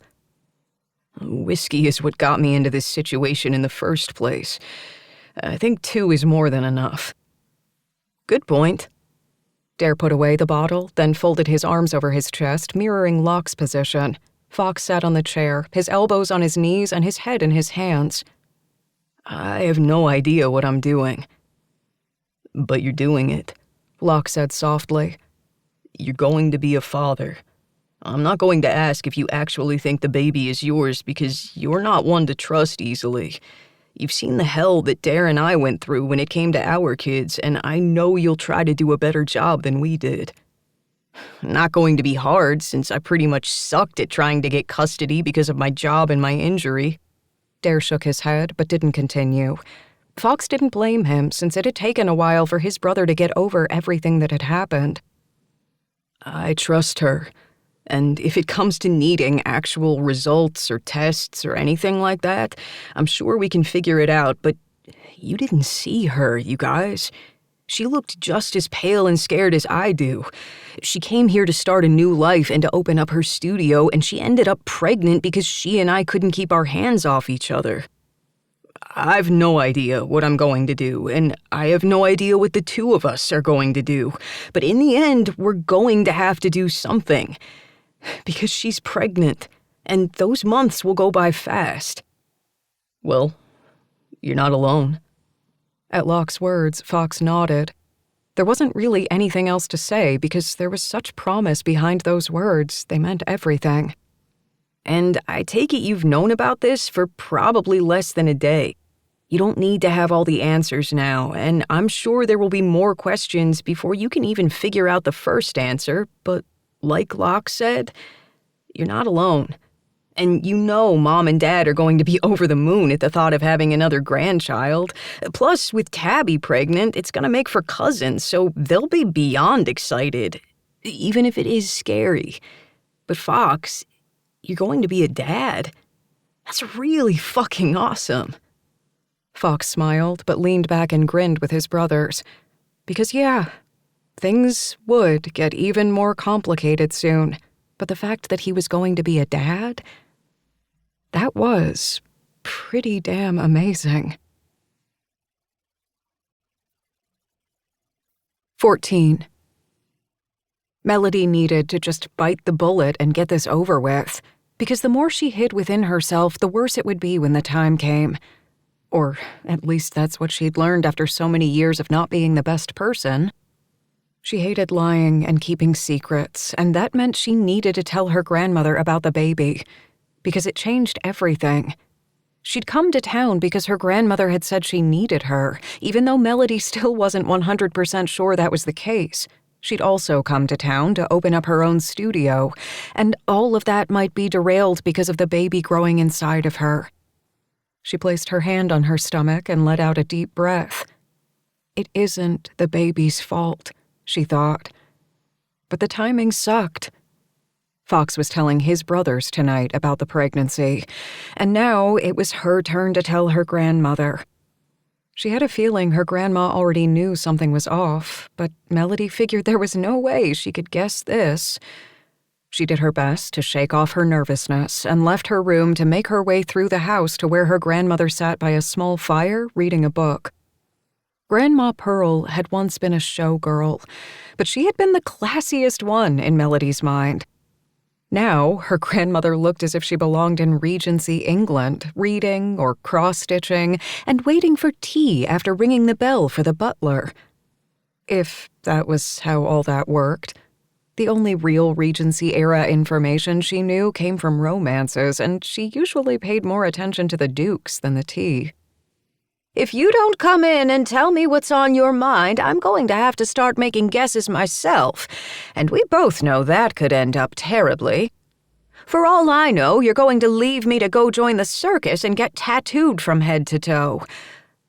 [SPEAKER 1] Whiskey is what got me into this situation in the first place. I think 2 is more than enough. Good point.
[SPEAKER 2] Dare put away the bottle, then folded his arms over his chest, mirroring Locke's position. Fox sat on the chair, his elbows on his knees and his head in his hands.
[SPEAKER 1] I have no idea what I'm doing. But you're doing it,
[SPEAKER 2] Locke said softly.
[SPEAKER 1] You're going to be a father. I'm not going to ask if you actually think the baby is yours because you're not one to trust easily. You've seen the hell that Dare and I went through when it came to our kids, and I know you'll try to do a better job than we did. Not going to be hard since I pretty much sucked at trying to get custody because of my job and my injury."
[SPEAKER 2] Dare shook his head but didn't continue. Fox didn't blame him since it had taken a while for his brother to get over everything that had happened.
[SPEAKER 1] "I trust her. And if it comes to needing actual results or tests or anything like that, I'm sure we can figure it out, but you didn't see her, you guys. She looked just as pale and scared as I do. She came here to start a new life and to open up her studio, and she ended up pregnant because she and I couldn't keep our hands off each other. I've no idea what I'm going to do, and I have no idea what the two of us are going to do, but in the end, we're going to have to do something. Because she's pregnant, and those months will go by fast." "Well, you're not alone."
[SPEAKER 2] At Locke's words, Fox nodded. There wasn't really anything else to say because there was such promise behind those words. They meant everything.
[SPEAKER 1] "And I take it you've known about this for probably less than a day. You don't need to have all the answers now, and I'm sure there will be more questions before you can even figure out the first answer, but like Locke said, you're not alone. And you know Mom and Dad are going to be over the moon at the thought of having another grandchild. Plus, with Tabby pregnant, it's going to make for cousins, so they'll be beyond excited, even if it is scary. But Fox, you're going to be a dad. That's really fucking awesome."
[SPEAKER 2] Fox smiled but leaned back and grinned with his brothers. Because yeah, things would get even more complicated soon, but the fact that he was going to be a dad, that was pretty damn amazing. 14. Melody needed to just bite the bullet and get this over with, because the more she hid within herself, the worse it would be when the time came. Or at least that's what she'd learned after so many years of not being the best person. She hated lying and keeping secrets, and that meant she needed to tell her grandmother about the baby, because it changed everything. She'd come to town because her grandmother had said she needed her, even though Melody still wasn't 100% sure that was the case. She'd also come to town to open up her own studio, and all of that might be derailed because of the baby growing inside of her. She placed her hand on her stomach and let out a deep breath. It isn't the baby's fault, she thought. But the timing sucked. Fox was telling his brothers tonight about the pregnancy, and now it was her turn to tell her grandmother. She had a feeling her grandma already knew something was off, but Melody figured there was no way she could guess this. She did her best to shake off her nervousness and left her room to make her way through the house to where her grandmother sat by a small fire reading a book. Grandma Pearl had once been a showgirl, but she had been the classiest one in Melody's mind. Now, her grandmother looked as if she belonged in Regency England, reading or cross-stitching and waiting for tea after ringing the bell for the butler. If that was how all that worked. The only real Regency-era information she knew came from romances, and she usually paid more attention to the dukes than the tea.
[SPEAKER 3] "If you don't come in and tell me what's on your mind, I'm going to have to start making guesses myself, and we both know that could end up terribly. For all I know, you're going to leave me to go join the circus and get tattooed from head to toe.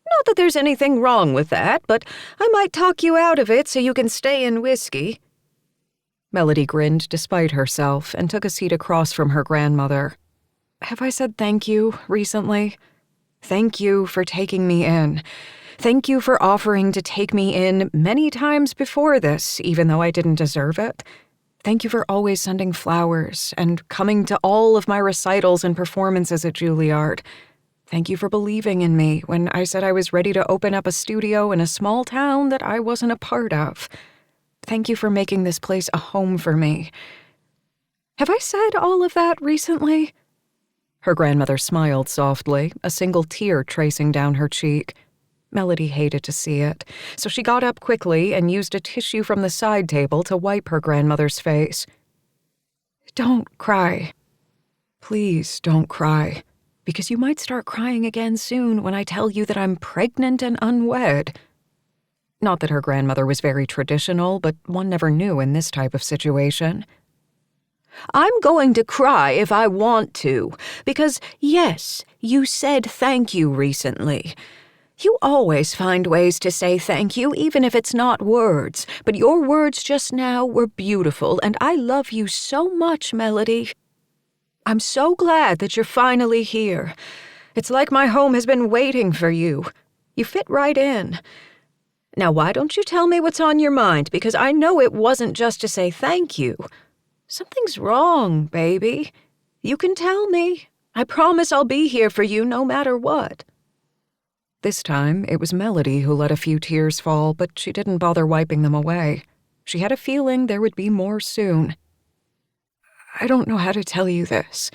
[SPEAKER 3] Not that there's anything wrong with that, but I might talk you out of it so you can stay in whiskey."
[SPEAKER 2] Melody grinned despite herself and took a seat across from her grandmother. "Have I said thank you recently? Thank you for taking me in. Thank you for offering to take me in many times before this, even though I didn't deserve it. Thank you for always sending flowers and coming to all of my recitals and performances at Juilliard. Thank you for believing in me when I said I was ready to open up a studio in a small town that I wasn't a part of. Thank you for making this place a home for me. Have I said all of that recently?" Her grandmother smiled softly, a single tear tracing down her cheek. Melody hated to see it, so she got up quickly and used a tissue from the side table to wipe her grandmother's face. Don't cry. Please don't cry, because you might start crying again soon when I tell you that I'm pregnant and unwed. Not that her grandmother was very traditional, but one never knew in this type of situation.
[SPEAKER 1] I'm going to cry if I want to, because, yes, you said thank you recently. You always find ways to say thank you, even if it's not words, but your words just now were beautiful, and I love you so much, Melody. I'm so glad that you're finally here. It's like my home has been waiting for you. You fit right in. Now, why don't you tell me what's on your mind, because I know it wasn't just to say thank you. Something's wrong, baby. You can tell me. I promise I'll be here for you no matter what.
[SPEAKER 2] This time, it was Melody who let a few tears fall, but she didn't bother wiping them away. She had a feeling there would be more soon. I don't know how to tell you this,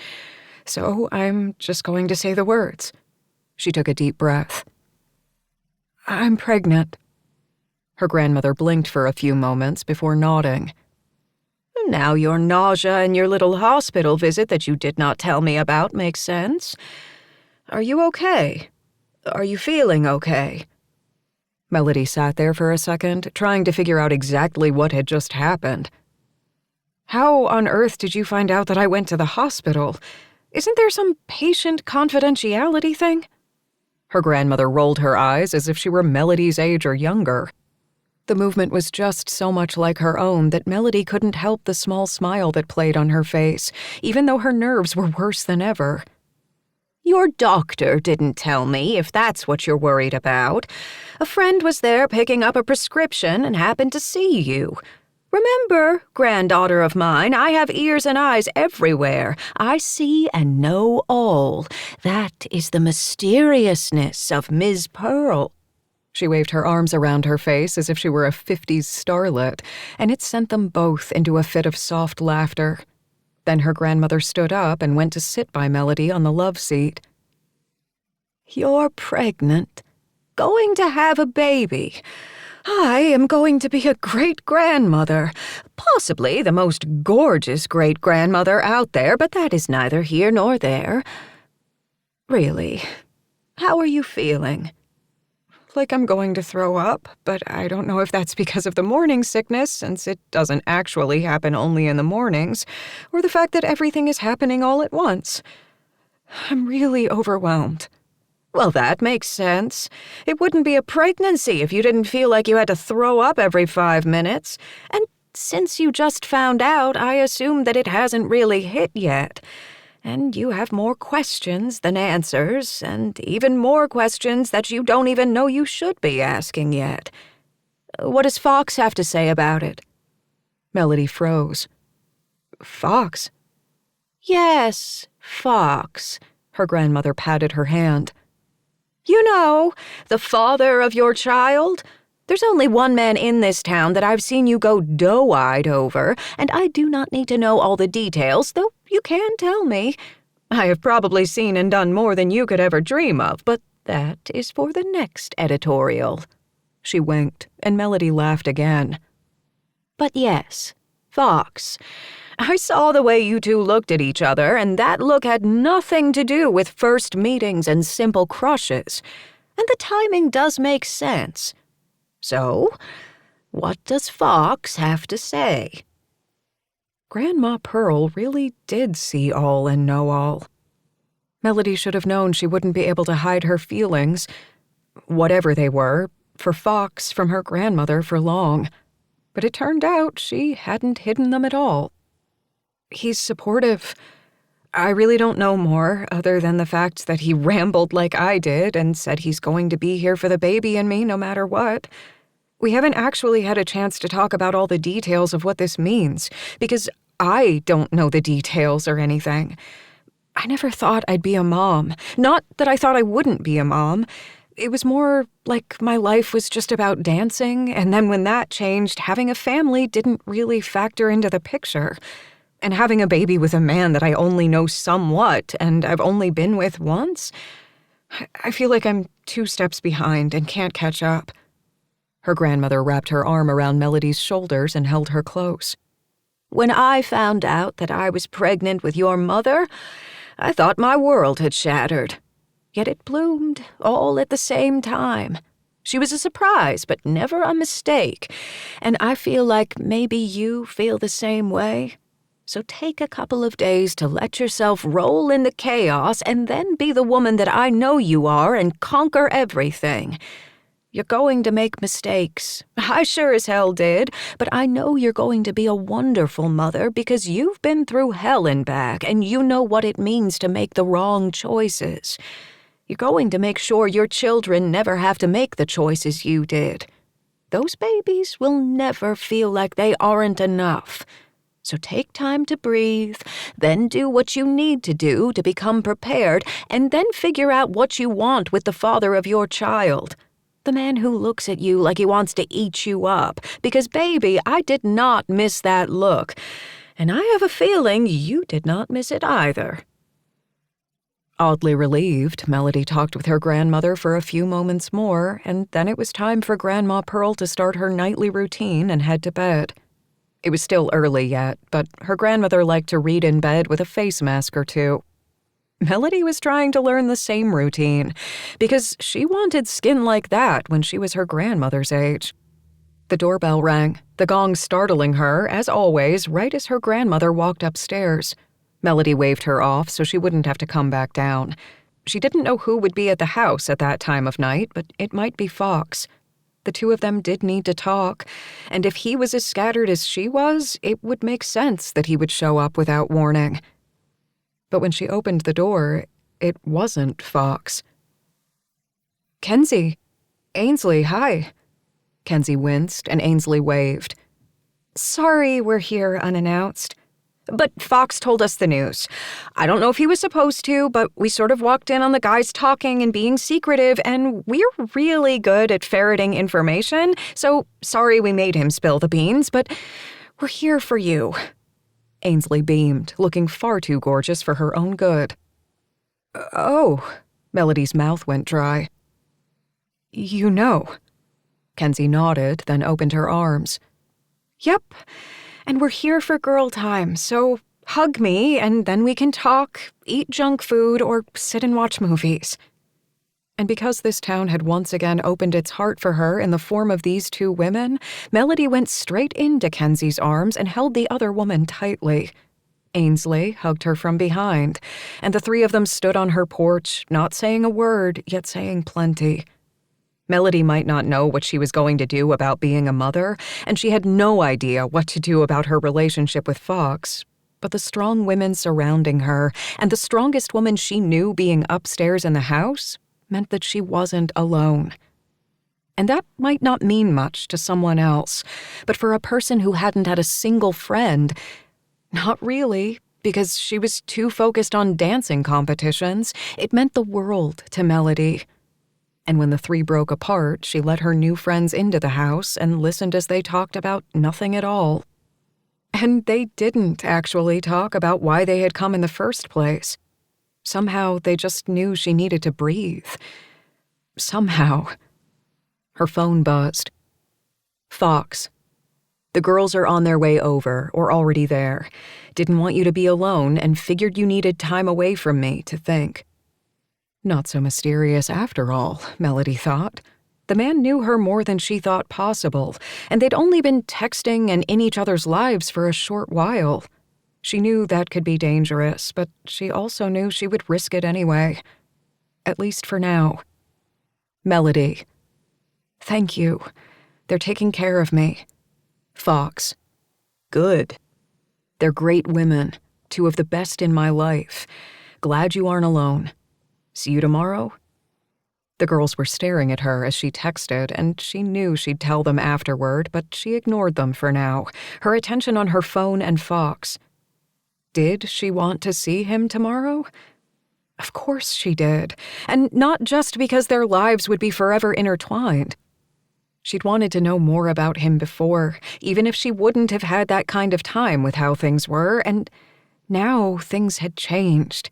[SPEAKER 2] so I'm just going to say the words. She took a deep breath. I'm pregnant. Her grandmother blinked for a few moments before nodding.
[SPEAKER 1] Now your nausea and your little hospital visit that you did not tell me about makes sense. Are you okay? Are you feeling okay?
[SPEAKER 2] Melody sat there for a second, trying to figure out exactly what had just happened. How on earth did you find out that I went to the hospital? Isn't there some patient confidentiality thing? Her grandmother rolled her eyes as if she were Melody's age or younger. The movement was just so much like her own that Melody couldn't help the small smile that played on her face, even though her nerves were worse than ever.
[SPEAKER 1] Your doctor didn't tell me, if that's what you're worried about. A friend was there picking up a prescription and happened to see you. Remember, granddaughter of mine, I have ears and eyes everywhere. I see and know all. That is the mysteriousness of Ms. Pearl.
[SPEAKER 2] She waved her arms around her face as if she were a 50s starlet, and it sent them both into a fit of soft laughter. Then her grandmother stood up and went to sit by Melody on the love seat.
[SPEAKER 1] You're pregnant. Going to have a baby. I am going to be a great-grandmother. Possibly the most gorgeous great-grandmother out there, but that is neither here nor there. Really, how are you feeling?
[SPEAKER 2] Like I'm going to throw up, but I don't know if that's because of the morning sickness, since it doesn't actually happen only in the mornings, or the fact that everything is happening all at once. I'm really overwhelmed.
[SPEAKER 1] Well, that makes sense. It wouldn't be a pregnancy if you didn't feel like you had to throw up every 5 minutes. And since you just found out, I assume that it hasn't really hit yet. And you have more questions than answers, and even more questions that you don't even know you should be asking yet. What does Fox have to say about it?
[SPEAKER 2] Melody froze. Fox?
[SPEAKER 1] Yes, Fox.
[SPEAKER 2] Her grandmother patted her hand.
[SPEAKER 1] You know, the father of your child. There's only one man in this town that I've seen you go doe-eyed over, and I do not need to know all the details, though you can tell me. I have probably seen and done more than you could ever dream of, but that is for the next editorial.
[SPEAKER 2] She winked, and Melody laughed again.
[SPEAKER 1] But yes, Fox. I saw the way you two looked at each other, and that look had nothing to do with first meetings and simple crushes. And the timing does make sense. So, what does Fox have to say?
[SPEAKER 2] Grandma Pearl really did see all and know all. Melody should have known she wouldn't be able to hide her feelings, whatever they were, for Fox from her grandmother for long. But it turned out she hadn't hidden them at all. He's supportive. I really don't know more, other than the fact that he rambled like I did and said he's going to be here for the baby and me no matter what. We haven't actually had a chance to talk about all the details of what this means, because I don't know the details or anything. I never thought I'd be a mom. Not that I thought I wouldn't be a mom. It was more like my life was just about dancing, and then when that changed, having a family didn't really factor into the picture. And having a baby with a man that I only know somewhat and I've only been with once, I feel like I'm 2 steps behind and can't catch up. Her grandmother wrapped her arm around Melody's shoulders and held her close.
[SPEAKER 3] When I found out that I was pregnant with your mother, I thought my world had shattered. Yet it bloomed all at the same time. She was a surprise, but never a mistake, and I feel like maybe you feel the same way. So take a couple of days to let yourself roll in the chaos and then be the woman that I know you are and conquer everything. You're going to make mistakes. I sure as hell did, but I know you're going to be a wonderful mother because you've been through hell and back and you know what it means to make the wrong choices. You're going to make sure your children never have to make the choices you did. Those babies will never feel like they aren't enough. So take time to breathe, then do what you need to do to become prepared, and then figure out what you want with the father of your child. The man who looks at you like he wants to eat you up. Because, baby, I did not miss that look. And I have a feeling you did not miss it either.
[SPEAKER 2] Oddly relieved, Melody talked with her grandmother for a few moments more, and then it was time for Grandma Pearl to start her nightly routine and head to bed. It was still early yet, but her grandmother liked to read in bed with a face mask or two. Melody was trying to learn the same routine, because she wanted skin like that when she was her grandmother's age. The doorbell rang, the gong startling her, as always, right as her grandmother walked upstairs. Melody waved her off so she wouldn't have to come back down. She didn't know who would be at the house at that time of night, but it might be Fox. The two of them did need to talk, and if he was as scattered as she was, it would make sense that he would show up without warning. But when she opened the door, it wasn't Fox. "Kenzie. Ainsley, hi." Kenzie winced, and Ainsley waved.
[SPEAKER 3] "Sorry we're here unannounced. But Fox told us the news. I don't know if he was supposed to, but we sort of walked in on the guys talking and being secretive, and we're really good at ferreting information, so sorry we made him spill the beans, but we're here for you."
[SPEAKER 2] Ainsley beamed, looking far too gorgeous for her own good.
[SPEAKER 3] "Oh."
[SPEAKER 2] Melody's mouth went dry.
[SPEAKER 3] "You know."
[SPEAKER 2] Kenzie nodded, then opened her arms.
[SPEAKER 3] "Yep. And we're here for girl time, so hug me, and then we can talk, eat junk food, or sit and watch movies."
[SPEAKER 2] And because this town had once again opened its heart for her in the form of these two women, Melody went straight into Kenzie's arms and held the other woman tightly. Ainsley hugged her from behind, and the three of them stood on her porch, not saying a word, yet saying plenty. Melody might not know what she was going to do about being a mother, and she had no idea what to do about her relationship with Fox, but the strong women surrounding her, and the strongest woman she knew being upstairs in the house, meant that she wasn't alone. And that might not mean much to someone else, but for a person who hadn't had a single friend, not really, because she was too focused on dancing competitions, it meant the world to Melody. And when the three broke apart, she let her new friends into the house and listened as they talked about nothing at all. And they didn't actually talk about why they had come in the first place. Somehow, they just knew she needed to breathe. Somehow. Her phone buzzed. "Fox. The girls are on their way over, or already there. Didn't want you to be alone and figured you needed time away from me to think." Not so mysterious after all, Melody thought. The man knew her more than she thought possible, and they'd only been texting and in each other's lives for a short while. She knew that could be dangerous, but she also knew she would risk it anyway. At least for now. "Melody. Thank you. They're taking care of me. Fox. Good. They're great women, two of the best in my life. Glad you aren't alone. See you tomorrow?" The girls were staring at her as she texted, and she knew she'd tell them afterward, but she ignored them for now, her attention on her phone and Fox. Did she want to see him tomorrow? Of course she did, and not just because their lives would be forever intertwined. She'd wanted to know more about him before, even if she wouldn't have had that kind of time with how things were, and now things had changed.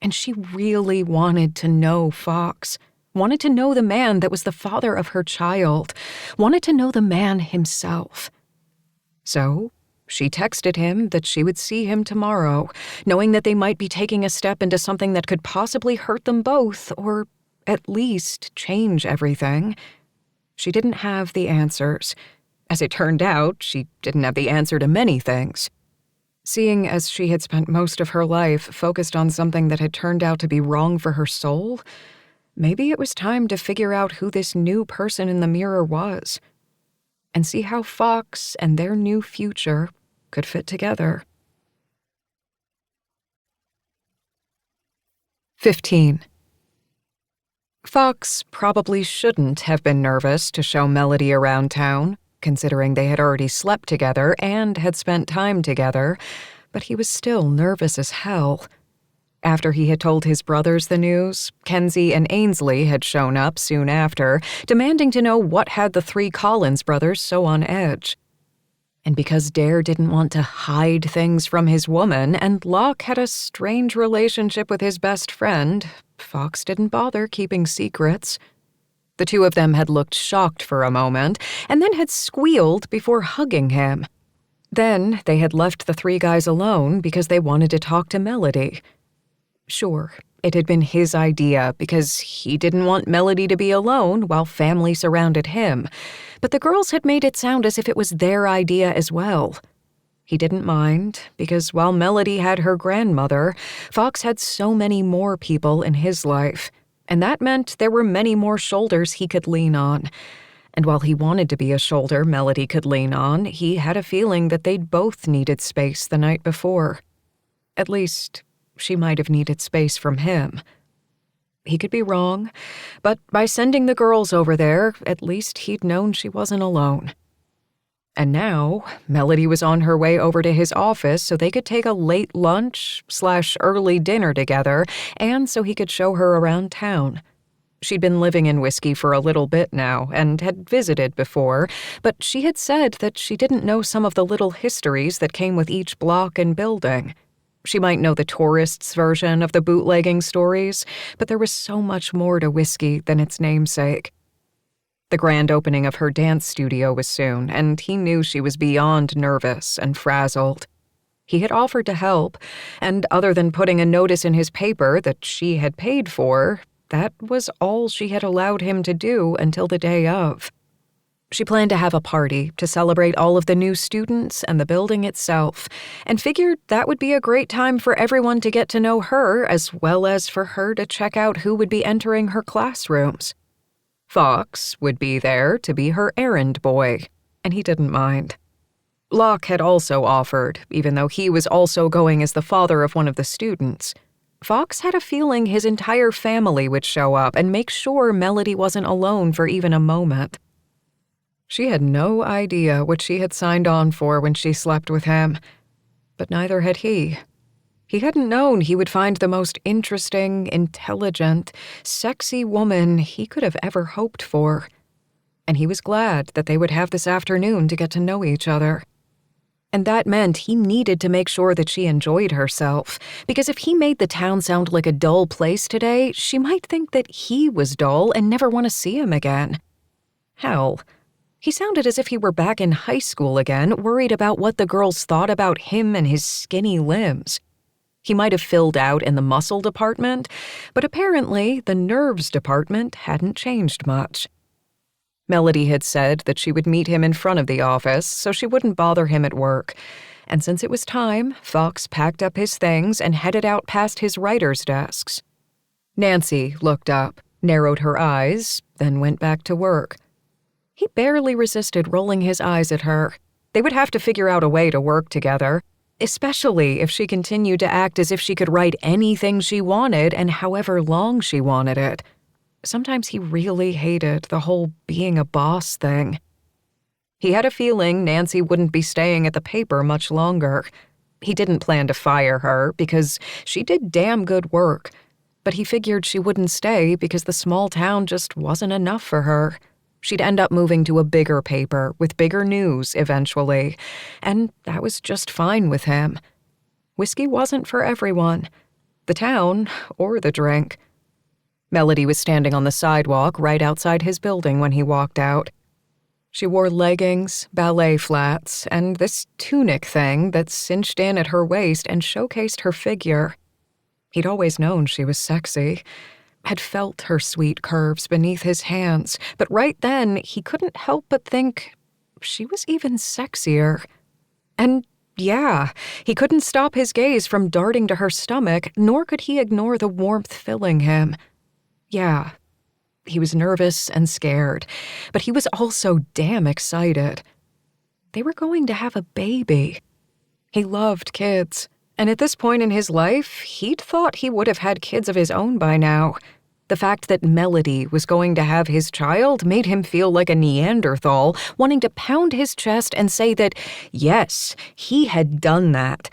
[SPEAKER 2] And she really wanted to know Fox, wanted to know the man that was the father of her child, wanted to know the man himself. So She texted him that she would see him tomorrow, knowing that they might be taking a step into something that could possibly hurt them both, or at least change everything. She didn't have the answers. As it turned out, she didn't have the answer to many things. Seeing as she had spent most of her life focused on something that had turned out to be wrong for her soul, maybe it was time to figure out who this new person in the mirror was, and see how Fox and their new future could fit together. 15. Fox probably shouldn't have been nervous to show Melody around town, considering they had already slept together and had spent time together, but he was still nervous as hell. After he had told his brothers the news, Kenzie and Ainsley had shown up soon after, demanding to know what had the three Collins brothers so on edge. And because Dare didn't want to hide things from his woman, and Locke had a strange relationship with his best friend, Fox didn't bother keeping secrets. The two of them had looked shocked for a moment, and then had squealed before hugging him. Then they had left the three guys alone because they wanted to talk to Melody. Sure, it had been his idea because he didn't want Melody to be alone while family surrounded him, but the girls had made it sound as if it was their idea as well. He didn't mind, because while Melody had her grandmother, Fox had so many more people in his life, and that meant there were many more shoulders he could lean on. And while he wanted to be a shoulder Melody could lean on, he had a feeling that they'd both needed space the night before. At least, she might have needed space from him. He could be wrong, but by sending the girls over there, at least he'd known she wasn't alone. And now, Melody was on her way over to his office so they could take a late lunch/early dinner together, and so he could show her around town. She'd been living in Whiskey for a little bit now and had visited before, but she had said that she didn't know some of the little histories that came with each block and building. She might know the tourists' version of the bootlegging stories, but there was so much more to Whiskey than its namesake. The grand opening of her dance studio was soon, and he knew she was beyond nervous and frazzled. He had offered to help, and other than putting a notice in his paper that she had paid for, that was all she had allowed him to do until the day of. She planned to have a party to celebrate all of the new students and the building itself, and figured that would be a great time for everyone to get to know her as well as for her to check out who would be entering her classrooms. Fox would be there to be her errand boy, and he didn't mind. Locke had also offered, even though he was also going as the father of one of the students. Fox had a feeling his entire family would show up and make sure Melody wasn't alone for even a moment. She had no idea what she had signed on for when she slept with him, but neither had he. He hadn't known he would find the most interesting, intelligent, sexy woman he could have ever hoped for, and he was glad that they would have this afternoon to get to know each other. And that meant he needed to make sure that she enjoyed herself, because if he made the town sound like a dull place today, she might think that he was dull and never want to see him again. Hell, he sounded as if he were back in high school again, worried about what the girls thought about him and his skinny limbs. He might have filled out in the muscle department, but apparently the nerves department hadn't changed much. Melody had said that she would meet him in front of the office so she wouldn't bother him at work, and since it was time, Fox packed up his things and headed out past his writer's desks. Nancy looked up, narrowed her eyes, then went back to work. He barely resisted rolling his eyes at her. They would have to figure out a way to work together, especially if she continued to act as if she could write anything she wanted and however long she wanted it. Sometimes he really hated the whole being a boss thing. He had a feeling Nancy wouldn't be staying at the paper much longer. He didn't plan to fire her because she did damn good work, but he figured she wouldn't stay because the small town just wasn't enough for her. She'd end up moving to a bigger paper with bigger news eventually, and that was just fine with him. Whiskey wasn't for everyone, the town or the drink. Melody was standing on the sidewalk right outside his building when he walked out. She wore leggings, ballet flats, and this tunic thing that cinched in at her waist and showcased her figure. He'd always known she was sexy, had felt her sweet curves beneath his hands, but right then he couldn't help but think she was even sexier. And yeah, he couldn't stop his gaze from darting to her stomach, nor could he ignore the warmth filling him. Yeah, he was nervous and scared, but he was also damn excited. They were going to have a baby. He loved kids, and at this point in his life, he'd thought he would have had kids of his own by now. The fact that Melody was going to have his child made him feel like a Neanderthal, wanting to pound his chest and say that, yes, he had done that.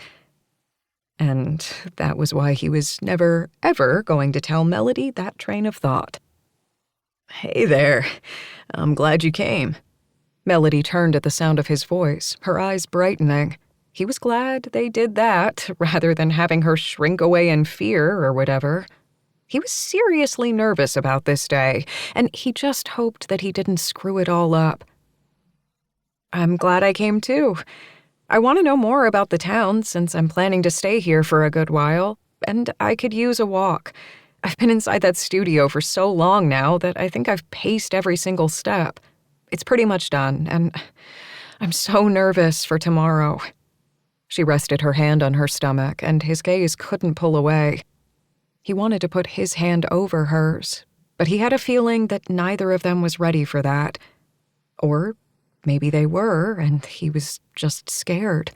[SPEAKER 2] And that was why he was never, ever going to tell Melody that train of thought.
[SPEAKER 1] Hey there. I'm glad you came.
[SPEAKER 2] Melody turned at the sound of his voice, her eyes brightening. He was glad they did that, rather than having her shrink away in fear or whatever. He was seriously nervous about this day, and he just hoped that he didn't screw it all up. I'm glad I came too. I want to know more about the town since I'm planning to stay here for a good while, and I could use a walk. I've been inside that studio for so long now that I think I've paced every single step. It's pretty much done, and I'm so nervous for tomorrow. She rested her hand on her stomach, and his gaze couldn't pull away. He wanted to put his hand over hers, but he had a feeling that neither of them was ready for that. Or maybe they were, and he was just scared.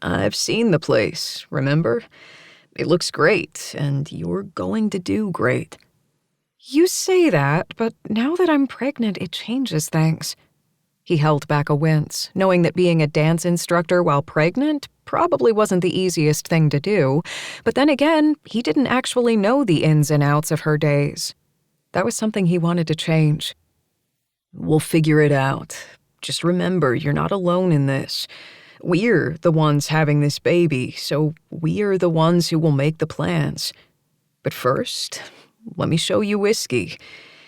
[SPEAKER 1] I've seen the place, remember? It looks great, and you're going to do great.
[SPEAKER 2] You say that, but now that I'm pregnant, it changes things. He held back a wince, knowing that being a dance instructor while pregnant probably wasn't the easiest thing to do, but then again, he didn't actually know the ins and outs of her days. That was something he wanted to change.
[SPEAKER 1] We'll figure it out. Just remember, you're not alone in this. We're the ones having this baby, so we're the ones who will make the plans. But first, let me show you whiskey.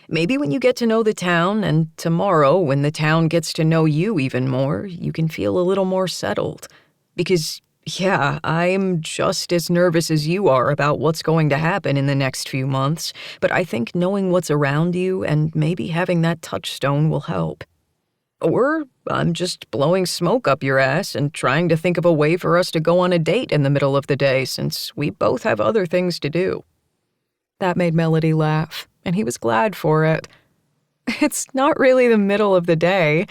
[SPEAKER 1] Maybe when you get to know the town, and tomorrow when the town gets to know you even more, you can feel a little more settled. Because, yeah, I'm just as nervous as you are about what's going to happen in the next few months, but I think knowing what's around you and maybe having that touchstone will help. Or I'm just blowing smoke up your ass and trying to think of a way for us to go on a date in the middle of the day since we both have other things to do.
[SPEAKER 2] That made Melody laugh, and he was glad for it. It's not really the middle of the day.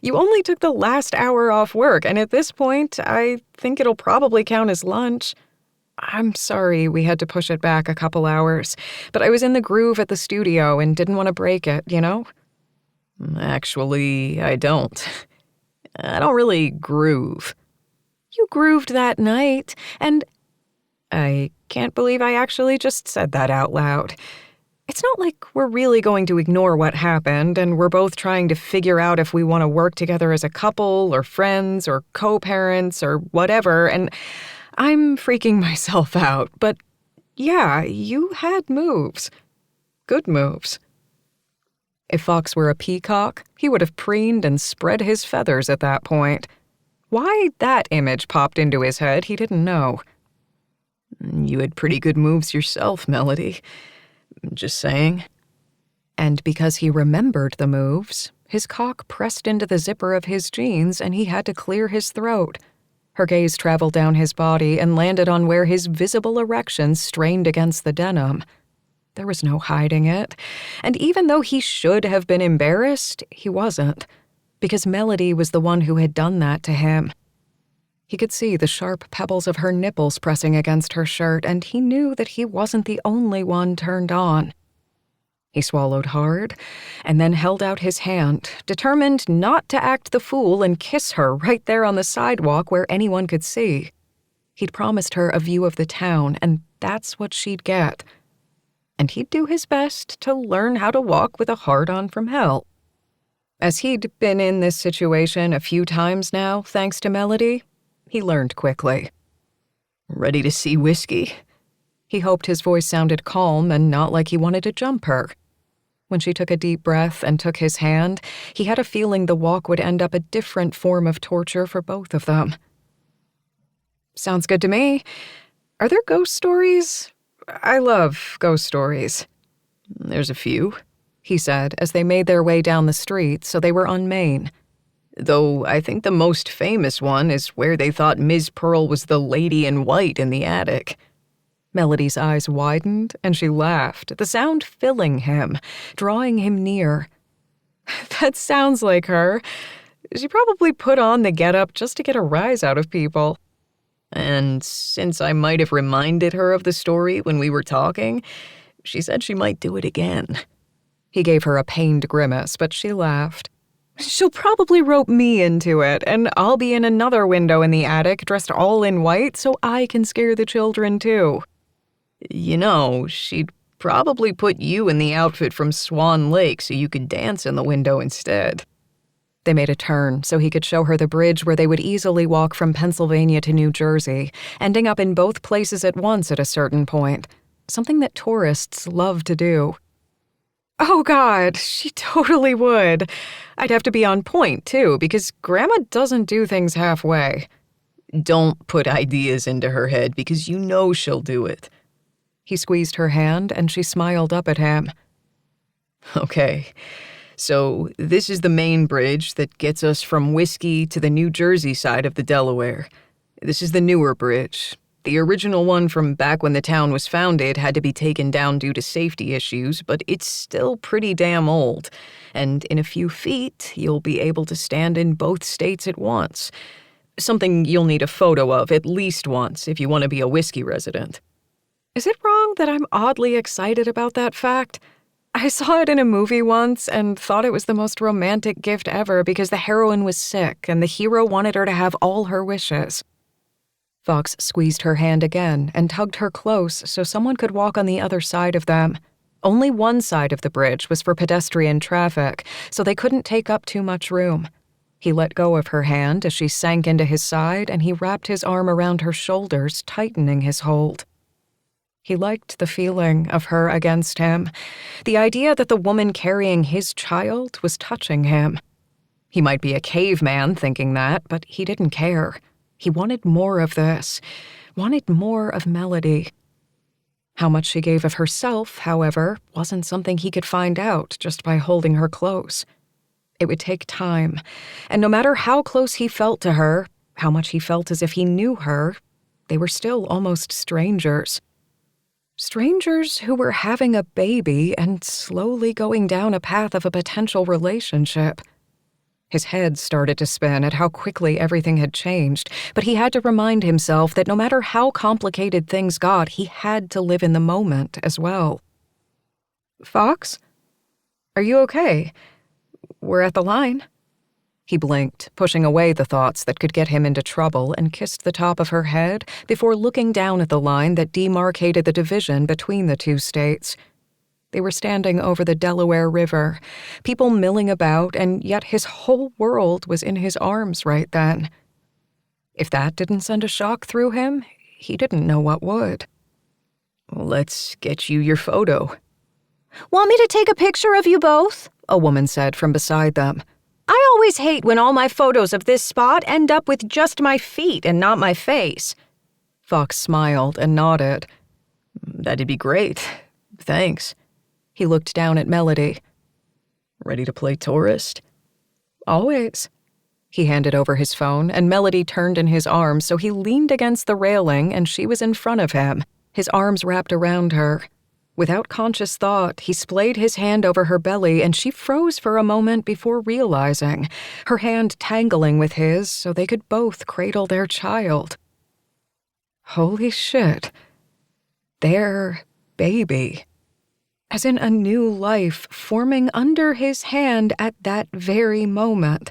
[SPEAKER 2] You only took the last hour off work, and at this point, I think it'll probably count as lunch. I'm sorry we had to push it back a couple hours, but I was in the groove at the studio and didn't want to break it, you know?
[SPEAKER 1] Actually, I don't. I don't really groove.
[SPEAKER 2] You grooved that night, and I can't believe I actually just said that out loud. It's not like we're really going to ignore what happened, and we're both trying to figure out if we want to work together as a couple, or friends, or co-parents, or whatever, and I'm freaking myself out. But yeah, you had moves. Good moves. If Fox were a peacock, he would have preened and spread his feathers at that point. Why that image popped into his head, he didn't know.
[SPEAKER 1] You had pretty good moves yourself, Melody. Just saying.
[SPEAKER 2] And because he remembered the moves, his cock pressed into the zipper of his jeans and he had to clear his throat. Her gaze traveled down his body and landed on where his visible erection strained against the denim. There was no hiding it, and even though he should have been embarrassed, he wasn't, because Melody was the one who had done that to him. He could see the sharp pebbles of her nipples pressing against her shirt, and he knew that he wasn't the only one turned on. He swallowed hard, and then held out his hand, determined not to act the fool and kiss her right there on the sidewalk where anyone could see. He'd promised her a view of the town, and that's what she'd get. And he'd do his best to learn how to walk with a hard-on from hell. As he'd been in this situation a few times now, thanks to Melody, he learned quickly.
[SPEAKER 1] Ready to see whiskey?
[SPEAKER 2] He hoped his voice sounded calm and not like he wanted to jump her. When she took a deep breath and took his hand, he had a feeling the walk would end up a different form of torture for both of them. Sounds good to me. Are there ghost stories? I love ghost stories.
[SPEAKER 1] There's a few,
[SPEAKER 2] he said as they made their way down the street so they were on Main.
[SPEAKER 1] Though I think the most famous one is where they thought Ms. Pearl was the lady in white in the attic.
[SPEAKER 2] Melody's eyes widened and she laughed, the sound filling him, drawing him near. That sounds like her. She probably put on the getup just to get a rise out of people.
[SPEAKER 1] And since I might have reminded her of the story when we were talking, she said she might do it again.
[SPEAKER 2] He gave her a pained grimace, but she laughed. She'll probably rope me into it, and I'll be in another window in the attic, dressed all in white, so I can scare the children too.
[SPEAKER 1] You know, she'd probably put you in the outfit from Swan Lake so you could dance in the window instead.
[SPEAKER 2] They made a turn so he could show her the bridge where they would easily walk from Pennsylvania to New Jersey, ending up in both places at once at a certain point, something that tourists love to do. Oh God, she totally would. I'd have to be on point, too, because Grandma doesn't do things halfway.
[SPEAKER 1] Don't put ideas into her head because you know she'll do it.
[SPEAKER 2] He squeezed her hand and she smiled up at him.
[SPEAKER 1] Okay. So this is the main bridge that gets us from Whiskey to the New Jersey side of the Delaware. This is the newer bridge. The original one from back when the town was founded had to be taken down due to safety issues, but it's still pretty damn old. And in a few feet, you'll be able to stand in both states at once. Something you'll need a photo of at least once if you want to be a Whiskey resident.
[SPEAKER 2] Is it wrong that I'm oddly excited about that fact? I saw it in a movie once and thought it was the most romantic gift ever because the heroine was sick and the hero wanted her to have all her wishes. Fox squeezed her hand again and tugged her close so someone could walk on the other side of them. Only one side of the bridge was for pedestrian traffic, so they couldn't take up too much room. He let go of her hand as she sank into his side and he wrapped his arm around her shoulders, tightening his hold. He liked the feeling of her against him, the idea that the woman carrying his child was touching him. He might be a caveman thinking that, but he didn't care. He wanted more of this, wanted more of Melody. How much she gave of herself, however, wasn't something he could find out just by holding her close. It would take time, and no matter how close he felt to her, how much he felt as if he knew her, they were still almost strangers. Strangers who were having a baby and slowly going down a path of a potential relationship. His head started to spin at how quickly everything had changed, but he had to remind himself that no matter how complicated things got, he had to live in the moment as well. Fox? Are you okay? We're at the line. He blinked, pushing away the thoughts that could get him into trouble, and kissed the top of her head before looking down at the line that demarcated the division between the two states. They were standing over the Delaware River, people milling about, and yet his whole world was in his arms right then. If that didn't send a shock through him, he didn't know what would.
[SPEAKER 1] Let's get you your photo.
[SPEAKER 3] Want me to take a picture of you both?
[SPEAKER 2] A woman said from beside them.
[SPEAKER 3] I always hate when all my photos of this spot end up with just my feet and not my face.
[SPEAKER 2] Fox smiled and nodded.
[SPEAKER 1] That'd be great. Thanks.
[SPEAKER 2] He looked down at Melody.
[SPEAKER 1] Ready to play tourist?
[SPEAKER 2] Always. He handed over his phone, and Melody turned in his arms, so he leaned against the railing, and she was in front of him, his arms wrapped around her. Without conscious thought, he splayed his hand over her belly, and she froze for a moment before realizing, her hand tangling with his so they could both cradle their child. Holy shit. Their baby. As in a new life forming under his hand at that very moment.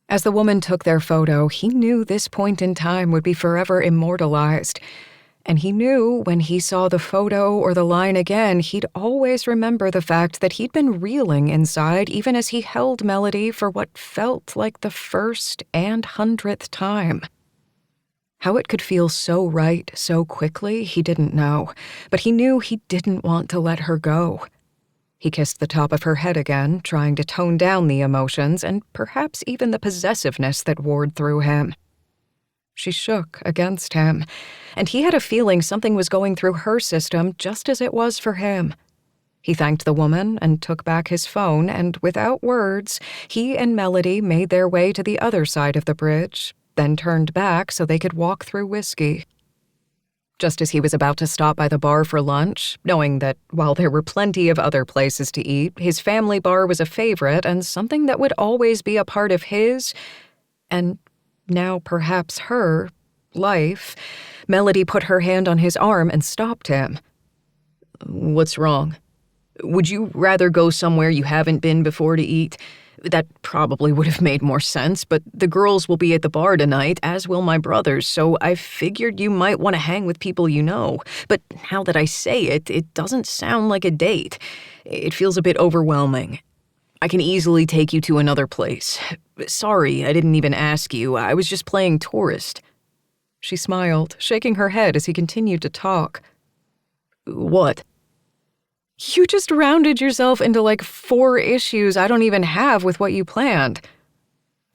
[SPEAKER 2] As the woman took their photo, he knew this point in time would be forever immortalized. And he knew when he saw the photo or the line again, he'd always remember the fact that he'd been reeling inside even as he held Melody for what felt like the first and 100th time. How it could feel so right so quickly, he didn't know, but he knew he didn't want to let her go. He kissed the top of her head again, trying to tone down the emotions and perhaps even the possessiveness that warred through him. She shook against him, and he had a feeling something was going through her system just as it was for him. He thanked the woman and took back his phone, and without words, he and Melody made their way to the other side of the bridge, then turned back so they could walk through whiskey. Just as he was about to stop by the bar for lunch, knowing that while there were plenty of other places to eat, his family bar was a favorite and something that would always be a part of his, and now perhaps her, life, Melody put her hand on his arm and stopped him.
[SPEAKER 1] What's wrong? Would you rather go somewhere you haven't been before to eat? That probably would have made more sense, but the girls will be at the bar tonight, as will my brothers, so I figured you might want to hang with people you know. But now that I say it, it doesn't sound like a date. It feels a bit overwhelming. I can easily take you to another place. Sorry, I didn't even ask you. I was just playing tourist.
[SPEAKER 2] She smiled, shaking her head as he continued to talk.
[SPEAKER 1] What?
[SPEAKER 2] You just rounded yourself into like 4 issues I don't even have with what you planned.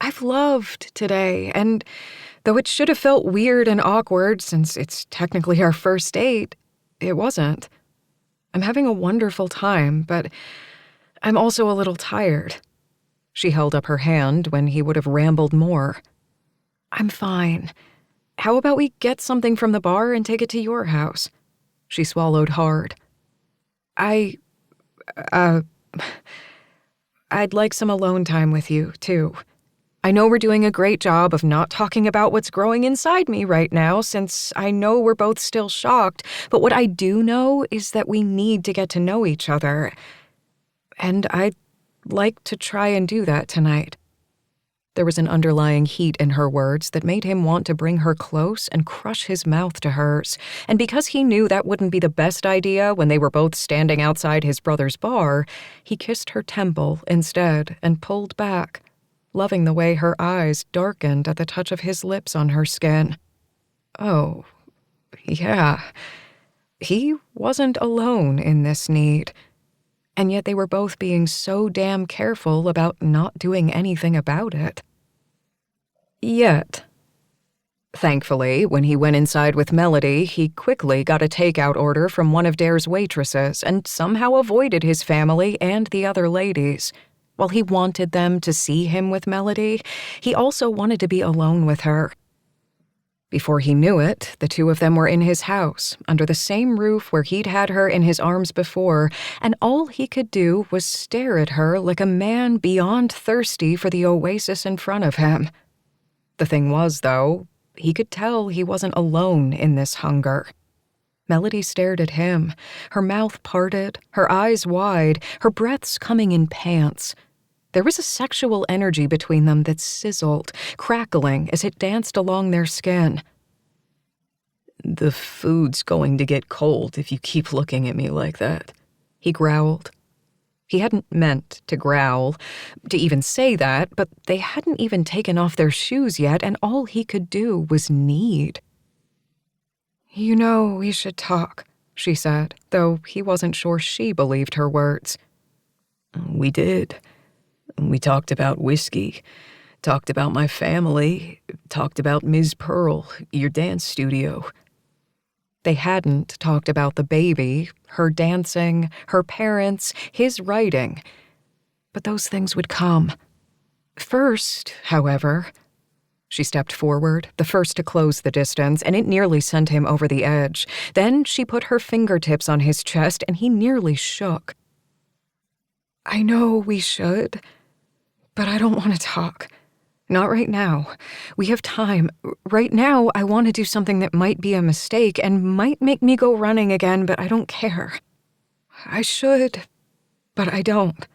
[SPEAKER 2] I've loved today, and though it should have felt weird and awkward since it's technically our first date, it wasn't. I'm having a wonderful time, but I'm also a little tired. She held up her hand when he would have rambled more. I'm fine. How about we get something from the bar and take it to your house? She swallowed hard. I'd like some alone time with you, too. I know we're doing a great job of not talking about what's growing inside me right now, since I know we're both still shocked, but what I do know is that we need to get to know each other. And I'd like to try and do that tonight. There was an underlying heat in her words that made him want to bring her close and crush his mouth to hers, and because he knew that wouldn't be the best idea when they were both standing outside his brother's bar, he kissed her temple instead and pulled back, loving the way her eyes darkened at the touch of his lips on her skin. Oh, yeah. He wasn't alone in this need. And yet they were both being so damn careful about not doing anything about it. Yet. Thankfully, when he went inside with Melody, he quickly got a takeout order from one of Dare's waitresses and somehow avoided his family and the other ladies. While he wanted them to see him with Melody, he also wanted to be alone with her. Before he knew it, the two of them were in his house, under the same roof where he'd had her in his arms before, and all he could do was stare at her like a man beyond thirsty for the oasis in front of him. The thing was, though, he could tell he wasn't alone in this hunger. Melody stared at him, her mouth parted, her eyes wide, her breaths coming in pants. There was a sexual energy between them that sizzled, crackling as it danced along their skin.
[SPEAKER 1] The food's going to get cold if you keep looking at me like that,
[SPEAKER 2] he growled. He hadn't meant to growl, to even say that, but they hadn't even taken off their shoes yet, and all he could do was need. You know, we should talk, she said, though he wasn't sure she believed her words.
[SPEAKER 1] We did. We talked about whiskey, talked about my family, talked about Ms. Pearl, your dance studio.
[SPEAKER 2] They hadn't talked about the baby, her dancing, her parents, his writing. But those things would come. First, however, she stepped forward, the first to close the distance, and it nearly sent him over the edge. Then she put her fingertips on his chest, and he nearly shook. I know we should, but I don't want to talk. Not right now. We have time. Right now, I want to do something that might be a mistake and might make me go running again, but I don't care. I should, but I don't.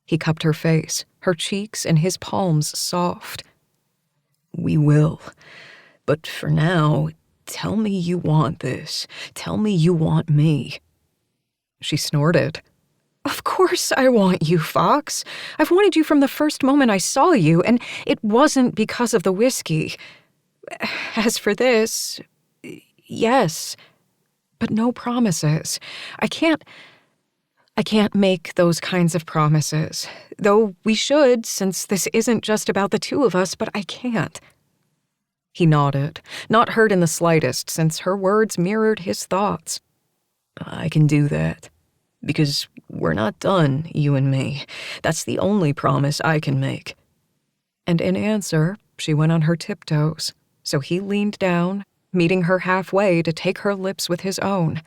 [SPEAKER 2] He cupped her face, her cheeks and his palms soft.
[SPEAKER 1] We will. But for now, tell me you want this. Tell me you want me.
[SPEAKER 2] She snorted. Of course I want you, Fox. I've wanted you from the first moment I saw you, and it wasn't because of the whiskey. As for this, yes, but no promises. I can't
[SPEAKER 3] I can't make those kinds of promises, though we should, since this isn't just about the two of us, but I can't."
[SPEAKER 2] He nodded, not hurt in the slightest, since her words mirrored his thoughts.
[SPEAKER 1] "I can do that. Because we're not done, you and me. That's the only promise I can make."
[SPEAKER 2] And in answer, she went on her tiptoes, so he leaned down, meeting her halfway to take her lips with his own.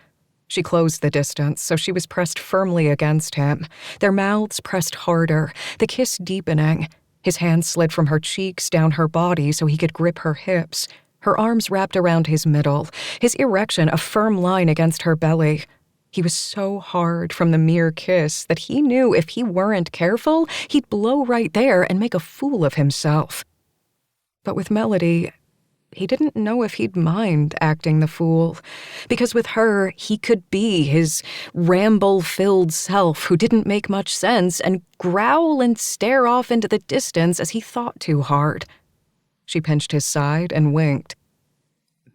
[SPEAKER 2] She closed the distance, so she was pressed firmly against him, their mouths pressed harder, the kiss deepening. His hands slid from her cheeks down her body so he could grip her hips, her arms wrapped around his middle, his erection a firm line against her belly. He was so hard from the mere kiss that he knew if he weren't careful, he'd blow right there and make a fool of himself. But with Melody, he didn't know if he'd mind acting the fool, because with her, he could be his ramble-filled self who didn't make much sense and growl and stare off into the distance as he thought too hard. She pinched his side and winked.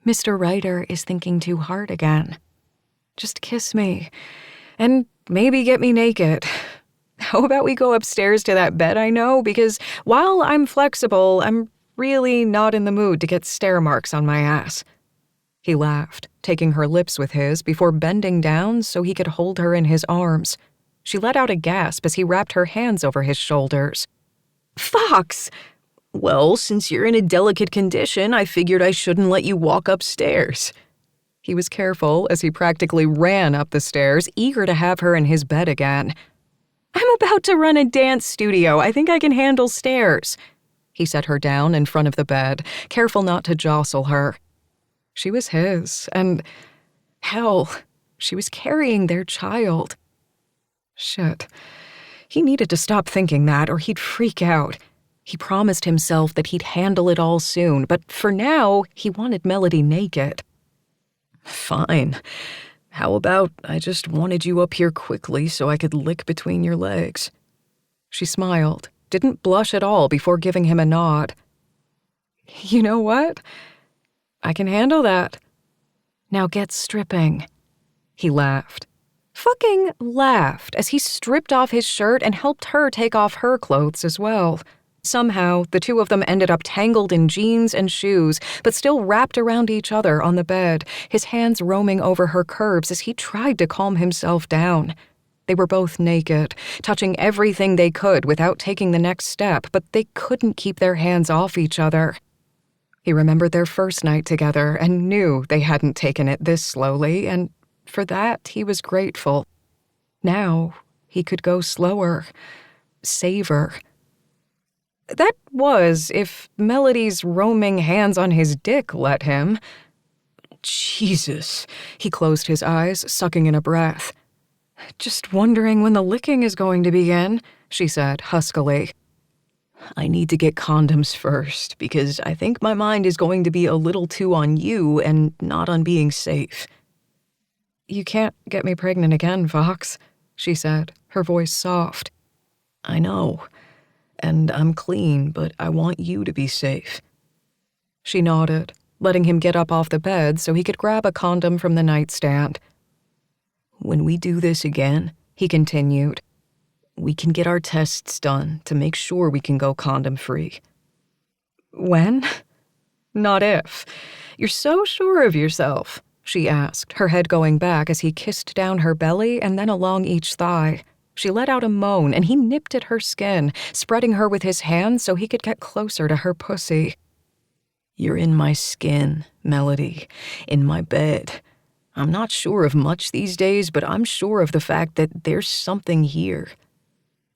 [SPEAKER 2] "Mr. Ryder is thinking too hard again. Just kiss me, and maybe get me naked. How about we go upstairs to that bed I know? Because while I'm flexible, I'm really not in the mood to get stare marks on my ass." He laughed, taking her lips with his before bending down so he could hold her in his arms. She let out a gasp as he wrapped her hands over his shoulders.
[SPEAKER 1] "Fox!" "Well, since you're in a delicate condition, I figured I shouldn't let you walk upstairs."
[SPEAKER 2] He was careful as he practically ran up the stairs, eager to have her in his bed again.
[SPEAKER 3] "I'm about to run a dance studio. I think I can handle stairs."
[SPEAKER 2] He set her down in front of the bed, careful not to jostle her. She was his, and hell, she was carrying their child. Shit. He needed to stop thinking that or he'd freak out. He promised himself that he'd handle it all soon, but for now, he wanted Melody naked.
[SPEAKER 1] "Fine. How about I just wanted you up here quickly so I could lick between your legs?"
[SPEAKER 2] She smiled, didn't blush at all before giving him a nod. "You know what? I can handle that. Now get stripping." He laughed. Fucking laughed as he stripped off his shirt and helped her take off her clothes as well. Somehow, the two of them ended up tangled in jeans and shoes, but still wrapped around each other on the bed, his hands roaming over her curves as he tried to calm himself down. They were both naked, touching everything they could without taking the next step, but they couldn't keep their hands off each other. He remembered their first night together and knew they hadn't taken it this slowly, and for that he was grateful. Now he could go slower, savor. That was, if Melody's roaming hands on his dick let him.
[SPEAKER 1] Jesus.
[SPEAKER 2] He closed his eyes, sucking in a breath. "Just wondering when the licking is going to begin," she said huskily.
[SPEAKER 1] "I need to get condoms first, because I think my mind is going to be a little too on you and not on being safe."
[SPEAKER 2] "You can't get me pregnant again, Fox," she said, her voice soft.
[SPEAKER 1] "I know. And I'm clean, but I want you to be safe."
[SPEAKER 2] She nodded, letting him get up off the bed so he could grab a condom from the nightstand.
[SPEAKER 1] "When we do this again," he continued, "we can get our tests done to make sure we can go condom-free."
[SPEAKER 2] "When?" "Not if. You're so sure of yourself," she asked, her head going back as he kissed down her belly and then along each thigh. She let out a moan, and he nipped at her skin, spreading her with his hands so he could get closer to her pussy.
[SPEAKER 1] "You're in my skin, Melody, in my bed. I'm not sure of much these days, but I'm sure of the fact that there's something here."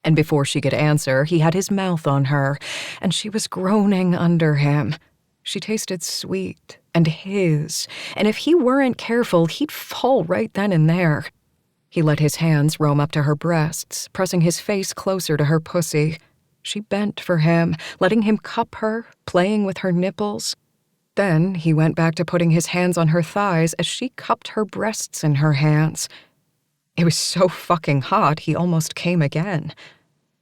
[SPEAKER 2] And before she could answer, he had his mouth on her, and she was groaning under him. She tasted sweet and his, and if he weren't careful, he'd fall right then and there. He let his hands roam up to her breasts, pressing his face closer to her pussy. She bent for him, letting him cup her, playing with her nipples. Then he went back to putting his hands on her thighs as she cupped her breasts in her hands. It was so fucking hot he almost came again.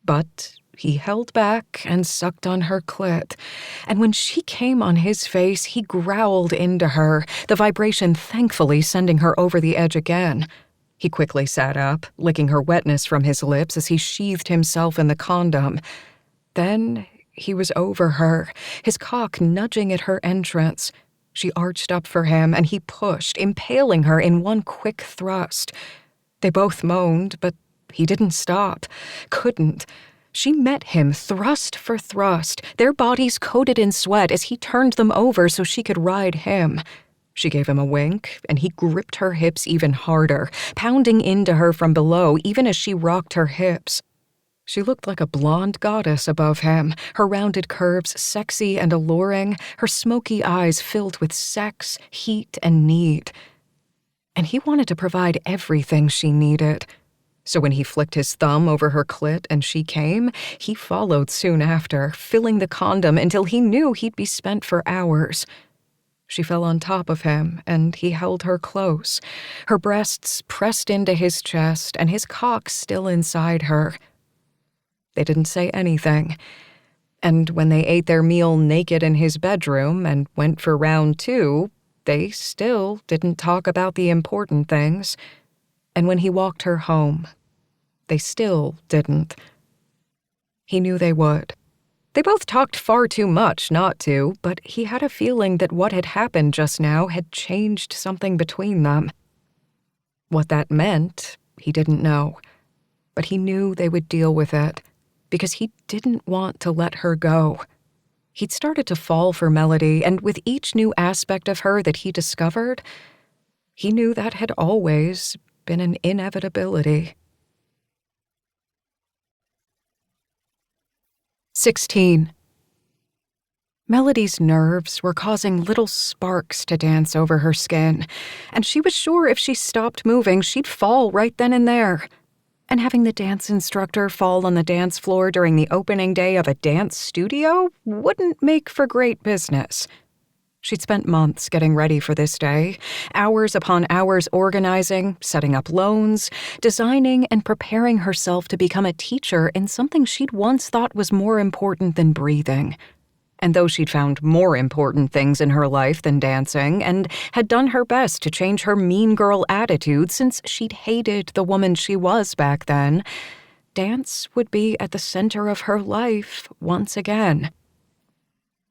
[SPEAKER 2] But he held back and sucked on her clit, and when she came on his face, he growled into her, the vibration thankfully sending her over the edge again. He quickly sat up, licking her wetness from his lips as he sheathed himself in the condom. Then he was over her, his cock nudging at her entrance. She arched up for him, and he pushed, impaling her in one quick thrust. They both moaned, but he didn't stop. Couldn't. She met him thrust for thrust, their bodies coated in sweat as he turned them over so she could ride him. She gave him a wink, and he gripped her hips even harder, pounding into her from below even as she rocked her hips. She looked like a blonde goddess above him, her rounded curves sexy and alluring, her smoky eyes filled with sex, heat, and need. And he wanted to provide everything she needed. So when he flicked his thumb over her clit and she came, he followed soon after, filling the condom until he knew he'd be spent for hours. She fell on top of him, and he held her close, her breasts pressed into his chest and his cock still inside her. They didn't say anything, and when they ate their meal naked in his bedroom and went for round 2, they still didn't talk about the important things. And when he walked her home, they still didn't. He knew they would. They both talked far too much not to, but he had a feeling that what had happened just now had changed something between them. What that meant, he didn't know, but he knew they would deal with it, because he didn't want to let her go. He'd started to fall for Melody, and with each new aspect of her that he discovered, he knew that had always been an inevitability. 16. Melody's nerves were causing little sparks to dance over her skin, and she was sure if she stopped moving, she'd fall right then and there. And having the dance instructor fall on the dance floor during the opening day of a dance studio wouldn't make for great business. She'd spent months getting ready for this day, hours upon hours organizing, setting up loans, designing and preparing herself to become a teacher in something she'd once thought was more important than breathing. And though she'd found more important things in her life than dancing and had done her best to change her mean girl attitude since she'd hated the woman she was back then, dance would be at the center of her life once again.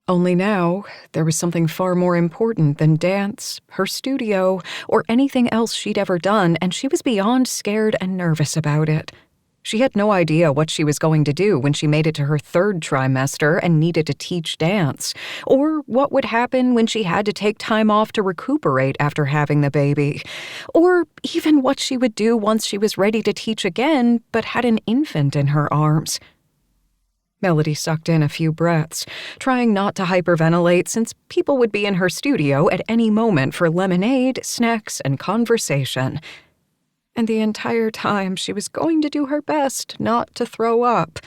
[SPEAKER 2] Only now, there was something far more important than dance, her studio, or anything else she'd ever done, and she was beyond scared and nervous about it. She had no idea what she was going to do when she made it to her 3rd trimester and needed to teach dance, or what would happen when she had to take time off to recuperate after having the baby, or even what she would do once she was ready to teach again but had an infant in her arms. Melody sucked in a few breaths, trying not to hyperventilate since people would be in her studio at any moment for lemonade, snacks, and conversation. And the entire time she was going to do her best not to throw up.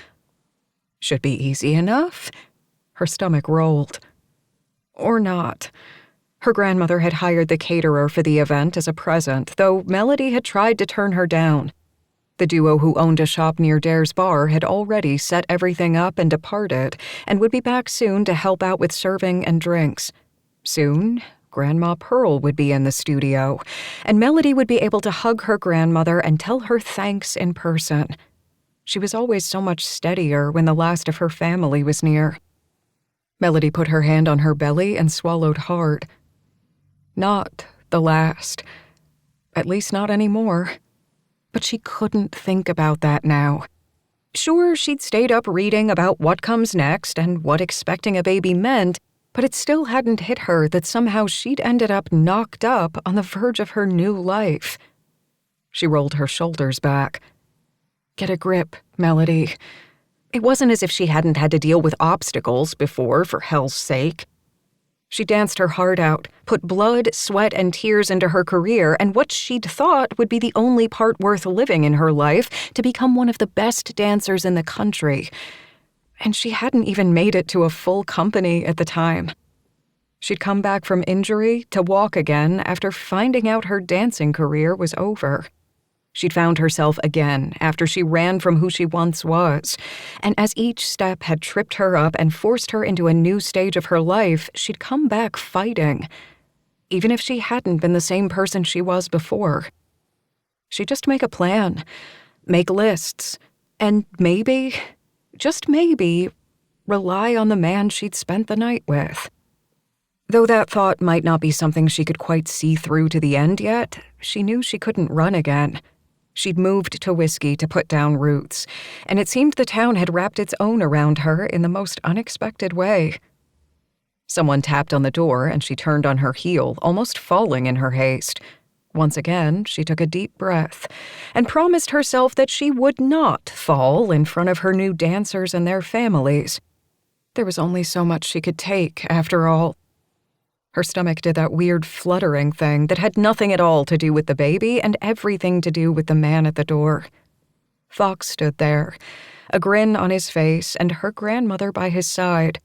[SPEAKER 2] Should be easy enough. Her stomach rolled. Or not. Her grandmother had hired the caterer for the event as a present, though Melody had tried to turn her down. The duo who owned a shop near Dare's bar had already set everything up and departed, and would be back soon to help out with serving and drinks. Soon, Grandma Pearl would be in the studio, and Melody would be able to hug her grandmother and tell her thanks in person. She was always so much steadier when the last of her family was near. Melody put her hand on her belly and swallowed hard. Not the last. At least not anymore. But she couldn't think about that now. Sure, she'd stayed up reading about what comes next and what expecting a baby meant, but it still hadn't hit her that somehow she'd ended up knocked up on the verge of her new life. She rolled her shoulders back. Get a grip, Melody. It wasn't as if she hadn't had to deal with obstacles before, for hell's sake. She danced her heart out, put blood, sweat, and tears into her career and what she'd thought would be the only part worth living in her life to become one of the best dancers in the country. And she hadn't even made it to a full company at the time. She'd come back from injury to walk again after finding out her dancing career was over. She'd found herself again after she ran from who she once was, and as each step had tripped her up and forced her into a new stage of her life, she'd come back fighting, even if she hadn't been the same person she was before. She'd just make a plan, make lists, and maybe, just maybe, rely on the man she'd spent the night with. Though that thought might not be something she could quite see through to the end yet, she knew she couldn't run again. She'd moved to whiskey to put down roots, and it seemed the town had wrapped its own around her in the most unexpected way. Someone tapped on the door, and she turned on her heel, almost falling in her haste. Once again, she took a deep breath and promised herself that she would not fall in front of her new dancers and their families. There was only so much she could take, after all. Her stomach did that weird fluttering thing that had nothing at all to do with the baby and everything to do with the man at the door. Fox stood there, a grin on his face and her grandmother by his side.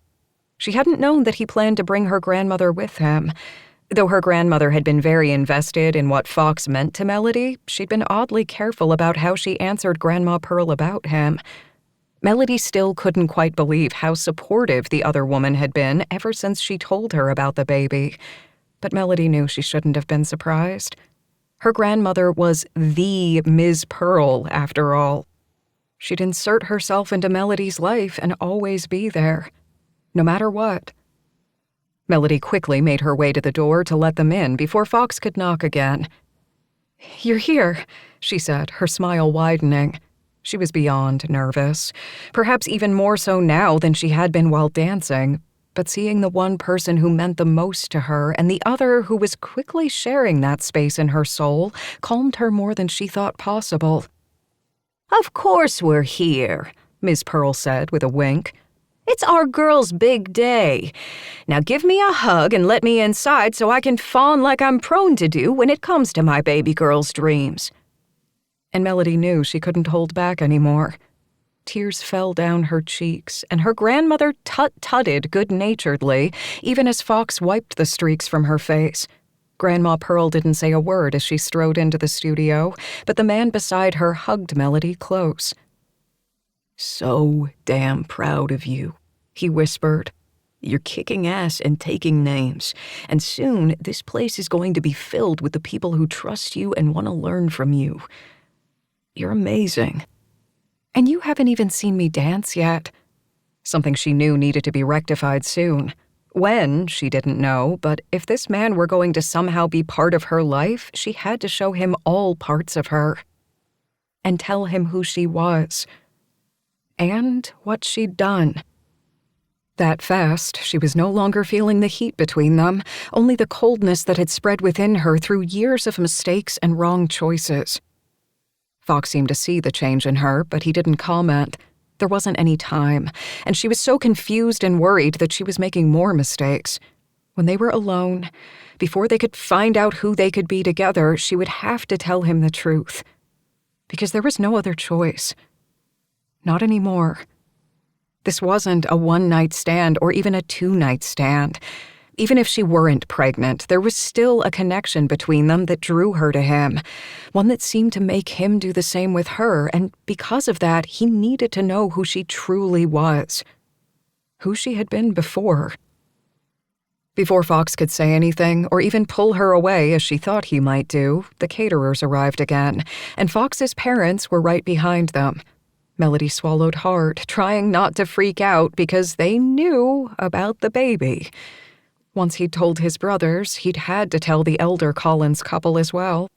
[SPEAKER 2] She hadn't known that he planned to bring her grandmother with him. Though her grandmother had been very invested in what Fox meant to Melody, she'd been oddly careful about how she answered Grandma Pearl about him. Melody still couldn't quite believe how supportive the other woman had been ever since she told her about the baby. But Melody knew she shouldn't have been surprised. Her grandmother was the Ms. Pearl, after all. She'd insert herself into Melody's life and always be there, no matter what. Melody quickly made her way to the door to let them in before Fox could knock again. "You're here," she said, her smile widening. She was beyond nervous, perhaps even more so now than she had been while dancing, but seeing the one person who meant the most to her and the other who was quickly sharing that space in her soul calmed her more than she thought possible.
[SPEAKER 1] "Of course we're here," Ms. Pearl said with a wink. "It's our girl's big day. Now give me a hug and let me inside so I can fawn like I'm prone to do when it comes to my baby girl's dreams." And Melody knew she couldn't hold back anymore. Tears fell down her cheeks, and her grandmother tut-tutted good-naturedly, even as Fox wiped the streaks from her face. Grandma Pearl didn't say a word as she strode into the studio, but the man beside her hugged Melody close. "So damn proud of you," he whispered. "You're kicking ass and taking names, and soon this place is going to be filled with the people who trust you and want to learn from you. You're amazing."
[SPEAKER 2] "And you haven't even seen me dance yet." Something she knew needed to be rectified soon. When, she didn't know, but if this man were going to somehow be part of her life, she had to show him all parts of her. And tell him who she was. And what she'd done. That fast, she was no longer feeling the heat between them, only the coldness that had spread within her through years of mistakes and wrong choices. Fox seemed to see the change in her, but he didn't comment. There wasn't any time, and she was so confused and worried that she was making more mistakes. When they were alone, before they could find out who they could be together, she would have to tell him the truth. Because there was no other choice. Not anymore. This wasn't a one-night stand or even a two-night stand. Even if she weren't pregnant, there was still a connection between them that drew her to him, one that seemed to make him do the same with her, and because of that, he needed to know who she truly was. Who she had been before. Before Fox could say anything, or even pull her away as she thought he might do, the caterers arrived again, and Fox's parents were right behind them. Melody swallowed hard, trying not to freak out because they knew about the baby. Once he'd told his brothers, he'd had to tell the elder Collins couple as well.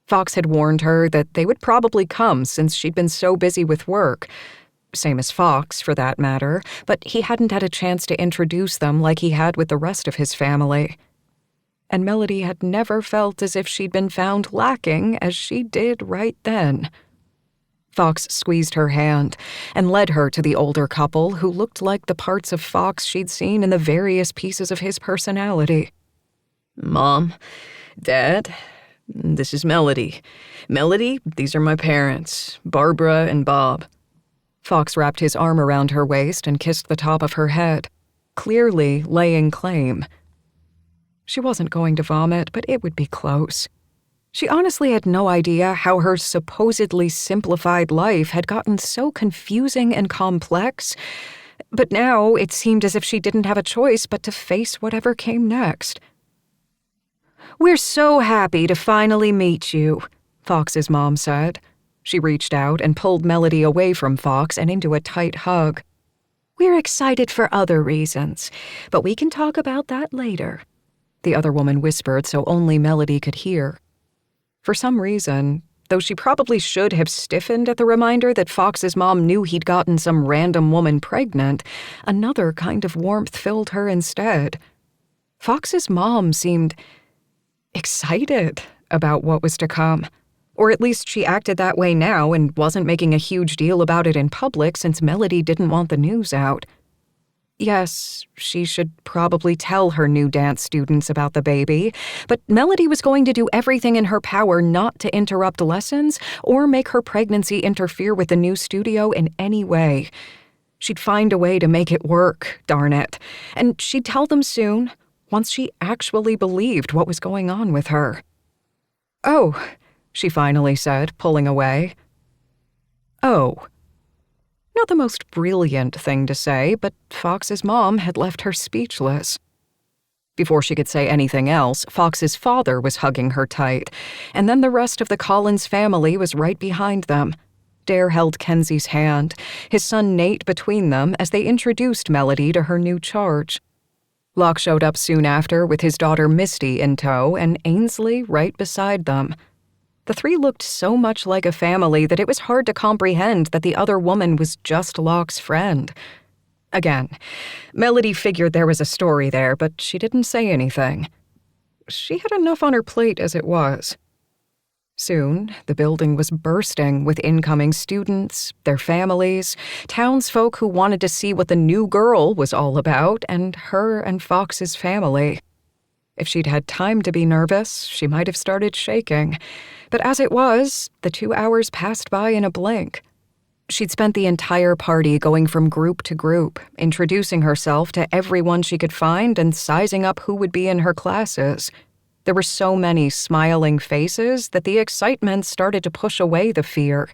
[SPEAKER 2] Fox had warned her that they would probably come since she'd been so busy with work. Same as Fox, for that matter, but he hadn't had a chance to introduce them like he had with the rest of his family. And Melody had never felt as if she'd been found lacking as she did right then. Fox squeezed her hand and led her to the older couple who looked like the parts of Fox she'd seen in the various pieces of his personality.
[SPEAKER 1] "Mom, Dad, this is Melody. Melody, these are my parents, Barbara and Bob."
[SPEAKER 2] Fox wrapped his arm around her waist and kissed the top of her head, clearly laying claim. She wasn't going to vomit, but it would be close. She honestly had no idea how her supposedly simplified life had gotten so confusing and complex, but now it seemed as if she didn't have a choice but to face whatever came next.
[SPEAKER 1] "We're so happy to finally meet you,"
[SPEAKER 2] Fox's mom said. She reached out and pulled Melody away from Fox and into a tight hug.
[SPEAKER 3] We're excited for other reasons, but we can talk about that later,
[SPEAKER 2] the other woman whispered so only Melody could hear. For some reason, though she probably should have stiffened at the reminder that Fox's mom knew he'd gotten some random woman pregnant, another kind of warmth filled her instead. Fox's mom seemed excited about what was to come. Or at least she acted that way now and wasn't making a huge deal about it in public since Melody didn't want the news out. Yes, she should probably tell her new dance students about the baby, but Melody was going to do everything in her power not to interrupt lessons or make her pregnancy interfere with the new studio in any way. She'd find a way to make it work, darn it, and she'd tell them soon, once she actually believed what was going on with her. "Oh," she finally said, pulling away. "Oh." Not the most brilliant thing to say, but Fox's mom had left her speechless. Before she could say anything else, Fox's father was hugging her tight, and then the rest of the Collins family was right behind them. Dare held Kenzie's hand, his son Nate between them as they introduced Melody to her new charge. Locke showed up soon after with his daughter Misty in tow and Ainsley right beside them. The three looked so much like a family that it was hard to comprehend that the other woman was just Locke's friend. Again, Melody figured there was a story there, but she didn't say anything. She had enough on her plate as it was. Soon, the building was bursting with incoming students, their families, townsfolk who wanted to see what the new girl was all about, and her and Fox's family. If she'd had time to be nervous, she might have started shaking. But as it was, the 2 hours passed by in a blink. She'd spent the entire party going from group to group, introducing herself to everyone she could find and sizing up who would be in her classes. There were so many smiling faces that the excitement started to push away the fear.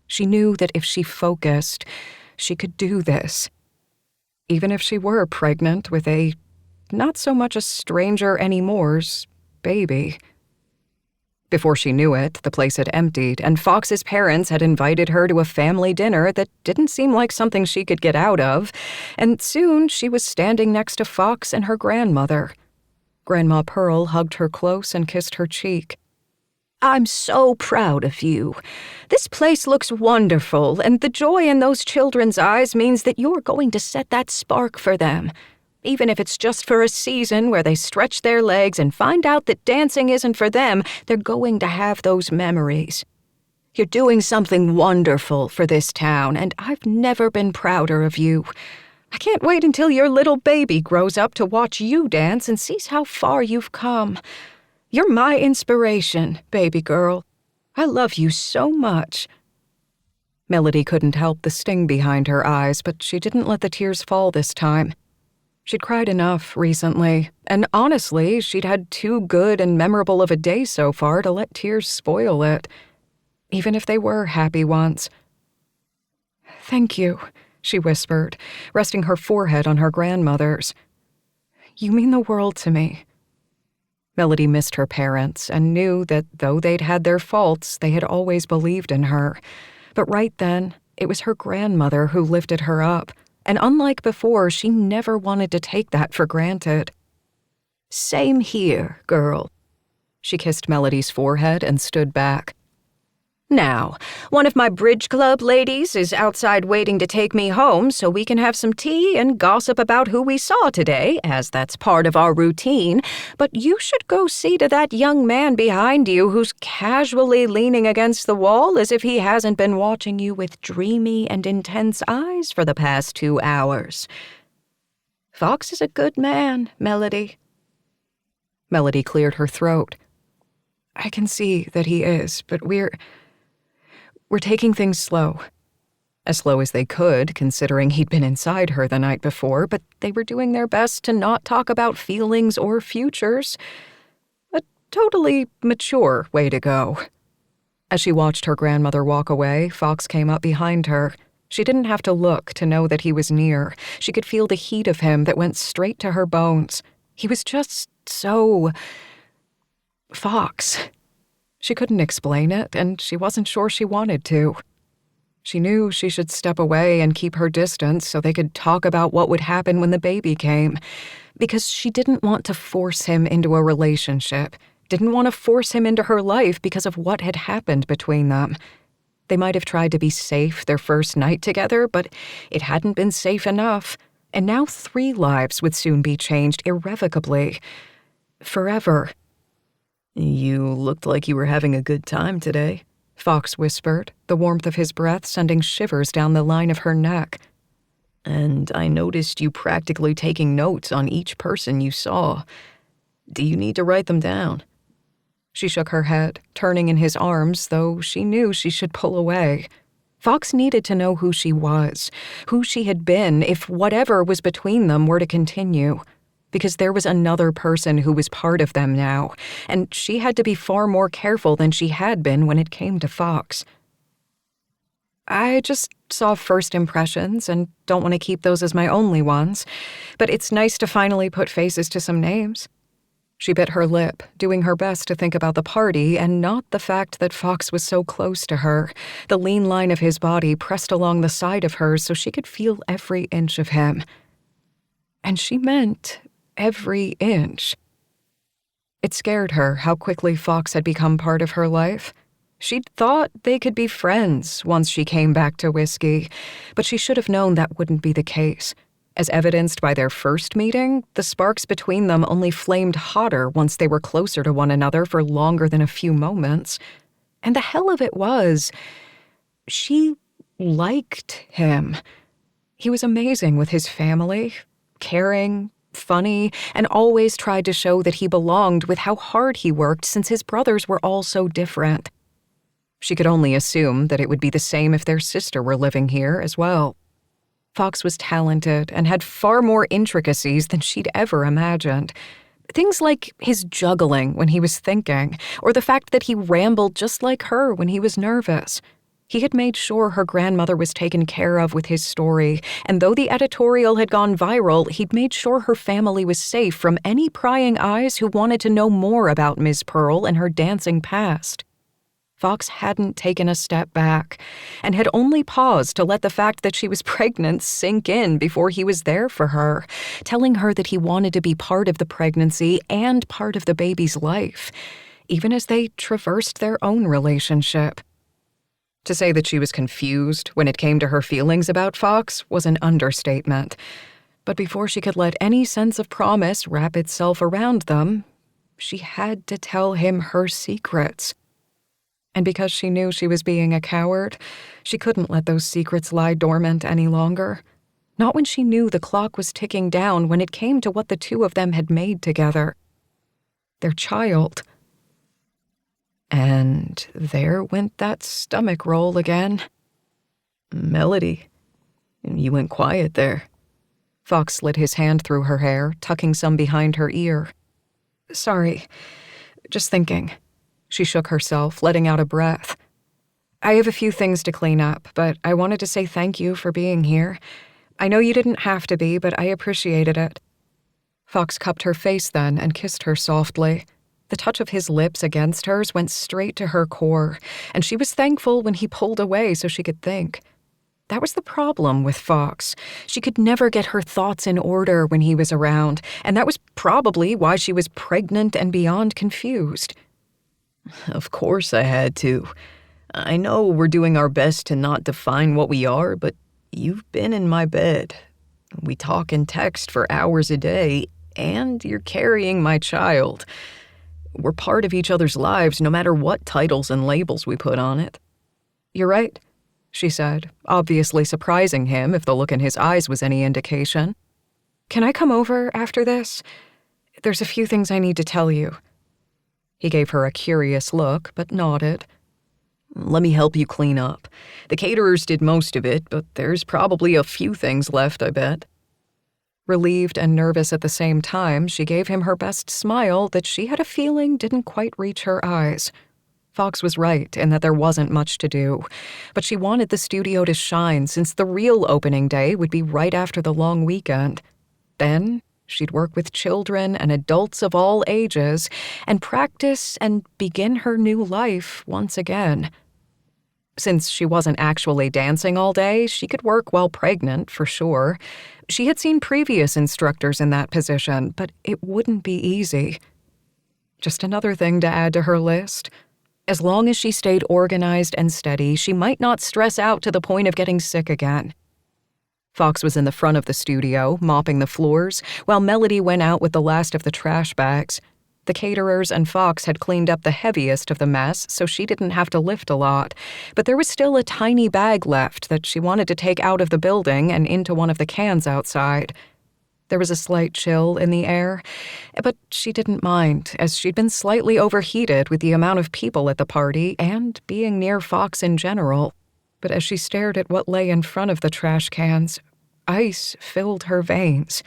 [SPEAKER 2] She knew that if she focused, she could do this. Even if she were pregnant with a not so much a stranger anymore's baby. Before she knew it, the place had emptied, and Fox's parents had invited her to a family dinner that didn't seem like something she could get out of, and soon she was standing next to Fox and her grandmother. Grandma Pearl hugged her close and kissed her cheek.
[SPEAKER 3] I'm so proud of you. This place looks wonderful, and the joy in those children's eyes means that you're going to set that spark for them. Even if it's just for a season where they stretch their legs and find out that dancing isn't for them, they're going to have those memories. You're doing something wonderful for this town, and I've never been prouder of you. I can't wait until your little baby grows up to watch you dance and sees how far you've come. You're my inspiration, baby girl. I love you so much."
[SPEAKER 2] Melody couldn't help the sting behind her eyes, but she didn't let the tears fall this time. She'd cried enough recently, and honestly, she'd had too good and memorable of a day so far to let tears spoil it, even if they were happy ones. "Thank you," she whispered, resting her forehead on her grandmother's. "You mean the world to me." Melody missed her parents and knew that though they'd had their faults, they had always believed in her. But right then, it was her grandmother who lifted her up. And unlike before, she never wanted to take that for granted.
[SPEAKER 3] "Same here, girl."
[SPEAKER 2] She kissed Melody's forehead and stood back.
[SPEAKER 3] "Now, one of my bridge club ladies is outside waiting to take me home so we can have some tea and gossip about who we saw today, as that's part of our routine, but you should go see to that young man behind you who's casually leaning against the wall as if he hasn't been watching you with dreamy and intense eyes for the past 2 hours. Fox is a good man, Melody."
[SPEAKER 2] Melody cleared her throat. "I can see that he is, but we're taking things slow." As slow as they could, considering he'd been inside her the night before, but they were doing their best to not talk about feelings or futures. A totally mature way to go. As she watched her grandmother walk away, Fox came up behind her. She didn't have to look to know that he was near. She could feel the heat of him that went straight to her bones. He was just so... Fox. She couldn't explain it, and she wasn't sure she wanted to. She knew she should step away and keep her distance so they could talk about what would happen when the baby came, because she didn't want to force him into a relationship, didn't want to force him into her life because of what had happened between them. They might have tried to be safe their first night together, but it hadn't been safe enough, and now 3 lives would soon be changed irrevocably. Forever.
[SPEAKER 1] You looked like you were having a good time today,
[SPEAKER 2] Fox whispered, the warmth of his breath sending shivers down the line of her neck.
[SPEAKER 1] and I noticed you practically taking notes on each person you saw. Do you need to write them down?
[SPEAKER 2] She shook her head, turning in his arms, though she knew she should pull away. Fox needed to know who she was, who she had been if whatever was between them were to continue. Because there was another person who was part of them now, and she had to be far more careful than she had been when it came to Fox. I just saw first impressions and don't want to keep those as my only ones, but it's nice to finally put faces to some names. She bit her lip, doing her best to think about the party and not the fact that Fox was so close to her, the lean line of his body pressed along the side of hers so she could feel every inch of him. And she meant every inch. It scared her how quickly Fox had become part of her life. She'd thought they could be friends once she came back to whiskey, but she should have known that wouldn't be the case. As evidenced by their first meeting, the sparks between them only flamed hotter once they were closer to one another for longer than a few moments. And the hell of it was, she liked him. He was amazing with his family, caring, funny, and always tried to show that he belonged with how hard he worked since his brothers were all so different. She could only assume that it would be the same if their sister were living here as well. Fox was talented and had far more intricacies than she'd ever imagined. Things like his juggling when he was thinking, or the fact that he rambled just like her when he was nervous. He had made sure her grandmother was taken care of with his story, and though the editorial had gone viral, he'd made sure her family was safe from any prying eyes who wanted to know more about Ms. Pearl and her dancing past. Fox hadn't taken a step back, and had only paused to let the fact that she was pregnant sink in before he was there for her, telling her that he wanted to be part of the pregnancy and part of the baby's life, even as they traversed their own relationship. To say that she was confused when it came to her feelings about Fox was an understatement, but before she could let any sense of promise wrap itself around them, she had to tell him her secrets. And because she knew she was being a coward, she couldn't let those secrets lie dormant any longer. Not when she knew the clock was ticking down when it came to what the two of them had made together. Their child. And there went that stomach roll again.
[SPEAKER 1] Melody, you went quiet there.
[SPEAKER 2] Fox slid his hand through her hair, tucking some behind her ear. Sorry, just thinking. She shook herself, letting out a breath. I have a few things to clean up, but I wanted to say thank you for being here. I know you didn't have to be, but I appreciated it. Fox cupped her face then and kissed her softly. The touch of his lips against hers went straight to her core, and she was thankful when he pulled away so she could think. That was the problem with Fox. She could never get her thoughts in order when he was around, and that was probably why she was pregnant and beyond confused.
[SPEAKER 1] Of course I had to. I know we're doing our best to not define what we are, but you've been in my bed. We talk and text for hours a day, and you're carrying my child. We're part of each other's lives no matter what titles and labels we put on it.
[SPEAKER 2] You're right, she said, obviously surprising him if the look in his eyes was any indication. Can I come over after this? There's a few things I need to tell you. He gave her a curious look, but nodded.
[SPEAKER 1] Let me help you clean up. The caterers did most of it, but there's probably a few things left, I bet.
[SPEAKER 2] Relieved and nervous at the same time, she gave him her best smile that she had a feeling didn't quite reach her eyes. Fox was right in that there wasn't much to do, but she wanted the studio to shine since the real opening day would be right after the long weekend. Then She'd work with children and adults of all ages and practice and begin her new life once again. Since she wasn't actually dancing all day, she could work while pregnant, for sure. She had seen previous instructors in that position, but it wouldn't be easy. Just another thing to add to her list. As long as she stayed organized and steady, she might not stress out to the point of getting sick again. Fox was in the front of the studio, mopping the floors, while Melody went out with the last of the trash bags. The caterers and Fox had cleaned up the heaviest of the mess, so she didn't have to lift a lot. But there was still a tiny bag left that she wanted to take out of the building and into one of the cans outside. There was a slight chill in the air, but she didn't mind, as she'd been slightly overheated with the amount of people at the party and being near Fox in general. But as she stared at what lay in front of the trash cans, ice filled her veins.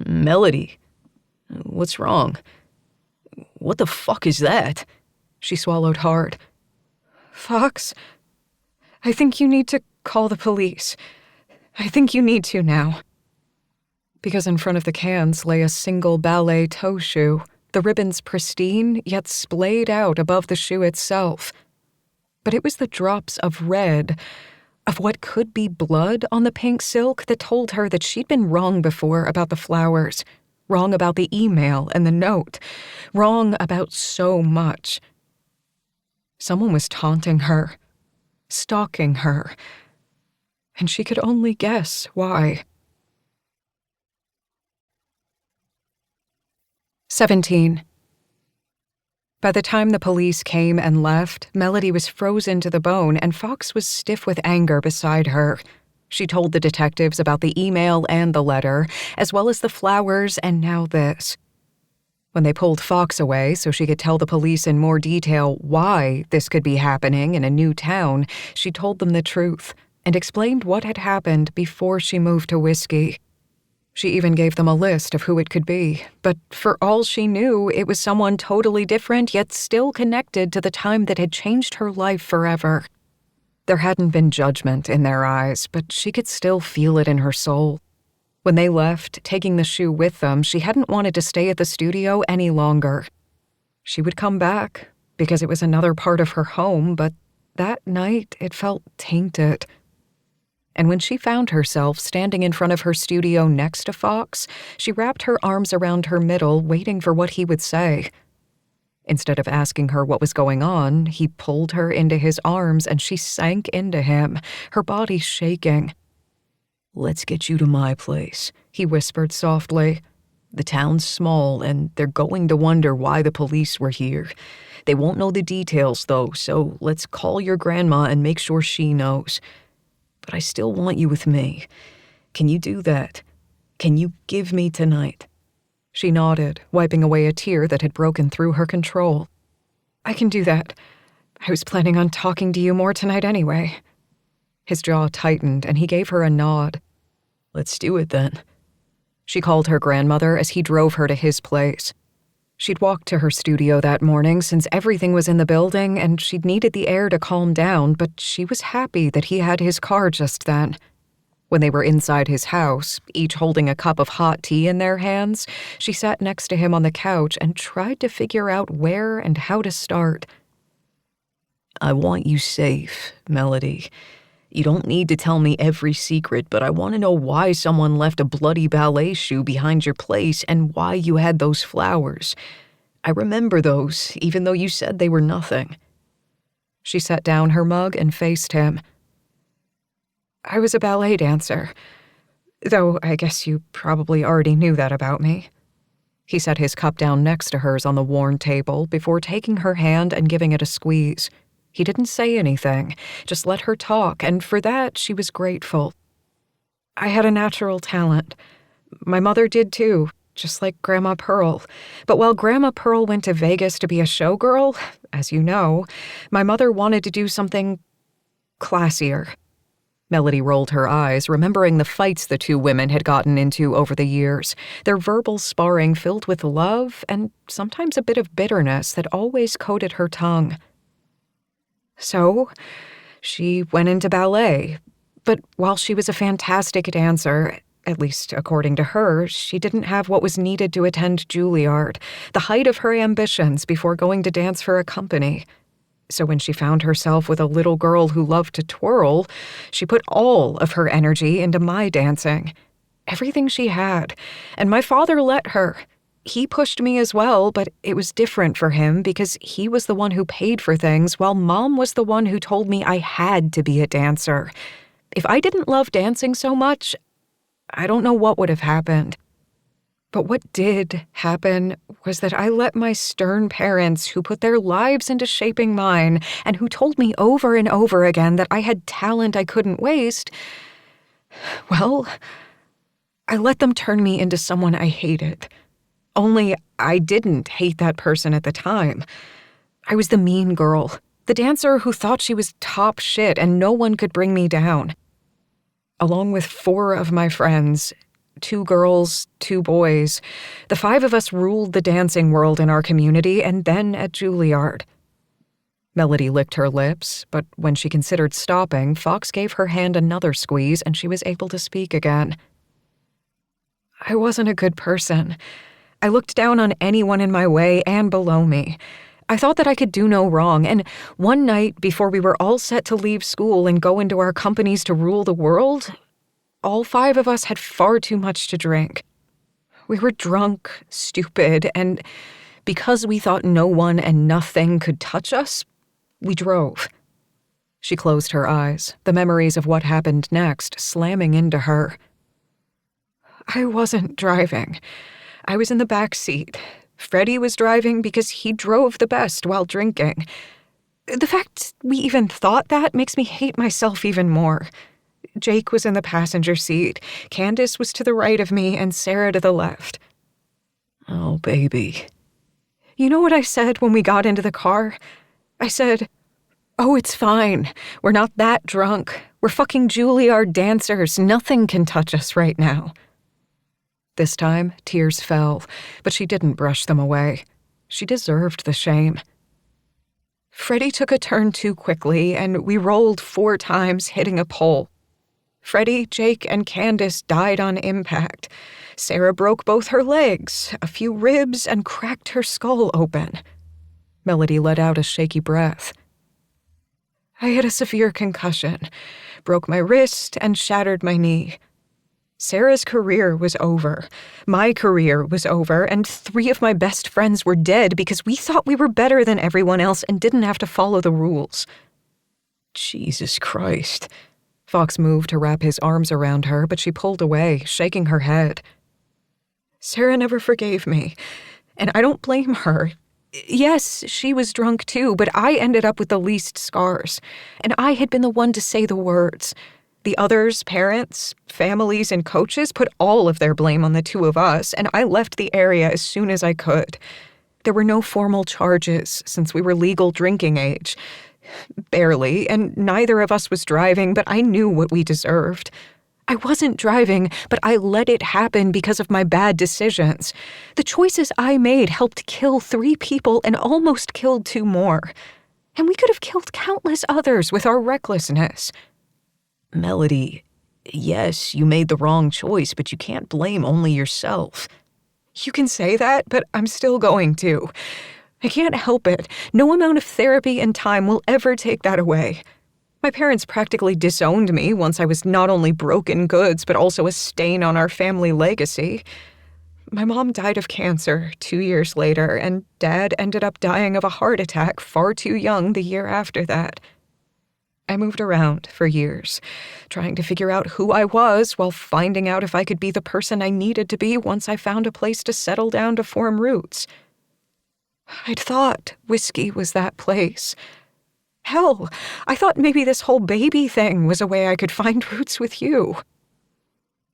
[SPEAKER 1] Melody, what's wrong? What the fuck is that?
[SPEAKER 2] She swallowed hard.
[SPEAKER 3] Fox, I think you need to call the police. I think you need to now.
[SPEAKER 2] Because in front of the cans lay a single ballet toe shoe, the ribbons pristine yet splayed out above the shoe itself. But it was the drops of red, of what could be blood on the pink silk, that told her that she'd been wrong before about the flowers, wrong about the email and the note, wrong about so much. Someone was taunting her, stalking her, and she could only guess why. 17. By the time the police came and left, Melody was frozen to the bone and Fox was stiff with anger beside her. She told the detectives about the email and the letter, as well as the flowers and now this. When they pulled Fox away so she could tell the police in more detail why this could be happening in a new town, she told them the truth and explained what had happened before she moved to Whiskey. She even gave them a list of who it could be, but for all she knew, it was someone totally different yet still connected to the time that had changed her life forever. There hadn't been judgment in their eyes, but she could still feel it in her soul. When they left, taking the shoe with them, she hadn't wanted to stay at the studio any longer. She would come back, because it was another part of her home, but that night it felt tainted. And when she found herself standing in front of her studio next to Fox, she wrapped her arms around her middle, waiting for what he would say. Instead of asking her what was going on, he pulled her into his arms and she sank into him, her body shaking.
[SPEAKER 1] "Let's get you to my place,"
[SPEAKER 2] he whispered softly.
[SPEAKER 1] "The town's small, and they're going to wonder why the police were here. They won't know the details, though, so let's call your grandma and make sure she knows. But I still want you with me. Can you do that? Can you give me tonight?"
[SPEAKER 2] She nodded, wiping away a tear that had broken through her control.
[SPEAKER 3] I can do that. I was planning on talking to you more tonight anyway.
[SPEAKER 2] His jaw tightened and he gave her a nod.
[SPEAKER 1] "Let's do it then."
[SPEAKER 2] She called her grandmother as he drove her to his place. She'd walked to her studio that morning since everything was in the building and she'd needed the air to calm down, but she was happy that he had his car just then. When they were inside his house, each holding a cup of hot tea in their hands, she sat next to him on the couch and tried to figure out where and how to start.
[SPEAKER 1] "I want you safe, Melody. You don't need to tell me every secret, but I want to know why someone left a bloody ballet shoe behind your place and why you had those flowers. I remember those, even though you said they were nothing."
[SPEAKER 2] She set down her mug and faced him.
[SPEAKER 3] I was a ballet dancer, though I guess you probably already knew that about me.
[SPEAKER 2] He set his cup down next to hers on the worn table before taking her hand and giving it a squeeze. He didn't say anything, just let her talk, and for that she was grateful.
[SPEAKER 3] I had a natural talent. My mother did too, just like Grandma Pearl. But while Grandma Pearl went to Vegas to be a showgirl, as you know, my mother wanted to do something classier.
[SPEAKER 2] Melody rolled her eyes, remembering the fights the two women had gotten into over the years, their verbal sparring filled with love and sometimes a bit of bitterness that always coated her tongue.
[SPEAKER 3] So, she went into ballet, but while she was a fantastic dancer,
[SPEAKER 2] At least, according to her, she didn't have what was needed to attend Juilliard, the height of her ambitions before going to dance for a company. So when she found herself with a little girl who loved to twirl, she put all of her energy into my dancing. Everything she had. And my father let her. He pushed me as well, but it was different for him because he was the one who paid for things, while Mom was the one who told me I had to be a dancer. If I didn't love dancing so much, I don't know what would have happened. But what did happen was that I let my stern parents, who put their lives into shaping mine and who told me over and over again that I had talent I couldn't waste, well, I let them turn me into someone I hated. Only I didn't hate that person at the time. I was the mean girl, the dancer who thought she was top shit and no one could bring me down. Along with 4 of my friends, 2 girls, 2 boys, the 5 of us ruled the dancing world in our community and then at Juilliard. Melody licked her lips, but when she considered stopping, Fox gave her hand another squeeze and she was able to speak again. I wasn't a good person. I looked down on anyone in my way and below me. I thought that I could do no wrong, and one night before we were all set to leave school and go into our companies to rule the world, all 5 of us had far too much to drink. We were drunk, stupid, and because we thought no one and nothing could touch us, we drove. She closed her eyes, the memories of what happened next slamming into her. I wasn't driving. I was in the back seat. Freddie was driving because he drove the best while drinking. The fact we even thought that makes me hate myself even more. Jake was in the passenger seat, Candace was to the right of me, and Sarah to the left.
[SPEAKER 1] Oh, baby.
[SPEAKER 2] You know what I said when we got into the car? I said, "Oh, it's fine. We're not that drunk. We're fucking Juilliard dancers. Nothing can touch us right now." This time, tears fell, but she didn't brush them away. She deserved the shame. Freddie took a turn too quickly, and we rolled 4 times, hitting a pole. Freddie, Jake, and Candace died on impact. Sarah broke both her legs, a few ribs, and cracked her skull open. Melody let out a shaky breath. I had a severe concussion, broke my wrist, and shattered my knee. Sarah's career was over. My career was over, and 3 of my best friends were dead because we thought we were better than everyone else and didn't have to follow the rules.
[SPEAKER 1] Jesus Christ.
[SPEAKER 2] Fox moved to wrap his arms around her, but she pulled away, shaking her head. Sarah never forgave me, and I don't blame her. Yes, she was drunk too, but I ended up with the least scars, and I had been the one to say the words. The others, parents, families, and coaches put all of their blame on the 2 of us, and I left the area as soon as I could. There were no formal charges since we were legal drinking age. Barely, and neither of us was driving, but I knew what we deserved. I wasn't driving, but I let it happen because of my bad decisions. The choices I made helped kill 3 people and almost killed 2 more. And we could have killed countless others with our recklessness.
[SPEAKER 1] Melody, yes, you made the wrong choice, but you can't blame only yourself.
[SPEAKER 2] You can say that, but I'm still going to. I can't help it. No amount of therapy and time will ever take that away. My parents practically disowned me once I was not only broken goods, but also a stain on our family legacy. My mom died of cancer 2 years later, and Dad ended up dying of a heart attack far too young the year after that. I moved around for years, trying to figure out who I was while finding out if I could be the person I needed to be once I found a place to settle down to form roots. I'd thought whiskey was that place. Hell, I thought maybe this whole baby thing was a way I could find roots with you.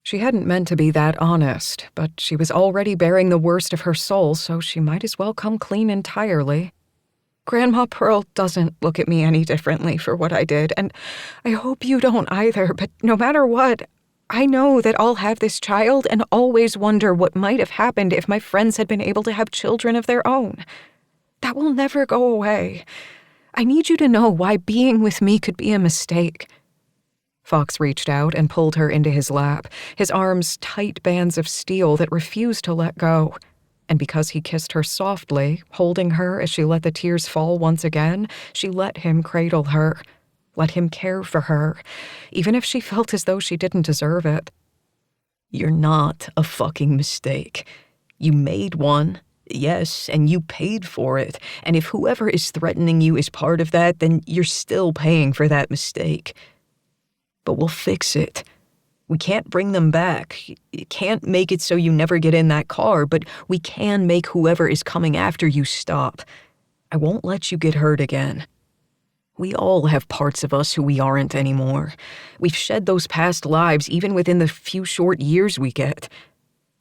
[SPEAKER 2] She hadn't meant to be that honest, but she was already bearing the worst of her soul, so she might as well come clean entirely. Grandma Pearl doesn't look at me any differently for what I did, and I hope you don't either, but no matter what, I know that I'll have this child and always wonder what might have happened if my friends had been able to have children of their own. That will never go away. I need you to know why being with me could be a mistake. Fox reached out and pulled her into his lap, his arms tight bands of steel that refused to let go. And because he kissed her softly, holding her as she let the tears fall once again, she let him cradle her, let him care for her, even if she felt as though she didn't deserve it.
[SPEAKER 1] You're not a fucking mistake. You made one, yes, and you paid for it. And if whoever is threatening you is part of that, then you're still paying for that mistake. But we'll fix it. We can't bring them back. You can't make it so you never get in that car, but we can make whoever is coming after you stop. I won't let you get hurt again. We all have parts of us who we aren't anymore. We've shed those past lives even within the few short years we get.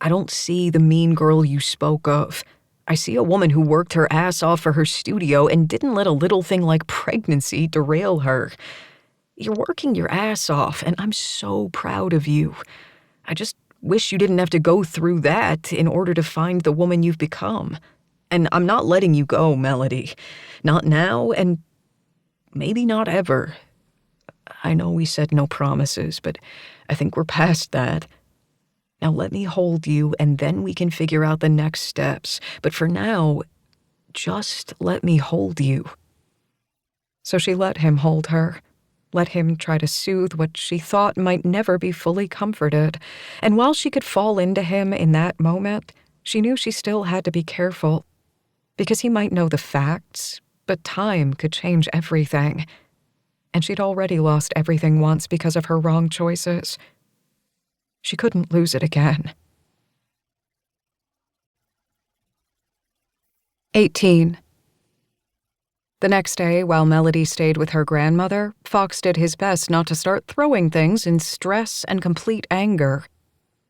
[SPEAKER 1] I don't see the mean girl you spoke of. I see a woman who worked her ass off for her studio and didn't let a little thing like pregnancy derail her. You're working your ass off, and I'm so proud of you. I just wish you didn't have to go through that in order to find the woman you've become. And I'm not letting you go, Melody. Not now, and maybe not ever. I know we said no promises, but I think we're past that. Now let me hold you, and then we can figure out the next steps. But for now, just let me hold you.
[SPEAKER 2] So she let him hold her. Let him try to soothe what she thought might never be fully comforted. And while she could fall into him in that moment, she knew she still had to be careful. Because he might know the facts, but time could change everything. And she'd already lost everything once because of her wrong choices. She couldn't lose it again. 18. The next day, while Melody stayed with her grandmother, Fox did his best not to start throwing things in stress and complete anger.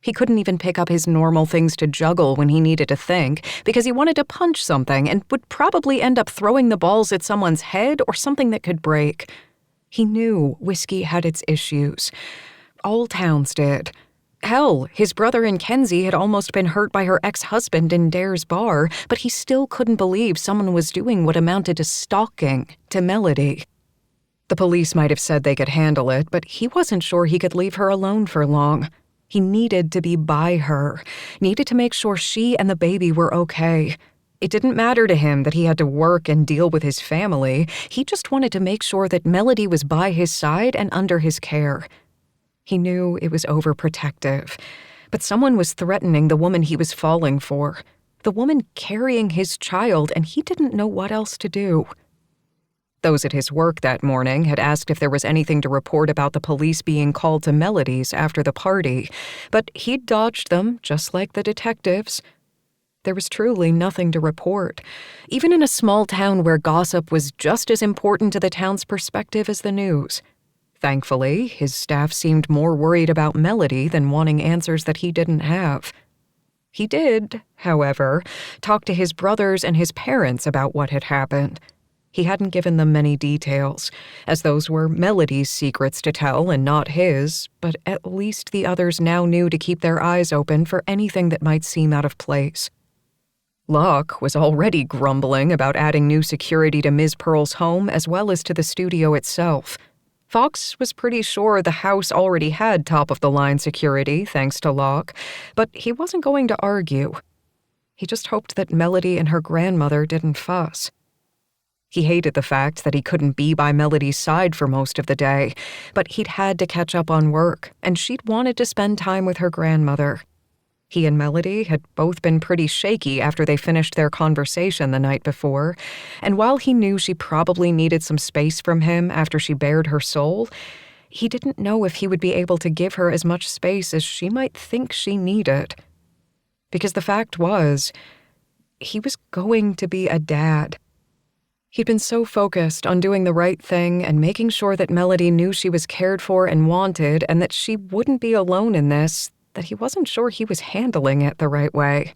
[SPEAKER 2] He couldn't even pick up his normal things to juggle when he needed to think, because he wanted to punch something and would probably end up throwing the balls at someone's head or something that could break. He knew whiskey had its issues. All towns did. Hell, his brother in Kenzie had almost been hurt by her ex-husband in Dare's bar, but he still couldn't believe someone was doing what amounted to stalking to Melody. The police might have said they could handle it, but he wasn't sure he could leave her alone for long. He needed to be by her, needed to make sure she and the baby were okay. It didn't matter to him that he had to work and deal with his family. He just wanted to make sure that Melody was by his side and under his care. He knew it was overprotective, but someone was threatening the woman he was falling for, the woman carrying his child, and he didn't know what else to do. Those at his work that morning had asked if there was anything to report about the police being called to Melody's after the party, but he'd dodged them, just like the detectives. There was truly nothing to report, even in a small town where gossip was just as important to the town's perspective as the news. Thankfully, his staff seemed more worried about Melody than wanting answers that he didn't have. He did, however, talk to his brothers and his parents about what had happened. He hadn't given them many details, as those were Melody's secrets to tell and not his, but at least the others now knew to keep their eyes open for anything that might seem out of place. Locke was already grumbling about adding new security to Ms. Pearl's home as well as to the studio itself. Fox was pretty sure the house already had top-of-the-line security, thanks to Locke, but he wasn't going to argue. He just hoped that Melody and her grandmother didn't fuss. He hated the fact that he couldn't be by Melody's side for most of the day, but he'd had to catch up on work, and she'd wanted to spend time with her grandmother. He and Melody had both been pretty shaky after they finished their conversation the night before, and while he knew she probably needed some space from him after she bared her soul, he didn't know if he would be able to give her as much space as she might think she needed. Because the fact was, he was going to be a dad. He'd been so focused on doing the right thing and making sure that Melody knew she was cared for and wanted and that she wouldn't be alone in this, that he wasn't sure he was handling it the right way.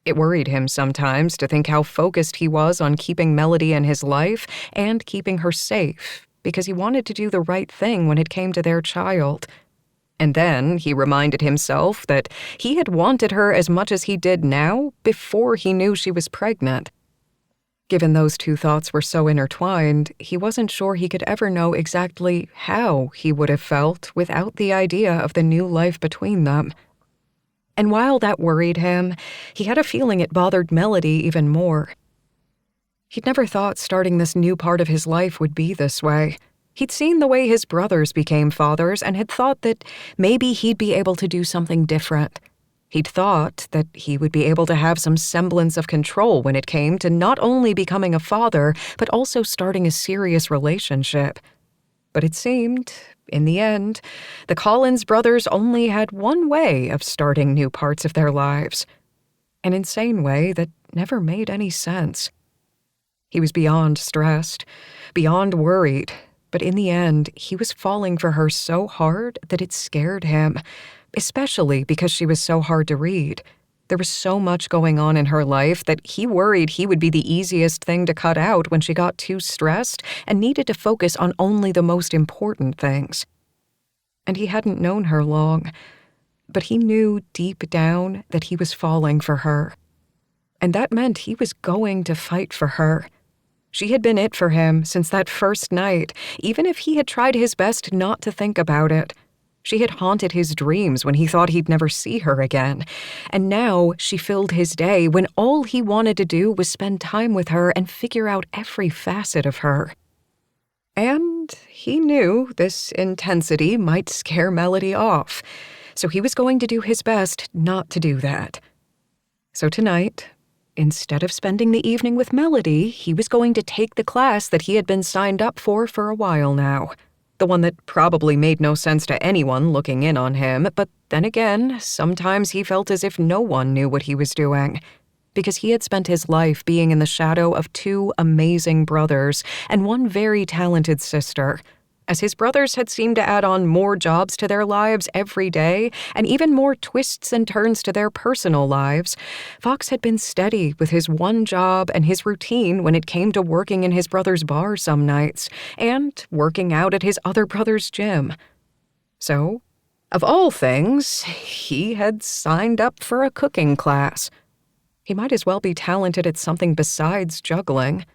[SPEAKER 2] It worried him sometimes to think how focused he was on keeping Melody in his life and keeping her safe, because he wanted to do the right thing when it came to their child. And then he reminded himself that he had wanted her as much as he did now before he knew she was pregnant. Given those two thoughts were so intertwined, he wasn't sure he could ever know exactly how he would have felt without the idea of the new life between them. And while that worried him, he had a feeling it bothered Melody even more. He'd never thought starting this new part of his life would be this way. He'd seen the way his brothers became fathers and had thought that maybe he'd be able to do something different. He'd thought that he would be able to have some semblance of control when it came to not only becoming a father, but also starting a serious relationship. But it seemed, in the end, the Collins brothers only had one way of starting new parts of their lives. An insane way that never made any sense. He was beyond stressed, beyond worried, but in the end, he was falling for her so hard that it scared him, especially because she was so hard to read. There was so much going on in her life that he worried he would be the easiest thing to cut out when she got too stressed and needed to focus on only the most important things. And he hadn't known her long, but he knew deep down that he was falling for her. And that meant he was going to fight for her. She had been it for him since that first night, even if he had tried his best not to think about it. She had haunted his dreams when he thought he'd never see her again. And now she filled his day when all he wanted to do was spend time with her and figure out every facet of her. And he knew this intensity might scare Melody off, so he was going to do his best not to do that. So tonight, instead of spending the evening with Melody, he was going to take the class that he had been signed up for a while now. The one that probably made no sense to anyone looking in on him, but then again, sometimes he felt as if no one knew what he was doing. Because he had spent his life being in the shadow of two amazing brothers and one very talented sister. As his brothers had seemed to add on more jobs to their lives every day, and even more twists and turns to their personal lives, Fox had been steady with his one job and his routine when it came to working in his brother's bar some nights, and working out at his other brother's gym. So, of all things, he had signed up for a cooking class. He might as well be talented at something besides juggling.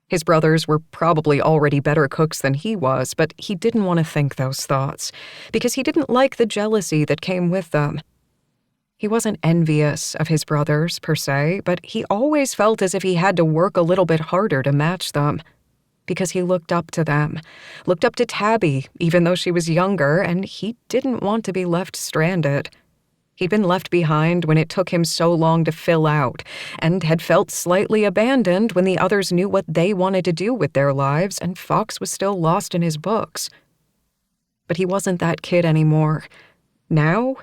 [SPEAKER 2] His brothers were probably already better cooks than he was, but he didn't want to think those thoughts, because he didn't like the jealousy that came with them. He wasn't envious of his brothers, per se, but he always felt as if he had to work a little bit harder to match them, because he looked up to them, looked up to Tabby, even though she was younger, and he didn't want to be left stranded. He'd been left behind when it took him so long to fill out, and had felt slightly abandoned when the others knew what they wanted to do with their lives, and Fox was still lost in his books. But he wasn't that kid anymore. Now,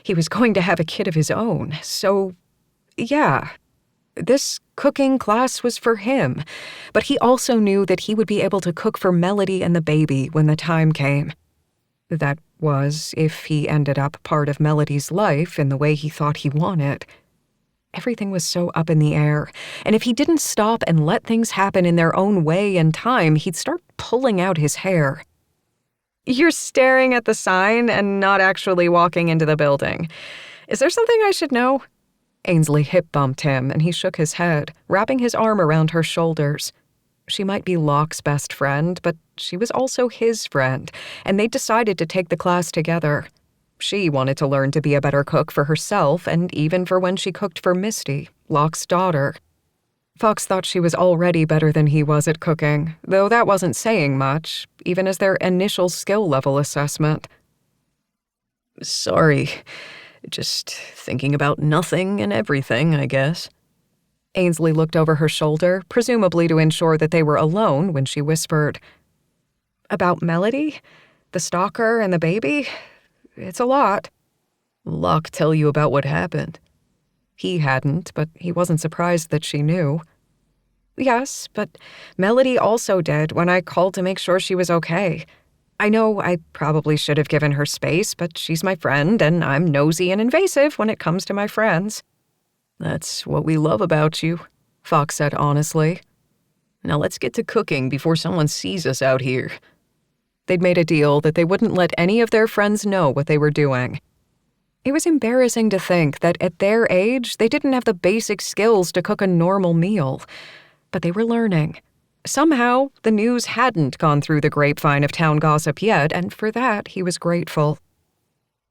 [SPEAKER 2] he was going to have a kid of his own, so, yeah, this cooking class was for him, but he also knew that he would be able to cook for Melody and the baby when the time came. That was, if he ended up part of Melody's life in the way he thought he wanted. Everything was so up in the air, and if he didn't stop and let things happen in their own way and time, he'd start pulling out his hair.
[SPEAKER 3] You're staring at the sign and not actually walking into the building. Is there something I should know?
[SPEAKER 2] Ainsley hip-bumped him, and he shook his head, wrapping his arm around her shoulders. She might be Locke's best friend, but she was also his friend, and they decided to take the class together. She wanted to learn to be a better cook for herself, and even for when she cooked for Misty, Locke's daughter. Fox thought she was already better than he was at cooking, though that wasn't saying much, even as their initial skill level assessment.
[SPEAKER 1] Sorry, just thinking about nothing and everything, I guess.
[SPEAKER 2] Ainsley looked over her shoulder, presumably to ensure that they were alone, when she whispered,
[SPEAKER 3] About Melody? The stalker and the baby? It's a lot.
[SPEAKER 1] Locke tell you about what happened?
[SPEAKER 2] He hadn't, but he wasn't surprised that she knew.
[SPEAKER 3] Yes, but Melody also did when I called to make sure she was okay. I know I probably should have given her space, but she's my friend, and I'm nosy and invasive when it comes to my friends.
[SPEAKER 1] That's what we love about you, Fox said honestly. Now let's get to cooking before someone sees us out here.
[SPEAKER 2] They'd made a deal that they wouldn't let any of their friends know what they were doing. It was embarrassing to think that at their age, they didn't have the basic skills to cook a normal meal. But they were learning. Somehow, the news hadn't gone through the grapevine of town gossip yet, and for that he was grateful.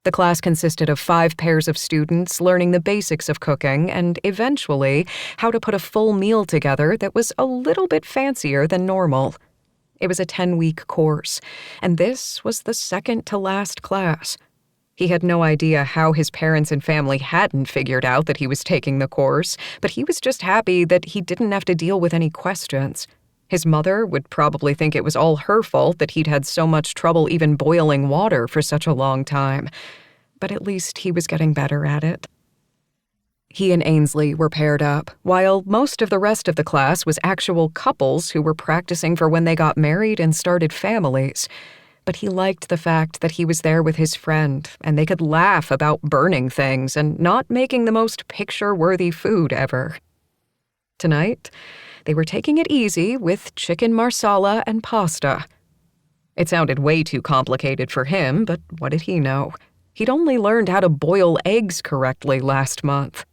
[SPEAKER 2] The class consisted of 5 pairs of students learning the basics of cooking and, eventually, how to put a full meal together that was a little bit fancier than normal. It was a 10-week course, and this was the second-to-last class. He had no idea how his parents and family hadn't figured out that he was taking the course, but he was just happy that he didn't have to deal with any questions. His mother would probably think it was all her fault that he'd had so much trouble even boiling water for such a long time. But at least he was getting better at it. He and Ainsley were paired up, while most of the rest of the class was actual couples who were practicing for when they got married and started families. But he liked the fact that he was there with his friend, and they could laugh about burning things and not making the most picture-worthy food ever. Tonight, they were taking it easy with chicken marsala and pasta. It sounded way too complicated for him, but what did he know? He'd only learned how to boil eggs correctly last month.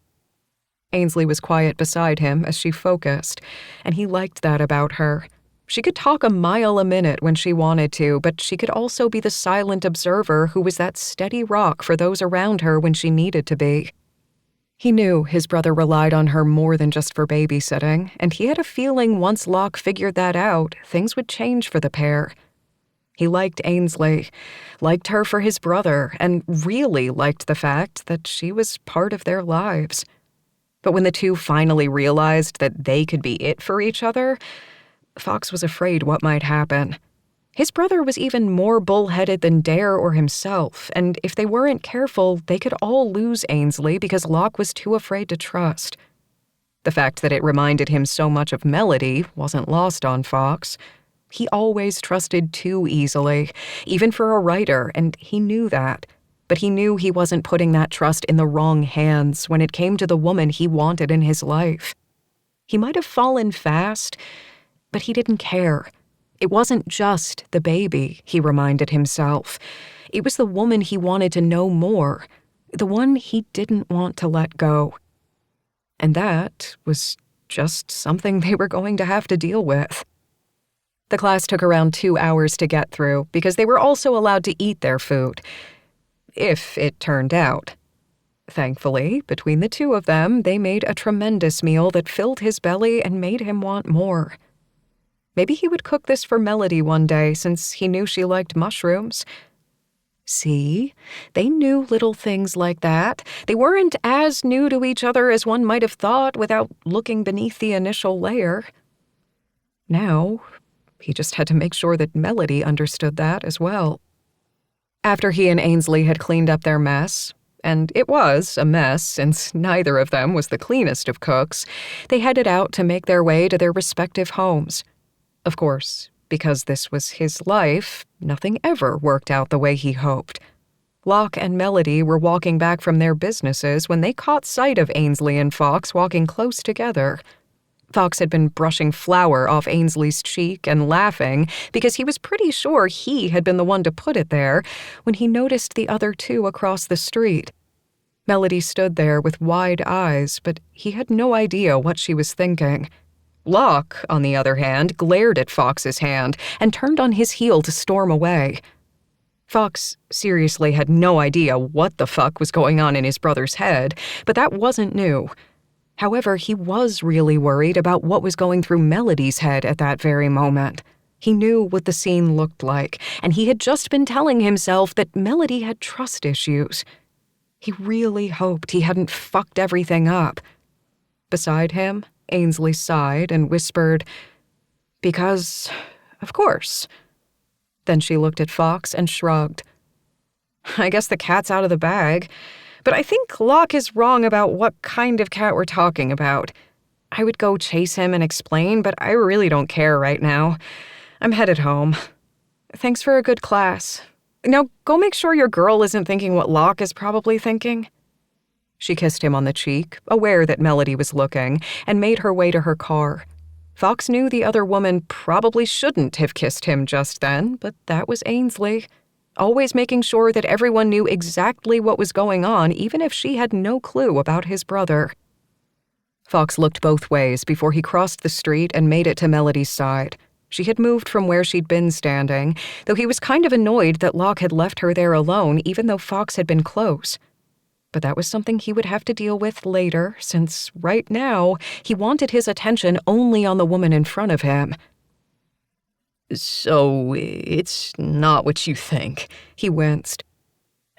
[SPEAKER 2] Ainsley was quiet beside him as she focused, and he liked that about her. She could talk a mile a minute when she wanted to, but she could also be the silent observer who was that steady rock for those around her when she needed to be. He knew his brother relied on her more than just for babysitting, and he had a feeling once Locke figured that out, things would change for the pair. He liked Ainsley, liked her for his brother, and really liked the fact that she was part of their lives. But when the two finally realized that they could be it for each other, Fox was afraid what might happen. His brother was even more bullheaded than Dare or himself, and if they weren't careful, they could all lose Ainsley because Locke was too afraid to trust. The fact that it reminded him so much of Melody wasn't lost on Fox. He always trusted too easily, even for a writer, and he knew that. But he knew he wasn't putting that trust in the wrong hands when it came to the woman he wanted in his life. He might have fallen fast, but he didn't care. It wasn't just the baby, he reminded himself. It was the woman he wanted to know more, the one he didn't want to let go. And that was just something they were going to have to deal with. The class took around 2 hours to get through because they were also allowed to eat their food, if it turned out. Thankfully, between the two of them, they made a tremendous meal that filled his belly and made him want more. Maybe he would cook this for Melody one day since he knew she liked mushrooms. See, they knew little things like that. They weren't as new to each other as one might have thought without looking beneath the initial layer. Now, he just had to make sure that Melody understood that as well. After he and Ainsley had cleaned up their mess, and it was a mess since neither of them was the cleanest of cooks, they headed out to make their way to their respective homes. Of course, because this was his life, nothing ever worked out the way he hoped. Locke and Melody were walking back from their businesses when they caught sight of Ainsley and Fox walking close together. Fox had been brushing flour off Ainsley's cheek and laughing because he was pretty sure he had been the one to put it there when he noticed the other two across the street. Melody stood there with wide eyes, but he had no idea what she was thinking. Locke, on the other hand, glared at Fox's hand and turned on his heel to storm away. Fox seriously had no idea what the fuck was going on in his brother's head, but that wasn't new. However, he was really worried about what was going through Melody's head at that very moment. He knew what the scene looked like, and he had just been telling himself that Melody had trust issues. He really hoped he hadn't fucked everything up. Beside him, Ainsley sighed and whispered, "Because, of course." Then she looked at Fox and shrugged. "I guess the cat's out of the bag. But I think Locke is wrong about what kind of cat we're talking about. I would go chase him and explain, but I really don't care right now. I'm headed home. Thanks for a good class. Now go make sure your girl isn't thinking what Locke is probably thinking." She kissed him on the cheek, aware that Melody was looking, and made her way to her car. Fox knew the other woman probably shouldn't have kissed him just then, but that was Ainsley. Always making sure that everyone knew exactly what was going on, even if she had no clue about his brother. Fox looked both ways before he crossed the street and made it to Melody's side. She had moved from where she'd been standing, though he was kind of annoyed that Locke had left her there alone even though Fox had been close. But that was something he would have to deal with later, since right now he wanted his attention only on the woman in front of him.
[SPEAKER 1] So, it's not what you think.
[SPEAKER 2] He winced.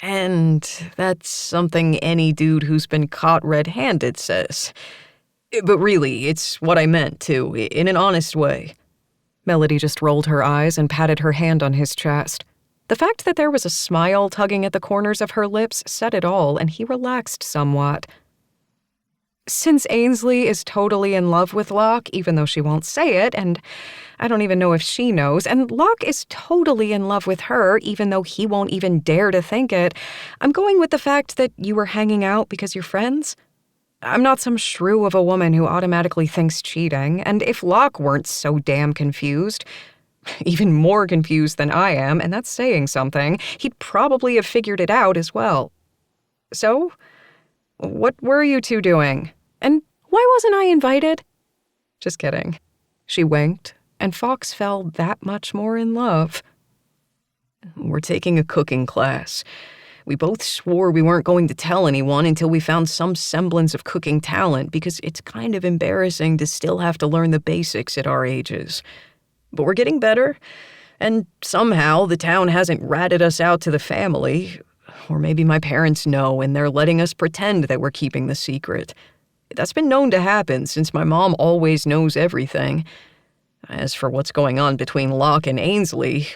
[SPEAKER 1] And that's something any dude who's been caught red-handed says. But really, it's what I meant, too, in an honest way.
[SPEAKER 2] Melody just rolled her eyes and patted her hand on his chest. The fact that there was a smile tugging at the corners of her lips said it all, and he relaxed somewhat. Since Ainsley is totally in love with Locke, even though she won't say it, and I don't even know if she knows, and Locke is totally in love with her, even though he won't even dare to think it, I'm going with the fact that you were hanging out because you're friends. I'm not some shrew of a woman who automatically thinks cheating, and if Locke weren't so damn confused, even more confused than I am, and that's saying something, he'd probably have figured it out as well. So, what were you two doing? And why wasn't I invited? Just kidding. She winked, and Fox fell that much more in love.
[SPEAKER 1] We're taking a cooking class. We both swore we weren't going to tell anyone until we found some semblance of cooking talent because it's kind of embarrassing to still have to learn the basics at our ages. But we're getting better, and somehow the town hasn't ratted us out to the family. Or maybe my parents know and they're letting us pretend that we're keeping the secret. That's been known to happen since my mom always knows everything. As for what's going on between Locke and Ainsley,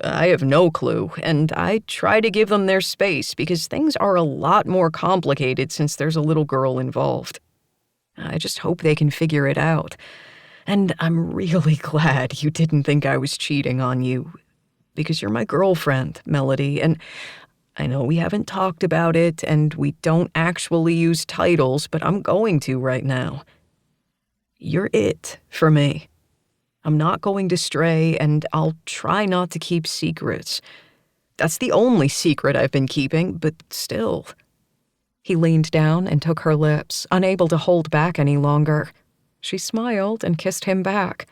[SPEAKER 1] I have no clue, and I try to give them their space because things are a lot more complicated since there's a little girl involved. I just hope they can figure it out. And I'm really glad you didn't think I was cheating on you, because you're my girlfriend, Melody, and I know we haven't talked about it, and we don't actually use titles, but I'm going to right now. You're it for me. I'm not going to stray, and I'll try not to keep secrets. That's the only secret I've been keeping, but still.
[SPEAKER 2] He leaned down and took her lips, unable to hold back any longer. She smiled and kissed him back.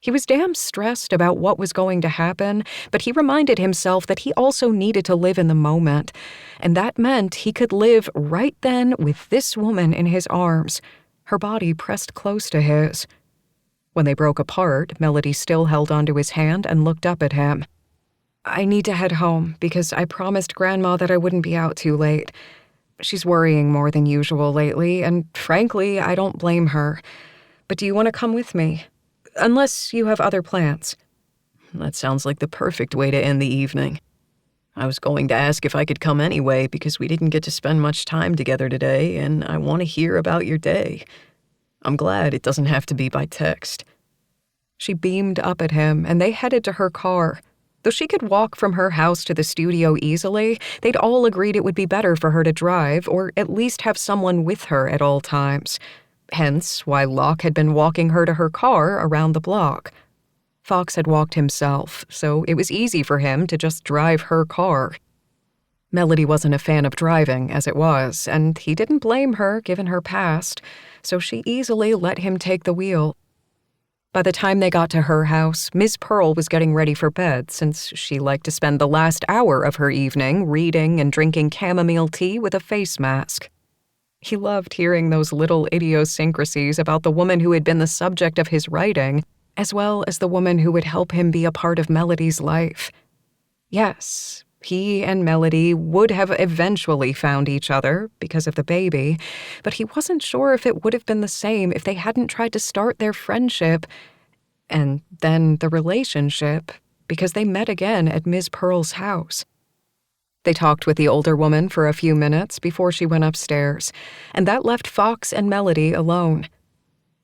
[SPEAKER 2] He was damn stressed about what was going to happen, but he reminded himself that he also needed to live in the moment, and that meant he could live right then with this woman in his arms, her body pressed close to his. When they broke apart, Melody still held onto his hand and looked up at him. I need to head home because I promised Grandma that I wouldn't be out too late. She's worrying more than usual lately, and frankly, I don't blame her. But do you want to come with me? Unless you have other plans.
[SPEAKER 1] That sounds like the perfect way to end the evening. I was going to ask if I could come anyway because we didn't get to spend much time together today, and I want to hear about your day. I'm glad it doesn't have to be by text.
[SPEAKER 2] She beamed up at him, and they headed to her car. Though she could walk from her house to the studio easily, they'd all agreed it would be better for her to drive, or at least have someone with her at all times. Hence why Locke had been walking her to her car around the block. Fox had walked himself, so it was easy for him to just drive her car. Melody wasn't a fan of driving as it was, and he didn't blame her given her past, so she easily let him take the wheel. By the time they got to her house, Ms. Pearl was getting ready for bed since she liked to spend the last hour of her evening reading and drinking chamomile tea with a face mask. He loved hearing those little idiosyncrasies about the woman who had been the subject of his writing, as well as the woman who would help him be a part of Melody's life. Yes, he and Melody would have eventually found each other because of the baby, but he wasn't sure if it would have been the same if they hadn't tried to start their friendship and then the relationship because they met again at Ms. Pearl's house. They talked with the older woman for a few minutes before she went upstairs, and that left Fox and Melody alone.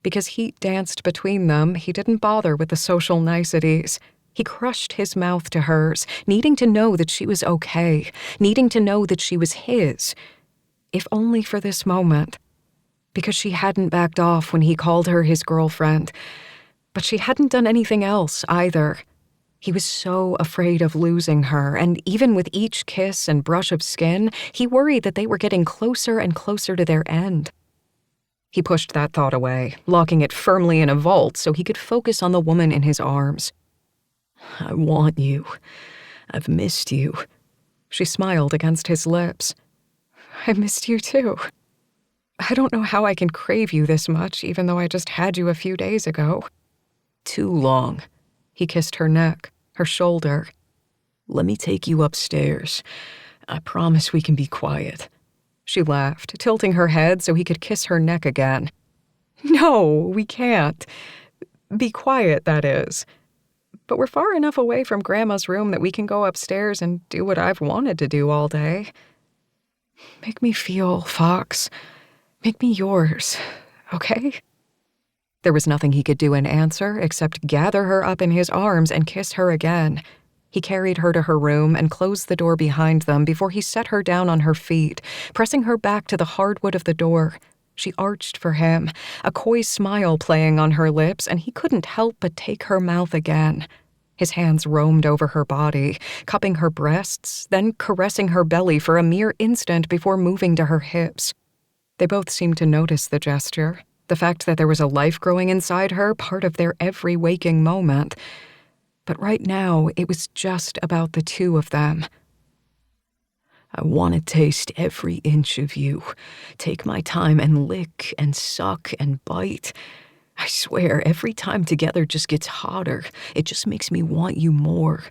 [SPEAKER 2] Because heat danced between them, he didn't bother with the social niceties. He crushed his mouth to hers, needing to know that she was okay, needing to know that she was his, if only for this moment. Because she hadn't backed off when he called her his girlfriend, but she hadn't done anything else either. He was so afraid of losing her, and even with each kiss and brush of skin, he worried that they were getting closer and closer to their end. He pushed that thought away, locking it firmly in a vault so he could focus on the woman in his arms.
[SPEAKER 1] I want you. I've missed you.
[SPEAKER 2] She smiled against his lips. I missed you too. I don't know how I can crave you this much, even though I just had you a few days ago.
[SPEAKER 1] Too long.
[SPEAKER 2] He kissed her neck, her shoulder.
[SPEAKER 1] Let me take you upstairs. I promise we can be quiet.
[SPEAKER 2] She laughed, tilting her head so he could kiss her neck again. No, we can't. Be quiet, that is. But we're far enough away from Grandma's room that we can go upstairs and do what I've wanted to do all day. Make me feel, Fox. Make me yours, okay? There was nothing he could do in answer except gather her up in his arms and kiss her again. He carried her to her room and closed the door behind them before he set her down on her feet, pressing her back to the hardwood of the door. She arched for him, a coy smile playing on her lips, and he couldn't help but take her mouth again. His hands roamed over her body, cupping her breasts, then caressing her belly for a mere instant before moving to her hips. They both seemed to notice the gesture, the fact that there was a life growing inside her, part of their every waking moment. But right now, it was just about the two of them.
[SPEAKER 1] I want to taste every inch of you, take my time and lick and suck and bite. I swear, every time together just gets hotter. It just makes me want you more.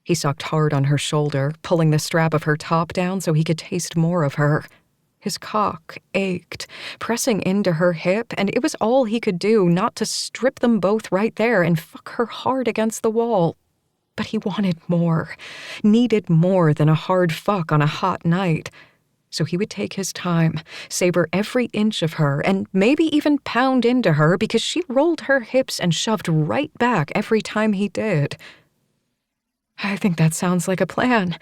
[SPEAKER 2] He sucked hard on her shoulder, pulling the strap of her top down so he could taste more of her. His cock ached, pressing into her hip, and it was all he could do not to strip them both right there and fuck her hard against the wall. But he wanted more, needed more than a hard fuck on a hot night. So he would take his time, savor every inch of her, and maybe even pound into her because she rolled her hips and shoved right back every time he did. I think that sounds like a plan.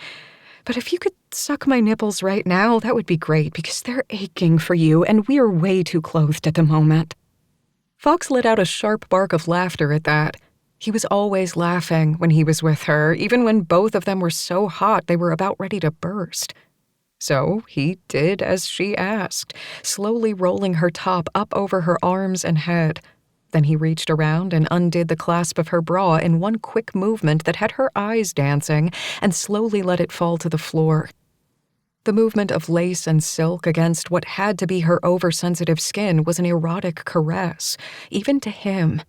[SPEAKER 2] But if you could suck my nipples right now, that would be great because they're aching for you and we're way too clothed at the moment. Fox let out a sharp bark of laughter at that. He was always laughing when he was with her, even when both of them were so hot they were about ready to burst. So he did as she asked, slowly rolling her top up over her arms and head. Then he reached around and undid the clasp of her bra in one quick movement that had her eyes dancing and slowly let it fall to the floor. The movement of lace and silk against what had to be her oversensitive skin was an erotic caress, even to him.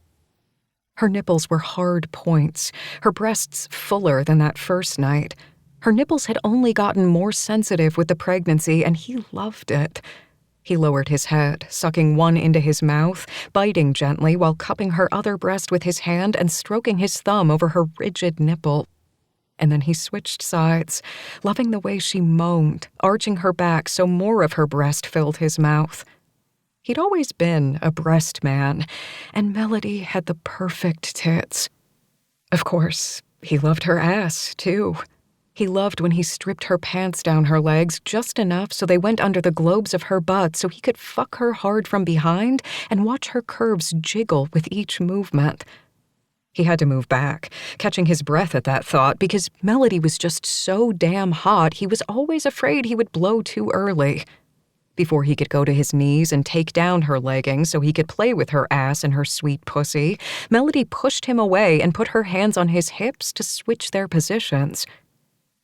[SPEAKER 2] Her nipples were hard points, her breasts fuller than that first night. Her nipples had only gotten more sensitive with the pregnancy, and he loved it. He lowered his head, sucking one into his mouth, biting gently while cupping her other breast with his hand and stroking his thumb over her rigid nipple. And then he switched sides, loving the way she moaned, arching her back so more of her breast filled his mouth. He'd always been a breast man, and Melody had the perfect tits. Of course, he loved her ass, too. He loved when he stripped her pants down her legs just enough so they went under the globes of her butt so he could fuck her hard from behind and watch her curves jiggle with each movement. He had to move back, catching his breath at that thought because Melody was just so damn hot he was always afraid he would blow too early. Before he could go to his knees and take down her leggings so he could play with her ass and her sweet pussy, Melody pushed him away and put her hands on his hips to switch their positions.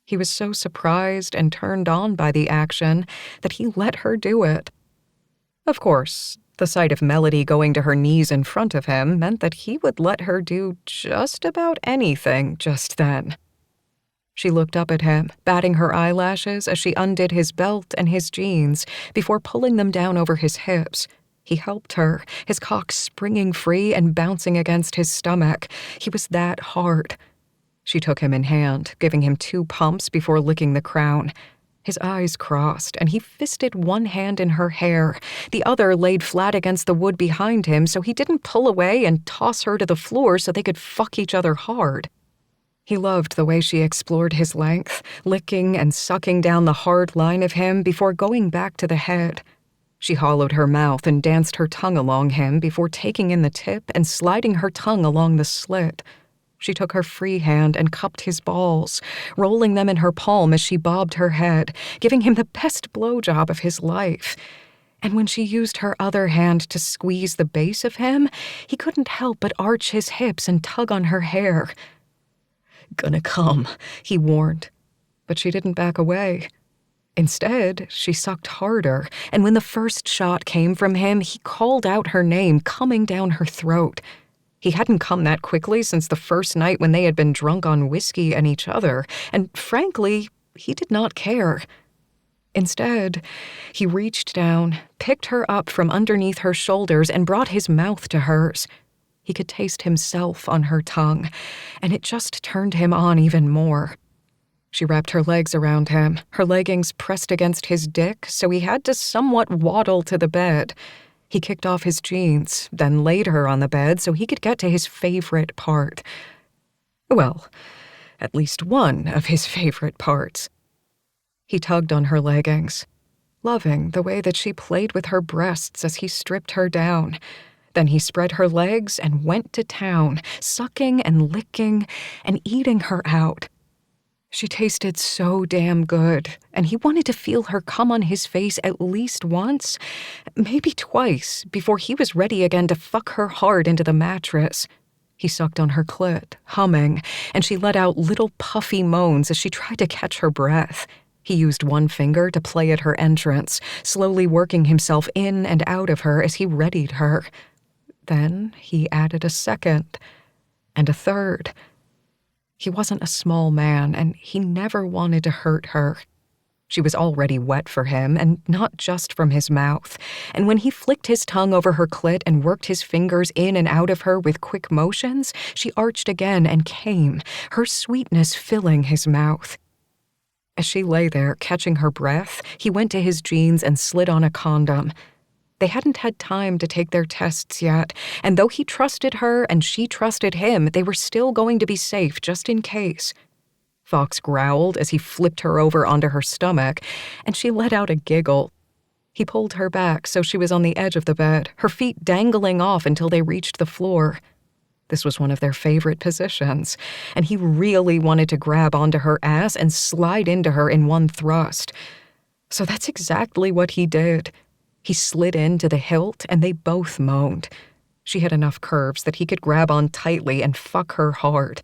[SPEAKER 2] He was so surprised and turned on by the action that he let her do it. Of course, the sight of Melody going to her knees in front of him meant that he would let her do just about anything just then. She looked up at him, batting her eyelashes as she undid his belt and his jeans before pulling them down over his hips. He helped her, his cock springing free and bouncing against his stomach. He was that hard. She took him in hand, giving him 2 pumps before licking the crown. His eyes crossed, and he fisted one hand in her hair. The other laid flat against the wood behind him so he didn't pull away and toss her to the floor so they could fuck each other hard. He loved the way she explored his length, licking and sucking down the hard line of him before going back to the head. She hollowed her mouth and danced her tongue along him before taking in the tip and sliding her tongue along the slit. She took her free hand and cupped his balls, rolling them in her palm as she bobbed her head, giving him the best blowjob of his life. And when she used her other hand to squeeze the base of him, he couldn't help but arch his hips and tug on her hair.
[SPEAKER 1] "Gonna come,"
[SPEAKER 2] he warned, but she didn't back away. Instead, she sucked harder, and when the first shot came from him, he called out her name, coming down her throat. He hadn't come that quickly since the first night when they had been drunk on whiskey and each other, and frankly, he did not care. Instead, he reached down, picked her up from underneath her shoulders, and brought his mouth to hers. He could taste himself on her tongue, and it just turned him on even more. She wrapped her legs around him, her leggings pressed against his dick, so he had to somewhat waddle to the bed. He kicked off his jeans, then laid her on the bed so he could get to his favorite part. Well, at least one of his favorite parts. He tugged on her leggings, loving the way that she played with her breasts as he stripped her down. Then he spread her legs and went to town, sucking and licking and eating her out. She tasted so damn good, and he wanted to feel her come on his face at least once, maybe twice, before he was ready again to fuck her hard into the mattress. He sucked on her clit, humming, and she let out little puffy moans as she tried to catch her breath. He used one finger to play at her entrance, slowly working himself in and out of her as he readied her. Then he added a second, and a third. He wasn't a small man, and he never wanted to hurt her. She was already wet for him, and not just from his mouth. And when he flicked his tongue over her clit and worked his fingers in and out of her with quick motions, she arched again and came, her sweetness filling his mouth. As she lay there, catching her breath, he went to his jeans and slid on a condom. They hadn't had time to take their tests yet, and though he trusted her and she trusted him, they were still going to be safe just in case. Fox growled as he flipped her over onto her stomach, and she let out a giggle. He pulled her back so she was on the edge of the bed, her feet dangling off until they reached the floor. This was one of their favorite positions, and he really wanted to grab onto her ass and slide into her in one thrust. So that's exactly what he did. He slid into the hilt, and they both moaned. She had enough curves that he could grab on tightly and fuck her hard.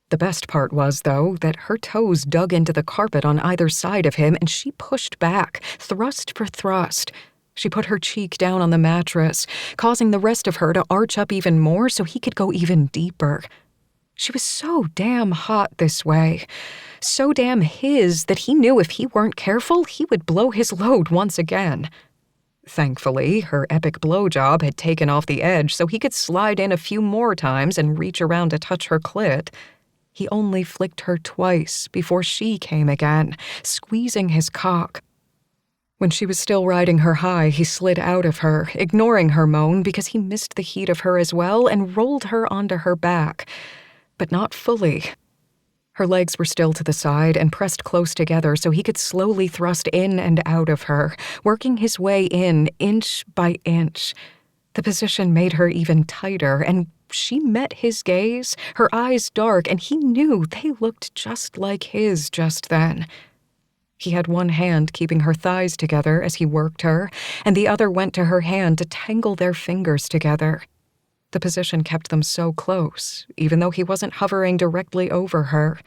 [SPEAKER 2] The best part was, though, that her toes dug into the carpet on either side of him, and she pushed back, thrust for thrust. She put her cheek down on the mattress, causing the rest of her to arch up even more so he could go even deeper. She was so damn hot this way, so damn his that he knew if he weren't careful, he would blow his load once again. Thankfully, her epic blowjob had taken off the edge so he could slide in a few more times and reach around to touch her clit. He only flicked her twice before she came again, squeezing his cock. When she was still riding her high, he slid out of her, ignoring her moan because he missed the heat of her as well, and rolled her onto her back. But not fully. Her legs were still to the side and pressed close together so he could slowly thrust in and out of her, working his way in inch by inch. The position made her even tighter, and she met his gaze, her eyes dark, and he knew they looked just like his just then. He had one hand keeping her thighs together as he worked her, and the other went to her hand to tangle their fingers together. The position kept them so close, even though he wasn't hovering directly over her.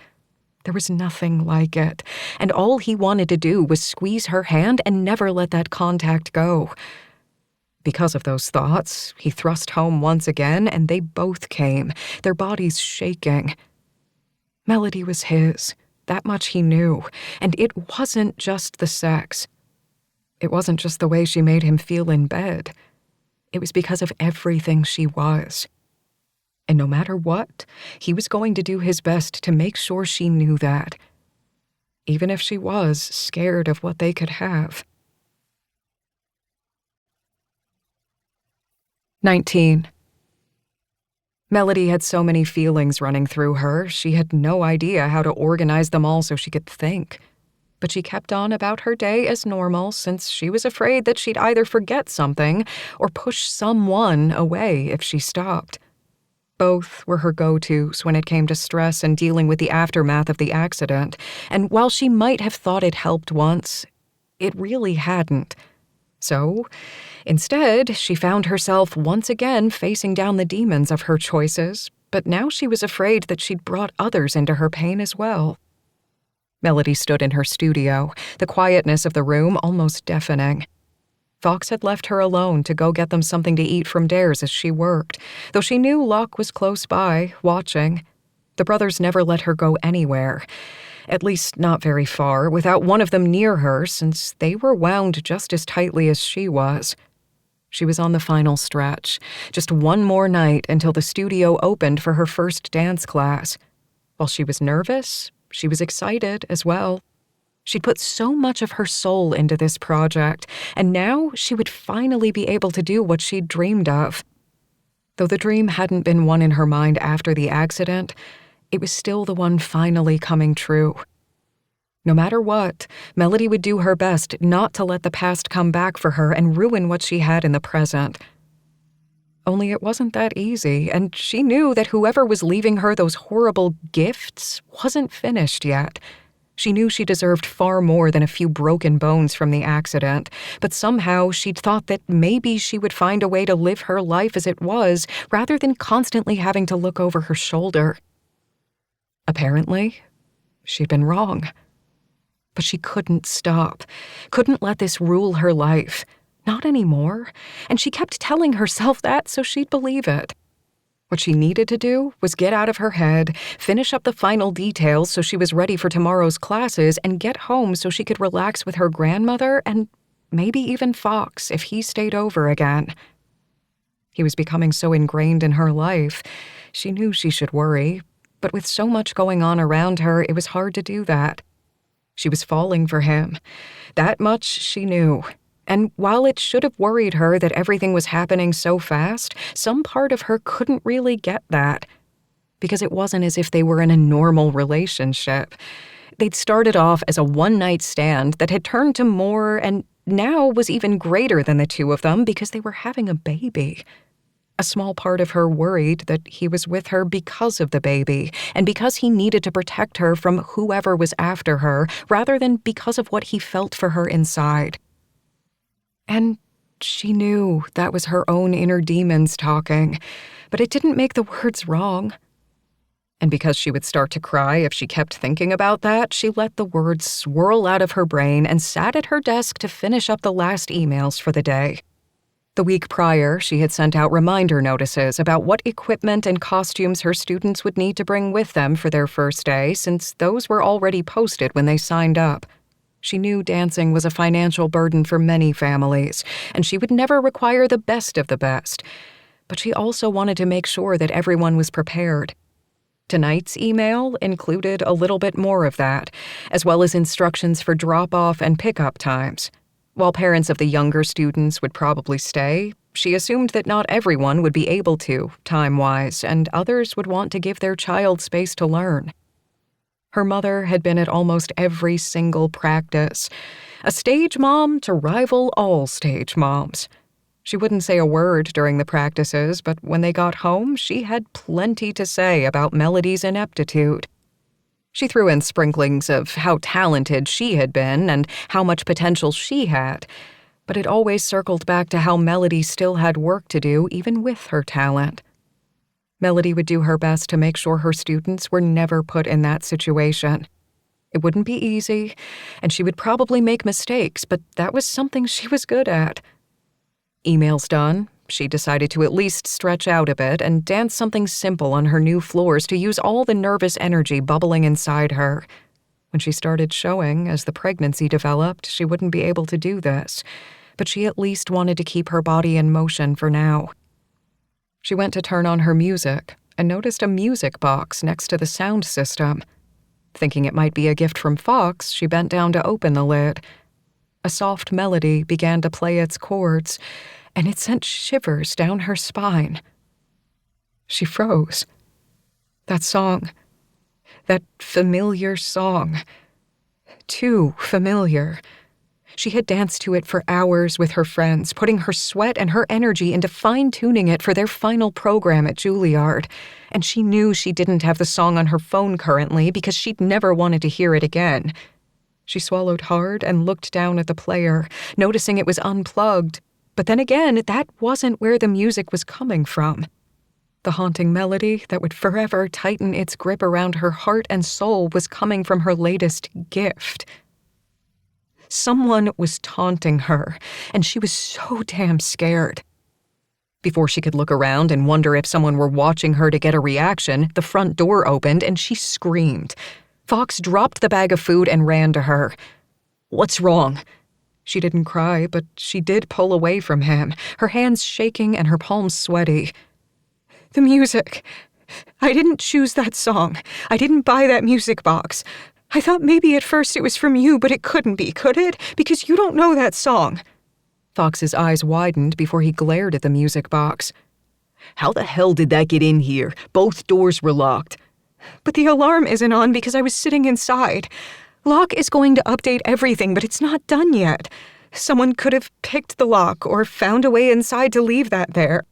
[SPEAKER 2] There was nothing like it, and all he wanted to do was squeeze her hand and never let that contact go. Because of those thoughts, he thrust home once again, and they both came, their bodies shaking. Melody was his, that much he knew, and it wasn't just the sex. It wasn't just the way she made him feel in bed. It was because of everything she was. And no matter what, he was going to do his best to make sure she knew that, even if she was scared of what they could have. 19. Melody had so many feelings running through her, she had no idea how to organize them all so she could think. But she kept on about her day as normal since she was afraid that she'd either forget something or push someone away if she stopped. Both were her go-tos when it came to stress and dealing with the aftermath of the accident, and while she might have thought it helped once, it really hadn't. So, instead, she found herself once again facing down the demons of her choices, but now she was afraid that she'd brought others into her pain as well. Melody stood in her studio, the quietness of the room almost deafening. Fox had left her alone to go get them something to eat from Dare's as she worked, though she knew Locke was close by, watching. The brothers never let her go anywhere, at least not very far, without one of them near her, since they were wound just as tightly as she was. She was on the final stretch, just one more night until the studio opened for her first dance class. While she was nervous, she was excited as well. She'd put so much of her soul into this project, and now she would finally be able to do what she'd dreamed of. Though the dream hadn't been one in her mind after the accident, it was still the one finally coming true. No matter what, Melody would do her best not to let the past come back for her and ruin what she had in the present. Only it wasn't that easy, and she knew that whoever was leaving her those horrible gifts wasn't finished yet. She knew she deserved far more than a few broken bones from the accident, but somehow she'd thought that maybe she would find a way to live her life as it was, rather than constantly having to look over her shoulder. Apparently, she'd been wrong. But she couldn't stop, couldn't let this rule her life. Not anymore, and she kept telling herself that so she'd believe it. What she needed to do was get out of her head, finish up the final details so she was ready for tomorrow's classes, and get home so she could relax with her grandmother and maybe even Fox if he stayed over again. He was becoming so ingrained in her life, she knew she should worry, but with so much going on around her, it was hard to do that. She was falling for him. That much she knew. And while it should have worried her that everything was happening so fast, some part of her couldn't really get that. Because it wasn't as if they were in a normal relationship. They'd started off as a one-night stand that had turned to more and now was even greater than the two of them because they were having a baby. A small part of her worried that he was with her because of the baby and because he needed to protect her from whoever was after her rather than because of what he felt for her inside. And she knew that was her own inner demons talking, but it didn't make the words wrong. And because she would start to cry if she kept thinking about that, she let the words swirl out of her brain and sat at her desk to finish up the last emails for the day. The week prior, she had sent out reminder notices about what equipment and costumes her students would need to bring with them for their first day, since those were already posted when they signed up. She knew dancing was a financial burden for many families, and she would never require the best of the best. But she also wanted to make sure that everyone was prepared. Tonight's email included a little bit more of that, as well as instructions for drop-off and pick-up times. While parents of the younger students would probably stay, she assumed that not everyone would be able to, time-wise, and others would want to give their child space to learn. Her mother had been at almost every single practice, a stage mom to rival all stage moms. She wouldn't say a word during the practices, but when they got home, she had plenty to say about Melody's ineptitude. She threw in sprinklings of how talented she had been and how much potential she had, but it always circled back to how Melody still had work to do even with her talent. Melody would do her best to make sure her students were never put in that situation. It wouldn't be easy, and she would probably make mistakes, but that was something she was good at. Emails done, she decided to at least stretch out a bit and dance something simple on her new floors to use all the nervous energy bubbling inside her. When she started showing, as the pregnancy developed, she wouldn't be able to do this, but she at least wanted to keep her body in motion for now. She went to turn on her music and noticed a music box next to the sound system. Thinking it might be a gift from Fox, she bent down to open the lid. A soft melody began to play its chords, and it sent shivers down her spine. She froze. That song. That familiar song. Too familiar. She had danced to it for hours with her friends, putting her sweat and her energy into fine-tuning it for their final program at Juilliard. And she knew she didn't have the song on her phone currently because she'd never wanted to hear it again. She swallowed hard and looked down at the player, noticing it was unplugged. But then again, that wasn't where the music was coming from. The haunting melody that would forever tighten its grip around her heart and soul was coming from her latest gift. Someone was taunting her, and she was so damn scared. Before she could look around and wonder if someone were watching her to get a reaction, the front door opened and she screamed. Fox dropped the bag of food and ran to her. "What's wrong?" She didn't cry, but she did pull away from him, her hands shaking and her palms sweaty. "The music. I didn't choose that song. I didn't buy that music box. I thought maybe at first it was from you, but it couldn't be, could it? Because you don't know that song." Fox's eyes widened before he glared at the music box.
[SPEAKER 1] "How the hell did that get in here? Both doors were locked."
[SPEAKER 2] "But the alarm isn't on because I was sitting inside. Lock is going to update everything, but it's not done yet. Someone could have picked the lock or found a way inside to leave that there.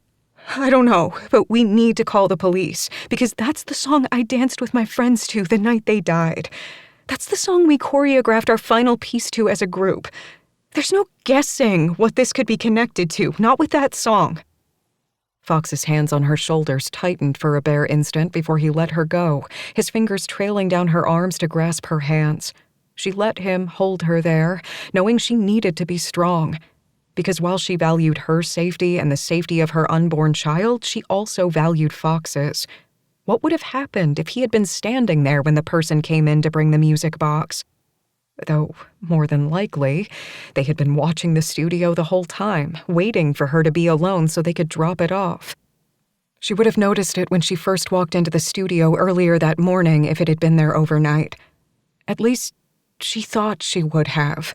[SPEAKER 2] I don't know, but we need to call the police, because that's the song I danced with my friends to the night they died. That's the song we choreographed our final piece to as a group. There's no guessing what this could be connected to, not with that song." Fox's hands on her shoulders tightened for a bare instant before he let her go, his fingers trailing down her arms to grasp her hands. She let him hold her there, knowing she needed to be strong. Because while she valued her safety and the safety of her unborn child, she also valued Fox's. What would have happened if he had been standing there when the person came in to bring the music box? Though, more than likely, they had been watching the studio the whole time, waiting for her to be alone so they could drop it off. She would have noticed it when she first walked into the studio earlier that morning if it had been there overnight. At least, she thought she would have.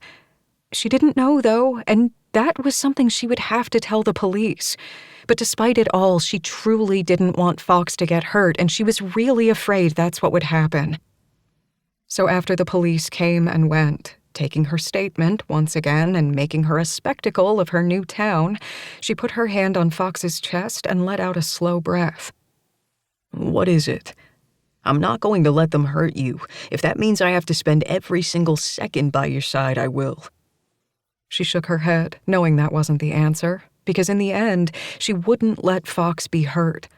[SPEAKER 2] She didn't know, though, and that was something she would have to tell the police. But despite it all, she truly didn't want Fox to get hurt, and she was really afraid that's what would happen. So after the police came and went, taking her statement once again and making her a spectacle of her new town, she put her hand on Fox's chest and let out a slow breath.
[SPEAKER 1] "What is it? I'm not going to let them hurt you. If that means I have to spend every single second by your side, I will."
[SPEAKER 2] She shook her head, knowing that wasn't the answer, because in the end, she wouldn't let Fox be hurt.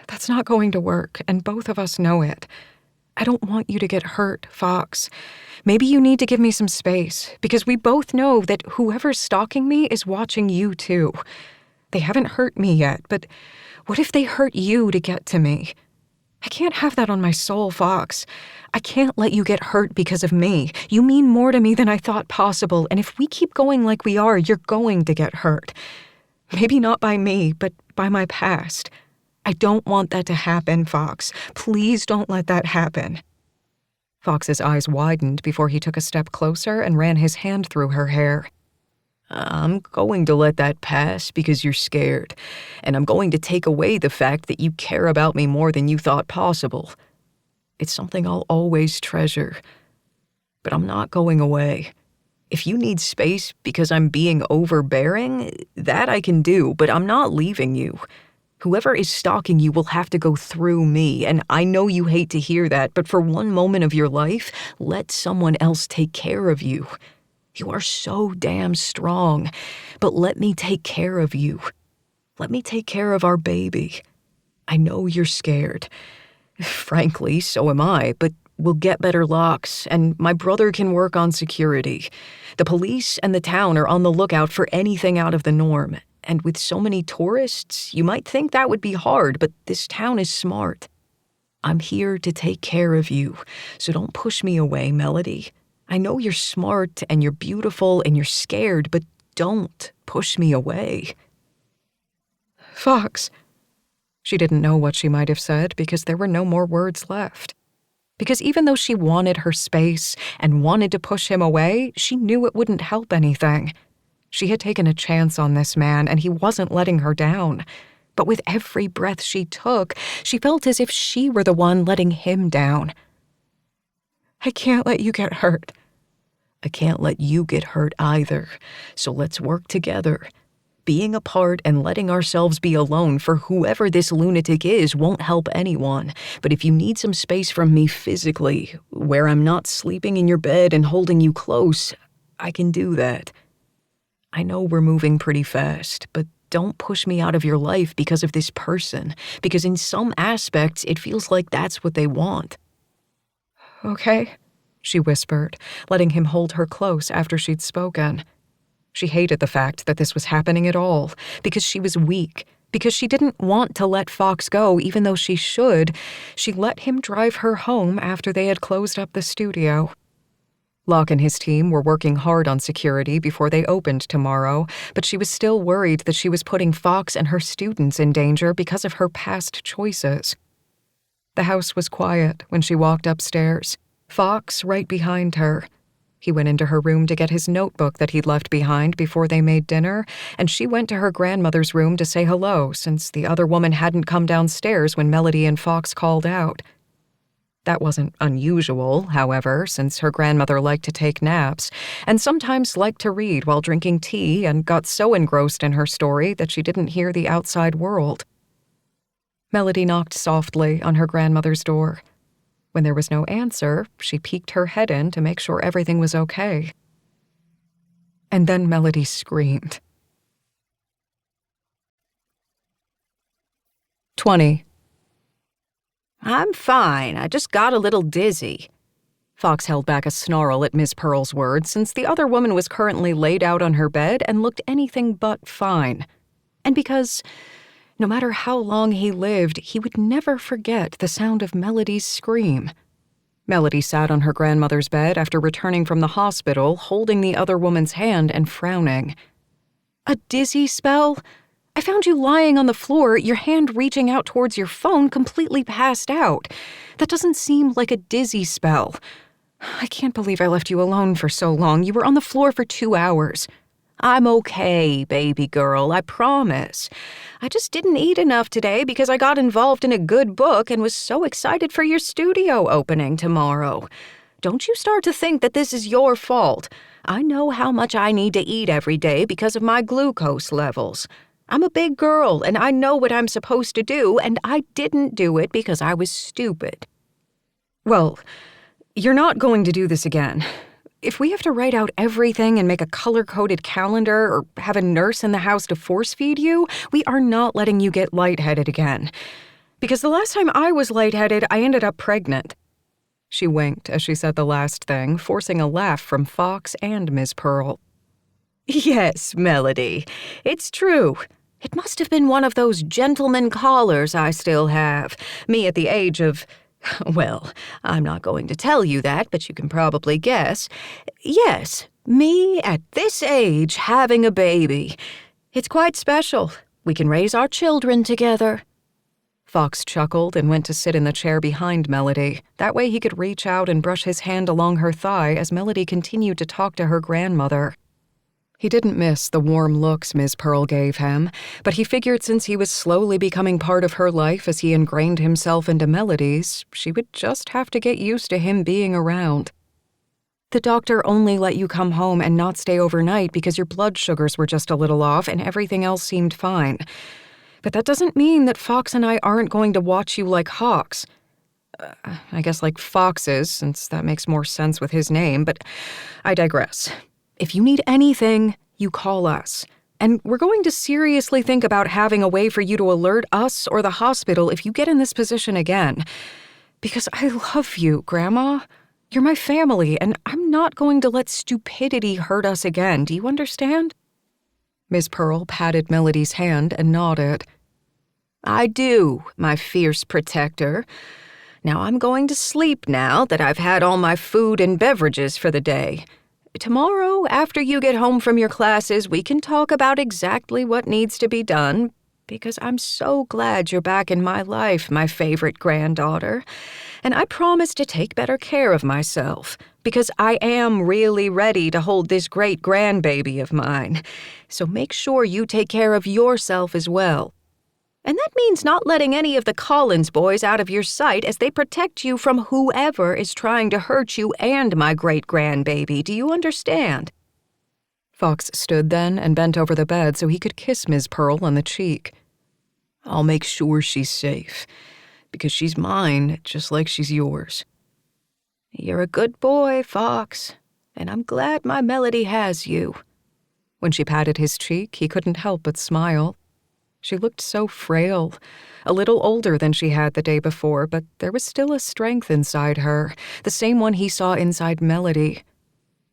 [SPEAKER 2] "That's not going to work, and both of us know it. I don't want you to get hurt, Fox. Maybe you need to give me some space, because we both know that whoever's stalking me is watching you too. They haven't hurt me yet, but what if they hurt you to get to me? I can't have that on my soul, Fox. I can't let you get hurt because of me. You mean more to me than I thought possible, and if we keep going like we are, you're going to get hurt. Maybe not by me, but by my past. I don't want that to happen, Fox. Please don't let that happen." Fox's eyes widened before he took a step closer and ran his hand through her hair.
[SPEAKER 1] "I'm going to let that pass because you're scared, and I'm going to take away the fact that you care about me more than you thought possible. It's something I'll always treasure. But I'm not going away. If you need space because I'm being overbearing, that I can do, but I'm not leaving you. Whoever is stalking you will have to go through me, and I know you hate to hear that, but for one moment of your life, let someone else take care of you. You are so damn strong, but let me take care of you. Let me take care of our baby. I know you're scared. Frankly, so am I, but we'll get better locks, and my brother can work on security. The police and the town are on the lookout for anything out of the norm. And with so many tourists, you might think that would be hard, but this town is smart. I'm here to take care of you, so don't push me away, Melody. I know you're smart and you're beautiful and you're scared, but don't push me away."
[SPEAKER 2] "Fox." She didn't know what she might have said because there were no more words left. Because even though she wanted her space and wanted to push him away, she knew it wouldn't help anything. She had taken a chance on this man, and he wasn't letting her down. But with every breath she took, she felt as if she were the one letting him down. "I can't let you get hurt."
[SPEAKER 1] "I can't let you get hurt either, so let's work together. Being apart and letting ourselves be alone for whoever this lunatic is won't help anyone, but if you need some space from me physically, where I'm not sleeping in your bed and holding you close, I can do that. I know we're moving pretty fast, but don't push me out of your life because of this person, because in some aspects it feels like that's what they want.
[SPEAKER 2] Okay, she whispered, letting him hold her close after she'd spoken. She hated the fact that this was happening at all, because she was weak, because she didn't want to let Fox go even though she should. She let him drive her home after they had closed up the studio. Locke and his team were working hard on security before they opened tomorrow, but she was still worried that she was putting Fox and her students in danger because of her past choices. The house was quiet when she walked upstairs, Fox right behind her. He went into her room to get his notebook that he'd left behind before they made dinner, and she went to her grandmother's room to say hello since the other woman hadn't come downstairs when Melody and Fox called out. That wasn't unusual, however, since her grandmother liked to take naps and sometimes liked to read while drinking tea and got so engrossed in her story that she didn't hear the outside world. Melody knocked softly on her grandmother's door. When there was no answer, she peeked her head in to make sure everything was okay. And then Melody screamed. 20.
[SPEAKER 1] I'm fine. I just got a little dizzy.
[SPEAKER 2] Fox held back a snarl at Miss Pearl's words since the other woman was currently laid out on her bed and looked anything but fine. And because, no matter how long he lived, he would never forget the sound of Melody's scream. Melody sat on her grandmother's bed after returning from the hospital, holding the other woman's hand and frowning. A dizzy spell? I found you lying on the floor, your hand reaching out towards your phone, completely passed out. That doesn't seem like a dizzy spell. I can't believe I left you alone for so long. You were on the floor for 2 hours.
[SPEAKER 1] I'm okay, baby girl, I promise. I just didn't eat enough today because I got involved in a good book and was so excited for your studio opening tomorrow. Don't you start to think that this is your fault. I know how much I need to eat every day because of my glucose levels. I'm a big girl and I know what I'm supposed to do, and I didn't do it because I was stupid.
[SPEAKER 2] Well, you're not going to do this again. If we have to write out everything and make a color-coded calendar or have a nurse in the house to force-feed you, we are not letting you get lightheaded again. Because the last time I was lightheaded, I ended up pregnant. She winked as she said the last thing, forcing a laugh from Fox and Miss Pearl.
[SPEAKER 1] Yes, Melody, it's true. It must have been one of those gentleman collars I still have. Me at the age of... Well, I'm not going to tell you that, but you can probably guess. Yes, me at this age having a baby. It's quite special. We can raise our children together.
[SPEAKER 2] Fox chuckled and went to sit in the chair behind Melody. That way he could reach out and brush his hand along her thigh as Melody continued to talk to her grandmother. He didn't miss the warm looks Miss Pearl gave him, but he figured since he was slowly becoming part of her life as he ingrained himself into Melody's, she would just have to get used to him being around. The doctor only let you come home and not stay overnight because your blood sugars were just a little off and everything else seemed fine. But that doesn't mean that Fox and I aren't going to watch you like hawks. I guess like foxes, since that makes more sense with his name, but I digress. If you need anything, you call us. And we're going to seriously think about having a way for you to alert us or the hospital if you get in this position again. Because I love you, Grandma. You're my family, and I'm not going to let stupidity hurt us again. Do you understand? Miss Pearl patted Melody's hand and nodded.
[SPEAKER 1] I do, my fierce protector. Now I'm going to sleep now that I've had all my food and beverages for the day. Tomorrow, after you get home from your classes, we can talk about exactly what needs to be done, because I'm so glad you're back in my life, my favorite granddaughter. And I promise to take better care of myself, because I am really ready to hold this great grandbaby of mine. So make sure you take care of yourself as well. And that means not letting any of the Collins boys out of your sight as they protect you from whoever is trying to hurt you and my great-grandbaby. Do you understand?
[SPEAKER 2] Fox stood then and bent over the bed so he could kiss Miss Pearl on the cheek.
[SPEAKER 1] I'll make sure she's safe, because she's mine just like she's yours.
[SPEAKER 2] You're a good boy, Fox, and I'm glad my Melody has you." When she patted his cheek, he couldn't help but smile. She looked so frail, a little older than she had the day before, but there was still a strength inside her, the same one he saw inside Melody.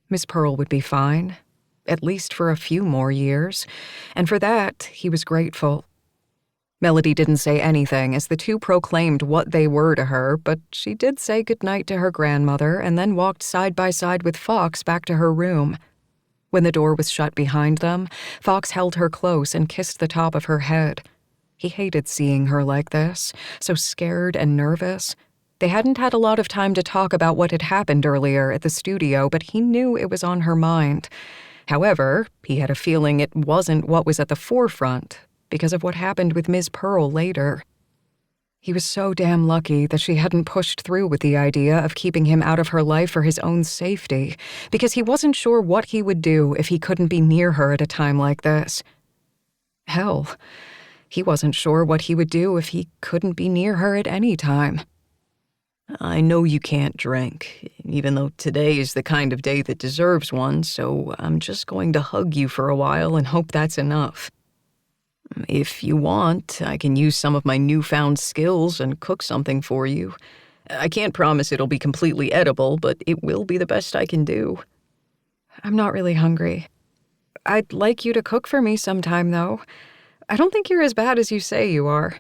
[SPEAKER 2] Miss Pearl would be fine, at least for a few more years, and for that he was grateful. Melody didn't say anything as the two proclaimed what they were to her, but she did say goodnight to her grandmother and then walked side by side with Fox back to her room. When the door was shut behind them, Fox held her close and kissed the top of her head. He hated seeing her like this, so scared and nervous. They hadn't had a lot of time to talk about what had happened earlier at the studio, but he knew it was on her mind. However, he had a feeling it wasn't what was at the forefront because of what happened with Ms. Pearl later. He was so damn lucky that she hadn't pushed through with the idea of keeping him out of her life for his own safety, because he wasn't sure what he would do if he couldn't be near her at a time like this. Hell, he wasn't sure what he would do if he couldn't be near her at any time.
[SPEAKER 1] I know you can't drink, even though today is the kind of day that deserves one, so I'm just going to hug you for a while and hope that's enough. If you want, I can use some of my newfound skills and cook something for you. I can't promise it'll be completely edible, but it will be the best I can do.
[SPEAKER 2] I'm not really hungry. I'd like you to cook for me sometime, though. I don't think you're as bad as you say you are.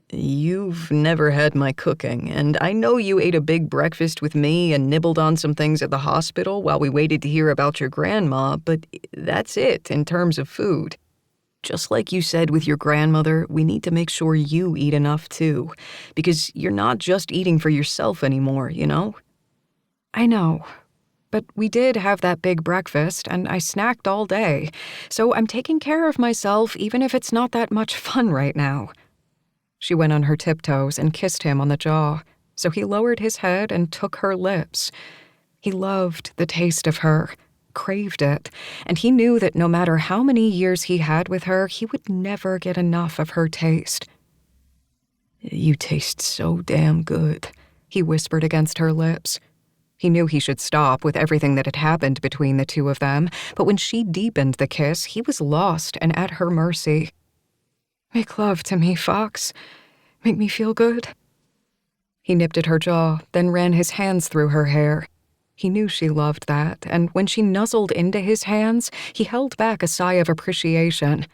[SPEAKER 1] You've never had my cooking, and I know you ate a big breakfast with me and nibbled on some things at the hospital while we waited to hear about your grandma, but that's it in terms of food. Just like you said with your grandmother, we need to make sure you eat enough too, because you're not just eating for yourself anymore, you know?
[SPEAKER 2] I know, but we did have that big breakfast, and I snacked all day, so I'm taking care of myself even if it's not that much fun right now. She went on her tiptoes and kissed him on the jaw, so he lowered his head and took her lips. He loved the taste of her, craved it, and he knew that no matter how many years he had with her, he would never get enough of her taste.
[SPEAKER 1] You taste so damn good,
[SPEAKER 2] he whispered against her lips. He knew he should stop with everything that had happened between the two of them, but when she deepened the kiss, he was lost and at her mercy. Make love to me, Fox. Make me feel good. He nipped at her jaw, then ran his hands through her hair. He knew she loved that, and when she nuzzled into his hands, he held back a sigh of appreciation.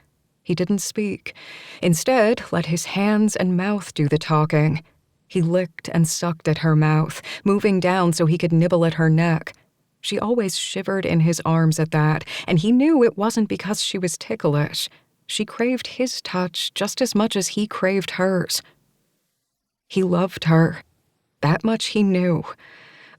[SPEAKER 2] He didn't speak. Instead, let his hands and mouth do the talking. He licked and sucked at her mouth, moving down so he could nibble at her neck. She always shivered in his arms at that, and he knew it wasn't because she was ticklish. She craved his touch just as much as he craved hers. He loved her. That much he knew.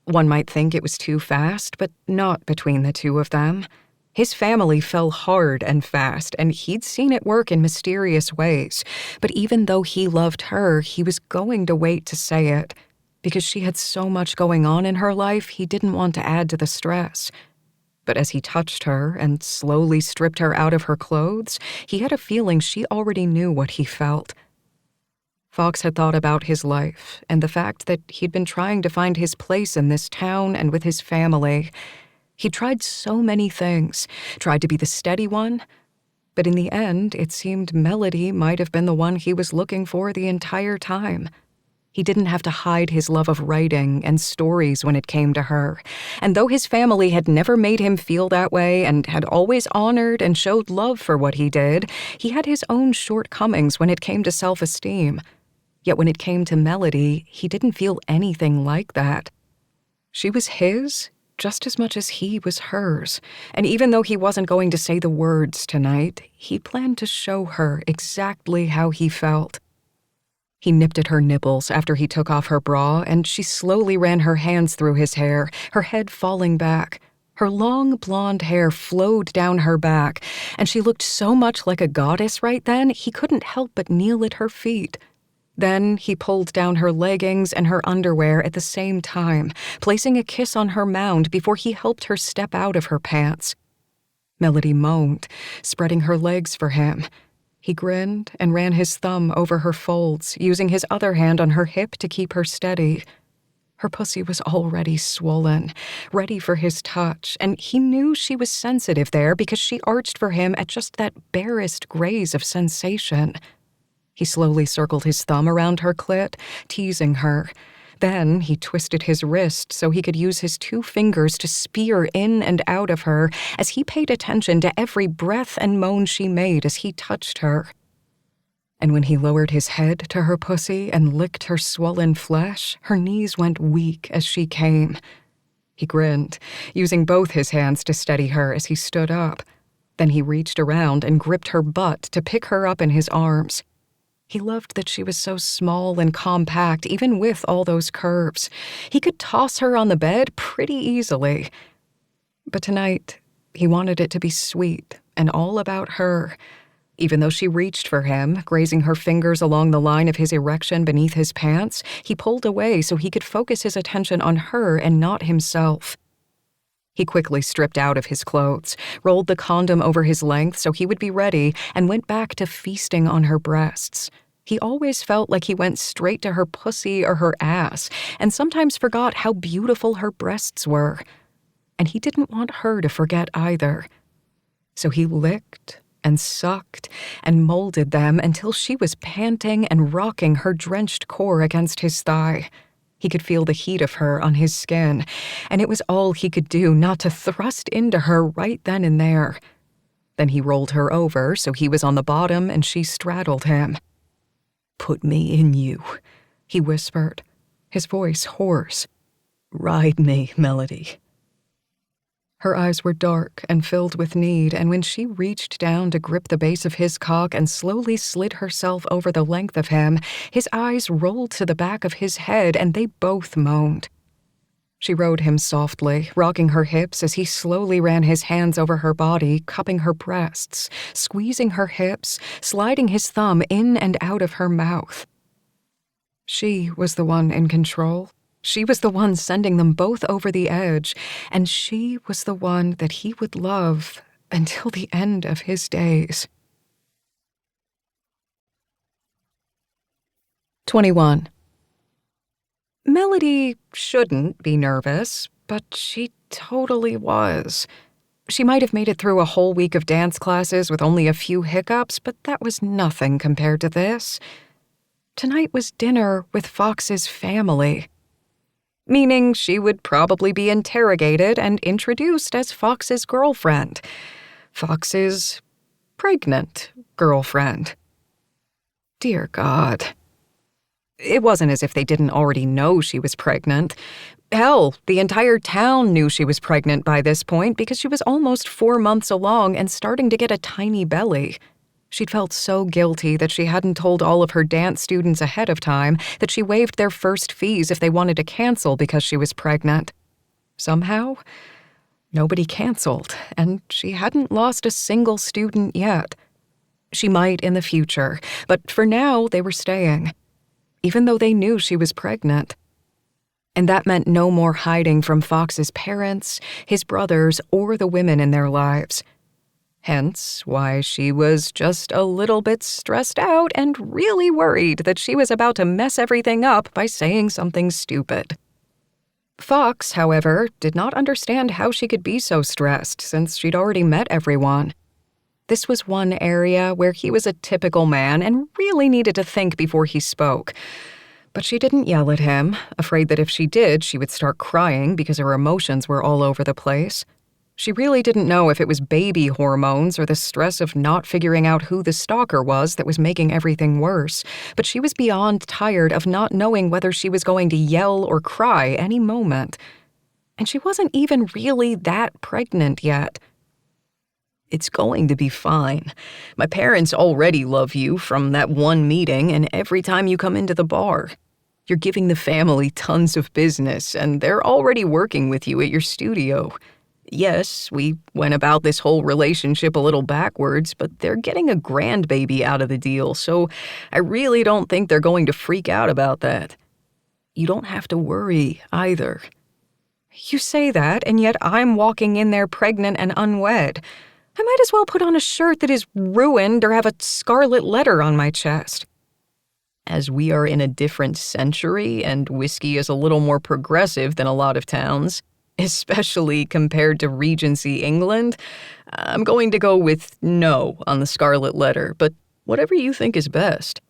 [SPEAKER 2] One might think it was too fast, but not between the two of them. His family fell hard and fast, and he'd seen it work in mysterious ways. But even though he loved her, he was going to wait to say it. Because she had so much going on in her life, he didn't want to add to the stress. But as he touched her and slowly stripped her out of her clothes, he had a feeling she already knew what he felt. Fox had thought about his life and the fact that he'd been trying to find his place in this town and with his family. He tried so many things, tried to be the steady one, but in the end, it seemed Melody might have been the one he was looking for the entire time. He didn't have to hide his love of writing and stories when it came to her, and though his family had never made him feel that way and had always honored and showed love for what he did, he had his own shortcomings when it came to self-esteem. Yet when it came to Melody, he didn't feel anything like that. She was his just as much as he was hers, and even though he wasn't going to say the words tonight, he planned to show her exactly how he felt. He nipped at her nipples after he took off her bra, and she slowly ran her hands through his hair, her head falling back. Her long blonde hair flowed down her back, and she looked so much like a goddess right then, he couldn't help but kneel at her feet. Then he pulled down her leggings and her underwear at the same time, placing a kiss on her mound before he helped her step out of her pants. Melody moaned, spreading her legs for him. He grinned and ran his thumb over her folds, using his other hand on her hip to keep her steady. Her pussy was already swollen, ready for his touch, and he knew she was sensitive there because she arched for him at just that barest graze of sensation. He slowly circled his thumb around her clit, teasing her. Then he twisted his wrist so he could use his 2 fingers to spear in and out of her as he paid attention to every breath and moan she made as he touched her. And when he lowered his head to her pussy and licked her swollen flesh, her knees went weak as she came. He grinned, using both his hands to steady her as he stood up. Then he reached around and gripped her butt to pick her up in his arms. He loved that she was so small and compact, even with all those curves. He could toss her on the bed pretty easily. But tonight, he wanted it to be sweet and all about her. Even though she reached for him, grazing her fingers along the line of his erection beneath his pants, he pulled away so he could focus his attention on her and not himself. He quickly stripped out of his clothes, rolled the condom over his length so he would be ready, and went back to feasting on her breasts. He always felt like he went straight to her pussy or her ass, and sometimes forgot how beautiful her breasts were. And he didn't want her to forget either. So he licked and sucked and molded them until she was panting and rocking her drenched core against his thigh. He could feel the heat of her on his skin, and it was all he could do not to thrust into her right then and there. Then he rolled her over so he was on the bottom and she straddled him.
[SPEAKER 1] "Put me in you,"
[SPEAKER 2] he whispered, his voice hoarse.
[SPEAKER 1] "Ride me, Melody."
[SPEAKER 2] Her eyes were dark and filled with need, and when she reached down to grip the base of his cock and slowly slid herself over the length of him, his eyes rolled to the back of his head and they both moaned. She rode him softly, rocking her hips as he slowly ran his hands over her body, cupping her breasts, squeezing her hips, sliding his thumb in and out of her mouth. She was the one in control. She was the one sending them both over the edge, and she was the one that he would love until the end of his days. 21. Melody shouldn't be nervous, but she totally was. She might have made it through a whole week of dance classes with only a few hiccups, but that was nothing compared to this. Tonight was dinner with Fox's family. Meaning she would probably be interrogated and introduced as Fox's girlfriend. Fox's pregnant girlfriend. Dear God. It wasn't as if they didn't already know she was pregnant. Hell, the entire town knew she was pregnant by this point because she was almost 4 months along and starting to get a tiny belly. She'd felt so guilty that she hadn't told all of her dance students ahead of time that she waived their first fees if they wanted to cancel because she was pregnant. Somehow, nobody canceled, and she hadn't lost a single student yet. She might in the future, but for now they were staying, even though they knew she was pregnant. And that meant no more hiding from Fox's parents, his brothers, or the women in their lives. Hence why she was just a little bit stressed out and really worried that she was about to mess everything up by saying something stupid. Fox, however, did not understand how she could be so stressed since she'd already met everyone. This was one area where he was a typical man and really needed to think before he spoke. But she didn't yell at him, afraid that if she did, she would start crying because her emotions were all over the place. She really didn't know if it was baby hormones or the stress of not figuring out who the stalker was that was making everything worse, but she was beyond tired of not knowing whether she was going to yell or cry any moment. And she wasn't even really that pregnant yet.
[SPEAKER 1] "It's going to be fine. My parents already love you from that one meeting and every time you come into the bar. You're giving the family tons of business, and they're already working with you at your studio. Yes, we went about this whole relationship a little backwards, but they're getting a grandbaby out of the deal, so I really don't think they're going to freak out about that. You don't have to worry either."
[SPEAKER 2] You say that, and yet I'm walking in there pregnant and unwed. I might as well put on a shirt that is ruined or have a scarlet letter on my chest.
[SPEAKER 1] As we are in a different century and whiskey is a little more progressive than a lot of towns, especially compared to Regency England, I'm going to go with no on the scarlet letter, but whatever you think is best.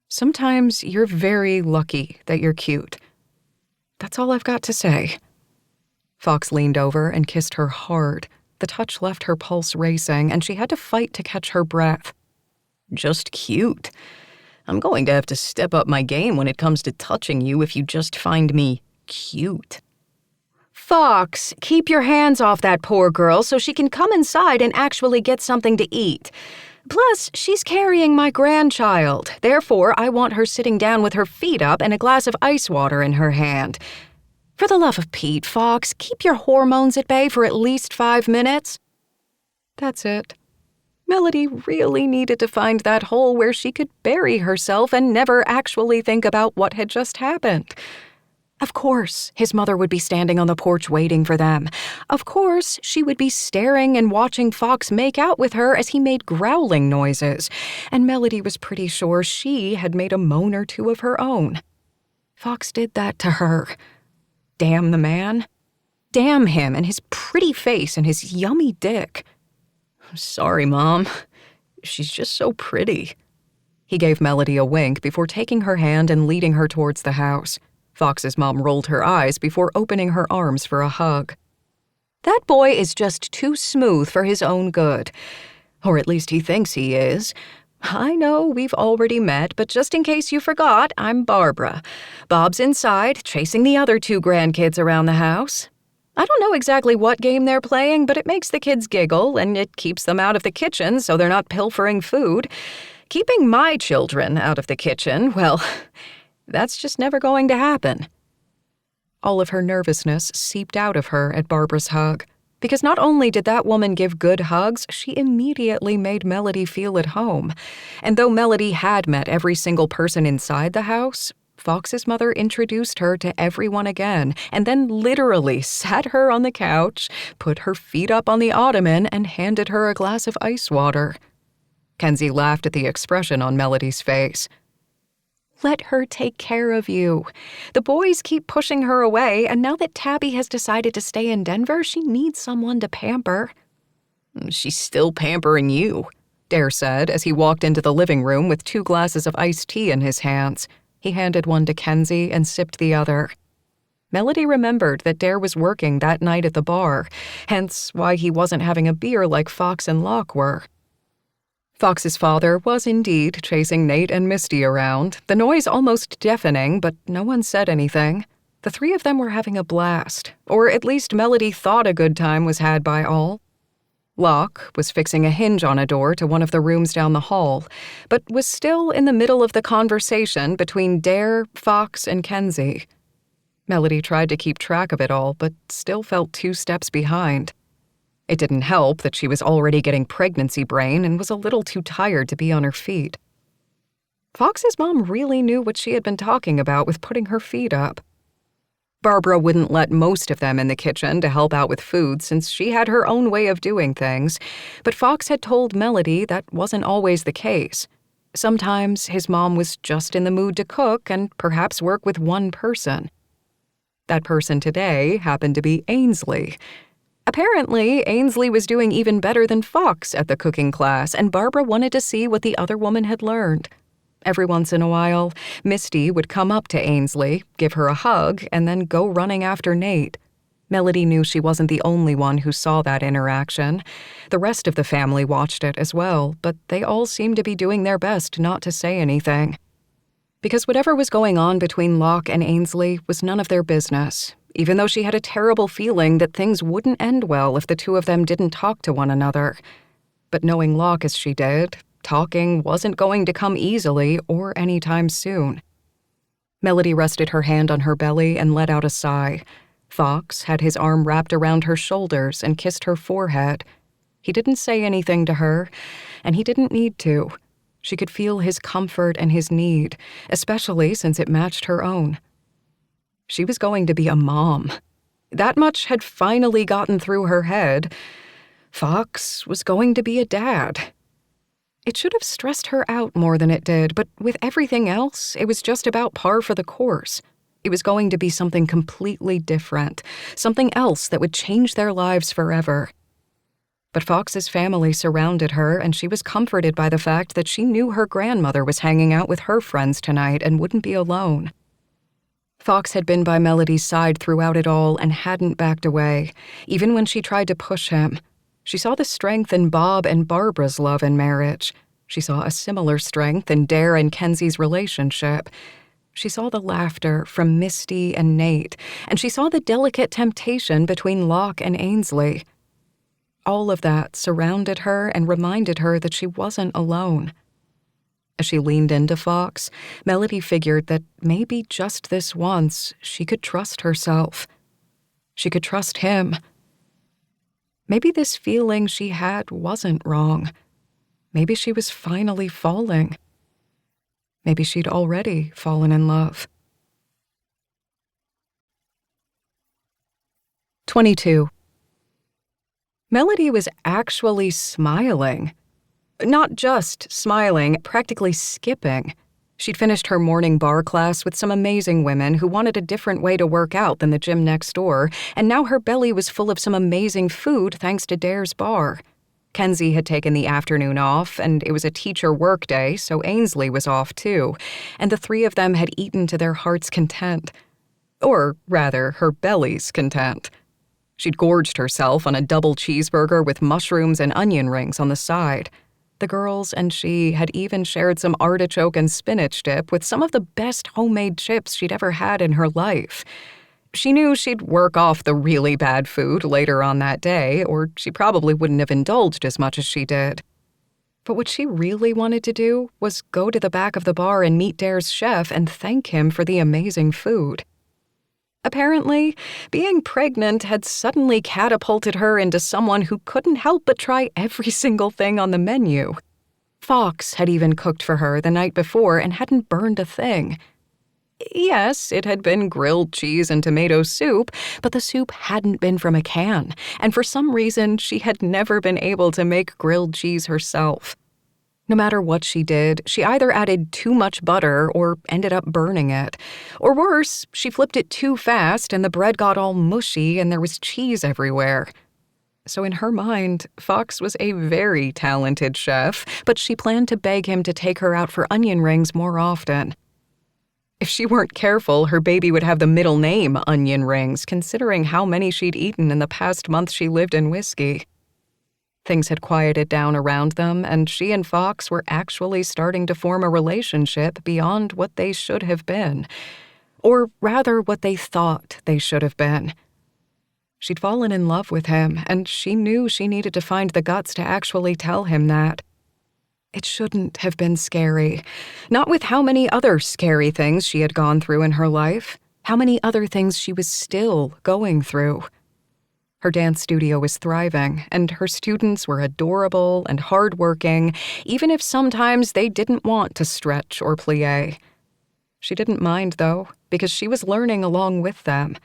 [SPEAKER 2] Sometimes you're very lucky that you're cute. That's all I've got to say. Fox leaned over and kissed her hard. The touch left her pulse racing, and she had to fight to catch her breath.
[SPEAKER 1] Just cute. I'm going to have to step up my game when it comes to touching you if you just find me cute.
[SPEAKER 3] Fox, keep your hands off that poor girl so she can come inside and actually get something to eat. Plus, she's carrying my grandchild. Therefore, I want her sitting down with her feet up and a glass of ice water in her hand. For the love of Pete, Fox, keep your hormones at bay for at least 5 minutes.
[SPEAKER 2] That's it. Melody really needed to find that hole where she could bury herself and never actually think about what had just happened. Of course, his mother would be standing on the porch waiting for them. Of course, she would be staring and watching Fox make out with her as he made growling noises. And Melody was pretty sure she had made a moan or two of her own. Fox did that to her. Damn the man. Damn him and his pretty face and his yummy dick.
[SPEAKER 1] Sorry, Mom. She's just so pretty.
[SPEAKER 2] He gave Melody a wink before taking her hand and leading her towards the house. Fox's mom rolled her eyes before opening her arms for a hug.
[SPEAKER 3] That boy is just too smooth for his own good.
[SPEAKER 2] Or at least he thinks he is. I know we've already met, but just in case you forgot, I'm Barbara. Bob's inside, chasing the other 2 grandkids around the house. I don't know exactly what game they're playing, but it makes the kids giggle, and it keeps them out of the kitchen so they're not pilfering food. Keeping my children out of the kitchen, well, that's just never going to happen. All of her nervousness seeped out of her at Barbara's hug. Because not only did that woman give good hugs, she immediately made Melody feel at home. And though Melody had met every single person inside the house, Fox's mother introduced her to everyone again, and then literally sat her on the couch, put her feet up on the ottoman, and handed her a glass of ice water. Kenzie laughed at the expression on Melody's face. Let her take care of you. The boys keep pushing her away, and now that Tabby has decided to stay in Denver, she needs someone to pamper.
[SPEAKER 1] She's still pampering you,
[SPEAKER 2] Dare said as he walked into the living room with 2 glasses of iced tea in his hands. He handed one to Kenzie and sipped the other. Melody remembered that Dare was working that night at the bar, hence why he wasn't having a beer like Fox and Locke were. Fox's father was indeed chasing Nate and Misty around, the noise almost deafening, but no one said anything. The 3 of them were having a blast, or at least Melody thought a good time was had by all. Locke was fixing a hinge on a door to one of the rooms down the hall, but was still in the middle of the conversation between Dare, Fox, and Kenzie. Melody tried to keep track of it all, but still felt 2 steps behind. It didn't help that she was already getting pregnancy brain and was a little too tired to be on her feet. Fox's mom really knew what she had been talking about with putting her feet up. Barbara wouldn't let most of them in the kitchen to help out with food since she had her own way of doing things, but Fox had told Melody that wasn't always the case. Sometimes his mom was just in the mood to cook and perhaps work with one person. That person today happened to be Ainsley. Apparently, Ainsley was doing even better than Fox at the cooking class, and Barbara wanted to see what the other woman had learned. Every once in a while, Misty would come up to Ainsley, give her a hug, and then go running after Nate. Melody knew she wasn't the only one who saw that interaction. The rest of the family watched it as well, but they all seemed to be doing their best not to say anything. Because whatever was going on between Locke and Ainsley was none of their business, even though she had a terrible feeling that things wouldn't end well if the 2 of them didn't talk to one another. But knowing Locke as she did, talking wasn't going to come easily or anytime soon. Melody rested her hand on her belly and let out a sigh. Fox had his arm wrapped around her shoulders and kissed her forehead. He didn't say anything to her, and he didn't need to. She could feel his comfort and his need, especially since it matched her own. She was going to be a mom. That much had finally gotten through her head. Fox was going to be a dad. It should have stressed her out more than it did, but with everything else, it was just about par for the course. It was going to be something completely different, something else that would change their lives forever. But Fox's family surrounded her, and she was comforted by the fact that she knew her grandmother was hanging out with her friends tonight and wouldn't be alone. Fox had been by Melody's side throughout it all and hadn't backed away, even when she tried to push him. She saw the strength in Bob and Barbara's love and marriage. She saw a similar strength in Dare and Kenzie's relationship. She saw the laughter from Misty and Nate, and she saw the delicate temptation between Locke and Ainsley. All of that surrounded her and reminded her that she wasn't alone. As she leaned into Fox, Melody figured that maybe just this once she could trust herself. She could trust him. Maybe this feeling she had wasn't wrong. Maybe she was finally falling. Maybe she'd already fallen in love. 22. Melody was actually smiling. Not just smiling, practically skipping. She'd finished her morning bar class with some amazing women who wanted a different way to work out than the gym next door, and now her belly was full of some amazing food thanks to Dare's bar. Kenzie had taken the afternoon off, and it was a teacher work day, so Ainsley was off too, and the three of them had eaten to their heart's content. Or, rather, her belly's content. She'd gorged herself on a double cheeseburger with mushrooms and onion rings on the side. The girls and she had even shared some artichoke and spinach dip with some of the best homemade chips she'd ever had in her life. She knew she'd work off the really bad food later on that day, or she probably wouldn't have indulged as much as she did. But what she really wanted to do was go to the back of the bar and meet Dare's chef and thank him for the amazing food. Apparently, being pregnant had suddenly catapulted her into someone who couldn't help but try every single thing on the menu. Fox had even cooked for her the night before and hadn't burned a thing. Yes, it had been grilled cheese and tomato soup, but the soup hadn't been from a can, and for some reason she had never been able to make grilled cheese herself. No matter what she did, she either added too much butter or ended up burning it. Or worse, she flipped it too fast and the bread got all mushy and there was cheese everywhere. So in her mind, Fox was a very talented chef, but she planned to beg him to take her out for onion rings more often. If she weren't careful, her baby would have the middle name Onion Rings, considering how many she'd eaten in the past month she lived in whiskey. Things had quieted down around them, and she and Fox were actually starting to form a relationship beyond what they should have been. Or rather, what they thought they should have been. She'd fallen in love with him, and she knew she needed to find the guts to actually tell him that. It shouldn't have been scary. Not with how many other scary things she had gone through in her life. How many other things she was still going through. Her dance studio was thriving, and her students were adorable and hardworking, even if sometimes they didn't want to stretch or plie. She didn't mind, though, because she was learning along with them.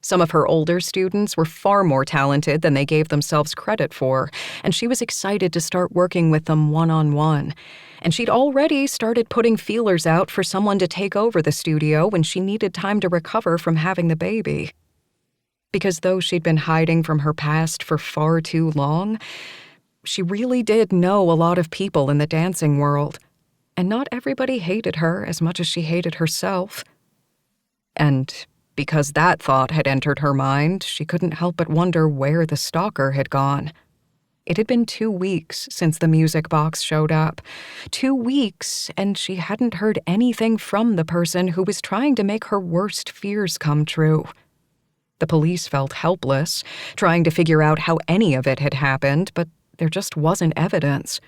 [SPEAKER 2] Some of her older students were far more talented than they gave themselves credit for, and she was excited to start working with them one-on-one. And she'd already started putting feelers out for someone to take over the studio when she needed time to recover from having the baby. Because though she'd been hiding from her past for far too long, she really did know a lot of people in the dancing world, and not everybody hated her as much as she hated herself. And because that thought had entered her mind, she couldn't help but wonder where the stalker had gone. It had been 2 weeks since the music box showed up. 2 weeks, and she hadn't heard anything from the person who was trying to make her worst fears come true. The police felt helpless, trying to figure out how any of it had happened, but there just wasn't evidence.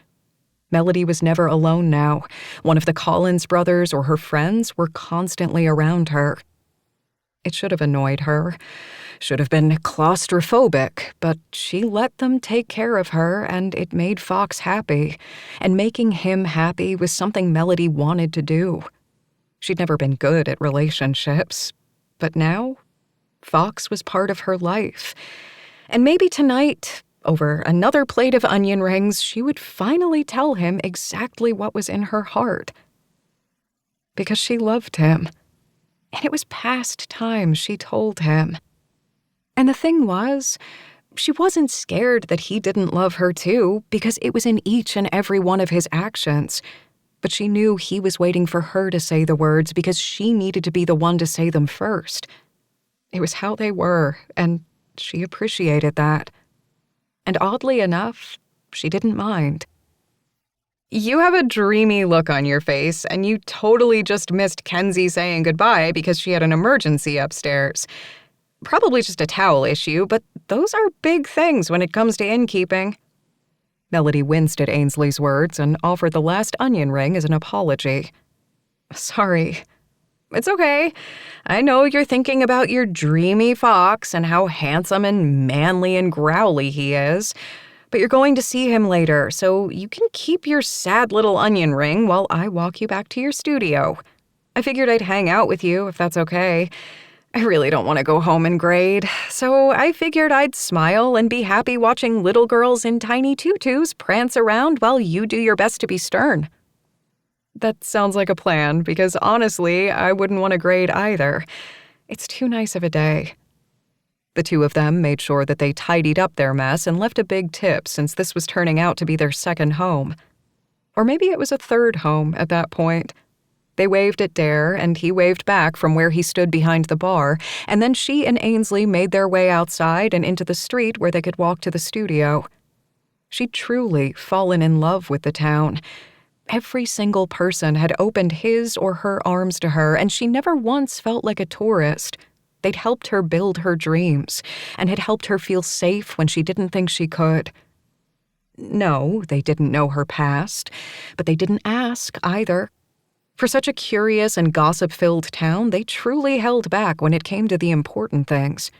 [SPEAKER 2] Melody was never alone now. One of the Collins brothers or her friends were constantly around her. It should have annoyed her, should have been claustrophobic, but she let them take care of her, and it made Fox happy, and making him happy was something Melody wanted to do. She'd never been good at relationships, but now Fox was part of her life. And maybe tonight, Over another plate of onion rings, she would finally tell him exactly what was in her heart. Because she loved him. And it was past time she told him. And the thing was, she wasn't scared that he didn't love her too, because it was in each and every one of his actions. But she knew he was waiting for her to say the words because she needed to be the one to say them first. It was how they were, and she appreciated that. And oddly enough, she didn't mind. You have a dreamy look on your face, and you totally just missed Kenzie saying goodbye because she had an emergency upstairs. Probably just a towel issue, but those are big things when it comes to innkeeping. Melody winced at Ainsley's words and offered the last onion ring as an apology. Sorry. It's okay. I know you're thinking about your dreamy fox and how handsome and manly and growly he is, but you're going to see him later, so you can keep your sad little onion ring while I walk you back to your studio. I figured I'd hang out with you, if that's okay. I really don't want to go home and grade, so I figured I'd smile and be happy watching little girls in tiny tutus prance around while you do your best to be stern. That sounds like a plan, because honestly, I wouldn't want to grade either. It's too nice of a day. The two of them made sure that they tidied up their mess and left a big tip since this was turning out to be their second home. Or maybe it was a third home at that point. They waved at Dare, and he waved back from where he stood behind the bar, and then she and Ainsley made their way outside and into the street where they could walk to the studio. She'd truly fallen in love with the town. Every single person had opened his or her arms to her, and she never once felt like a tourist. They'd helped her build her dreams, and had helped her feel safe when she didn't think she could. No, they didn't know her past, but they didn't ask either. For such a curious and gossip-filled town, they truly held back when it came to the important things.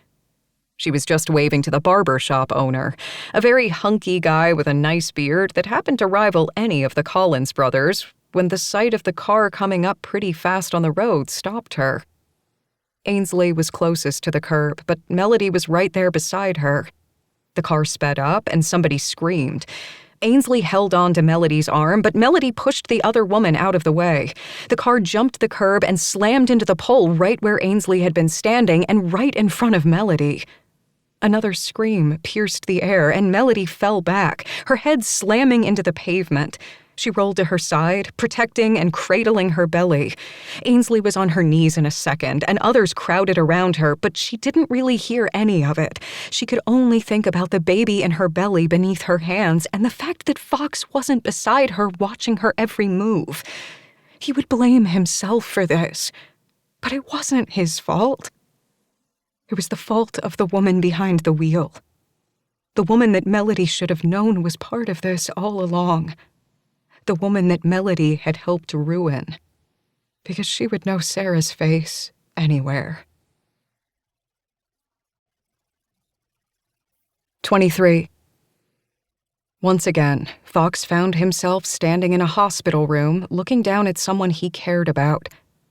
[SPEAKER 2] She was just waving to the barber shop owner, a very hunky guy with a nice beard that happened to rival any of the Collins brothers, when the sight of the car coming up pretty fast on the road stopped her. Ainsley was closest to the curb, but Melody was right there beside her. The car sped up, and somebody screamed. Ainsley held on to Melody's arm, but Melody pushed the other woman out of the way. The car jumped the curb and slammed into the pole right where Ainsley had been standing and right in front of Melody. Another scream pierced the air, and Melody fell back, her head slamming into the pavement. She rolled to her side, protecting and cradling her belly. Ainsley was on her knees in a second, and others crowded around her, but she didn't really hear any of it. She could only think about the baby in her belly beneath her hands, and the fact that Fox wasn't beside her watching her every move. He would blame himself for this, but it wasn't his fault. It was the fault of the woman behind the wheel. The woman that Melody should have known was part of this all along. The woman that Melody had helped ruin. Because she would know Sarah's face anywhere. 23. Once again, Fox found himself standing in a hospital room, looking down at someone he cared about.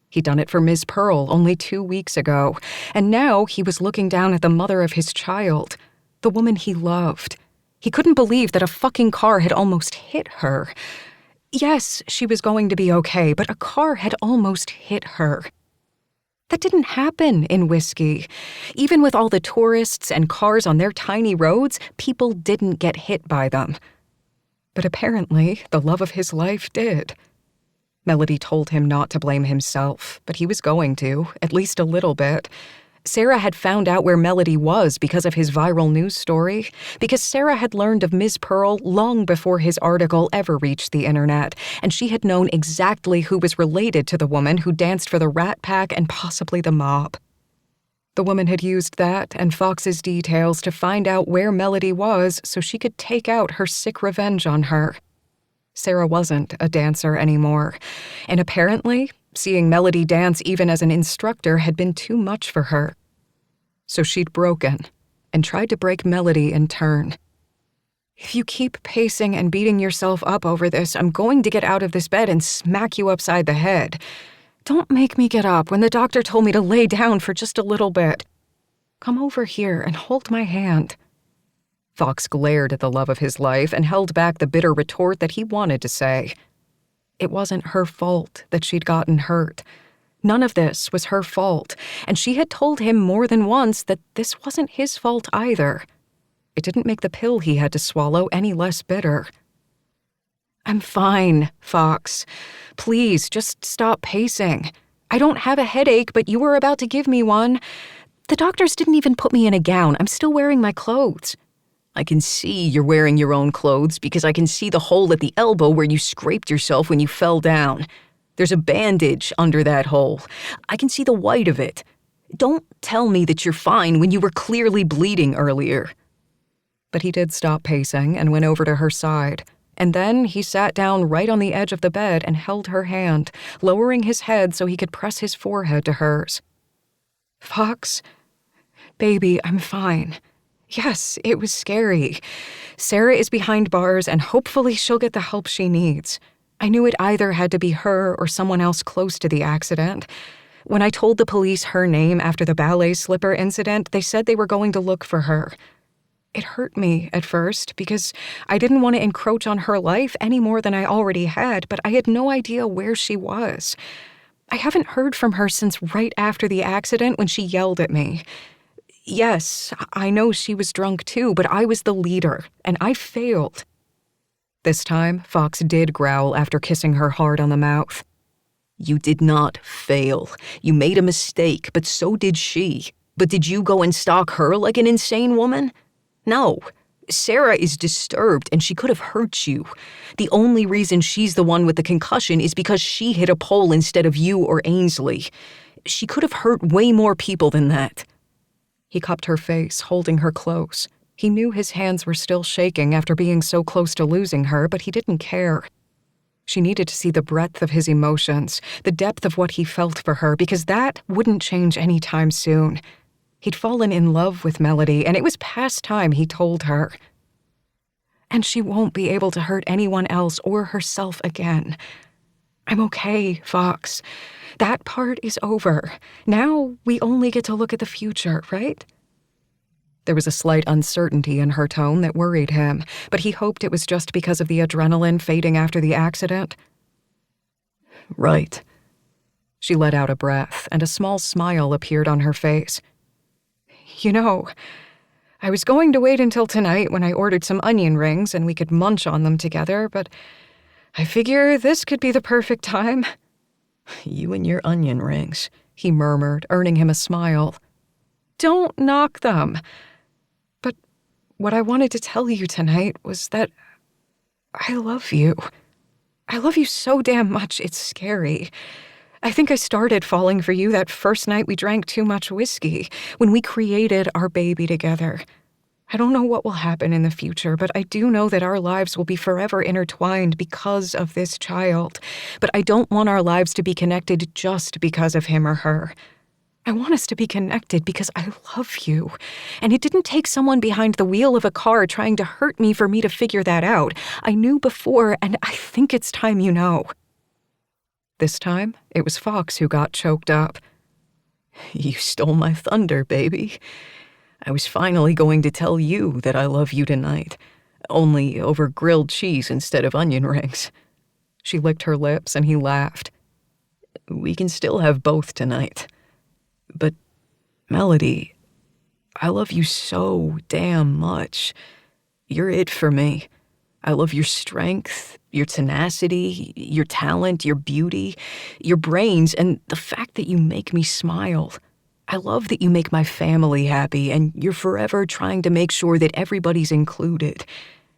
[SPEAKER 2] He'd done it for Ms. Pearl only 2 weeks ago, and now he was looking down at the mother of his child, the woman he loved. He couldn't believe that a fucking car had almost hit her. Yes, she was going to be okay, but a car had almost hit her. That didn't happen in Whiskey. Even with all the tourists and cars on their tiny roads, people didn't get hit by them. But apparently, the love of his life did. Melody told him not to blame himself, but he was going to, at least a little bit. Sarah had found out where Melody was because of his viral news story, because Sarah had learned of Ms. Pearl long before his article ever reached the internet, and she had known exactly who was related to the woman who danced for the Rat Pack and possibly the mob. The woman had used that and Fox's details to find out where Melody was so she could take out her sick revenge on her. Sarah wasn't a dancer anymore, and apparently, seeing Melody dance even as an instructor had been too much for her. So she'd broken and tried to break Melody in turn. If you keep pacing and beating yourself up over this, I'm going to get out of this bed and smack you upside the head. Don't make me get up when the doctor told me to lay down for just a little bit. Come over here and hold my hand. Fox glared at the love of his life and held back the bitter retort that he wanted to say. It wasn't her fault that she'd gotten hurt. None of this was her fault, and she had told him more than once that this wasn't his fault either. It didn't make the pill he had to swallow any less bitter. "I'm fine, Fox. Please, just stop pacing. I don't have a headache, but you were about to give me one. The doctors didn't even put me in a gown. I'm still wearing my clothes."
[SPEAKER 1] I can see you're wearing your own clothes because I can see the hole at the elbow where you scraped yourself when you fell down. There's a bandage under that hole. I can see the white of it. Don't tell me that you're fine when you were clearly bleeding earlier.
[SPEAKER 2] But he did stop pacing and went over to her side. And then he sat down right on the edge of the bed and held her hand, lowering his head so he could press his forehead to hers. "Fox, baby, I'm fine. Yes, it was scary. Sarah is behind bars, and hopefully she'll get the help she needs. I knew it either had to be her or someone else close to the accident. When I told the police her name after the ballet slipper incident, they said they were going to look for her. It hurt me at first because I didn't want to encroach on her life any more than I already had, but I had no idea where she was. I haven't heard from her since right after the accident when she yelled at me. Yes, I know she was drunk too, but I was the leader, and I failed." This time, Fox did growl after kissing her hard on the mouth.
[SPEAKER 1] You did not fail. You made a mistake, but so did she. But did you go and stalk her like an insane woman? No. Sarah is disturbed, and she could have hurt you. The only reason she's the one with the concussion is because she hit a pole instead of you or Ainsley. She could have hurt way more people than that.
[SPEAKER 2] He cupped her face, holding her close. He knew his hands were still shaking after being so close to losing her, but he didn't care. She needed to see the breadth of his emotions, the depth of what he felt for her, because that wouldn't change anytime soon. He'd fallen in love with Melody, and it was past time he told her. And she won't be able to hurt anyone else or herself again. "I'm okay, Fox. That part is over. Now we only get to look at the future, right?" There was a slight uncertainty in her tone that worried him, but he hoped it was just because of the adrenaline fading after the accident.
[SPEAKER 1] Right.
[SPEAKER 2] She let out a breath, and a small smile appeared on her face. "You know, I was going to wait until tonight when I ordered some onion rings and we could munch on them together, but I figure this could be the perfect time."
[SPEAKER 1] You and your onion rings,
[SPEAKER 2] he murmured, earning him a smile. "Don't knock them. But what I wanted to tell you tonight was that I love you. I love you so damn much it's scary. I think I started falling for you that first night we drank too much whiskey, when we created our baby together. I don't know what will happen in the future, but I do know that our lives will be forever intertwined because of this child. But I don't want our lives to be connected just because of him or her. I want us to be connected because I love you. And it didn't take someone behind the wheel of a car trying to hurt me for me to figure that out. I knew before, and I think it's time you know." This time, it was Fox who got choked up.
[SPEAKER 1] You stole my thunder, baby. I was finally going to tell you that I love you tonight, only over grilled cheese instead of onion rings.
[SPEAKER 2] She licked her lips and he laughed.
[SPEAKER 1] We can still have both tonight. But, Melody, I love you so damn much. You're it for me. I love your strength, your tenacity, your talent, your beauty, your brains, and the fact that you make me smile. I love that you make my family happy, and you're forever trying to make sure that everybody's included.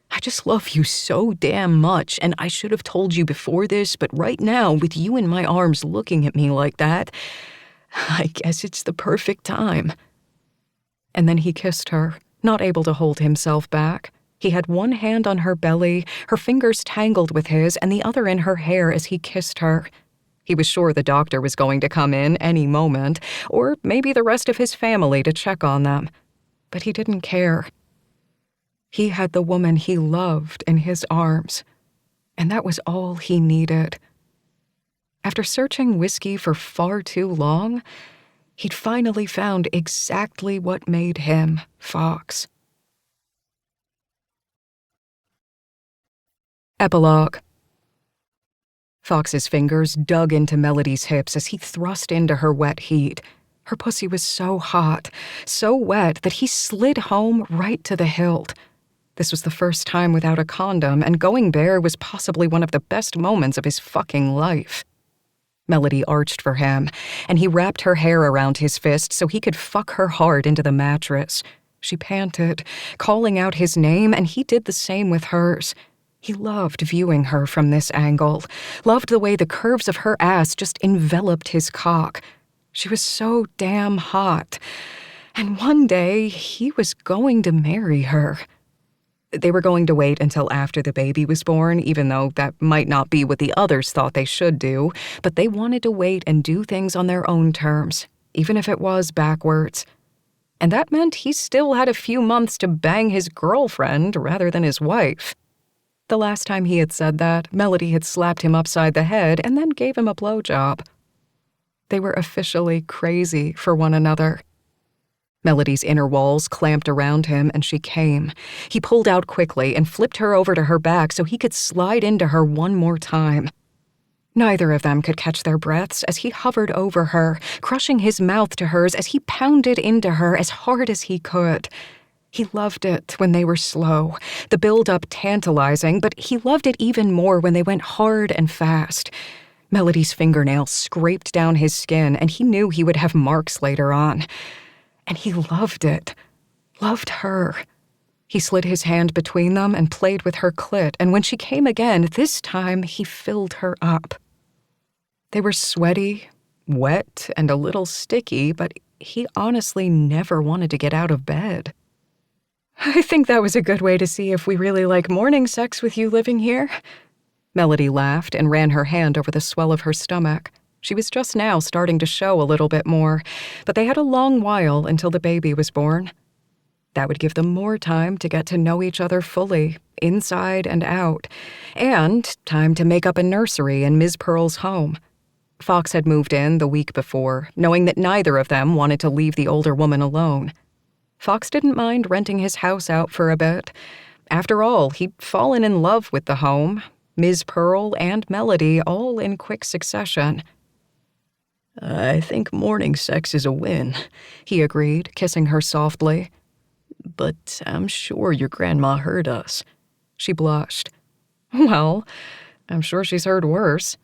[SPEAKER 1] I just love you so damn much, and I should have told you before this, but right now, with you in my arms looking at me like that, I guess it's the perfect time.
[SPEAKER 2] And then he kissed her, not able to hold himself back. He had one hand on her belly, her fingers tangled with his, and the other in her hair as he kissed her. He was sure the doctor was going to come in any moment, or maybe the rest of his family to check on them. But he didn't care. He had the woman he loved in his arms, and that was all he needed. After searching whiskey for far too long, he'd finally found exactly what made him Fox. Epilogue. Fox's fingers dug into Melody's hips as he thrust into her wet heat. Her pussy was so hot, so wet that he slid home right to the hilt. This was the first time without a condom, and going bare was possibly one of the best moments of his fucking life. Melody arched for him, and he wrapped her hair around his fist so he could fuck her hard into the mattress. She panted, calling out his name, and he did the same with hers. He loved viewing her from this angle, loved the way the curves of her ass just enveloped his cock. She was so damn hot. And one day, he was going to marry her. They were going to wait until after the baby was born, even though that might not be what the others thought they should do, but they wanted to wait and do things on their own terms, even if it was backwards. And that meant he still had a few months to bang his girlfriend rather than his wife. The last time he had said that, Melody had slapped him upside the head and then gave him a blowjob. They were officially crazy for one another. Melody's inner walls clamped around him, and she came. He pulled out quickly and flipped her over to her back so he could slide into her one more time. Neither of them could catch their breaths as he hovered over her, crushing his mouth to hers as he pounded into her as hard as he could. He loved it when they were slow, the build-up tantalizing, but he loved it even more when they went hard and fast. Melody's fingernails scraped down his skin, and he knew he would have marks later on. And he loved it. Loved her. He slid his hand between them and played with her clit, and when she came again, this time he filled her up. They were sweaty, wet, and a little sticky, but he honestly never wanted to get out of bed. "I think that was a good way to see if we really like morning sex with you living here." Melody laughed and ran her hand over the swell of her stomach. She was just now starting to show a little bit more, but they had a long while until the baby was born. That would give them more time to get to know each other fully, inside and out, and time to make up a nursery in Ms. Pearl's home. Fox had moved in the week before, knowing that neither of them wanted to leave the older woman alone. Fox didn't mind renting his house out for a bit. After all, he'd fallen in love with the home, Ms. Pearl and Melody all in quick succession.
[SPEAKER 1] "I think morning sex is a win,"
[SPEAKER 2] he agreed, kissing her softly.
[SPEAKER 1] "But I'm sure your grandma heard us."
[SPEAKER 2] She blushed. "Well, I'm sure she's heard worse."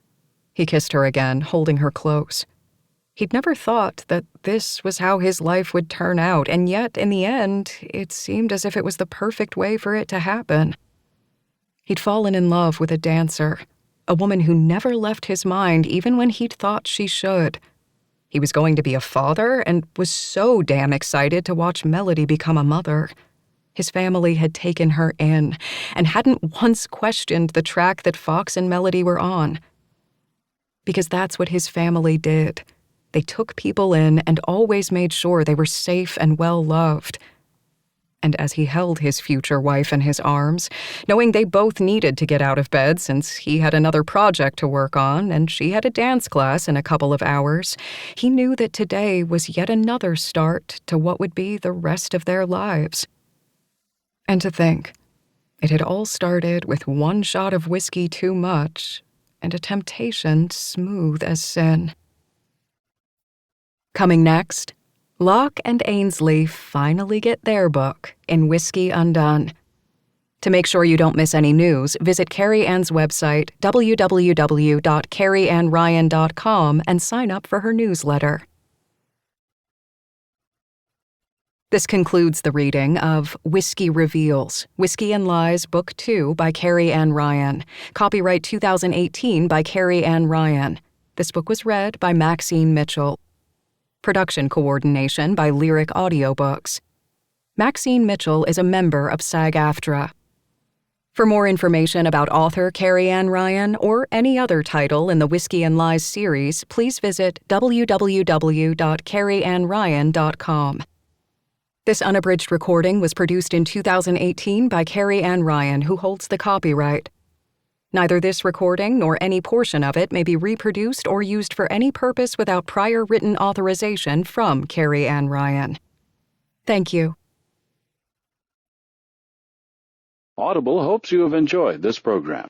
[SPEAKER 2] He kissed her again, holding her close. He'd never thought that this was how his life would turn out, and yet, in the end, it seemed as if it was the perfect way for it to happen. He'd fallen in love with a dancer, a woman who never left his mind even when he'd thought she should. He was going to be a father and was so damn excited to watch Melody become a mother. His family had taken her in and hadn't once questioned the track that Fox and Melody were on. Because that's what his family did. They took people in and always made sure they were safe and well-loved. And as he held his future wife in his arms, knowing they both needed to get out of bed since he had another project to work on and she had a dance class in a couple of hours, he knew that today was yet another start to what would be the rest of their lives. And to think, it had all started with one shot of whiskey too much and a temptation smooth as sin. Coming next, Locke and Ainsley finally get their book in Whiskey Undone. To make sure you don't miss any news, visit Carrie Ann's website, www.carrieannryan.com, and sign up for her newsletter. This concludes the reading of Whiskey Reveals, Whiskey and Lies, Book 2 by Carrie Ann Ryan. Copyright 2018 by Carrie Ann Ryan. This book was read by Maxine Mitchell. Production coordination by Lyric Audiobooks. Maxine Mitchell is a member of SAG-AFTRA. For more information about author Carrie Ann Ryan or any other title in the Whiskey and Lies series, please visit www.carrieannryan.com. This unabridged recording was produced in 2018 by Carrie Ann Ryan, who holds the copyright. Neither this recording nor any portion of it may be reproduced or used for any purpose without prior written authorization from Carrie Ann Ryan. Thank you.
[SPEAKER 4] Audible hopes you have enjoyed this program.